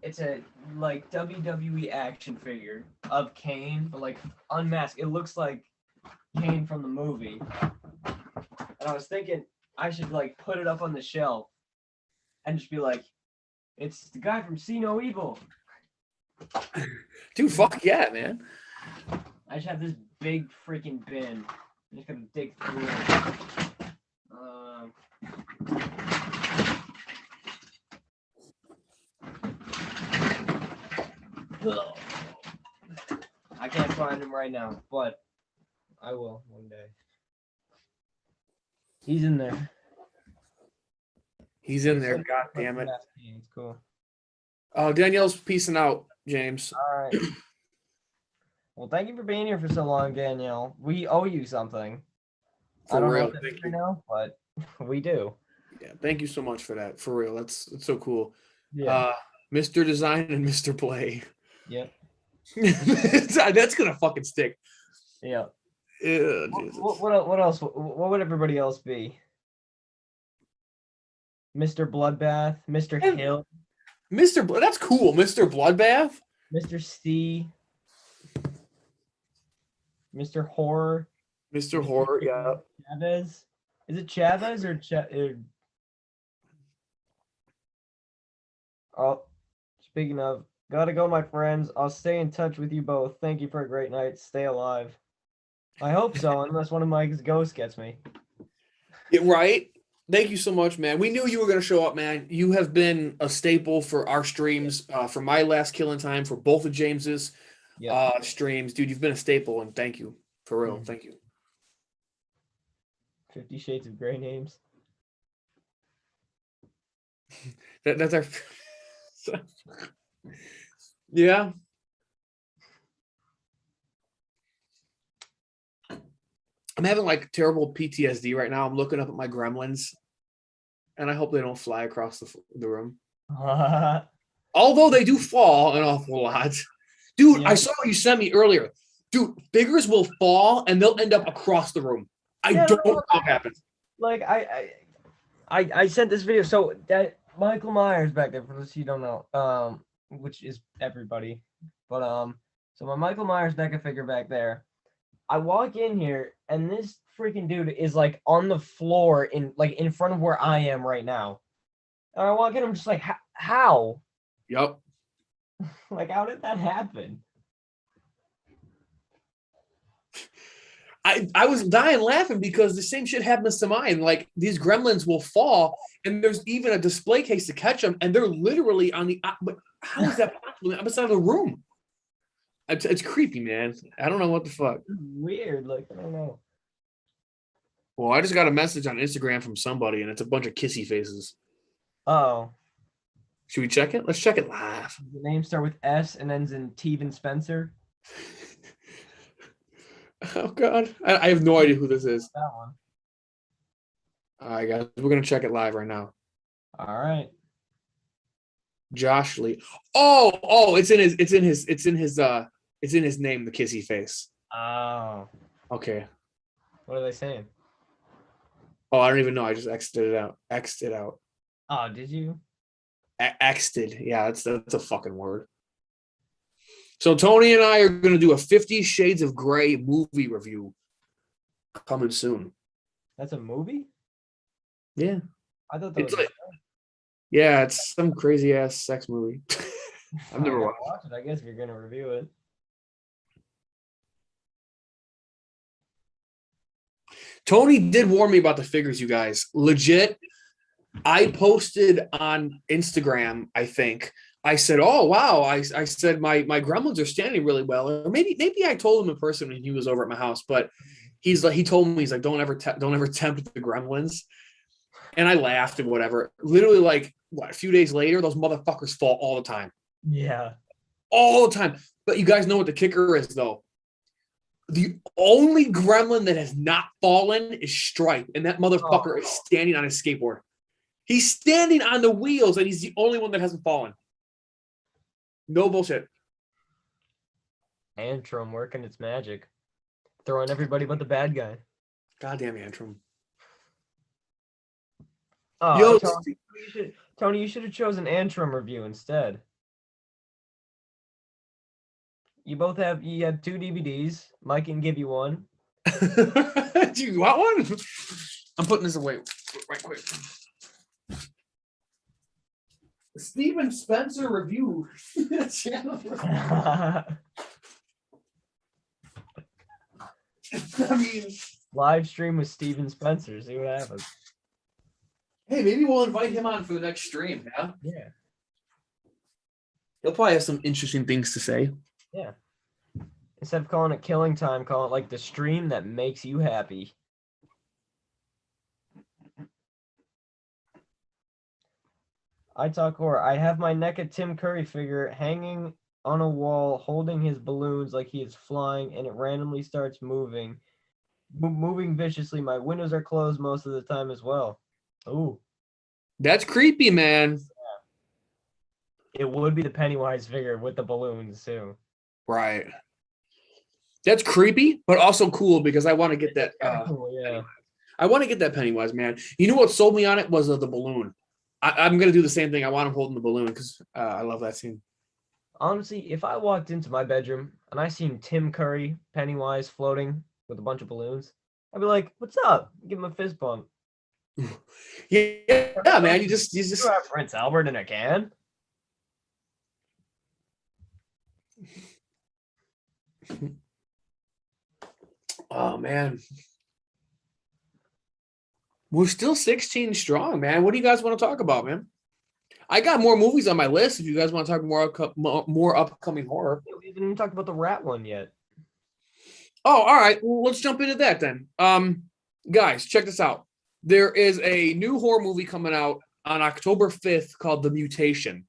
It's a like WWE action figure of Kane, but like unmasked. It looks like Kane from the movie. And I was thinking I should like put it up on the shelf and just be like, it's the guy from See No Evil. Dude, fuck yeah, man. I just have this big freaking bin. I'm just gonna dig through it. I can't find him right now, but I will one day. He's in there. He's in there. God damn it. It's cool. Danielle's peacing out, James. All right. Well, thank you for being here for so long, Danielle. We owe you something. For I don't real. know if that's now, but we do. Yeah, thank you so much for that. For real. That's so cool. Yeah. Mr. Design and Mr. Play. Yep. That's gonna fucking stick. Yeah. Jesus. What else? What would everybody else be? Mr. Bloodbath, Mr. Hill, That's cool. Mr. Bloodbath, Mr. C, Mr. Horror, Mr. Horror, yeah. Chavez. Is it Chavez or Oh, speaking of, gotta go, my friends. I'll stay in touch with you both. Thank you for a great night. Stay alive. I hope so, unless one of Mike's ghosts gets me. Yeah, right. Thank you so much, man. We knew you were going to show up, man. You have been a staple for our streams, for my last Killin Time, for both of James's streams. Dude, you've been a staple, and thank you. For real. Thank you. 50 Shades of Grey names. That's our... Yeah. I'm having like terrible PTSD right now. I'm looking up at my gremlins, and I hope they don't fly across the room. Although they do fall an awful lot. Dude, Yeah. I saw what you sent me earlier. Dude, figures will fall and they'll end up across the room. I don't know how it happens. Like I sent this video, so that Michael Myers back there, for those you don't know, which is everybody, but so my Michael Myers NECA figure back there. I walk in here and this freaking dude is like on the floor in front of where I am right now. And I walk in, I'm just like, how? Yep. Like, how did that happen? I was dying laughing because the same shit happens to mine. Like these gremlins will fall, and there's even a display case to catch them, and they're literally on the. But how is that possible? I'm outside of the room. It's creepy, man. I don't know what the fuck. Weird. Like, I don't know. Well, I just got a message on Instagram from somebody, and it's a bunch of kissy faces. Oh. Should we check it? Let's check it live. The names start with S and ends in Teven Spencer. Oh God, I have no idea who this is. That one. All right, guys, we're gonna check it live right now. All right. Josh Lee. Oh, it's in his name, the kissy face. Oh. Okay. What are they saying? Oh, I don't even know. I just exited it out. X'd it out. Oh, did you? X'd. Yeah, that's a fucking word. So Tony and I are going to do a 50 Shades of Grey movie review coming soon. That's a movie? Yeah. I thought that It's was like, yeah, it's some crazy ass sex movie. I've never watched it. I guess if you're gonna review it. Tony did warn me about the figures, you guys. Legit, I posted on Instagram, I think. I said, "Oh wow!" I said my gremlins are standing really well, or maybe I told him in person when he was over at my house. But he told me don't ever tempt the gremlins, and I laughed and whatever. Literally, like a few days later, those motherfuckers fall all the time. Yeah, all the time. But you guys know what the kicker is, though. The only gremlin that has not fallen is Stripe, and that motherfucker is standing on his skateboard. He's standing on the wheels, and he's the only one that hasn't fallen. No bullshit. Antrim working its magic. Throwing everybody but the bad guy. Goddamn Antrim. Oh, Yo, Tony, you should have chosen Antrim review instead. You had 2 DVDs. Mike can give you one. Do you want one? I'm putting this away right quick. Steven Spencer review. I mean, live stream with Steven Spencer. See what happens. Hey, maybe we'll invite him on for the next stream. Yeah. Yeah. He'll probably have some interesting things to say. Yeah. Instead of calling it Killing Time, call it like the stream that makes you happy. I talk horror. I have my NECA Tim Curry figure hanging on a wall, holding his balloons like he is flying, and it randomly starts moving. Moving viciously. My windows are closed most of the time as well. Ooh. That's creepy, man. It would be the Pennywise figure with the balloons, too. Right. That's creepy, but also cool because I want to get that. Cool, yeah. I want to get that Pennywise, man. You know what sold me on it was the balloon. I'm going to do the same thing. I want him holding the balloon because I love that scene. Honestly, if I walked into my bedroom and I seen Tim Curry, Pennywise, floating with a bunch of balloons, I'd be like, "What's up?" Give him a fist bump. Yeah, man. You just You have Prince Albert in a can. Oh man. We're still 16 strong, man. What do you guys want to talk about, man? I got more movies on my list if you guys want to talk more upcoming horror. We haven't even talked about the rat one yet. Oh, all right. Well, let's jump into that then. Guys, check this out. There is a new horror movie coming out on October 5th called The Mutation.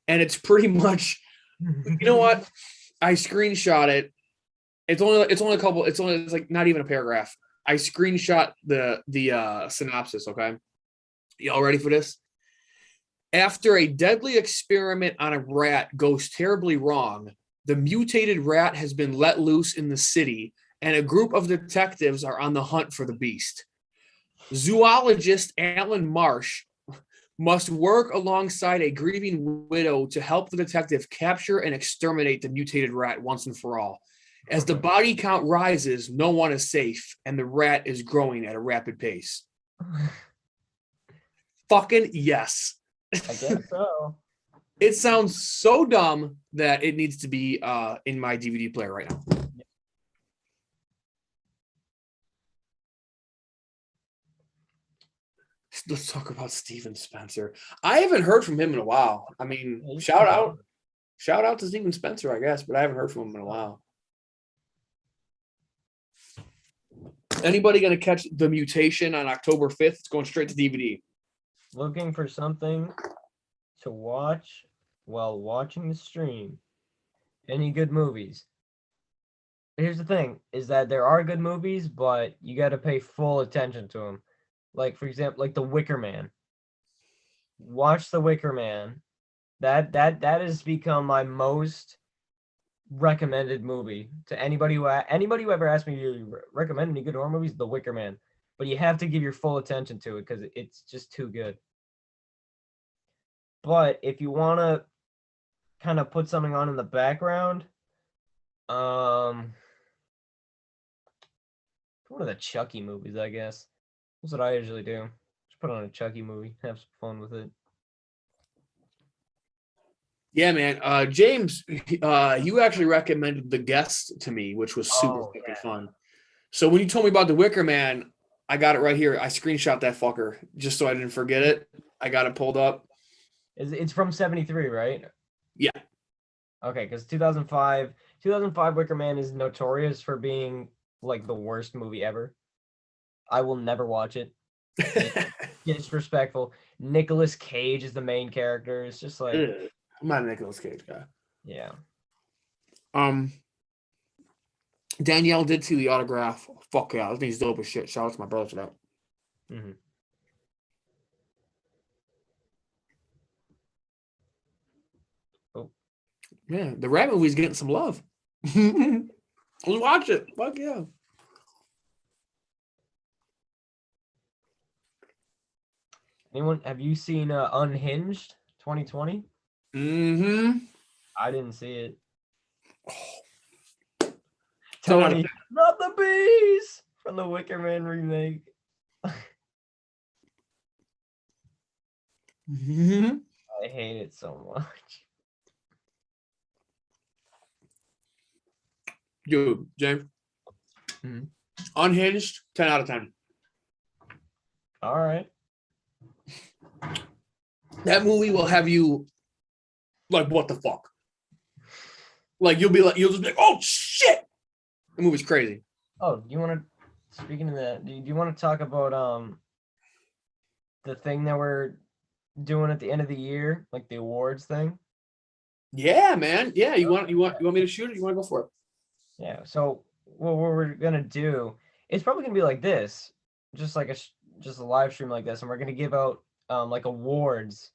And it's pretty much, you know what? I screenshot it. It's like not even a paragraph. I screenshot the synopsis, okay? Y'all ready for this? After a deadly experiment on a rat goes terribly wrong, the mutated rat has been let loose in the city, and a group of detectives are on the hunt for the beast. Zoologist Alan Marsh must work alongside a grieving widow to help the detective capture and exterminate the mutated rat once and for all. As the body count rises, no one is safe, and the rat is growing at a rapid pace. Fucking yes. I guess so. It sounds so dumb that it needs to be in my DVD player right now. Let's talk about Steven Spencer. I haven't heard from him in a while. I mean, shout out to Steven Spencer, I guess, but I haven't heard from him in a while. Anybody going to catch The Mutation on October 5th? It's going straight to DVD. Looking for something to watch while watching the stream. Any good movies? Here's the thing, is that there are good movies, but you got to pay full attention to them. Like, for example, like The Wicker Man. Watch The Wicker Man. That has become my most recommended movie to anybody who ever asked me to recommend any good horror movies. The Wicker Man, but you have to give your full attention to it because it's just too good. But if you want to kind of put something on in the background, one of the Chucky movies, I guess. That's what I usually do. Just put on a Chucky movie, have some fun with it. Yeah, man. James, you actually recommended The Guest to me, which was super fucking fun. So when you told me about The Wicker Man, I got it right here. I screenshot that fucker just so I didn't forget it. I got it pulled up. It's from 73, right? Yeah. Okay, because 2005 Wicker Man is notorious for being like the worst movie ever. I will never watch it. It's disrespectful. Nicolas Cage is the main character. It's just like I'm not a Nicolas Cage guy. Yeah. Danielle did see the autograph. Fuck yeah, this thing's dope as shit. Shout out to my brother for that. Mm-hmm. Oh. Yeah, the rat movie's getting some love. Let's watch it. Fuck yeah. Have you seen Unhinged 2020? Mm-hmm. I didn't see it. So Tony, not the bees from the Wicker Man remake. Mm-hmm. I hate it so much. Dude, James. Mm-hmm. Unhinged, 10 out of 10. All right. That movie will have you like, what the fuck? Like you'll just be like, oh shit. The movie's crazy. Oh, do you want to? Speaking of that, do you want to talk about the thing that we're doing at the end of the year, like the awards thing? Yeah, man. Yeah, you want me to shoot it? You want to go for it? Yeah. So what we're gonna do? It's probably gonna be like this, just like a live stream like this, and we're gonna give out like awards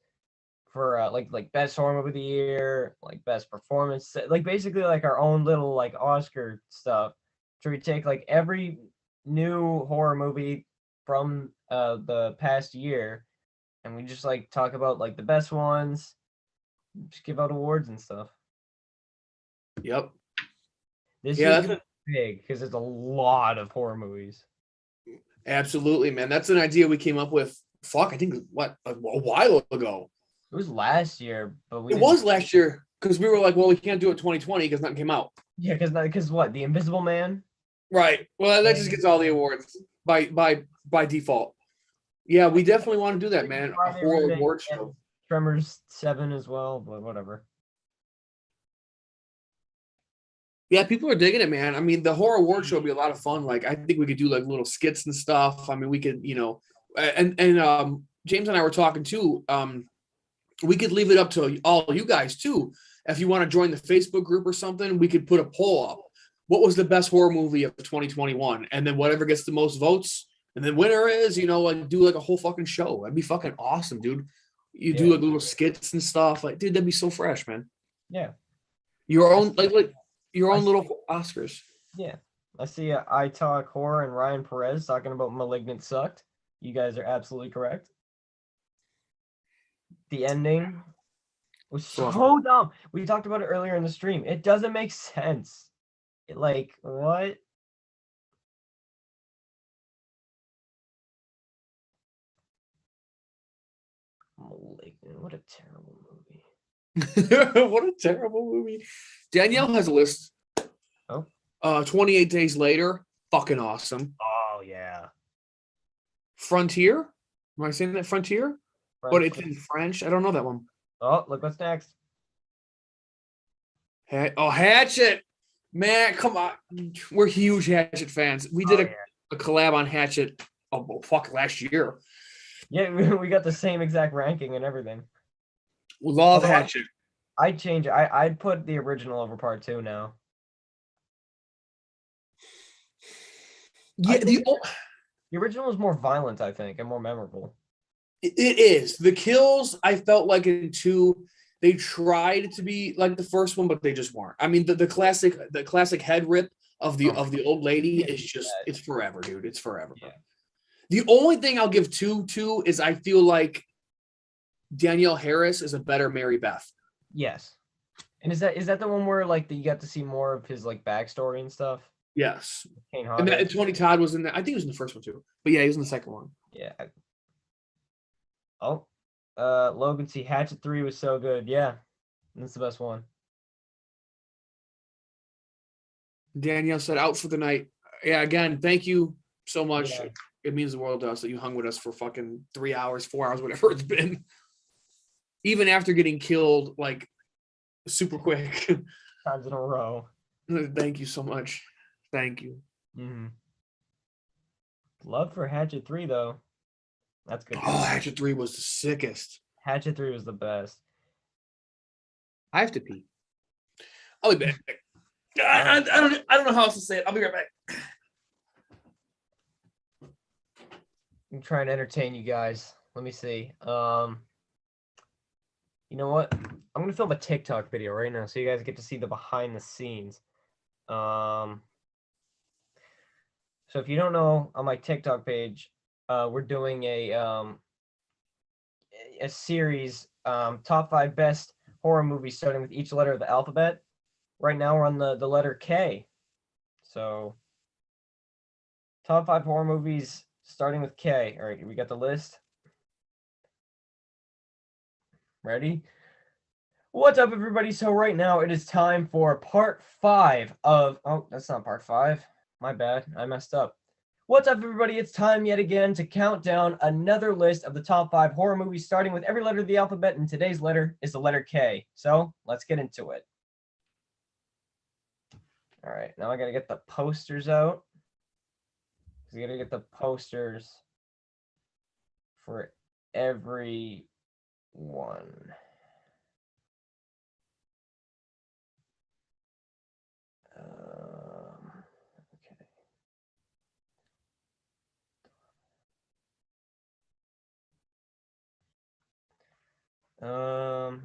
for like best horror movie of the year, like best performance, like basically like our own little like Oscar stuff. So we take like every new horror movie from the past year, and we just like talk about like the best ones, just give out awards and stuff. Yep. This Yeah, year's big because there's a lot of horror movies. Absolutely, man. That's an idea we came up with. Fuck, I think a while ago. It was last year, but we It didn't. was last year because we were like, well, we can't do it 2020 because nothing came out. Yeah, because what? The Invisible Man? Right. Well, that just gets all the awards by default. Yeah, we definitely want to do that, man. A Friday horror remake award and show. Tremors 7 as well, but whatever. Yeah, people are digging it, man. I mean, the horror award show would be a lot of fun. Like, I think we could do like little skits and stuff. I mean, we could, and James and I were talking too. We could leave it up to all you guys too. If you want to join the Facebook group or something, we could put a poll up. What was the best horror movie of 2021? And then whatever gets the most votes, and then winner is, like do like a whole fucking show. That'd be fucking awesome, dude. You do like little skits and stuff. Like, dude, that'd be so fresh, man. Yeah. Your own like your own little Oscars. Yeah. I see I Talk Horror and Ryan Perez talking about Malignant sucked. You guys are absolutely correct. The ending was so dumb. We talked about it earlier in the stream. It doesn't make sense. Like, what? Malignant. What a terrible movie. What a terrible movie. Danielle has a list. Oh. 28 Days Later. Fucking awesome. Oh, yeah. Frontier? Am I saying that? Frontier? But it's in French. I don't know that one. Oh, look what's next. Hatchet. Man, come on. We're huge Hatchet fans. We did a collab on Hatchet last year. Yeah, we got the same exact ranking and everything. Love Hatchet. I'd change it. I'd put the original over part 2 now. Yeah, the original is more violent, I think, and more memorable. It is. The kills, I felt like in 2, they tried to be like the first one, but they just weren't. I mean, the classic head rip of the old lady is just, it's forever, dude. It's forever. Yeah. The only thing I'll give 2 to is I feel like Danielle Harris is a better Mary Beth. Yes. And is that the one where like you got to see more of his like backstory and stuff? Yes. Kane And Tony Todd was in there. I think he was in the first one too. But yeah, he was in the second one. Yeah. Oh. Logan C. Hatchet 3 was so good. Yeah. That's the best one. Danielle said out for the night. Yeah, again, thank you so much. Yeah. It means the world to us that you hung with us for fucking 3 hours, 4 hours, whatever it's been. Even after getting killed, like, super quick. Times in a row. Thank you so much. Thank you. Mm-hmm. Love for Hatchet 3, though. That's good. Oh, Hatchet 3 was the sickest. Hatchet 3 was the best. I have to pee. I'll be back. I don't know how else to say it. I'll be right back. I'm trying to entertain you guys. Let me see. You know what? I'm gonna film a TikTok video right now so you guys get to see the behind the scenes. So if you don't know, on my TikTok page, we're doing a series, top 5 best horror movies starting with each letter of the alphabet. Right now we're on the letter K. So top 5 horror movies starting with K. All right, we got the list. Ready? What's up, everybody? So right now it is time for part 5 of... Oh, that's not part 5. My bad. I messed up. What's up, everybody? It's time yet again to count down another list of the top 5 horror movies, starting with every letter of the alphabet, and today's letter is the letter K. So let's get into it. All right, now I gotta get the posters out. We gotta get the posters for every one. Okay.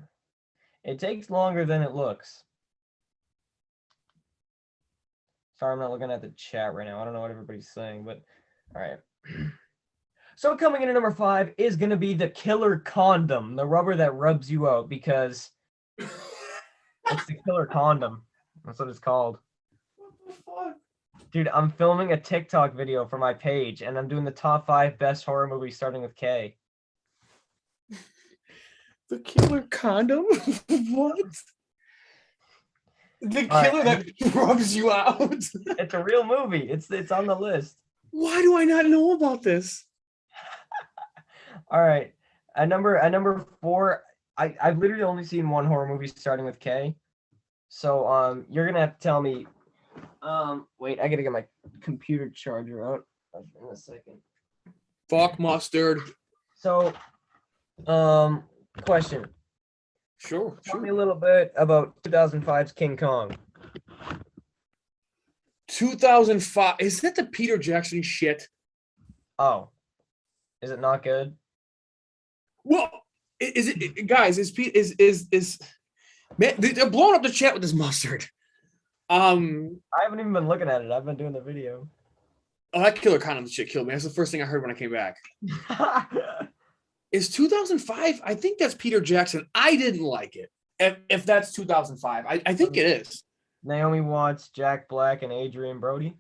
It takes longer than it looks. Sorry, I'm not looking at the chat right now. I don't know what everybody's saying, but all right. So coming in at number 5 is going to be the killer condom, the rubber that rubs you out, because it's the killer condom. That's what it's called. What the fuck? Dude, I'm filming a TikTok video for my page, and I'm doing the top 5 best horror movies starting with K. The killer condom? What? The All right, killer that rubs you out? It's a real movie. It's on the list. Why do I not know about this? All right. At number 4, I've literally only seen one horror movie starting with K. So you're gonna have to tell me. Wait, I gotta get my computer charger out in a second. Fuck mustard. So, question. Sure. Tell me a little bit about 2005's King Kong. 2005. Is that the Peter Jackson shit? Oh, is it not good? Well, is it, guys? Is man? They're blowing up the chat with this mustard. I haven't even been looking at it. I've been doing the video. Oh, that killer condom shit killed me. That's the first thing I heard when I came back. Is 2005? I think that's Peter Jackson. I didn't like it. If that's 2005, I think it is. Naomi Watts, Jack Black, and Adrian Brody.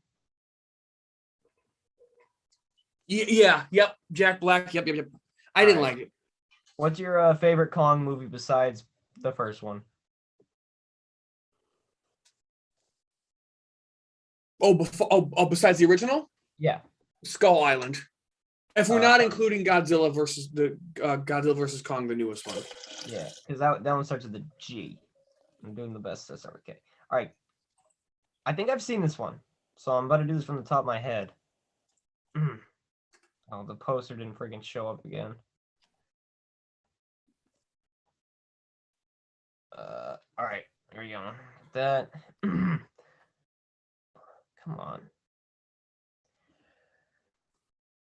Yeah. Yep. Jack Black. Yep. I didn't like it. What's your favorite Kong movie besides the first one? Besides the original? Yeah. Skull Island. If we're not including Godzilla versus Kong, the newest one. Yeah, because that one starts with a G. I'm doing the best to start with K. All right. I think I've seen this one, so I'm about to do this from the top of my head. Oh, the poster didn't freaking show up again. All right, here we go. That. Come on.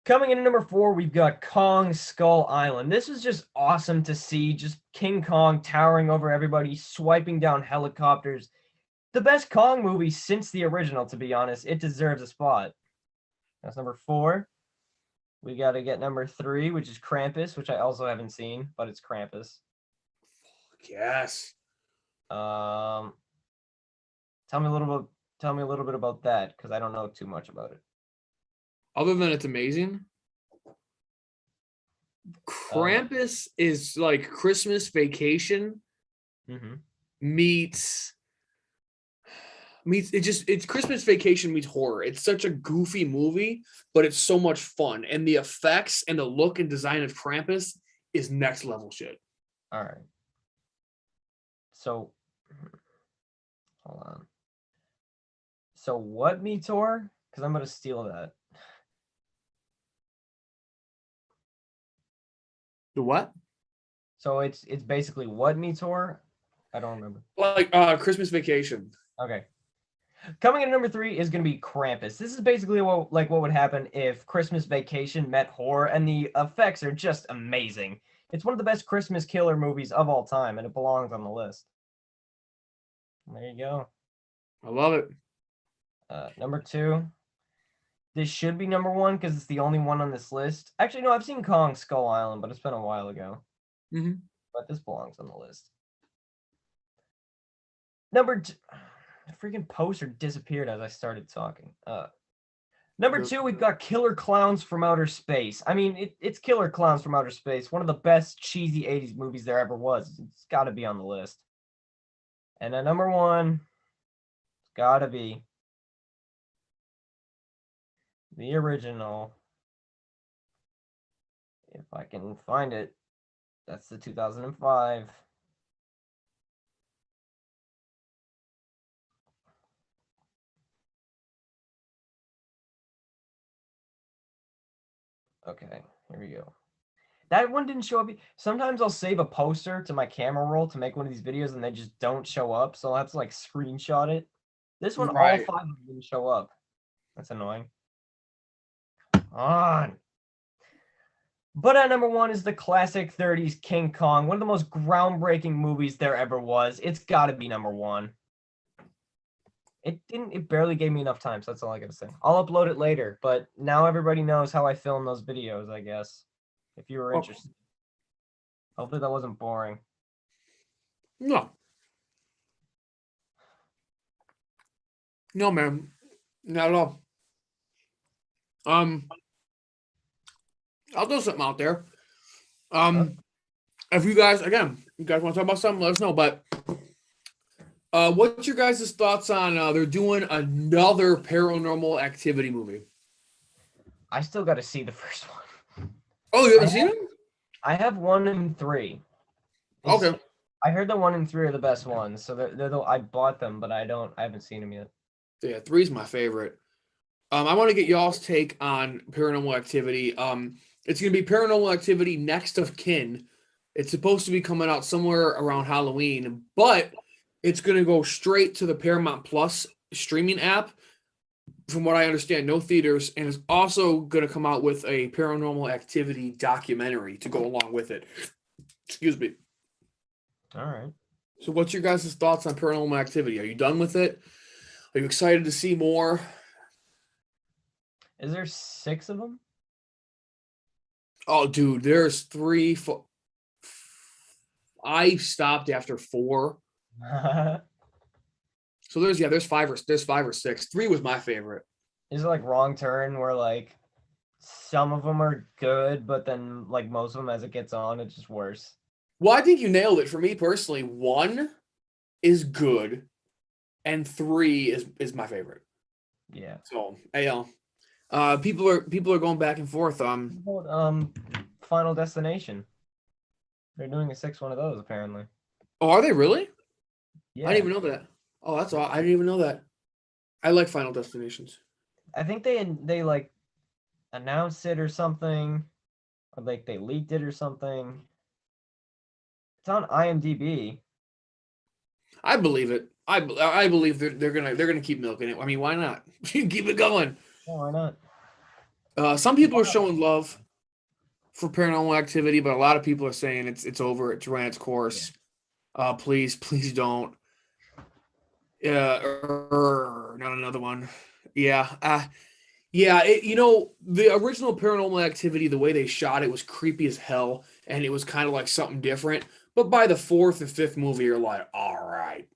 Coming in at number 4, we've got Kong Skull Island. This was just awesome to see. Just King Kong towering over everybody, swiping down helicopters. The best Kong movie since the original, to be honest. It deserves a spot. That's number 4. We got to get number 3, which is Krampus, which I also haven't seen, but it's Krampus. Yes. Tell me a little bit about that, because I don't know too much about it. Other than it's amazing, Krampus is like Christmas Vacation meets it's Christmas Vacation meets horror. It's such a goofy movie, but it's so much fun, and the effects and the look and design of Krampus is next level shit. All right. So, hold on. So what Meteor? Because I'm gonna steal that. The what? So it's basically what Meteor? I don't remember. Like Christmas Vacation. Okay. Coming in at number 3 is gonna be Krampus. This is basically what would happen if Christmas Vacation met horror, and the effects are just amazing. It's one of the best Christmas killer movies of all time, and it belongs on the list. There you go. I love it. Number 2. This should be number 1 because it's the only one on this list. Actually, no, I've seen Kong Skull Island, but it's been a while ago. But this belongs on the list. Number 2. The freaking poster disappeared as I started talking. Number 2, we've got Killer Clowns from Outer Space. I mean, it's Killer Clowns from Outer Space. One of the best cheesy 80s movies there ever was. It's got to be on the list. And at number 1, it's got to be the original. If I can find it, that's the 2005. Okay, here we go. That one didn't show up. Sometimes I'll save a poster to my camera roll to make one of these videos and they just don't show up. So I'll have to like screenshot it. This one, Right. all 5 of them didn't show up. That's annoying. Come on. But at number 1 is the classic 30s King Kong. One of the most groundbreaking movies there ever was. It's got to be number 1. It barely gave me enough time, so that's all I gotta say. I'll upload it later, but now everybody knows how I film those videos, I guess. If you were interested. Hopefully that wasn't boring. No. No, man. Not at all. I'll throw something out there. If you guys want to talk about something, let us know. But what's your guys' thoughts on they're doing another Paranormal Activity movie? I still got to see the first one. Oh, you haven't seen it? I have 1 and 3. Okay. I heard the 1 and 3 are the best ones, so I bought them, but I haven't seen them yet. Yeah, 3 is my favorite. I want to get y'all's take on Paranormal Activity. It's going to be Paranormal Activity Next of Kin. It's supposed to be coming out somewhere around Halloween, but it's going to go straight to the Paramount Plus streaming app. From what I understand, no theaters, and it's also going to come out with a Paranormal Activity documentary to go along with it. Excuse me. All right. So what's your guys' thoughts on Paranormal Activity? Are you done with it? Are you excited to see more? Is there 6 of them? Oh, dude, there's 3. I stopped after 4. So there's 5 or 6. 3 was my favorite. Is it like Wrong Turn where like some of them are good, but then like most of them as it gets on, it's just worse? Well, I think you nailed it. For me personally, 1 is good, and 3 is my favorite. Yeah. So, people are going back and forth. What about, Final Destination? They're doing a 6th one of those apparently. Oh, are they really? Yeah. I didn't even know that. Oh, that's all. I didn't even know that. I like Final Destinations. I think they like announced it or something, or like they leaked it or something. It's on IMDb. I believe it. I believe they're gonna keep milking it. I mean, why not? Keep it going. Yeah, why not? Some people are showing love for Paranormal Activity, but a lot of people are saying it's over. It's ran its course. Yeah. Please don't. Not another one. Yeah. The original Paranormal Activity, the way they shot it was creepy as hell, and it was kind of like something different. But by the 4th and 5th movie, you're like, all right,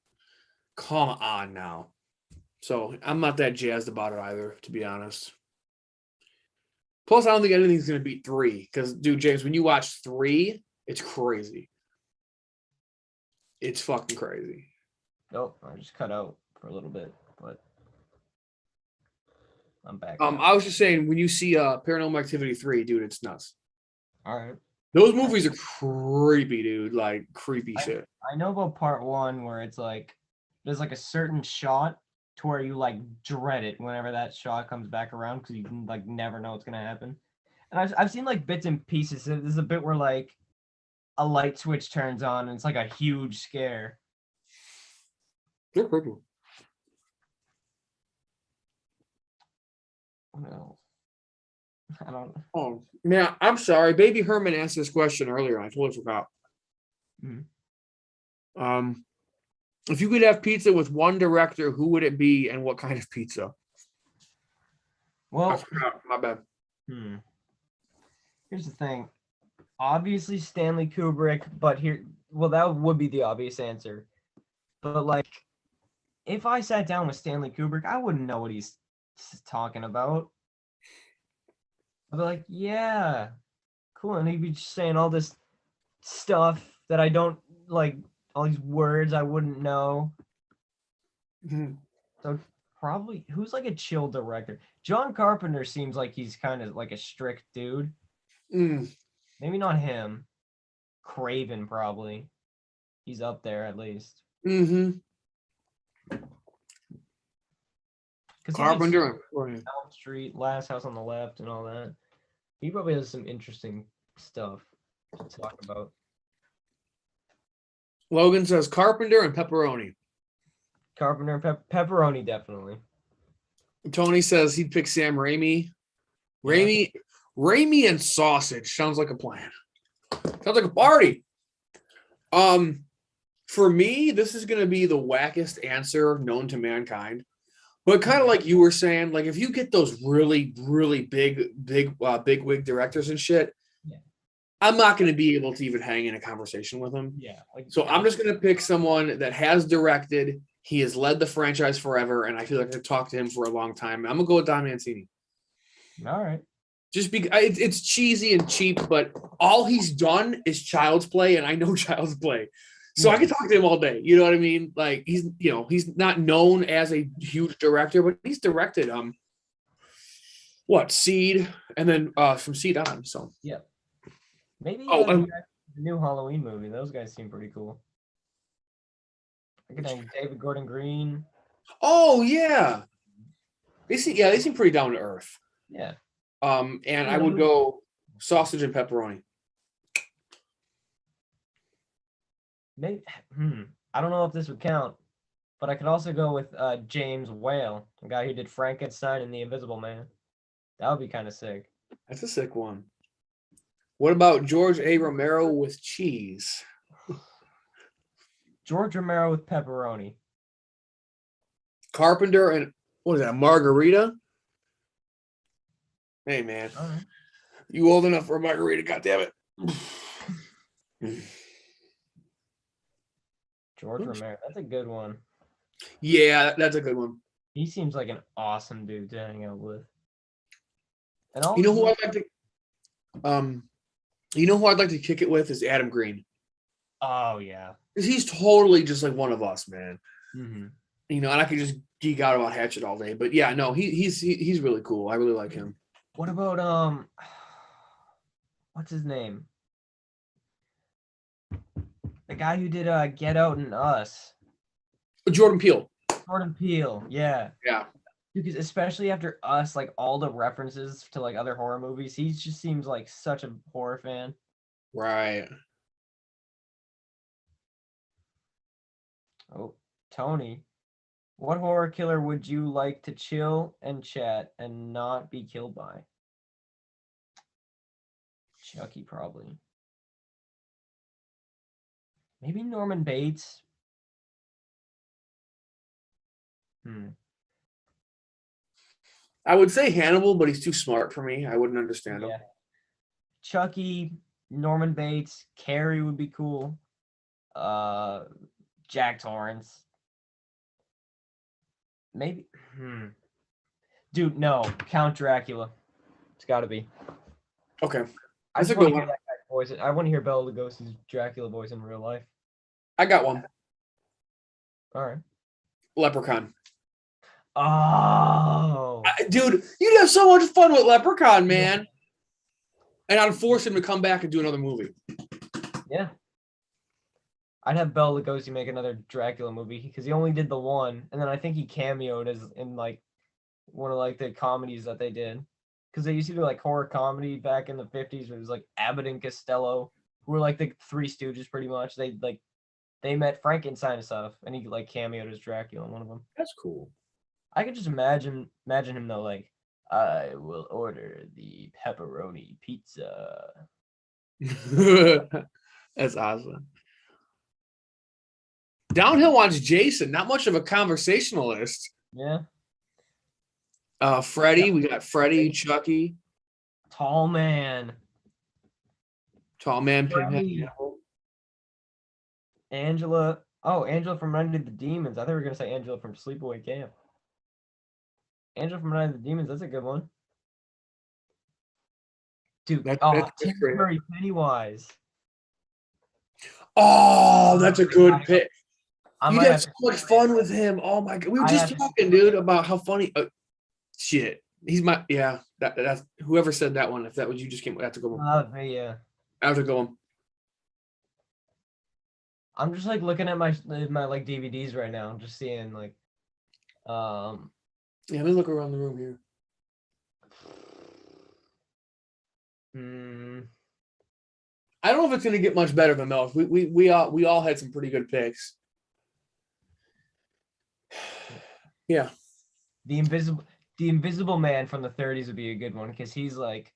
come on now. So I'm not that jazzed about it either, to be honest. Plus, I don't think anything's going to beat 3. Because, dude, James, when you watch 3, it's crazy. It's fucking crazy. Oh, I just cut out for a little bit, but I'm back. I was just saying, when you see Paranormal Activity 3, dude, it's nuts. All right. Those movies are creepy, dude. Like, creepy shit. I know about part 1 where it's like, there's like a certain shot to where you like dread it whenever that shot comes back around because you can like never know what's going to happen. And I've seen like bits and pieces. There's a bit where like a light switch turns on and it's like a huge scare. They're creepy. No. I don't. Oh, man, I'm sorry. Baby Herman asked this question earlier. I totally forgot. Mm-hmm. If you could have pizza with one director, who would it be and what kind of pizza? Well, I forgot. My bad. Here's the thing. Obviously Stanley Kubrick, but that would be the obvious answer. But like, if I sat down with Stanley Kubrick, I wouldn't know what he's talking about. I'd be like, yeah, cool. And he'd be just saying all this stuff that I don't like, all these words I wouldn't know. Mm-hmm. So probably, who's like a chill director? John Carpenter seems like he's kind of like a strict dude. Maybe not him. Craven, probably. He's up there at least. Mm-hmm. Carpenter. Elm Street, Last House on the Left, and all that. He probably has some interesting stuff to talk about. Logan says Carpenter and pepperoni. Carpenter and pepperoni, definitely. Tony says he'd pick Sam Raimi. Yeah. Raimi and sausage sounds like a plan. Sounds like a party. For me, this is going to be the wackest answer known to mankind. But kind of like you were saying, like if you get those really, really big wig directors and shit, yeah. I'm not going to be able to even hang in a conversation with them. Yeah. So I'm just going to pick someone that has directed He has led the franchise forever, and I feel like I could talk to him for a long time. I'm gonna go with Don Mancini. All right. Just because it's cheesy and cheap, but all he's done is Child's Play, and I know Child's Play, so I can talk to him all day. You know what I mean? Like he's not known as a huge director, but he's directed Seed, and then from Seed on. So yeah, maybe and the new Halloween movie. Those guys seem pretty cool. I could think David Gordon Green. oh yeah, they seem pretty down to earth. Yeah. And I would go sausage and pepperoni. Maybe. I don't know if this would count, but I could also go with James Whale, the guy who did Frankenstein and The Invisible Man. That would be kind of sick. That's a sick one. What about George A. Romero with cheese? George Romero with pepperoni. Carpenter and what is that? Margarita? Hey man, Right. You old enough for a margarita? God damn it! George Romero, that's a good one. Yeah, that's a good one. He seems like an awesome dude to hang out with. And all You know who I'd like to, kick it with is Adam Green. Oh yeah. Because he's totally just like one of us, man. Mm-hmm. And I could just geek out about Hatchet all day. But yeah, no, he's really cool. I really like him. What about what's his name? The guy who did Get Out and Us. Jordan Peele. Jordan Peele, yeah. Yeah. Because especially after Us, like all the references to like other horror movies, he just seems like such a horror fan. Right. Oh, Tony. What horror killer would you like to chill and chat and not be killed by? Chucky, probably. Maybe Norman Bates. I would say Hannibal, but he's too smart for me. I wouldn't understand him. Chucky, Norman Bates, Carrie would be cool. Jack Torrance. Maybe. Dude, no. Count Dracula. It's got to be. Okay. I just want to hear that guy's voice. I want to hear Bela Lugosi's Dracula voice in real life. I got one. All right. Leprechaun. Oh. Dude, you'd have so much fun with Leprechaun, man. And I'd force him to come back and do another movie. Yeah. I'd have Bela Lugosi make another Dracula movie because he only did the one, and then I think he cameoed as in like one of like the comedies that they did. Because they used to do like horror comedy back in the 50s where it was like Abbott and Costello, who were like the Three Stooges pretty much. They met Frankenstein and stuff, and he like cameoed as Dracula in one of them. That's cool. I could just imagine him though, like, I will order the pepperoni pizza. That's awesome. Downhill wants Jason, not much of a conversationalist. Yeah. Freddy, we got Freddy, Chucky. Tall man. Pinhead. Angela. Oh, Angela from Night of the Demons. I thought we were going to say Angela from Sleepaway Camp. Angela from Night of the Demons, that's a good one. Dude, Tim Curry, Pennywise. Oh, that's a good pick. You had so much fun with him. Oh my god, we were just talking, dude, about how funny. Shit, he's my That's whoever said that one. If that was you, just came. I have to go. Yeah. I have to go. I'm just like looking at my like DVDs right now. I'm just seeing like, Yeah, let me look around the room here. I don't know if it's gonna get much better than those. We all had some pretty good picks. Yeah. The Invisible Man from the 30s would be a good one because he's like,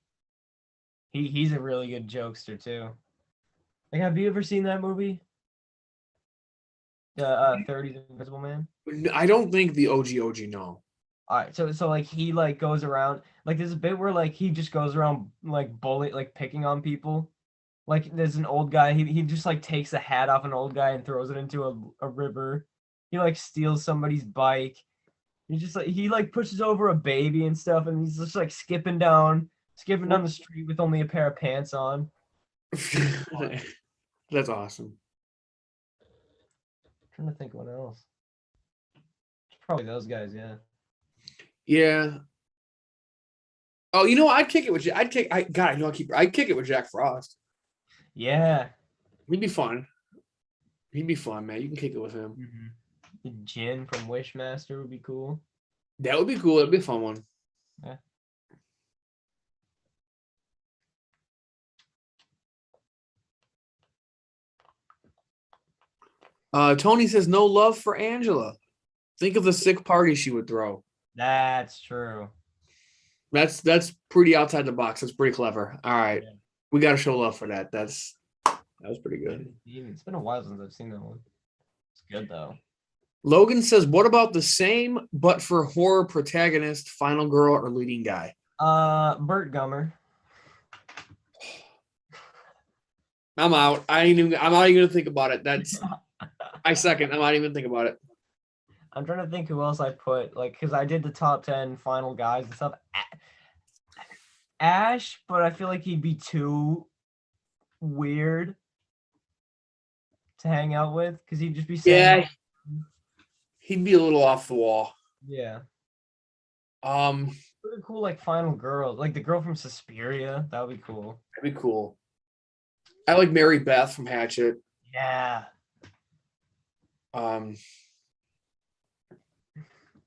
he's a really good jokester too. Like, have you ever seen that movie? The 30s Invisible Man? I don't think the OG no. All right, so like he like goes around, like there's a bit where like he just goes around like picking on people. Like there's an old guy, he just like takes a hat off an old guy and throws it into a river. He like steals somebody's bike. He like pushes over a baby and stuff, and he's just like skipping down the street with only a pair of pants on. That's awesome. I'm trying to think what else. It's probably those guys, yeah. Yeah. Oh, you know, I'd kick it with you. I'd kick it with Jack Frost. Yeah. He'd be fun. He'd be fun, man. You can kick it with him. The Jin from Wishmaster would be cool. That would be cool. It'd be a fun one. Yeah. Tony says no love for Angela. Think of the sick party she would throw. That's true. That's pretty outside the box. That's pretty clever. All right. Yeah. We got to show love for that. That was pretty good. It's been a while since I've seen that one. It's good though. Logan says, what about the same but for horror protagonist, final girl, or leading guy? Burt Gummer. I'm out. I'm not even gonna think about it. That's I second. I'm not even think about it. I'm trying to think who else I put, like, because I did the top 10 final guys and stuff. Ash, but I feel like he'd be too weird to hang out with because he'd just be saying. Yeah, he'd be a little off the wall. Yeah. Really cool, like final girl, like the girl from Suspiria. That would be cool. That'd be cool. I like Mary Beth from Hatchet. Yeah.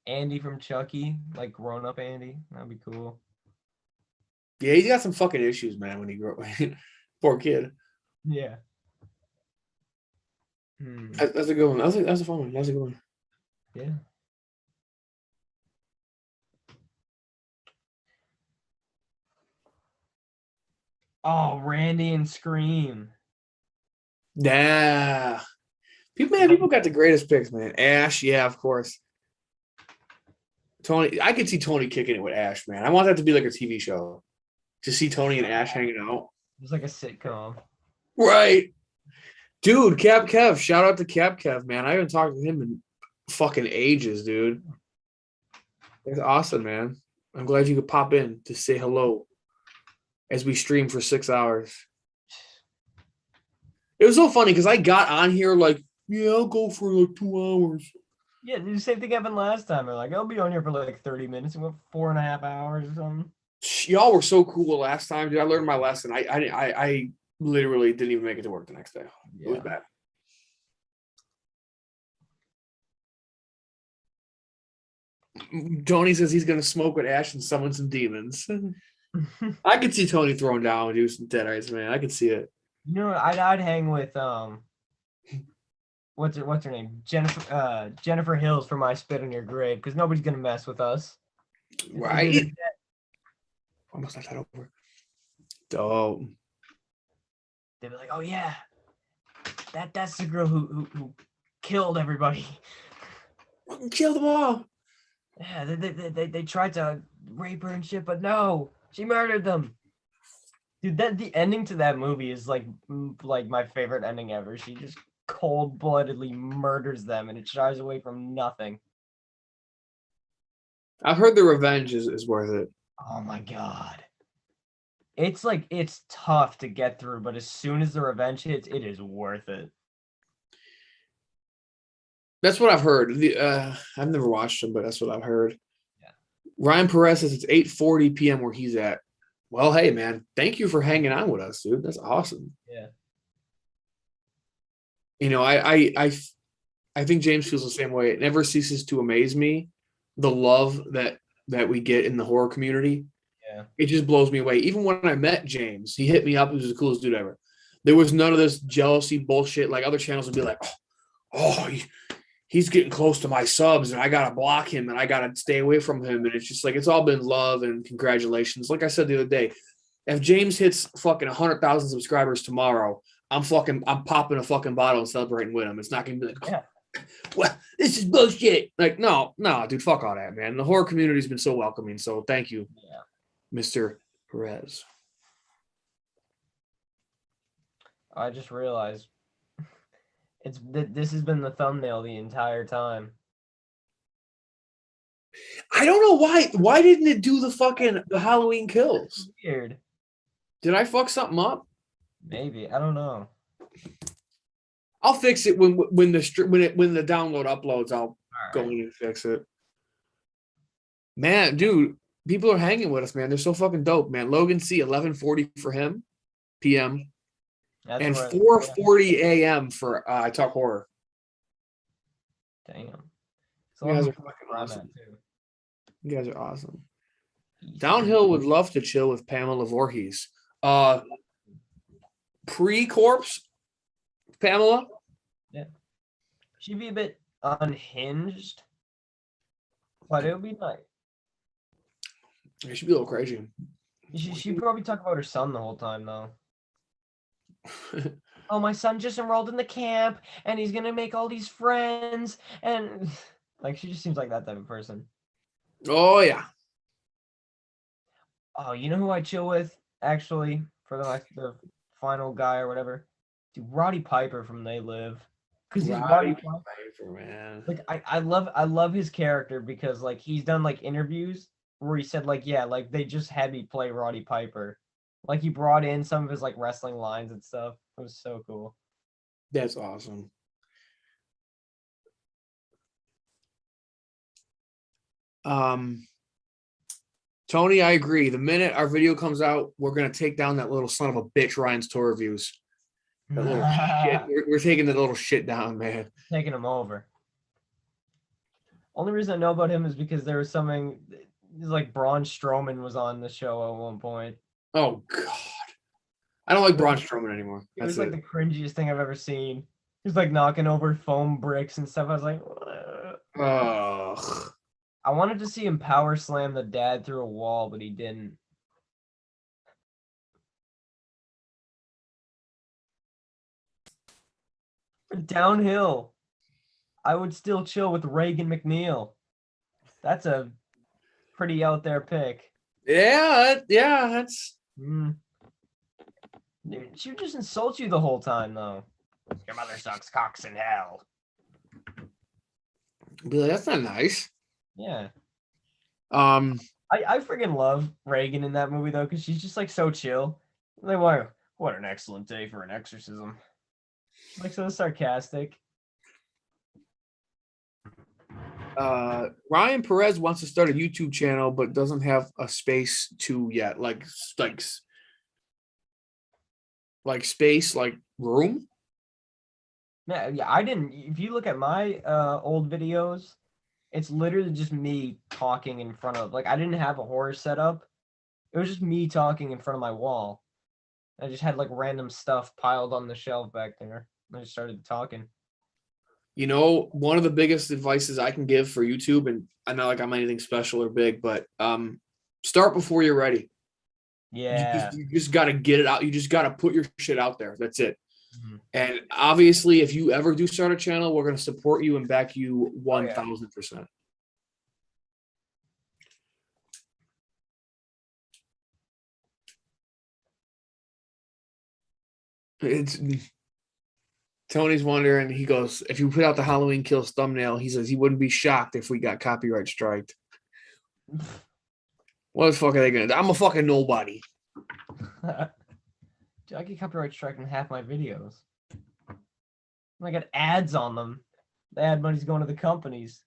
Andy from Chucky, like grown up Andy. That'd be cool. Yeah, he's got some fucking issues, man, when he grew up. Poor kid. Yeah. That's a good one. That's a fun one. That's a good one. Yeah. Oh, Randy and Scream. Yeah. People got the greatest picks, man. Ash, yeah, of course. Tony, I could see Tony kicking it with Ash, man. I want that to be like a TV show. To see Tony and Ash hanging out. It's like a sitcom. Right. Dude, Cap Kev. Shout out to Cap Kev, man. I haven't talked to him in fucking ages, dude. That's awesome, man. I'm glad you could pop in to say hello as we stream for 6 hours. It was so funny because I got on here like, yeah, I'll go for like 2 hours. Yeah, the same thing happened last time. They're like, I'll be on here for like 30 minutes. And went 4.5 hours or something. Y'all were so cool last time, dude. I learned my lesson. I literally didn't even make it to work the next day. It was bad. Tony says he's gonna smoke with Ash and summon some demons. I could see Tony throwing down and do some Deadites, man. I could see it. You know, I'd hang with what's her name? Jennifer Hills for my spit on your grave, because nobody's gonna mess with us. Right. Almost not that over. Dope. They'd be like, oh yeah. That's the girl who killed everybody. Kill them all. Yeah, they tried to rape her and shit, but no, she murdered them. Dude, the ending to that movie is like my favorite ending ever. She just cold-bloodedly murders them, and it shies away from nothing. I've heard the revenge is worth it. Oh my god. It's tough to get through, but as soon as the revenge hits, it is worth it. That's what I've heard. I've never watched them, but that's what I've heard. Yeah. Ryan Perez says it's 8:40 p.m. where he's at. Well, hey, man, thank you for hanging on with us, dude. That's awesome. Yeah. You know, I think James feels the same way. It never ceases to amaze me, the love that we get in the horror community. Yeah. It just blows me away. Even when I met James, he hit me up. He was the coolest dude ever. There was none of this jealousy bullshit. Like other channels would be like, oh, he's getting close to my subs and I got to block him and I got to stay away from him. And it's just like, it's all been love and congratulations. Like I said the other day, if James hits fucking 100,000 subscribers tomorrow, I'm popping a fucking bottle and celebrating with him. It's not going to be like, yeah. Well, this is bullshit. Like, no, dude, fuck all that, man. The horror community's been so welcoming. So thank you, Mr. Perez. I just realized This has been the thumbnail the entire time. I don't know why. Why didn't it do the Halloween kills? Weird. Did I fuck something up? Maybe. I don't know. I'll fix it when the download uploads. I'll go in and fix it. Man, dude, people are hanging with us, man. They're so fucking dope, man. Logan C, 11:40 for him, PM, That's and where 4:40 a.m. for I Talk Horror. Damn. So You guys I'm are fucking around awesome. that too. You guys are awesome. Easy. Downhill would love to chill with Pamela Voorhees. Pre-corpse, Pamela. Yeah. She'd be a bit unhinged, but it would be nice. Yeah, she'd be a little crazy. She'd probably talk about her son the whole time, though. Oh, my son just enrolled in the camp, and he's gonna make all these friends, and like she just seems like that type of person. Oh yeah. Oh, you know who I chill with actually for the final guy or whatever? Dude, Roddy Piper from They Live, because he's Roddy Piper, man. Like I love his character because like he's done like interviews where he said like yeah like they just had me play Roddy Piper, like he brought in some of his like wrestling lines and stuff. It was so cool. That's awesome. Tony, I agree. The minute our video comes out, we're gonna take down that little son of a bitch Ryan's tour reviews. That little shit. We're taking that little shit down, man. Taking him over. Only reason I know about him is because there was something like Braun Strowman was on the show at one point. Oh god. I don't like Braun Strowman anymore. It was like the cringiest thing I've ever seen. He was like knocking over foam bricks and stuff. I was like, ugh. I wanted to see him power slam the dad through a wall, but he didn't. Downhill, I would still chill with Reagan McNeil. That's a pretty out there pick. Yeah, that's. Dude, she would just insult you the whole time, though. Your mother sucks cocks in hell. Be like, that's not nice. Yeah. I freaking love Reagan in that movie though, because she's just like so chill. Like, wow, what an excellent day for an exorcism. Like so sarcastic. Ryan Perez wants to start a YouTube channel, but doesn't have a space to yet. Like space, like room. Yeah, I didn't. If you look at my old videos, it's literally just me talking in front of. Like, I didn't have a horror setup. It was just me talking in front of my wall. I just had like random stuff piled on the shelf back there. I just started talking. You know, one of the biggest advices I can give for YouTube, and I'm not like I'm anything special or big, but start before you're ready. Yeah. You just got to get it out. You just got to put your shit out there. That's it. Mm-hmm. And obviously, if you ever do start a channel, we're going to support you and back you 1,000%. It's Tony's wondering. He goes, if you put out the Halloween Kills thumbnail, he says he wouldn't be shocked if we got copyright striked. What the fuck are they gonna do? I'm a fucking nobody. Dude, I get copyright strike in half my videos. I got ads on them. The ad money's going to the companies.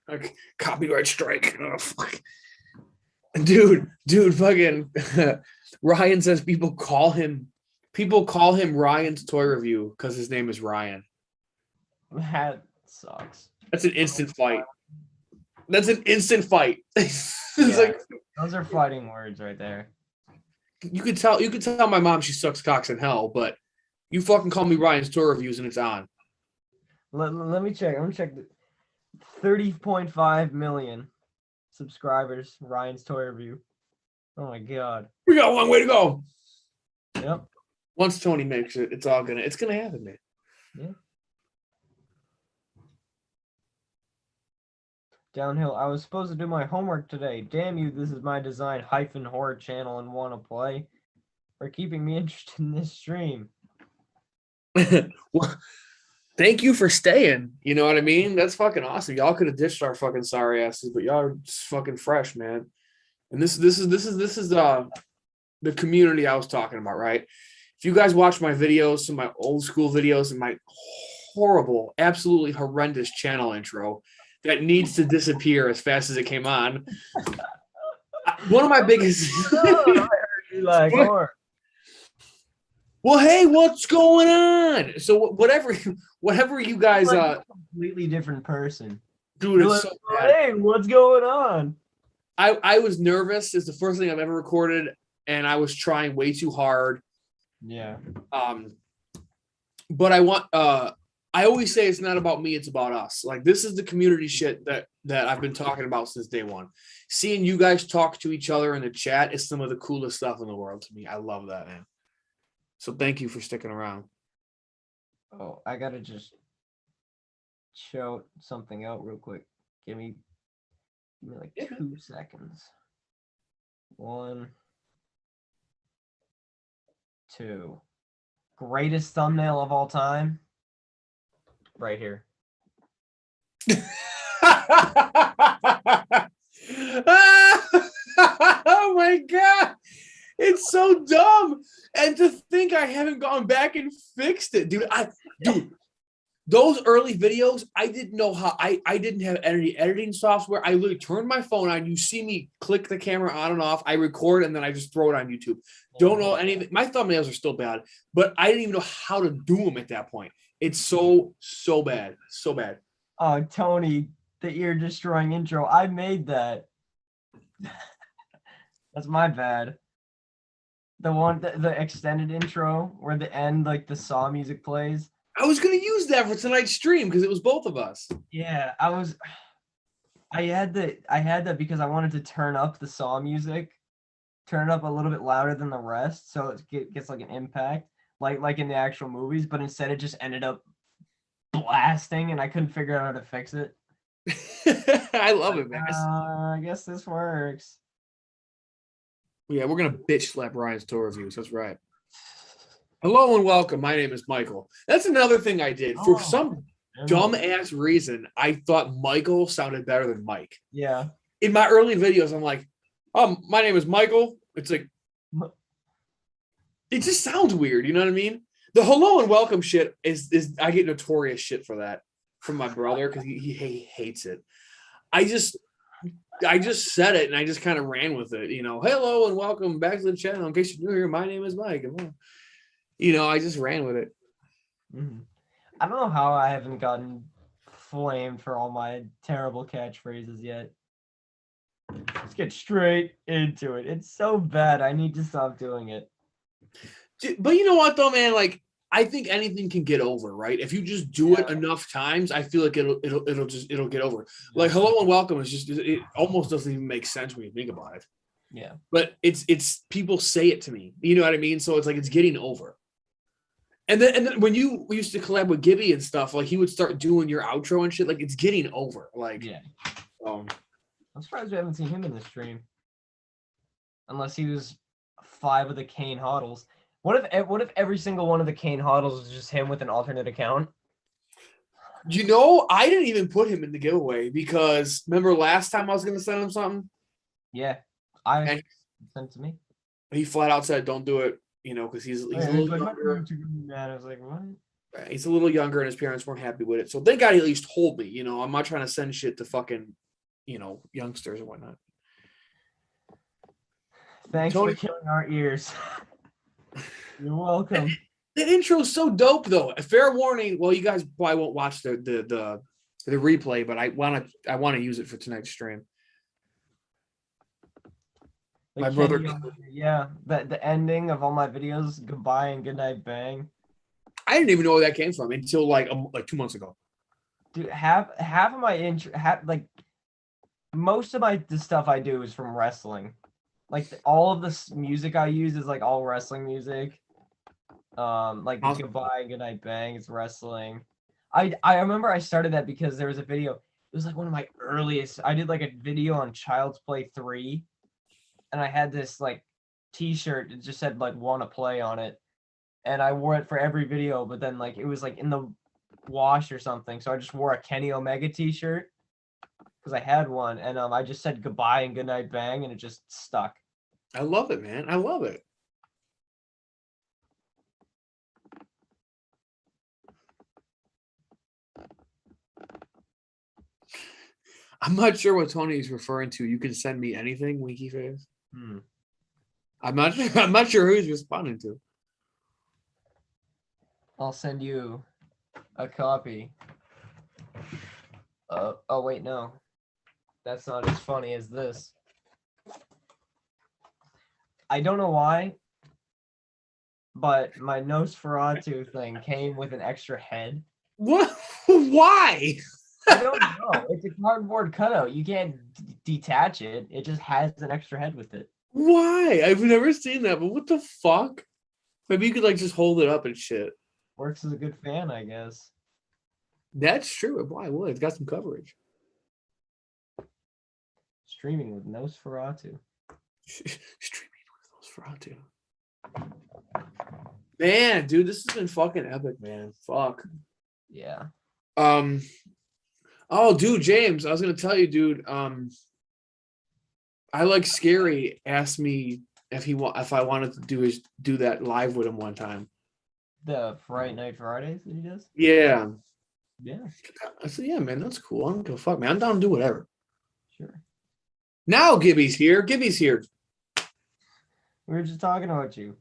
Like, copyright strike. Oh, fuck. Dude, fucking Ryan says people call him Ryan's Toy Review because his name is Ryan. That sucks. That's an instant fight. That's an instant fight. It's Yeah, like, those are fighting words right there. you could tell my mom she sucks cocks in hell, but you fucking call me Ryan's Toy Reviews and it's on. Let me check. Let me check. 30.5 million subscribers. Ryan's Toy Review. Oh my god. We got a long way to go. Yep. Once Tony makes it, it's gonna happen, man. Yeah. Downhill. I was supposed to do my homework today. Damn you, this is my design -horror channel and wanna play. For keeping me interested in this stream. Well, thank you for staying. You know what I mean? That's fucking awesome. Y'all could have ditched our fucking sorry asses, but y'all are just fucking fresh, man. And this is the community I was talking about, right? If you guys watch my videos, some of my old school videos, and my horrible, absolutely horrendous channel intro that needs to disappear as fast as it came on. One of my biggest. Like, or Well, hey, what's going on? So whatever you guys, like a completely different person. dude, You're it's like, so bad. hey, what's going on? I was nervous. It's the first thing I've ever recorded, and I was trying way too hard. Yeah. But I always say it's not about me, it's about us. Like, this is the community shit that I've been talking about since day one. Seeing you guys talk to each other in the chat is some of the coolest stuff in the world to me. I love that, man. So thank you for sticking around. Oh, I gotta just show something out real quick. Give me like 2 seconds. 1, 2. Greatest thumbnail of all time. Right here. Oh my god, it's so dumb. And to think I haven't gone back and fixed it, dude. Those early videos, I didn't know how. I didn't have any editing software. I literally turned my phone on. You see me click the camera on and off. I record and then I just throw it on YouTube. Don't know anything. My thumbnails are still bad, but I didn't even know how to do them at that point. It's so bad, so bad. Oh, Tony, the ear destroying intro. I made that. That's my bad. The one, the extended intro where the end, like the Saw music plays. I was gonna use that for tonight's stream because it was both of us. Yeah, I had that because I wanted to turn up the Saw music, turn it up a little bit louder than the rest, so it gets like an impact, like in the actual movies. But instead, it just ended up blasting, and I couldn't figure out how to fix it. I love it, man. I guess this works. Yeah, we're gonna bitch slap Ryan's tour reviews. That's right. Hello and welcome. My name is Michael. That's another thing I did. For some dumb ass reason, I thought Michael sounded better than Mike. Yeah. In my early videos, I'm like, my name is Michael. It's like, it just sounds weird. You know what I mean? The hello and welcome shit is I get notorious shit for that from my brother because he hates it. I just said it and I just kind of ran with it. You know, hello and welcome back to the channel. In case you're new here, my name is Mike. You know, I just ran with it. Mm-hmm. I don't know how I haven't gotten flamed for all my terrible catchphrases yet. Let's get straight into it. It's so bad. I need to stop doing it. But you know what, though, man? Like, I think anything can get over, right? If you just do it enough times, I feel like it'll get over. Like, hello and welcome is just, it almost doesn't even make sense when you think about it. Yeah. But it's people say it to me. You know what I mean? So it's like it's getting over. And then when we used to collab with Gibby and stuff, like he would start doing your outro and shit, like it's getting over. Like, yeah. I'm surprised we haven't seen him in the stream. Unless he was 5 of the Kane Hoddles. What if every single one of the Kane Hoddles was just him with an alternate account? You know, I didn't even put him in the giveaway because remember last time I was going to send him something? Yeah, sent it to me. He flat out said, "Don't do it," you know, because he's a little younger. Man, I was like, what? He's a little younger, and his parents weren't happy with it. So thank God he at least told me. You know, I'm not trying to send shit to fucking, you know, youngsters and whatnot. Thanks for killing our ears. You're welcome. The intro's so dope, though. A fair warning. Well, you guys probably won't watch the replay, but I want to use it for tonight's stream. My brother. Yeah, the ending of all my videos, goodbye and goodnight bang. I didn't even know where that came from until like 2 months ago. Dude, half of my intro, most of the stuff I do is from wrestling. Like all of the music I use is like all wrestling music. Like the goodbye and goodnight bang is wrestling. I remember I started that because there was a video. It was like one of my earliest. I did like a video on Child's Play 3, and I had this like T-shirt. It just said like "Wanna Play" on it, and I wore it for every video, but then like it was like in the wash or something, so I just wore a Kenny Omega t-shirt because I had one, and I just said goodbye and goodnight bang, and it just stuck. I love it, man. I love it. I'm not sure what Tony is referring to. You can send me anything, winky face. I'm not sure. I'm not sure who he's responding to. I'll send you a copy. Oh wait, no, that's not as funny as this. I don't know why, but my Nosferatu thing came with an extra head. What? Why? I don't know. It's a cardboard cutout. You can't detach it. It just has an extra head with it. Why? I've never seen that, but what the fuck? Maybe you could like just hold it up and shit. Works as a good fan, I guess. That's true. Why would? It's got some coverage. Streaming with Nosferatu. Streaming with Nosferatu. Man, dude, this has been fucking epic, man. Fuck. Yeah. Oh, dude, James, I was gonna tell you, dude. I like Scary asked me if I wanted to do that live with him one time. The Fright Night Fridays that he does? Yeah. Yeah, I said, yeah, man, that's cool. I don't give a fuck, man. I'm down to do whatever. sure. Now Gibby's here. Gibby's here. We were just talking about you.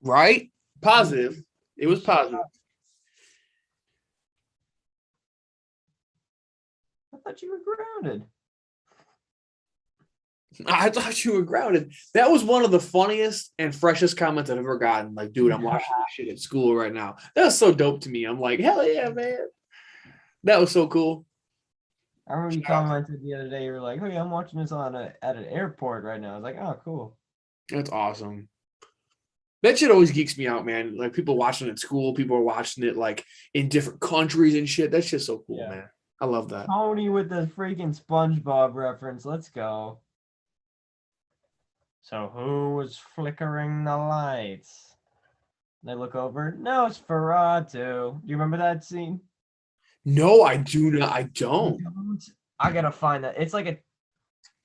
Right? Positive. It was positive. I thought you were grounded. I thought you were grounded. That was one of the funniest and freshest comments I've ever gotten. Like, dude, I'm watching this shit at school right now. That was so dope to me. I'm like, hell yeah, man. That was so cool. I remember you commented the other day. You were like, "Oh yeah, I'm watching this at an airport right now." I was like, "Oh, cool." That's awesome. That shit always geeks me out, man. Like people watching it at school, people are watching it like in different countries and shit. That's just so cool, Yeah. man. I love that. Tony with the freaking SpongeBob reference. Let's go. So who was flickering the lights? They look over. Nosferatu. Do you remember that scene? No, I do not. I don't. I gotta find that. It's like a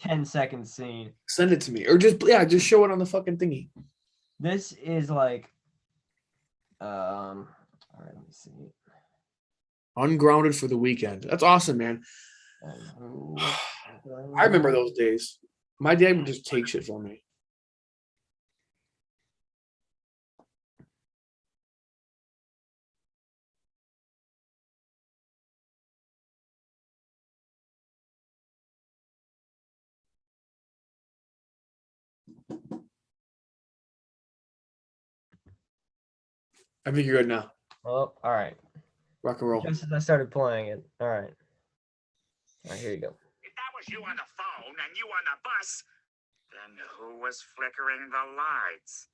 10-second scene. Send it to me. Or just show it on the fucking thingy. This is like all right, let me see. Ungrounded for the weekend. That's awesome, man. I remember those days. My dad would just take shit from me. I think you're good now. Oh, all right. Rock and roll. Just as I started playing it. All right. All right, here you go. If that was you on the phone and you on the bus, then who was flickering the lights?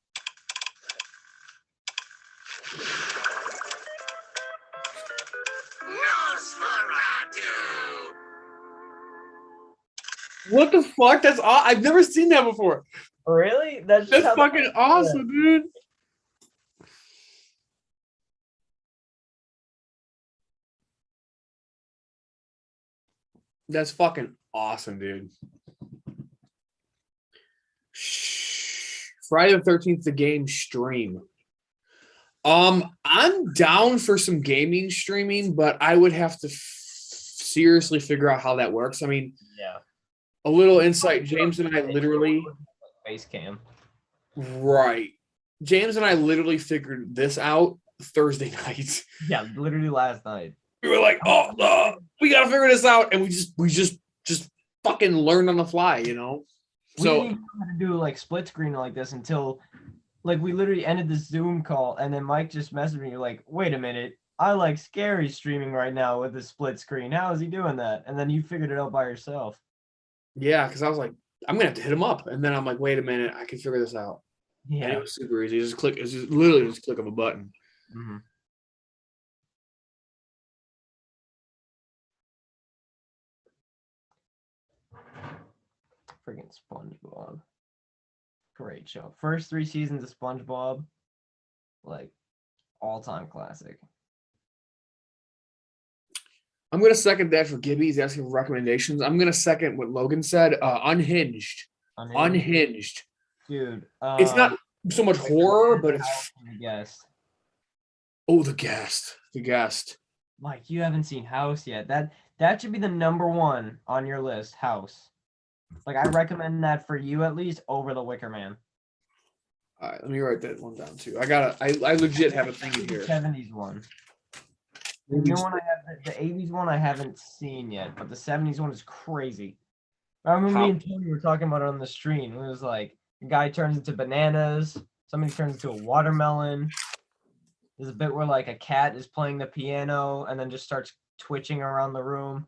Nosferatu! What the fuck? That's I've never seen that before. Really? That's fucking awesome, dude. That's fucking awesome, dude. Friday the 13th, the game stream. I'm down for some gaming streaming, but I would have to seriously figure out how that works. I mean, yeah. A little insight. James and I literally face cam. Right. James and I literally figured this out Thursday night. Yeah, literally last night. We were like, oh, we gotta figure this out, and we just fucking learned on the fly, you know. We didn't even know how to do like split screen like this until like we literally ended the Zoom call, and then Mike just messaged me like, "Wait a minute, I like Scary streaming right now with a split screen. How is he doing that?" And then you figured it out by yourself. Yeah, because I was like, I'm gonna have to hit him up, and then I'm like, wait a minute, I can figure this out. Yeah. And it was super easy. Just click. It's just literally just click of a button. Mm-hmm. Freaking SpongeBob. Great show. First 3 seasons of SpongeBob, like all-time classic. I'm gonna second that for Gibby. He's asking for recommendations. I'm gonna second what Logan said. Unhinged. Unhinged. Dude. It's not so much horror, but it's The Guest. the guest. The guest. Mike, you haven't seen House yet. That should be the number one on your list. House. Like I recommend that for you at least over The Wicker Man. All right, let me write that one down too. I legit have a thing in here. 70s one. The new one I have, the 80s one I haven't seen yet, but the 70s one is crazy. I remember me and Tony were talking about it on the stream. It was like a guy turns into bananas, somebody turns into a watermelon. There's a bit where like a cat is playing the piano and then just starts twitching around the room.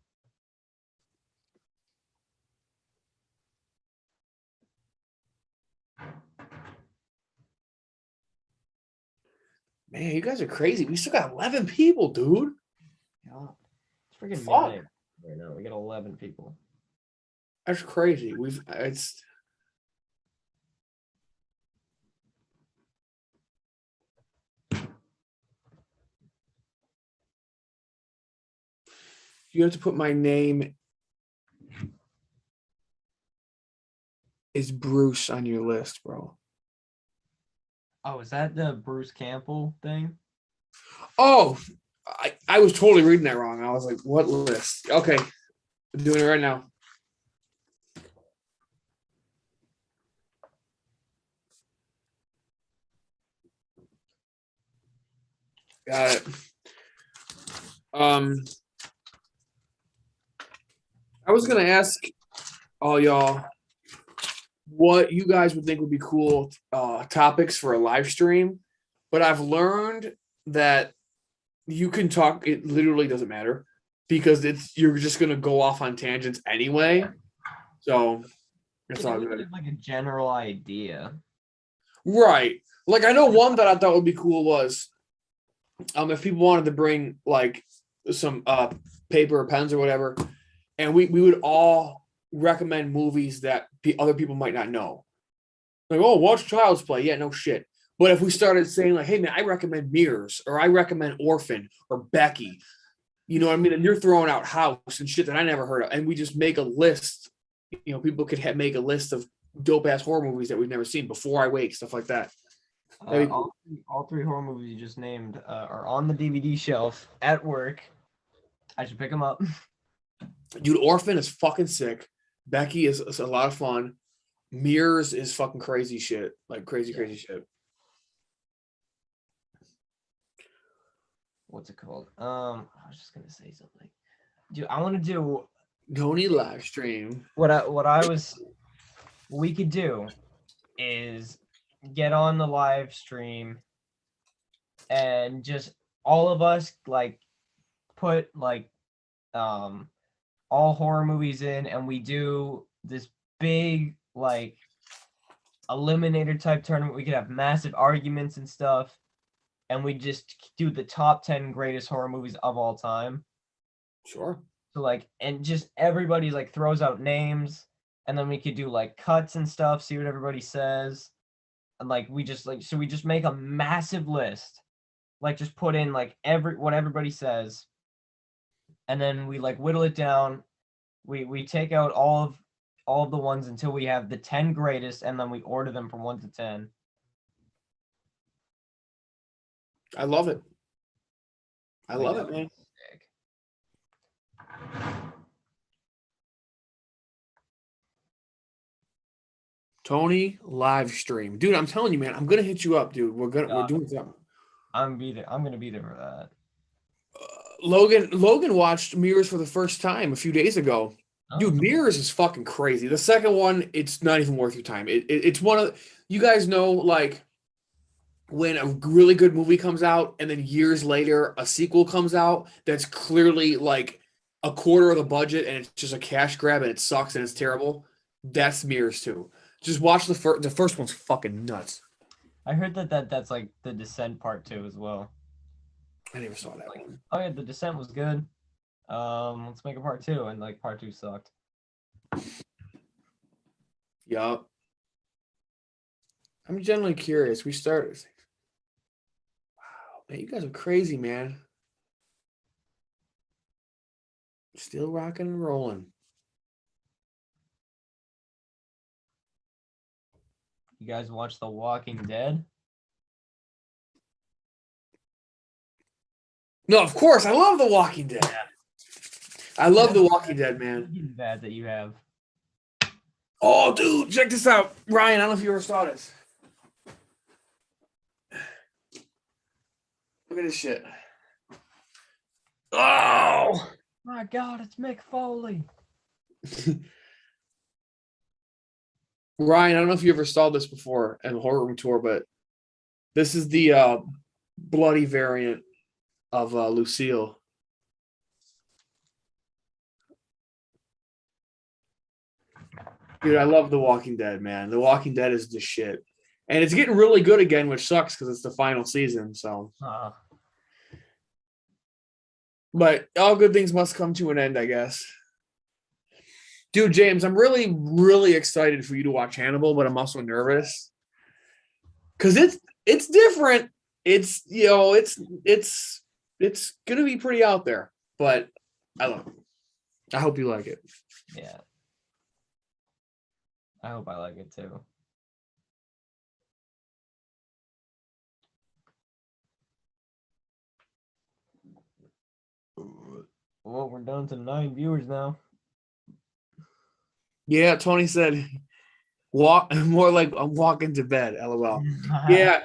Man, you guys are crazy. We still got 11 people, dude. Yeah. It's freaking Fuck. midnight right now. We got 11 people. That's crazy. You have to put my name is Bruce on your list, bro. Oh, is that the Bruce Campbell thing? Oh, I was totally reading that wrong. I was like, what list? Okay. I'm doing it right now. Got it. I was gonna ask all y'all what you guys would think would be cool topics for a live stream, but I've learned that you can talk. It literally doesn't matter because you're just gonna go off on tangents anyway. So it's all good. Like a general idea. Right. Like I know one that I thought would be cool was if people wanted to bring like some paper or pens or whatever, and we would all recommend movies that other people might not know. Like, oh, watch Child's Play. Yeah, no shit. But if we started saying like, hey man, I recommend Mirrors or I recommend Orphan or Becky, you know what I mean? And you're throwing out House and shit that I never heard of, and we just make a list. You know, people could make a list of dope ass horror movies that we've never seen. Before I Wake, stuff like that. Cool. All three horror movies you just named are on the DVD shelf at work. I should pick them up. Dude, Orphan is fucking sick. Becky is a lot of fun. Mirrors is fucking crazy shit. Like crazy shit. What's it called? I was just gonna say something. Dude, I want to do Tony live stream. What we could do is get on the live stream and just all of us like put like all horror movies in, and we do this big like eliminator type tournament. We could have massive arguments and stuff, and we just do the top 10 greatest horror movies of all time. Sure. So like, and just everybody like throws out names, and then we could do like cuts and stuff, see what everybody says. And like we just make a massive list. Like just put in like what everybody says. And then we like whittle it down. We take out all of the ones until we have the 10 greatest, and then we order them from 1 to 10. I love it. I love it, man. Tony live stream, dude. I'm telling you, man. I'm gonna hit you up, dude. We're doing something. I'm gonna be there for that. Logan watched Mirrors for the first time a few days ago. Oh. Dude, Mirrors is fucking crazy. The second one, it's not even worth your time. It's one of you guys know like when a really good movie comes out and then years later a sequel comes out that's clearly like a quarter of the budget and it's just a cash grab and it sucks and it's terrible. That's Mirrors too. Just watch the first one's fucking nuts. I heard that's like the Descent Part 2 as well. I never saw that one. Oh yeah, the Descent was good. Let's make a Part 2, and like Part 2 sucked. Yup. I'm generally curious. We started. Wow. Man, you guys are crazy, man. Still rocking and rolling. You guys watch The Walking Dead? No, of course. I love The Walking Dead. I love The Walking Dead, man. Bad that you have. Oh, dude, check this out. Ryan, I don't know if you ever saw this. Look at this shit. Oh! My God, it's Mick Foley. Ryan, I don't know if you ever saw this before in the horror room tour, but this is the bloody variant of Lucille. Dude, I love The Walking Dead, man. The Walking Dead is the shit. And it's getting really good again, which sucks because it's the final season. So, but all good things must come to an end, I guess. Dude, James, I'm really, really excited for you to watch Hannibal, but I'm also nervous because it's different. It's it's gonna be pretty out there, but I love it. I hope you like it. Yeah. I hope I like it too. Well, we're down to 9 viewers now. Yeah, Tony said, "Walk more like I'm walking to bed." LOL. Yeah,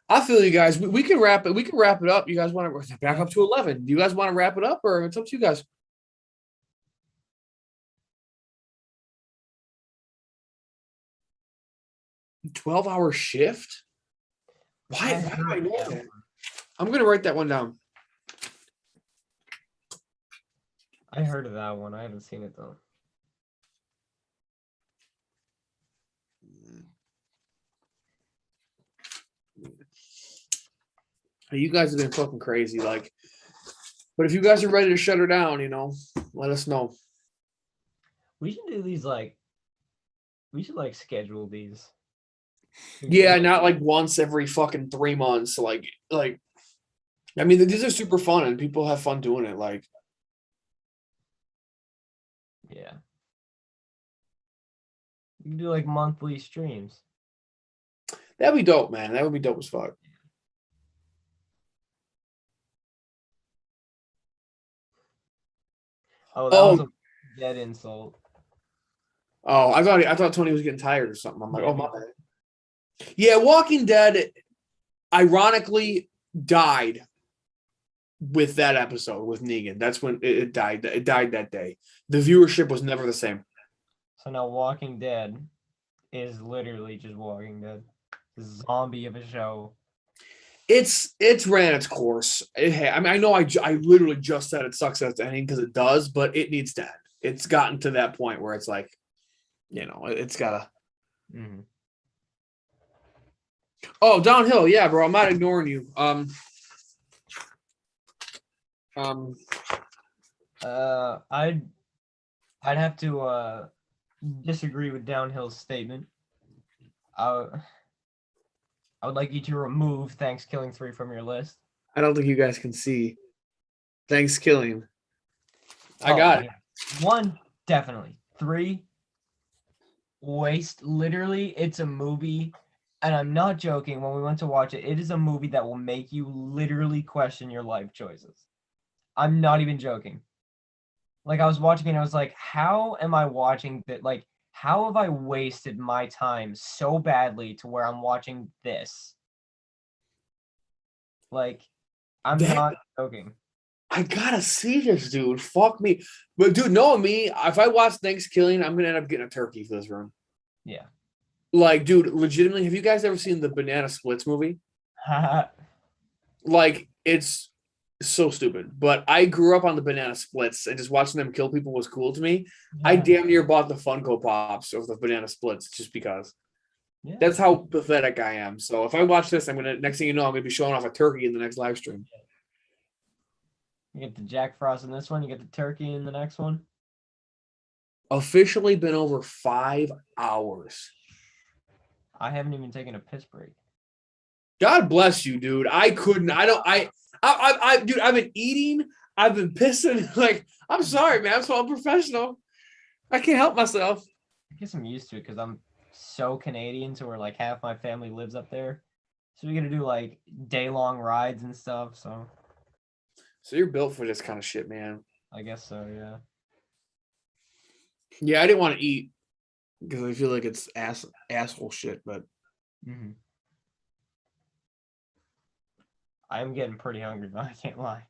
I feel you guys. We can wrap it. We can wrap it up. You guys want to back up to 11? Do you guys want to wrap it up, or it's up to you guys? 12-hour shift? Why do I know that? I'm gonna write that one down. I heard of that one. I haven't seen it though. You guys have been fucking crazy, like. But if you guys are ready to shut her down, let us know. We should do these we should schedule these. Yeah, not like once every fucking 3 months. Like, I mean, these are super fun and people have fun doing it. Like, yeah. You can do monthly streams. that'd be dope, man. That would be dope as fuck. Oh, that was a dead insult. Oh, I thought Tony was getting tired or something. I'm like, oh my bad. Yeah, Walking Dead, ironically, died with that episode with Negan. That's when it died. It died that day. The viewership was never the same. So now Walking Dead is literally just Walking Dead. Zombie of a show. It's ran its course. I mean, I know I literally just said it sucks at its ending because it does, but it needs to end. It's gotten to that point where it's like, it's gotta. Mm-hmm. Oh, downhill, yeah, bro. I'm not ignoring you. I'd have to disagree with Downhill's statement. I would like you to remove Thanks Killing 3 from your list. I don't think you guys can see. Thanks, Killing. I got it. 1, definitely. 3, waste. Literally, it's a movie, and I'm not joking. When we went to watch it, it is a movie that will make you literally question your life choices. I'm not even joking. I was watching it and I was like, how am I watching that? How have I wasted my time so badly to where I'm watching this? I'm not joking. I gotta see this, dude. Fuck me. But dude, knowing me, if I watch Thanksgiving, I'm gonna end up getting a turkey for this room. Yeah. Dude, legitimately, have you guys ever seen the Banana Splits movie? It's so stupid. But I grew up on the Banana Splits and just watching them kill people was cool to me. Yeah. I damn near bought the Funko Pops of the Banana Splits just because. Yeah. That's how pathetic I am. So if I watch this, next thing you know, I'm gonna be showing off a turkey in the next live stream. You get the Jack Frost in this one, you get the turkey in the next one. Officially been over 5 hours. I haven't even taken a piss break. God bless you, dude. I couldn't. Dude, I've been eating. I've been pissing. Like, I'm sorry, man. I'm so unprofessional. I can't help myself. I guess I'm used to it because I'm so Canadian to where like half my family lives up there. So we get to do like day-long rides and stuff. So So you're built for this kind of shit, man. I guess so, yeah. Yeah, I didn't want to eat because I feel like it's asshole shit, but Mm-hmm. I'm getting pretty hungry, but I can't lie.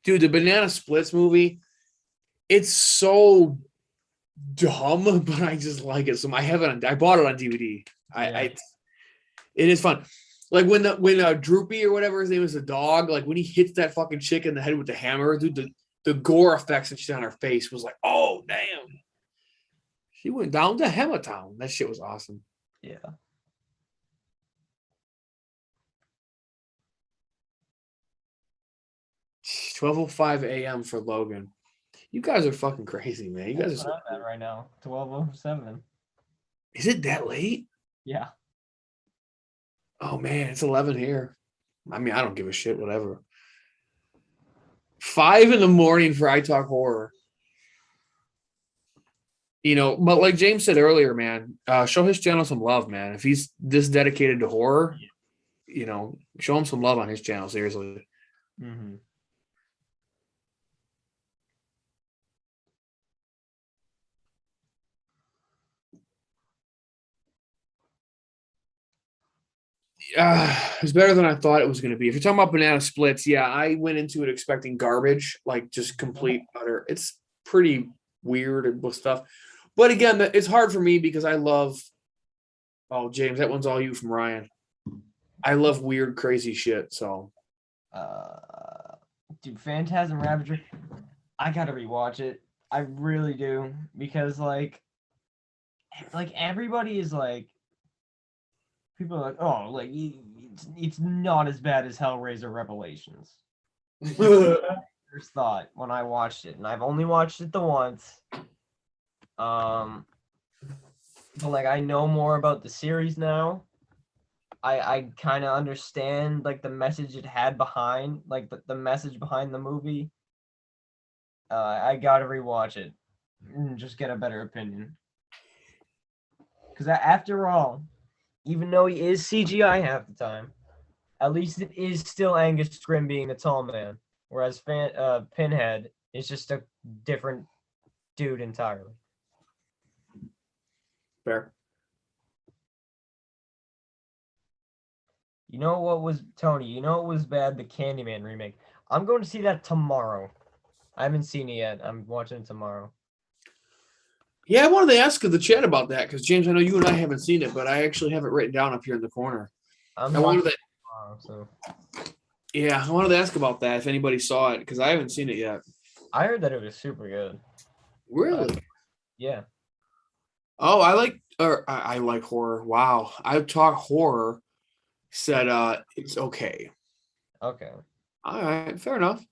dude, the Banana Splits movie, it's so dumb, but I just like it. So I bought it on DVD. It is fun. Like when Droopy or whatever his name is, a dog, like when he hits that fucking chick in the head with the hammer, dude, the gore effects that she's on her face was like, oh damn. She went down to Hammertown. That shit was awesome. Yeah. 12:05 a.m. for Logan. You guys are fucking crazy, man. You guys That's are. what I'm at right now. 12:07. Is it that late? Yeah. Oh man, it's 11 here. I mean, I don't give a shit. Whatever. 5 a.m. for I Talk Horror. You know, but like James said earlier, man, show his channel some love, man. If he's this dedicated to horror, you know, show him some love on his channel. Seriously. Mm-hmm. It's better than I thought it was going to be. If you're talking about Banana Splits, yeah, I went into it expecting garbage, like just complete utter. It's pretty weird with stuff, but again, it's hard for me because I love. Oh, James, that one's all you from Ryan. I love weird, crazy shit. So, Dude, Phantasm Ravager, I gotta rewatch it. I really do because like everybody is like, people are like, oh, like it's not as bad as Hellraiser Revelations. First thought when I watched it, and I've only watched it the once. But like I know more about the series now. I kind of understand like the message it had behind, like the message behind the movie. I gotta rewatch it and just get a better opinion. Because after all, even though he is CGI half the time, at least it is still Angus Scrimm being a tall man, whereas Pinhead is just a different dude entirely. fair. You know what was Tony? You know what was bad? The Candyman remake. I'm going to see that tomorrow. I haven't seen it yet. I'm watching it tomorrow. Yeah, I wanted to ask the chat about that because James, I know you and I haven't seen it, but I actually have it written down up here in the corner. I'm I watching wanted it tomorrow, so Yeah, I wanted to ask about that if anybody saw it because I haven't seen it yet. I heard that it was super good. Really? Yeah. Oh, I like horror. Wow, I Talk Horror said it's okay. Okay. All right, fair enough.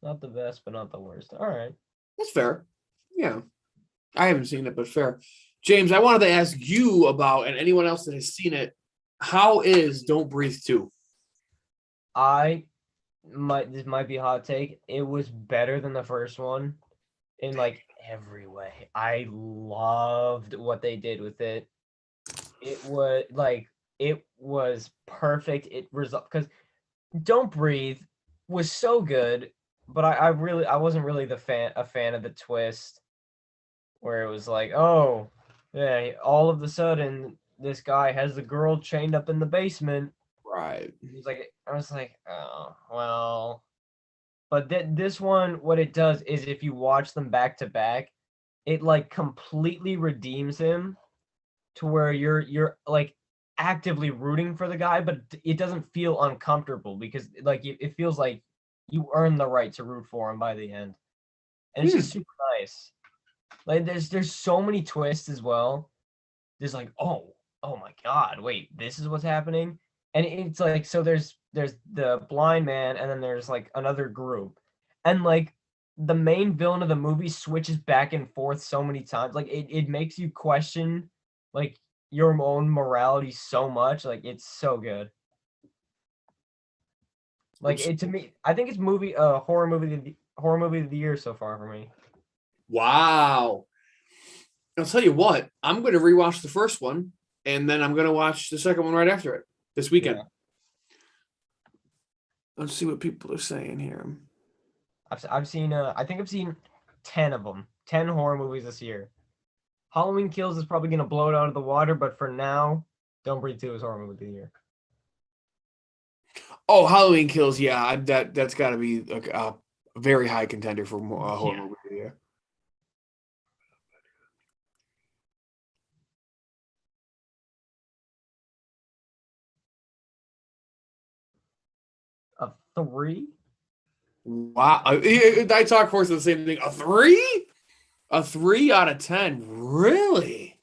Not the best, but not the worst. All right. That's fair. Yeah, I haven't seen it, but fair. James, I wanted to ask you about, and anyone else that has seen it, how is Don't Breathe 2? This might be a hot take. It was better than the first one in like every way. I loved what they did with it. It was perfect. It result because Don't Breathe was so good, but I wasn't really a fan of the twist where it was like, oh, yeah, all of a sudden this guy has the girl chained up in the basement. Right. I was like, oh, well. But this one, what it does is if you watch them back to back, it like completely redeems him to where you're like actively rooting for the guy, but it doesn't feel uncomfortable because like it feels like you earn the right to root for him by the end. And it's just super nice. Like there's so many twists as well. There's like, oh my god, wait, this is what's happening. And it's like, so there's the blind man, and then there's like another group, and like the main villain of the movie switches back and forth so many times. Like it makes you question like your own morality so much. Like it's so good. Like it to me, I think it's horror movie of the year so far for me. Wow. I'll tell you what, I'm going to rewatch the first one, and then I'm going to watch the second one right after it this weekend. Yeah. Let's see what people are saying here. I've seen I think I've seen 10 of them, 10 horror movies this year. Halloween Kills is probably gonna blow it out of the water, but for now, Don't Breathe 2 is horror movie of the year. Oh, Halloween Kills, yeah, that's got to be a very high contender for horror Yeah. movie of the year. A 3? Wow, I talk horse the same thing. A 3? A 3 out of 10, really?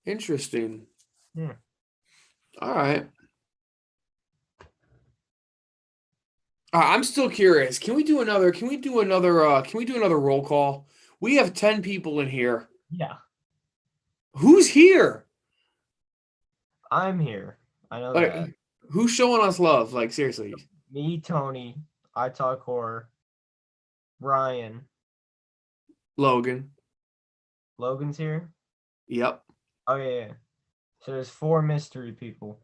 Interesting. Hmm. All right. I'm still curious. Can we do another? Can we do another? Can we do another roll call? We have 10 people in here. Yeah. Who's here? I'm here. I know Like, that. who's showing us love? Like, seriously. Me, Tony, I Talk Horror, Ryan, Logan. Logan's here. Yep. Oh yeah. So there's 4 mystery people.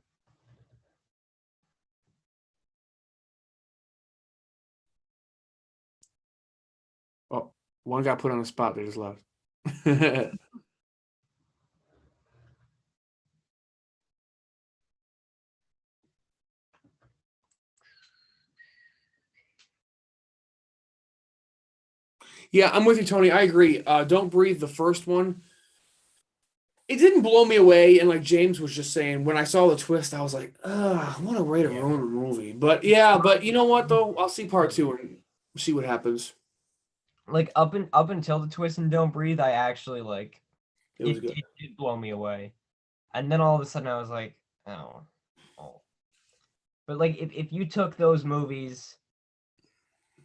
Oh, one got put on the spot. They just left. Yeah, I'm with you, Tony. I agree. Don't Breathe, the first one. It didn't blow me away, and like James was just saying, when I saw the twist, I was like, ugh, what a way to ruin a movie. But yeah, but you know what though? I'll see part 2 and see what happens. Like up until the twist and Don't Breathe, I actually like It was good. it did blow me away. And then all of a sudden I was like, oh. But like if you took those movies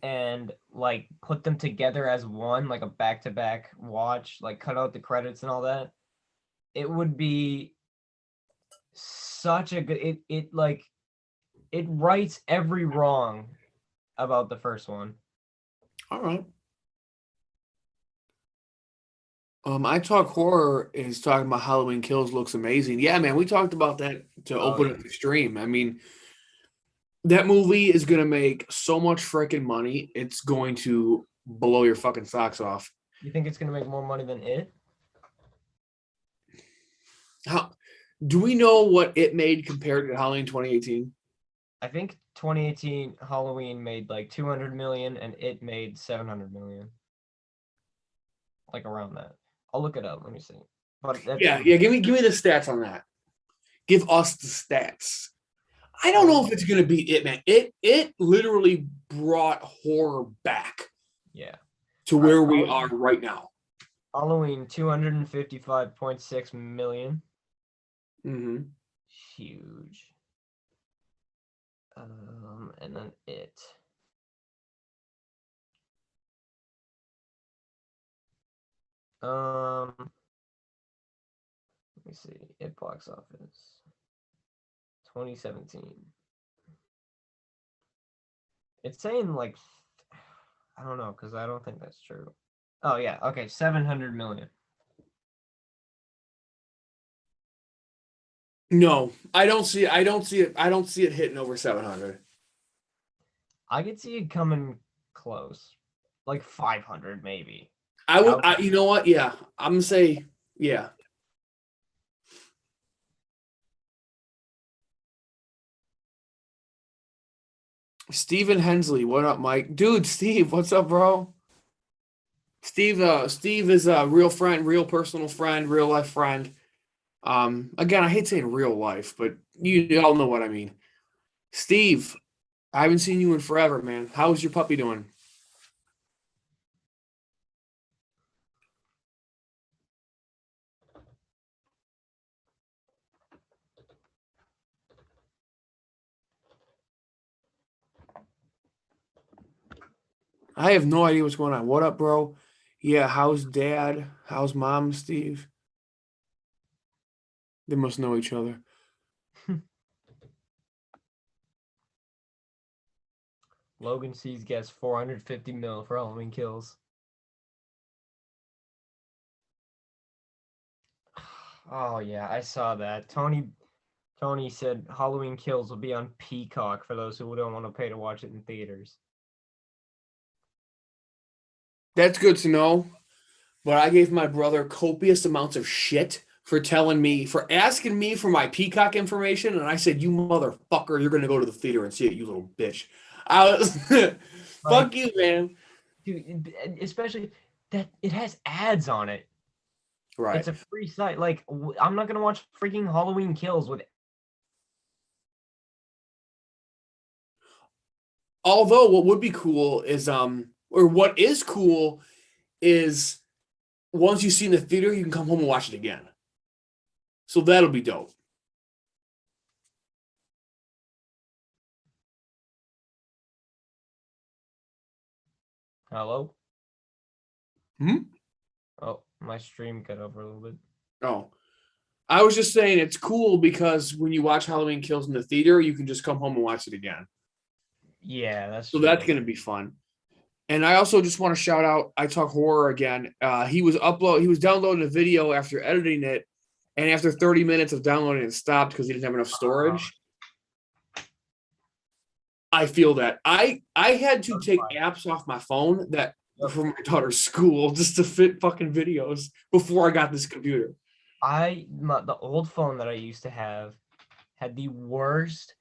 and like put them together as one, like a back-to-back watch, like cut out the credits and all that, it would be such a good it rights every wrong about the first one. All right. I Talk Horror is talking about Halloween Kills looks amazing. Yeah, man, we talked about that to open up the stream. I mean, that movie is gonna make so much freaking money. It's going to blow your fucking socks off. You think it's gonna make more money than it? How do we know what it made compared to Halloween 2018? I think 2018 Halloween made like 200 million and it made 700 million. Like around that. I'll look it up. Let me see. But that's Yeah. Give me the stats on that. Give us the stats. I don't know if it's gonna be it, man. It literally brought horror back. Yeah. To where we are right now. Halloween 255.6 million. Mm-hmm. Huge. And then it. Let me see. It box office. 2017. It's saying like, I don't know, because I don't think that's true. Oh yeah, okay, 700 million. No, I don't see it. I don't see it hitting over 700. I could see it coming close, like 500 maybe. You know what? Yeah, I'm gonna say yeah. Steven Hensley, what up, Mike? Dude, Steve, what's up, bro? Steve is a real friend, real personal friend, real life friend. Again, I hate saying real life, but you all know what I mean. Steve, I haven't seen you in forever, man. How's your puppy doing? I have no idea what's going on. What up, bro? Yeah, how's dad? How's mom, Steve? They must know each other. Logan C's gets 450 mil for Halloween Kills. Oh yeah, I saw that. Tony said Halloween Kills will be on Peacock for those who don't want to pay to watch it in theaters. That's good to know. But I gave my brother copious amounts of shit for asking me for my Peacock information. And I said, you motherfucker, you're going to go to the theater and see it, you little bitch. I was, fuck you, man. Dude, especially that it has ads on it. Right. It's a free site. Like, I'm not going to watch freaking Halloween Kills with. Although what would be cool is, or what is cool is once you've seen the theater, you can come home and watch it again. So that'll be dope. Hello? Hmm? Oh, my stream cut over a little bit. Oh, I was just saying it's cool because when you watch Halloween Kills in the theater, you can just come home and watch it again. Yeah, that's So true. that's going to be fun. And I also just want to shout out I Talk Horror again. He was downloading a video after editing it, and after 30 minutes of downloading it stopped because he didn't have enough storage. I feel that. I had to take apps off my phone that for my daughter's school just to fit fucking videos before I got this computer. The old phone that I used to have had the worst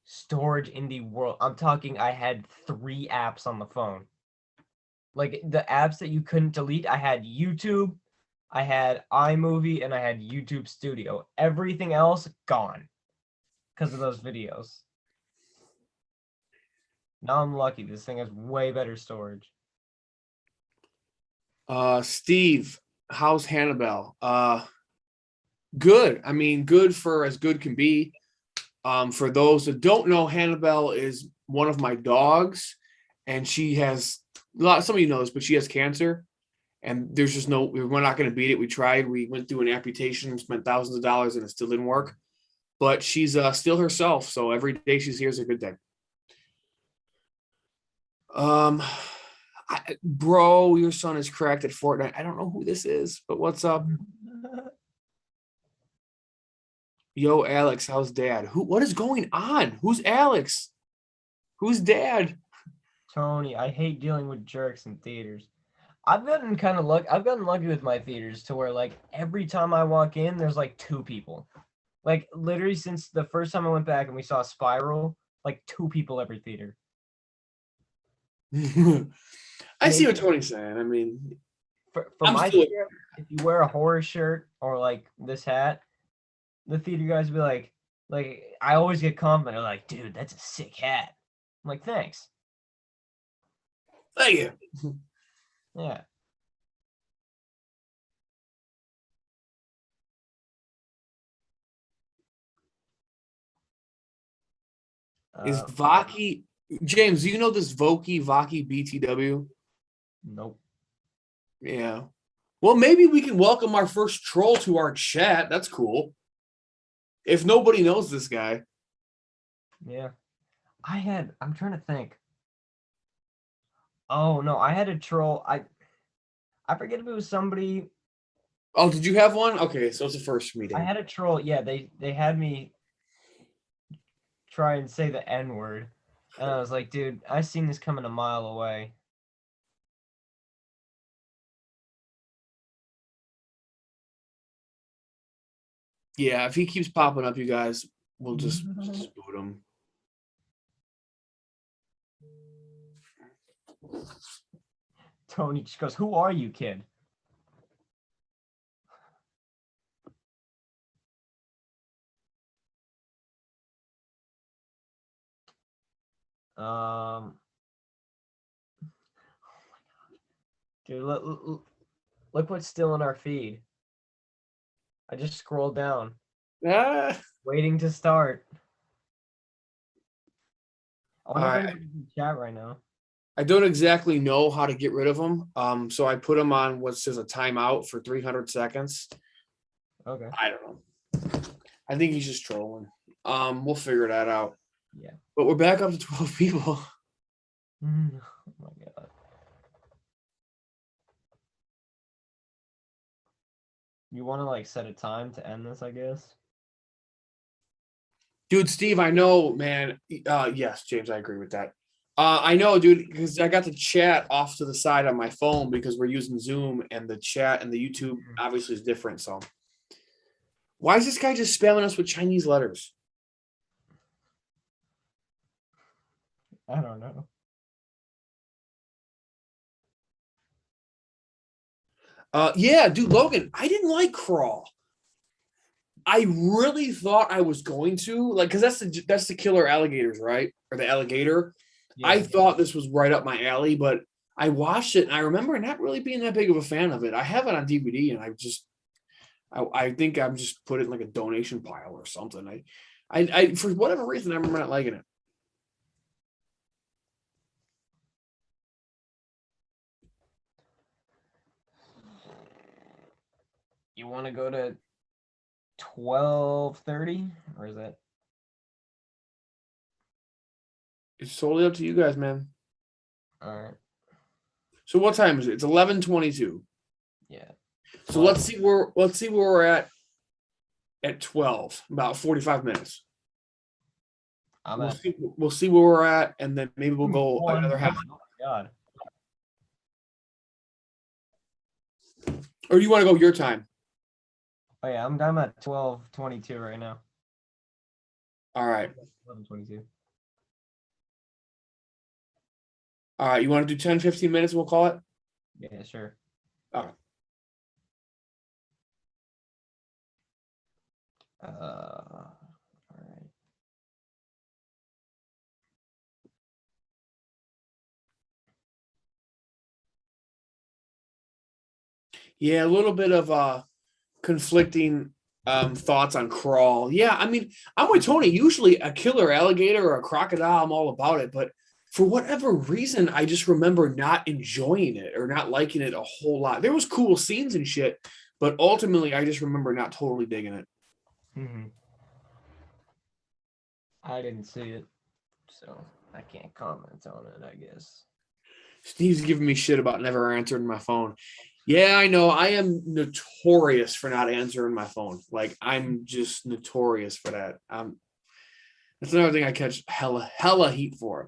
storage in the world. I'm talking I had 3 apps on the phone. Like the apps that you couldn't delete, I had YouTube, I had iMovie, and I had YouTube Studio. Everything else gone because of those videos. Now I'm lucky. This thing has way better storage. Steve, how's Hannibal? Good. I mean, good for as good can be. For those that don't know, Hannibal is one of my dogs, and she has some of you know this, but she has cancer, and there's just we're not going to beat it. We tried. We went through an amputation, spent thousands of dollars, and it still didn't work. But she's still herself, so every day she's here is a good day. Bro, your son is cracked at Fortnite. I don't know who this is, but what's up? Yo, Alex, how's dad? What is going on? Who's Alex? Who's dad? Tony, I hate dealing with jerks in theaters. I've gotten lucky with my theaters to where like every time I walk in, there's like 2 people. Like literally since the first time I went back and we saw Spiral, like 2 people every theater. I see what Tony's saying. I mean, for my theater, if you wear a horror shirt or like this hat, the theater guys will be like I always get complimented like, dude, that's a sick hat. I'm like, thanks. Thank you. Yeah. Is Vaki James? Do you know this Vaki BTW? Nope. Yeah. Well, maybe we can welcome our first troll to our chat. That's cool. If nobody knows this guy. Yeah. I'm trying to think. Oh no, I had a troll. I forget if it was somebody. Oh, did you have one? Okay, so it's the first meeting. I had a troll. Yeah, they had me try and say the N-word. And I was like, dude, I seen this coming a mile away. Yeah, if he keeps popping up, you guys, we'll just boot him. Tony just goes, "Who are you, kid?" Oh my god, dude, look what's still in our feed. I just scrolled down, waiting to start. I wonder if anybody's in chat right now. I don't exactly know how to get rid of them. So I put them on what says a timeout for 300 seconds. Okay. I don't know. I think he's just trolling. We'll figure that out. Yeah. But we're back up to 12 people. Oh my god. You want to like set a time to end this, I guess? Dude, Steve, I know, man. Yes, James, I agree with that. I know, dude, because I got the chat off to the side on my phone because we're using Zoom and the chat and the YouTube obviously is different. So why is this guy just spamming us with Chinese letters? I don't know. Yeah, dude, Logan, I didn't like Crawl. I really thought I was going to, like, because that's the killer alligators, right? Or the alligator. Yeah. I thought this was right up my alley, but I watched it and I remember not really being that big of a fan of it. I have it on DVD and I think I'm just put it in like a donation pile or something. I for whatever reason I remember not liking it. You want to go to 12:30 or is that? It's totally up to you guys, man. All right. So what time is it? It's 11:22. Yeah. So let's see where we're at 12, about 45 minutes. I'm We'll at see, we'll see where we're at, and then maybe we'll go one. another half. Oh my god. Or do you want to go your time? Oh yeah, I'm at 12:22 right now. All right. 11:22. All right. You want to do 10, 15 minutes? We'll call it. Yeah, sure. Okay. All right. Yeah, a little bit of conflicting thoughts on Crawl. Yeah, I mean, I'm with Tony. Usually a killer alligator or a crocodile, I'm all about it. But for whatever reason, I just remember not enjoying it or not liking it a whole lot. There was cool scenes and shit, but ultimately I just remember not totally digging it. I didn't see it, so I can't comment on it, I guess. Steve's giving me shit about never answering my phone. Yeah, I know. I am notorious for not answering my phone. Like, I'm just notorious for that. That's another thing I catch hella heat for.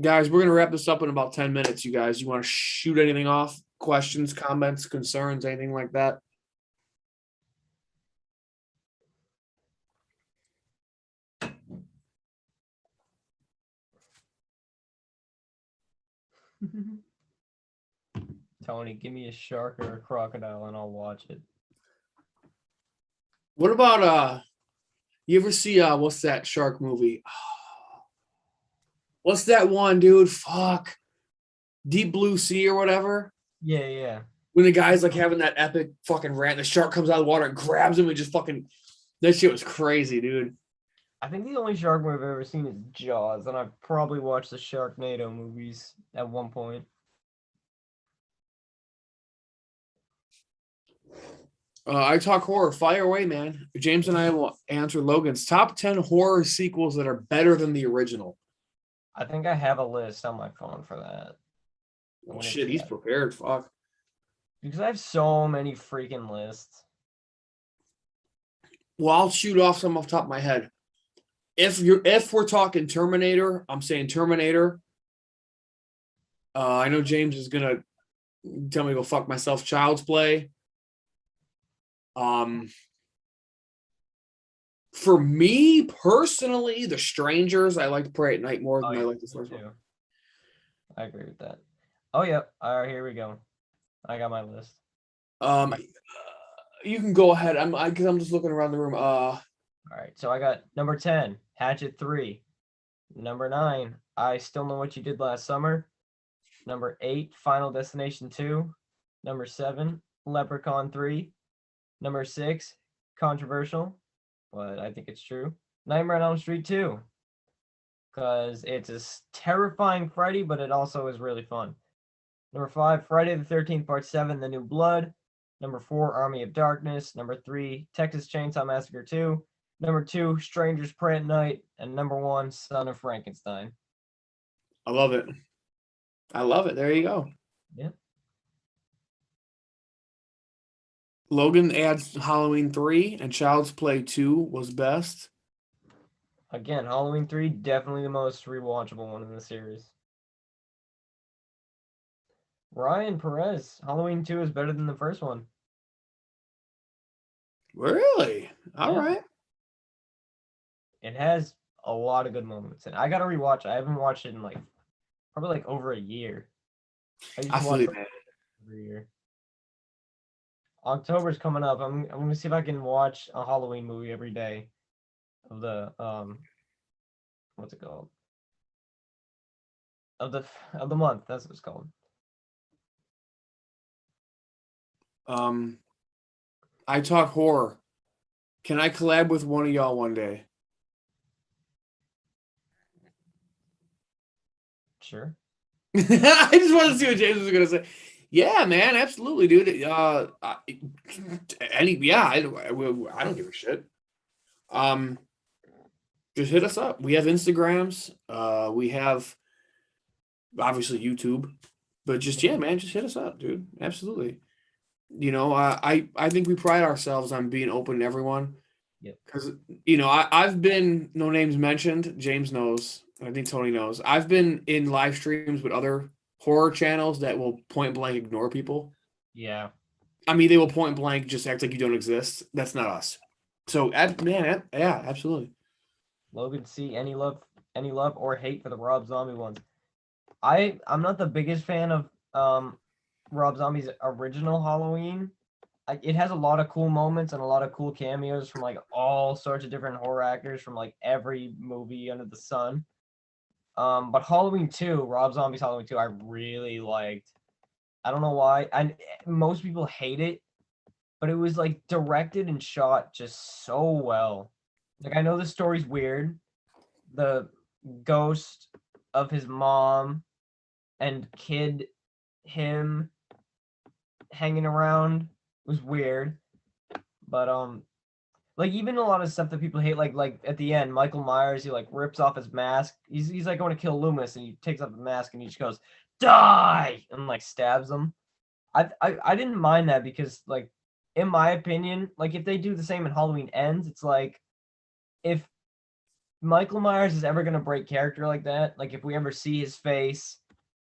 Guys, we're gonna wrap this up in about 10 minutes. You guys, you want to shoot anything off? Questions, comments, concerns, anything like that? Tony, give me a shark or a crocodile and I'll watch it. What about you ever see what's that shark movie? What's that one, dude? Fuck. Deep Blue Sea or whatever. Yeah, yeah. When the guy's like having that epic fucking rant, the shark comes out of the water and grabs him and just fucking that shit was crazy, dude. I think the only shark movie I've ever seen is Jaws, and I've probably watched the Sharknado movies at one point. I talk horror. Fire away, man. James and I will answer Logan's top 10 horror sequels that are better than the original. I think I have a list on my phone for that. Oh shit, he's prepared. Fuck. Because I have so many freaking lists. Well, I'll shoot off some off the top of my head. If we're talking Terminator, I'm saying Terminator. I know James is gonna tell me to go fuck myself. Child's Play. For me personally, The Strangers. I like to Pray at Night more than I like the first one. I agree with that. Oh yeah. All right, here we go. I got my list. You can go ahead. Because I'm just looking around the room. All right, so I got number 10, Hatchet 3. Number 9, I Still Know What You Did Last Summer. Number 8, Final Destination 2. Number 7, Leprechaun 3. Number 6, controversial, but I think it's true, Nightmare on Elm Street 2. because it's a terrifying Freddy, but it also is really fun. Number 5, Friday the 13th, Part 7, The New Blood. Number 4, Army of Darkness. Number 3, Texas Chainsaw Massacre 2. Number 2, Strangers Pray at Night. And number 1, Son of Frankenstein. I love it. I love it. There you go. Yeah. Logan adds Halloween 3 and Child's Play 2 was best. Again, Halloween 3, definitely the most rewatchable one in the series. Ryan Perez, Halloween 2 is better than the first one. Really? All Yeah. right. It has a lot of good moments. And I gotta rewatch it. I haven't watched it in like probably like over a year. I used I to feel watch you, it man. every year. October's coming up. I'm gonna see if I can watch a Halloween movie every day of the what's it called? Of the month. That's what it's called. I talk horror. Can I collab with one of y'all one day? Sure. I just wanted to see what James was gonna say. Yeah, man, absolutely, dude. Yeah, I don't give a shit. Just hit us up. We have Instagrams. We have obviously YouTube, but just yeah, man, just hit us up, dude. Absolutely. You know, I think we pride ourselves on being open to everyone. Yep. Because you know, I've been no names mentioned. James knows. I think Tony knows. I've been in live streams with other horror channels that will point blank ignore people. Yeah. I mean, they will point blank just act like you don't exist. That's not us. So, man, yeah, absolutely. Logan C, any love or hate for the Rob Zombie ones? I'm not the biggest fan of Rob Zombie's original Halloween. It has a lot of cool moments and a lot of cool cameos from like all sorts of different horror actors from like every movie under the sun. But Halloween 2, Rob Zombie's Halloween 2, I really liked. I don't know why. Most people hate it, but it was like directed and shot just so well. Like I know the story's weird. The ghost of his mom and kid him hanging around was weird. But like even a lot of stuff that people hate, like at the end, Michael Myers, he like rips off his mask. He's like going to kill Loomis, and he takes off the mask and he just goes, "Die!" and like stabs him. I didn't mind that because like in my opinion, like if they do the same in Halloween Ends, it's like if Michael Myers is ever gonna break character like that, like if we ever see his face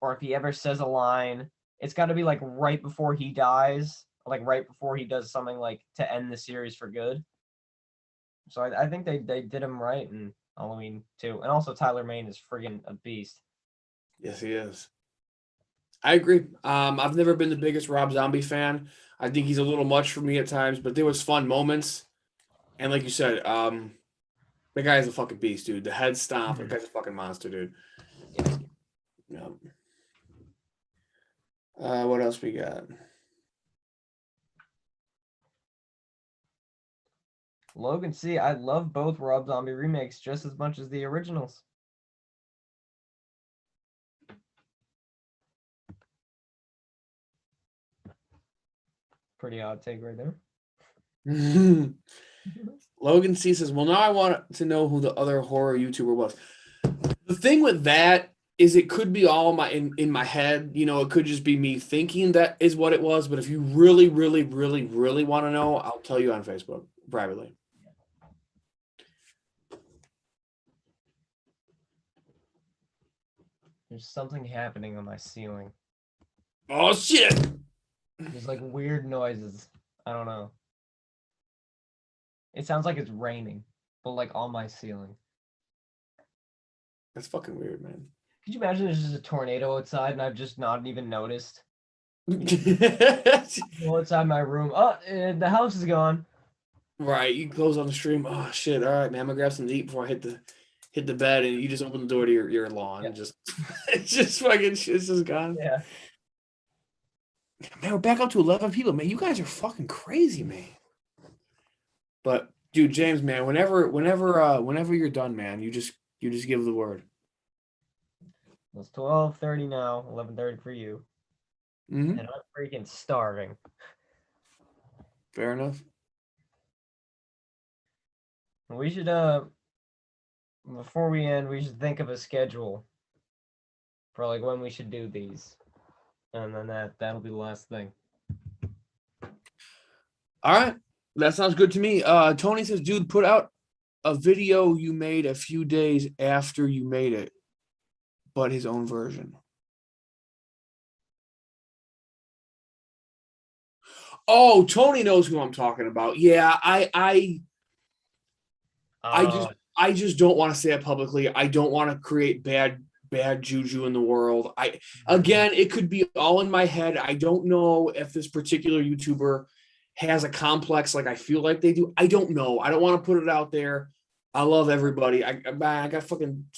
or if he ever says a line, it's got to be like right before he dies, like right before he does something like to end the series for good. So I think they did him right in Halloween 2. And also Tyler Mane is friggin' a beast. Yes, he is. I agree. I've never been the biggest Rob Zombie fan. I think he's a little much for me at times, but there was fun moments. And like you said, the guy's a fucking beast, dude. The head stomp, the guy's a fucking monster, dude. Yeah. What else we got? Logan C, I love both Rob Zombie remakes just as much as the originals. Pretty odd take right there. Logan C says, well, now I want to know who the other horror YouTuber was. The thing with that is it could be all in my head. You know, it could just be me thinking that is what it was. But if you really, really, really, really want to know, I'll tell you on Facebook privately. There's something happening on my ceiling. Oh, shit. There's like weird noises. I don't know. It sounds like it's raining, but like on my ceiling. That's fucking weird, man. Could you imagine there's just a tornado outside and I've just not even noticed? Well, outside my room. Oh, the house is gone. Right, you close on the stream. Oh shit! All right, man. I'm gonna grab something to eat before I hit the bed, and you just open the door to your lawn. Yep. Just it's just fucking shit's just gone. Yeah. Man, we're back up to 11 people. Man, you guys are fucking crazy, man. But dude, James, man, whenever you're done, man, you just give the word. It's 12:30 now, 11:30 for you, Mhm. and I'm freaking starving. Fair enough. We should before we end, we should think of a schedule for like when we should do these, and then that'll be the last thing. All right. That sounds good to me. Tony says, dude, put out a video you made a few days after you made it, but his own version. Oh, Tony knows who I'm talking about. Yeah, I just don't want to say it publicly. I don't want to create bad juju in the world. Again, it could be all in my head. I don't know if this particular YouTuber has a complex like I feel like they do. I don't know. I don't want to put it out there. I love everybody. I got fucking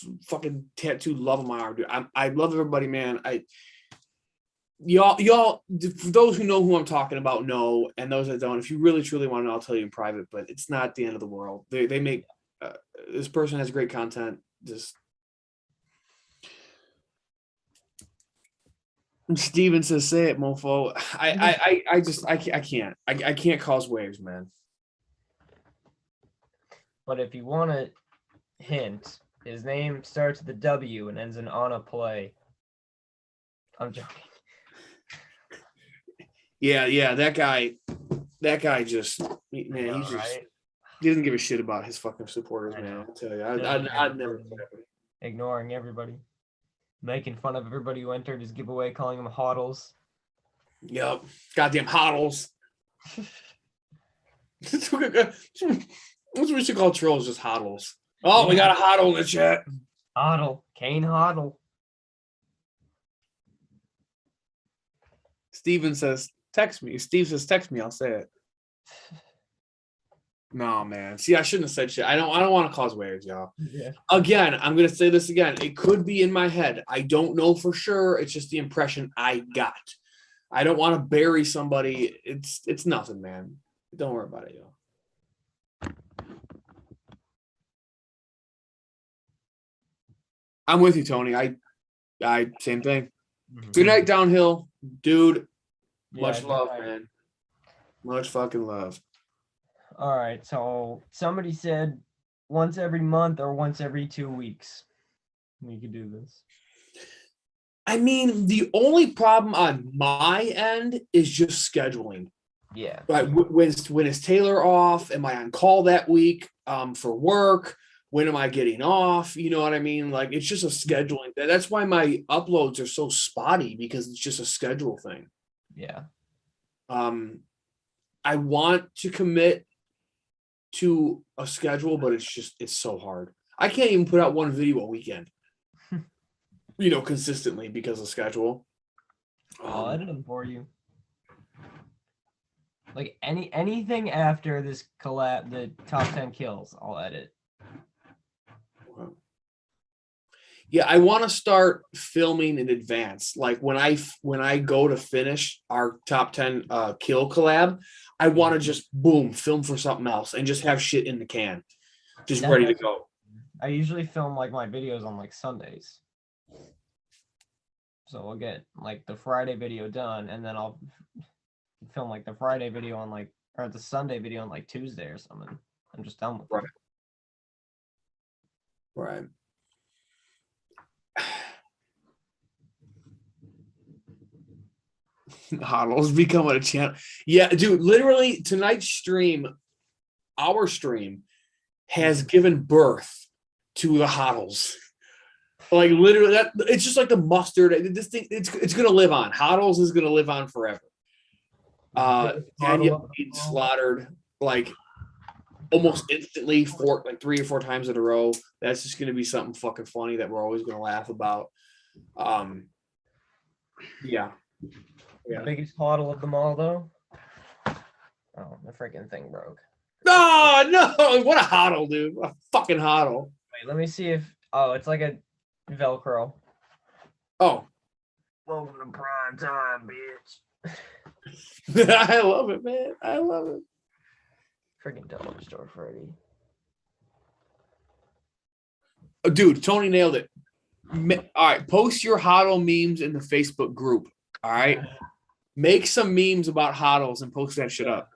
tattooed love on my arm, dude. I love everybody, man. Y'all, for those who know who I'm talking about, know, and those that don't, if you really truly want to know, I'll tell you in private. But it's not the end of the world. They make this person has great content. Just Steven says, "Say it, mofo." I can't cause waves, man. But if you want a hint, his name starts with a W and ends in on a play. I'm joking. Yeah, that guy just, man, he's just, Right? he doesn't give a shit about his fucking supporters, man. I'll tell you, I'd never. Ignoring everybody, making fun of everybody who entered his giveaway, calling them hodls. Yep, goddamn hodls. That's what we should call trolls, just hodls. Oh, we got a hodl in the chat. Hodl, Kane Hodl. Steven says, text me. Steve says, text me. I'll say it. No, man. See, I shouldn't have said shit. I don't want to cause waves, y'all. Yeah. Again, I'm gonna say this again. It could be in my head. I don't know for sure. It's just the impression I got. I don't want to bury somebody. It's nothing, man. Don't worry about it, y'all. I'm with you, Tony. I same thing. Good night, downhill, dude. Much love, man. Much fucking love. All right, so somebody said once every month or once every 2 weeks. We could do this. I mean, the only problem on my end is just scheduling. Yeah. Right. When is Taylor off? Am I on call that week for work? When am I getting off? You know what I mean? Like, it's just a scheduling. That's why my uploads are so spotty, because it's just a schedule thing. Yeah. I want to commit to a schedule, but it's so hard. I can't even put out one video a weekend, consistently because of schedule. I'll edit them for you. Like anything after this collab, the top 10 kills, I'll edit. Yeah, I want to start filming in advance. Like when I go to finish our top 10 kill collab, I want to just boom, film for something else and just have shit in the can, just ready to go. I usually film like my videos on like Sundays. So I'll get like the Friday video done, and then I'll film like the Friday video on or the Sunday video on like Tuesday or something. I'm just done with it. Right. Hodl's becoming a channel. Yeah, dude, literally tonight's stream, our stream, has given birth to the Hodls. Like literally, it's just like the mustard. This thing, it's gonna live on. Hodls is gonna live on forever. Daniel being slaughtered like almost instantly, 3 or 4 times in a row. That's just gonna be something fucking funny that we're always gonna laugh about. Yeah. The biggest hodl of them all, though. Oh, the freaking thing broke. No! What a hodl, dude! What a fucking hodl! Wait, let me see if. Oh, it's like a Velcro. Oh. Welcome to prime time, bitch. I love it, man. I love it. Freaking dollar store, Freddy. Oh, dude, Tony nailed it. All right, post your hodl memes in the Facebook group. All right, make some memes about hodls and post that shit up.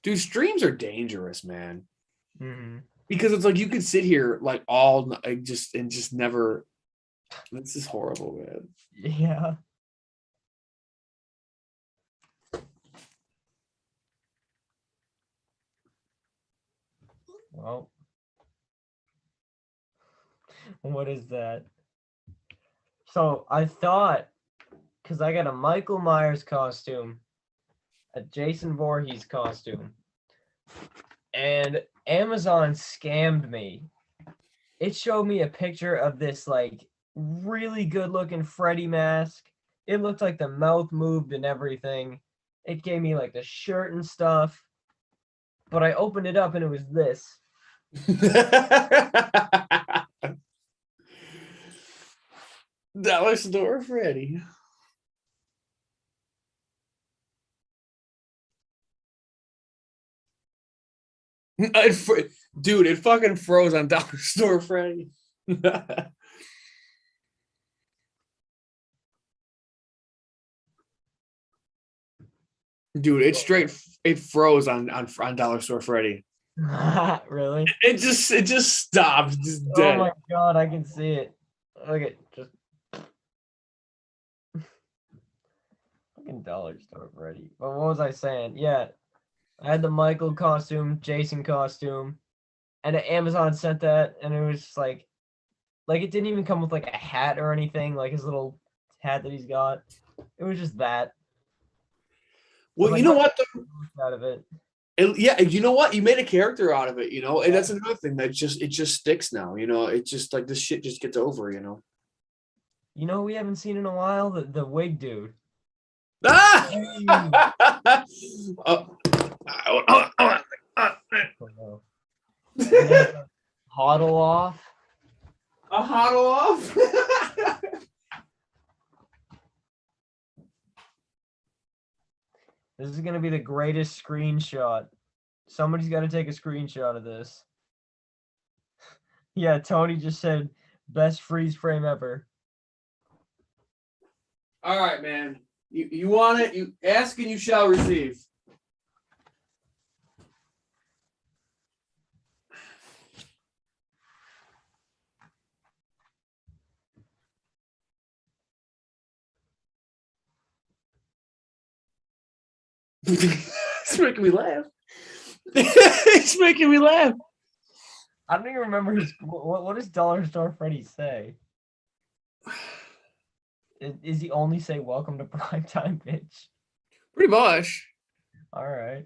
Dude, streams are dangerous, man. Mm-hmm. Because it's like you could sit here like all like just never. This is horrible, man. Yeah. Well, what is that? So I thought, because I got a Michael Myers costume, a Jason Voorhees costume, and Amazon scammed me. It showed me a picture of this like really good looking Freddy mask. It looked like the mouth moved and everything. It gave me like the shirt and stuff. But I opened it up and it was this. Dollar Store Freddy. Dude, it fucking froze on Dollar Store Freddy. Dude, it froze on Dollar Store Freddy. Really? It just stopped, just dead. Oh my god, I can see it. Look at just fucking Dollar Store Freddy. But what was I saying? Yeah, I had the Michael costume, Jason costume, and Amazon sent that, and it was just like it didn't even come with like a hat or anything, like his little hat that he's got. It was just that. Well, Like, you know what? out of it. Yeah, you know what? You made a character out of it, you know, and that's another thing that it just sticks now, you know. It just like this shit just gets over, you know. You know who we haven't seen in a while? The wig dude. Ah! Hodl off. A hodl off. This is gonna be the greatest screenshot. Somebody's got to take a screenshot of this. Yeah, Tony just said best freeze frame ever. All right, man. You want it? You ask and you shall receive. It's making me laugh. It's making me laugh. I don't even remember his. What does Dollar Store Freddy say? Is he only say "Welcome to prime time, bitch"? Pretty much. All right.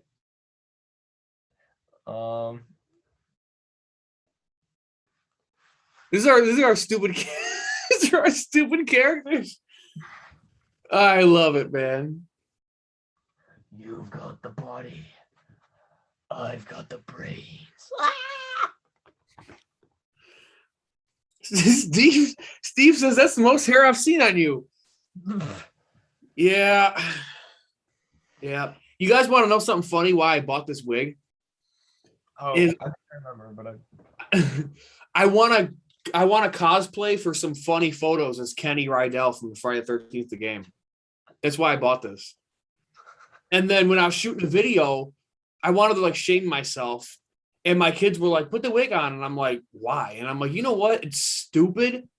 These are our stupid. These are our stupid characters. I love it, man. You've got the body. I've got the brains. Steve says that's the most hair I've seen on you. Yeah. Yeah. You guys want to know something funny why I bought this wig? Oh, I can't remember, but I want to cosplay for some funny photos as Kenny Rydell from the Friday the 13th the game. That's why I bought this. And then when I was shooting a video, I wanted to like shame myself. And my kids were like, put the wig on. And I'm like, why? And I'm like, you know what? It's stupid.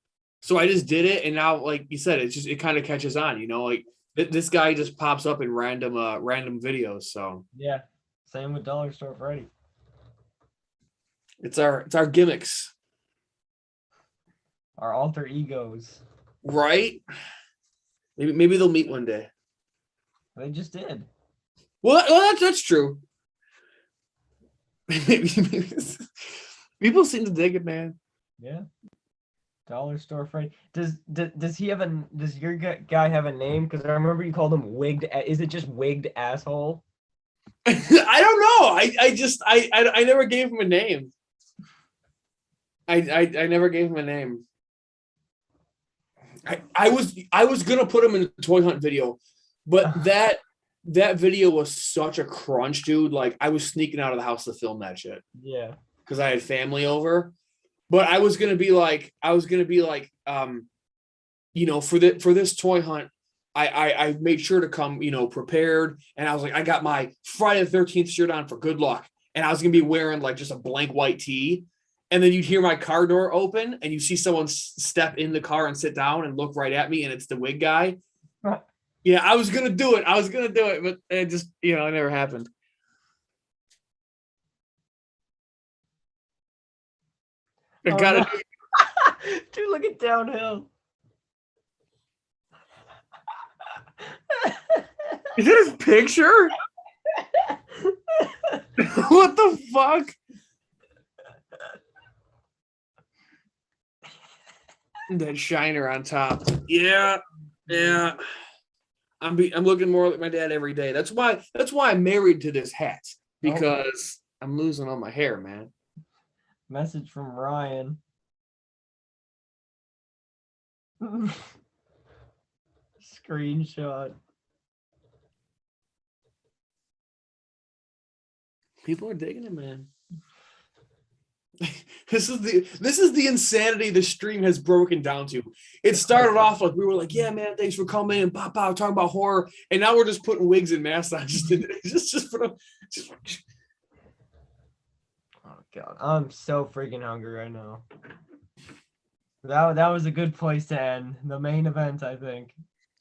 So I just did it. And now, like you said, it kind of catches on, you know, like this guy just pops up in random videos. So yeah, same with Dollar Store Freddy. it's our gimmicks. Our alter egos. Right? Maybe they'll meet one day. They just did. Well, that's true. maybe people seem to dig it, man. Yeah. Dollar Store Freddy. Does he have does your guy have a name? Because I remember you called him wigged. Is it just wigged asshole? I don't know. I never gave him a name. I never gave him a name. I was gonna put him in the toy hunt video, but that video was such a crunch, dude. Like I was sneaking out of the house to film that shit. Yeah. because I had family over. But I was gonna be like, for this toy hunt, I made sure to come, prepared, and I was like, I got my Friday the 13th shirt on for good luck, and I was gonna be wearing like just a blank white tee, and then you'd hear my car door open, and you see someone step in the car and sit down and look right at me, and it's the wig guy. Yeah, I was gonna do it, but it just, it never happened. I Oh, gotta. no. Dude, look at downhill. Is that his picture? What the fuck? That shiner on top. Yeah. I'm looking more like my dad every day. That's why I'm married to this hat, because I'm losing all my hair, man. Message from Ryan. Screenshot. People are digging it, man. This is the insanity the stream has broken down to. It started off like we were like, yeah, man, thanks for coming and talking about horror, and now we're just putting wigs and masks on. Oh god, I'm so freaking hungry right now. That was a good place to end the main event, I think.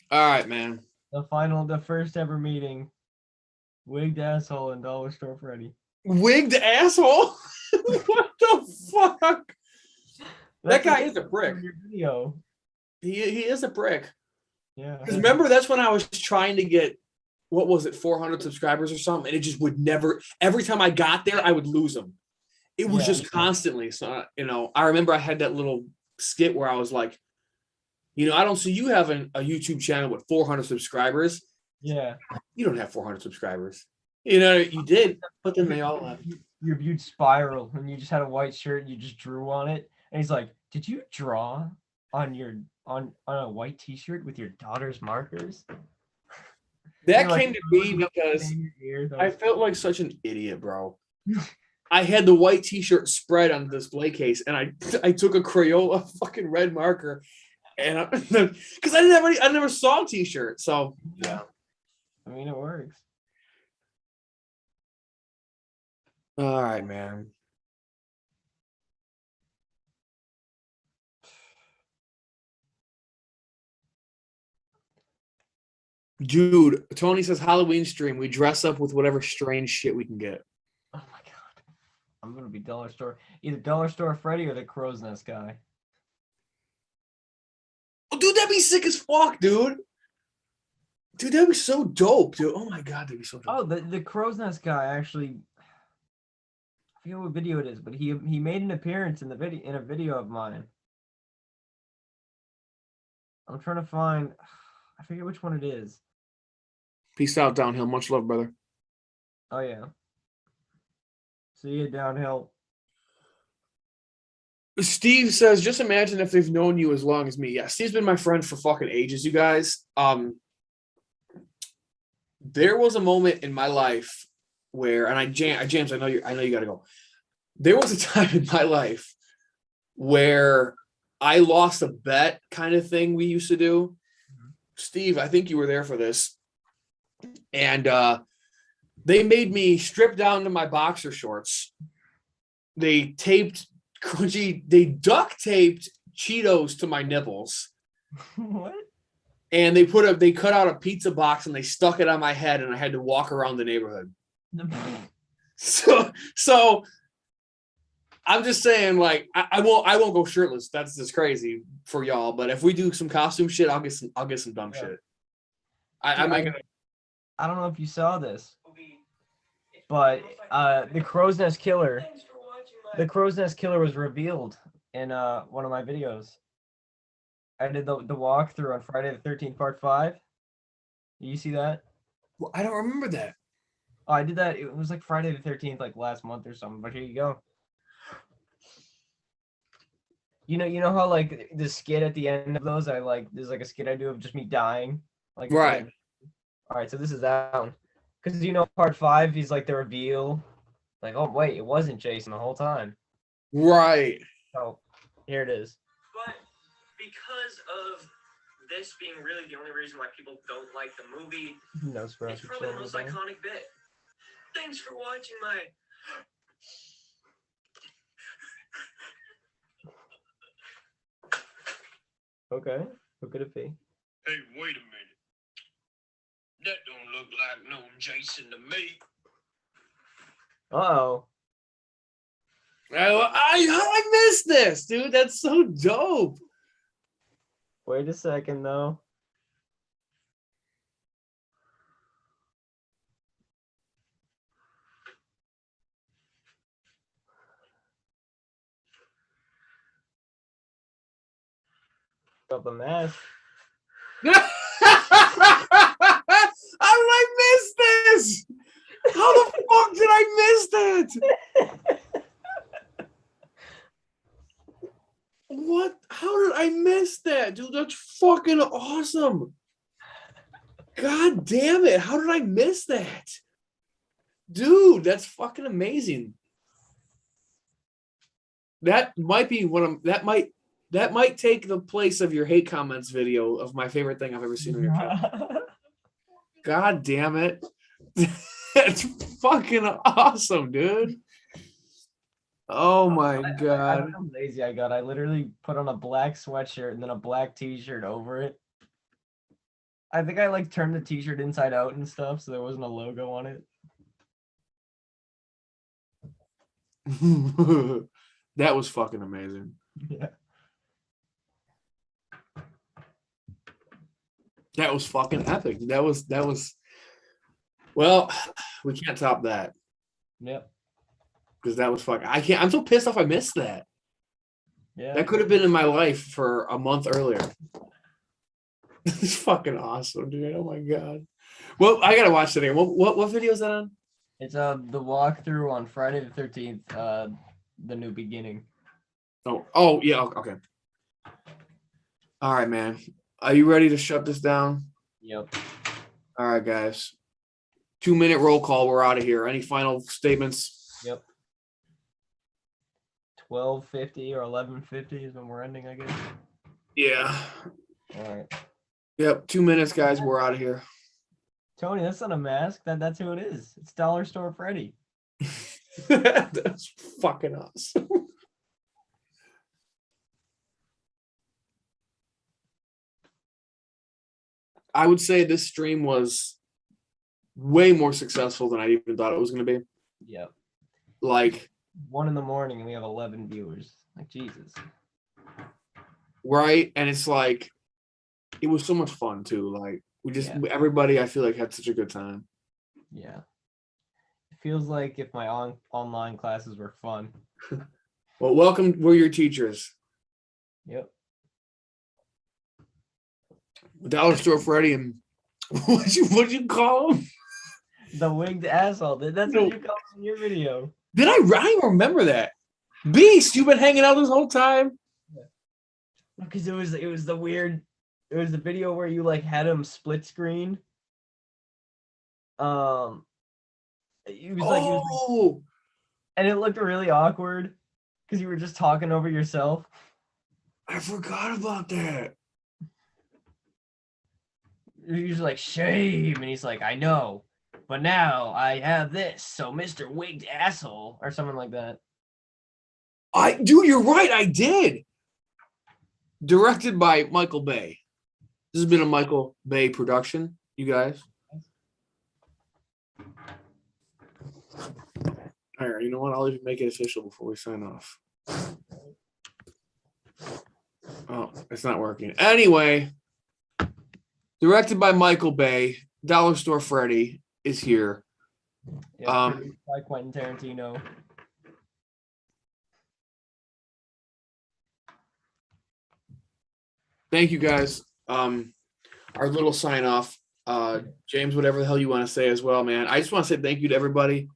All right, man. The first ever meeting. Wigged asshole and Dollar Store Freddy. Wigged asshole? What the fuck? That guy is a prick. Your video. He is a prick. Yeah. Because remember, that's when I was trying to get, what was it, 400 subscribers or something, and it just would never. Every time I got there, I would lose them. It was just constantly. So I remember I had that little skit where I was like, I don't see you having a YouTube channel with 400 subscribers. Yeah. You don't have 400 subscribers. You did, but then they all left. Your viewed spiral, and you just had a white shirt and you just drew on it. And he's like, did you draw on a white t-shirt with your daughter's markers? That came to me because I felt like such an idiot, bro. I had the white t-shirt spread on the display case, and I took a Crayola fucking red marker, and because I never saw a t-shirt, so yeah. I mean, it works. All right, man. Dude, Tony says Halloween stream. We dress up with whatever strange shit we can get. Oh my god. I'm gonna be Dollar Store. Either Dollar Store Freddy or the Crow's Nest guy. Oh, dude, that'd be sick as fuck, dude. Dude, that'd be so dope, dude. Oh my god, that'd be so dope. Oh, the Crow's Nest guy actually. I forget what video it is, but he made an appearance in a video of mine. I'm trying to find. I forget which one it is. Peace out, Downhill. Much love, brother. Oh yeah. See you, Downhill. Steve says, just imagine if they've known you as long as me. Yeah, Steve's been my friend for fucking ages, you guys. There was a moment in my life where, and James, I know you gotta go. There was a time in my life where I lost a bet kind of thing we used to do. Steve, I think you were there for this. And they made me strip down to my boxer shorts. They duct taped Cheetos to my nipples. What? And they cut out a pizza box and they stuck it on my head, and I had to walk around the neighborhood. So I'm just saying, like, I won't go shirtless. That's just crazy for y'all. But if we do some costume shit, I'll get some dumb shit. I don't know if you saw this, but the Crow's Nest Killer was revealed in one of my videos. I did the walkthrough on Friday the 13th, part 5. You see that? Well, I don't remember that. Oh, I did that. It was like Friday the 13th, like last month or something. But here you go. You know how like the skit at the end of those, there's like a skit I do of just me dying, like right. All right, so this is that one, because part 5, he's like the reveal, Like, oh wait, it wasn't Jason the whole time. Right. So here it is. But because of this being really the only reason why people don't like the movie, No, bro. it's probably the most iconic bit. Thanks for watching my. Okay, who could it be? Hey, wait a minute. That don't look like no Jason to me. Uh-oh. I missed this, dude. That's so dope. Wait a second, though. Got the mask. How did I miss this? How the fuck did I miss that? What? How did I miss that, dude? That's fucking awesome. God damn it. How did I miss that? Dude, that's fucking amazing. That might be one of that might take the place of your hate comments video of my favorite thing I've ever seen on your channel. God damn it. That's fucking awesome, dude. Oh my god. I'm lazy. I literally put on a black sweatshirt and then a black t-shirt over it. I think I like turned the t-shirt inside out and stuff so there wasn't a logo on it. That was fucking amazing. Yeah. That was fucking epic. That was well, we can't top that. Yep. Because that was fucking I'm so pissed off I missed that. Yeah. That could have been in my life for a month earlier. It's fucking awesome, dude. Oh my god. Well, I gotta watch that again. What video is that on? It's the walkthrough on Friday the 13th, the new beginning. Oh yeah, okay. All right, man. Are you ready to shut this down? Yep. All right, guys. 2-minute roll call. We're out of here. Any final statements? Yep. 12:50 or 11:50 is when we're ending, I guess. Yeah. All right. Yep. 2 minutes, guys. We're out of here. Tony, that's not a mask. That's who it is. It's Dollar Store Freddy. That's fucking awesome. I would say this stream was way more successful than I even thought it was going to be. Yep. Like 1 in the morning and we have 11 viewers. Like Jesus. Right, and it's like it was so much fun too. Like everybody, I feel like had such a good time. Yeah. It feels like if my online classes were fun. Well, welcome. We're your teachers. Yep. Dollar Store Freddy and what'd you call him? The wigged asshole. That's what you call him in your video. Did I don't remember that. Beast, you've been hanging out this whole time? Because it was the weird, it was the video where you like had him split screen. It was like, and it looked really awkward because you were just talking over yourself. I forgot about that. You're just like, shame, and he's like, I know, but now I have this, so Mr. Wigged Asshole, or something like that. Dude, you're right, I did. Directed by Michael Bay. This has been a Michael Bay production, you guys. All right, you know what? I'll even make it official before we sign off. Oh, it's not working. Anyway, directed by Michael Bay, Dollar Store Freddy is here. Yeah, produced by Quentin Tarantino. Thank you guys. Our little sign off. James, whatever the hell you want to say as well, man. I just want to say thank you to everybody.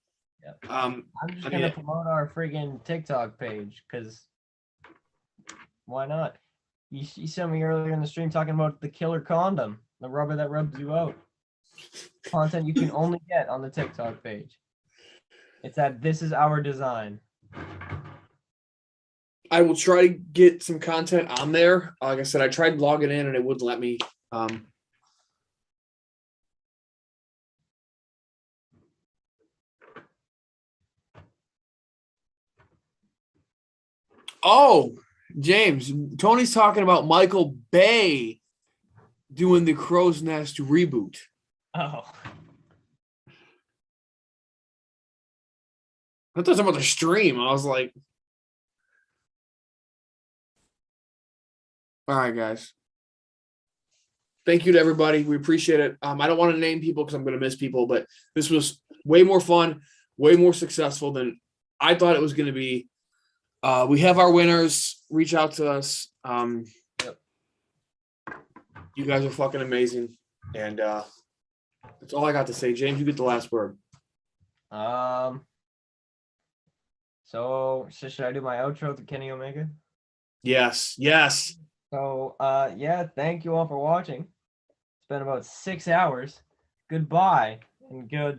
Yep. I'm just gonna promote our friggin' TikTok page because why not? You sent me earlier in the stream talking about the killer condom, the rubber that rubs you out. Content you can only get on the TikTok page. It's at This Is Our Design. I will try to get some content on there. Like I said, I tried logging in and it wouldn't let me. Oh, James, Tony's talking about Michael Bay doing the Crow's Nest reboot. Oh. I thought it was about the stream. I was like, all right, guys. Thank you to everybody. We appreciate it. I don't want to name people because I'm going to miss people, but this was way more fun, way more successful than I thought it was going to be. We have our winners. Reach out to us. Yep. You guys are fucking amazing. And that's all I got to say. James, you get the last word. So should I do my outro to Kenny Omega? Yes. Yes. So yeah, thank you all for watching. It's been about 6 hours. Goodbye and good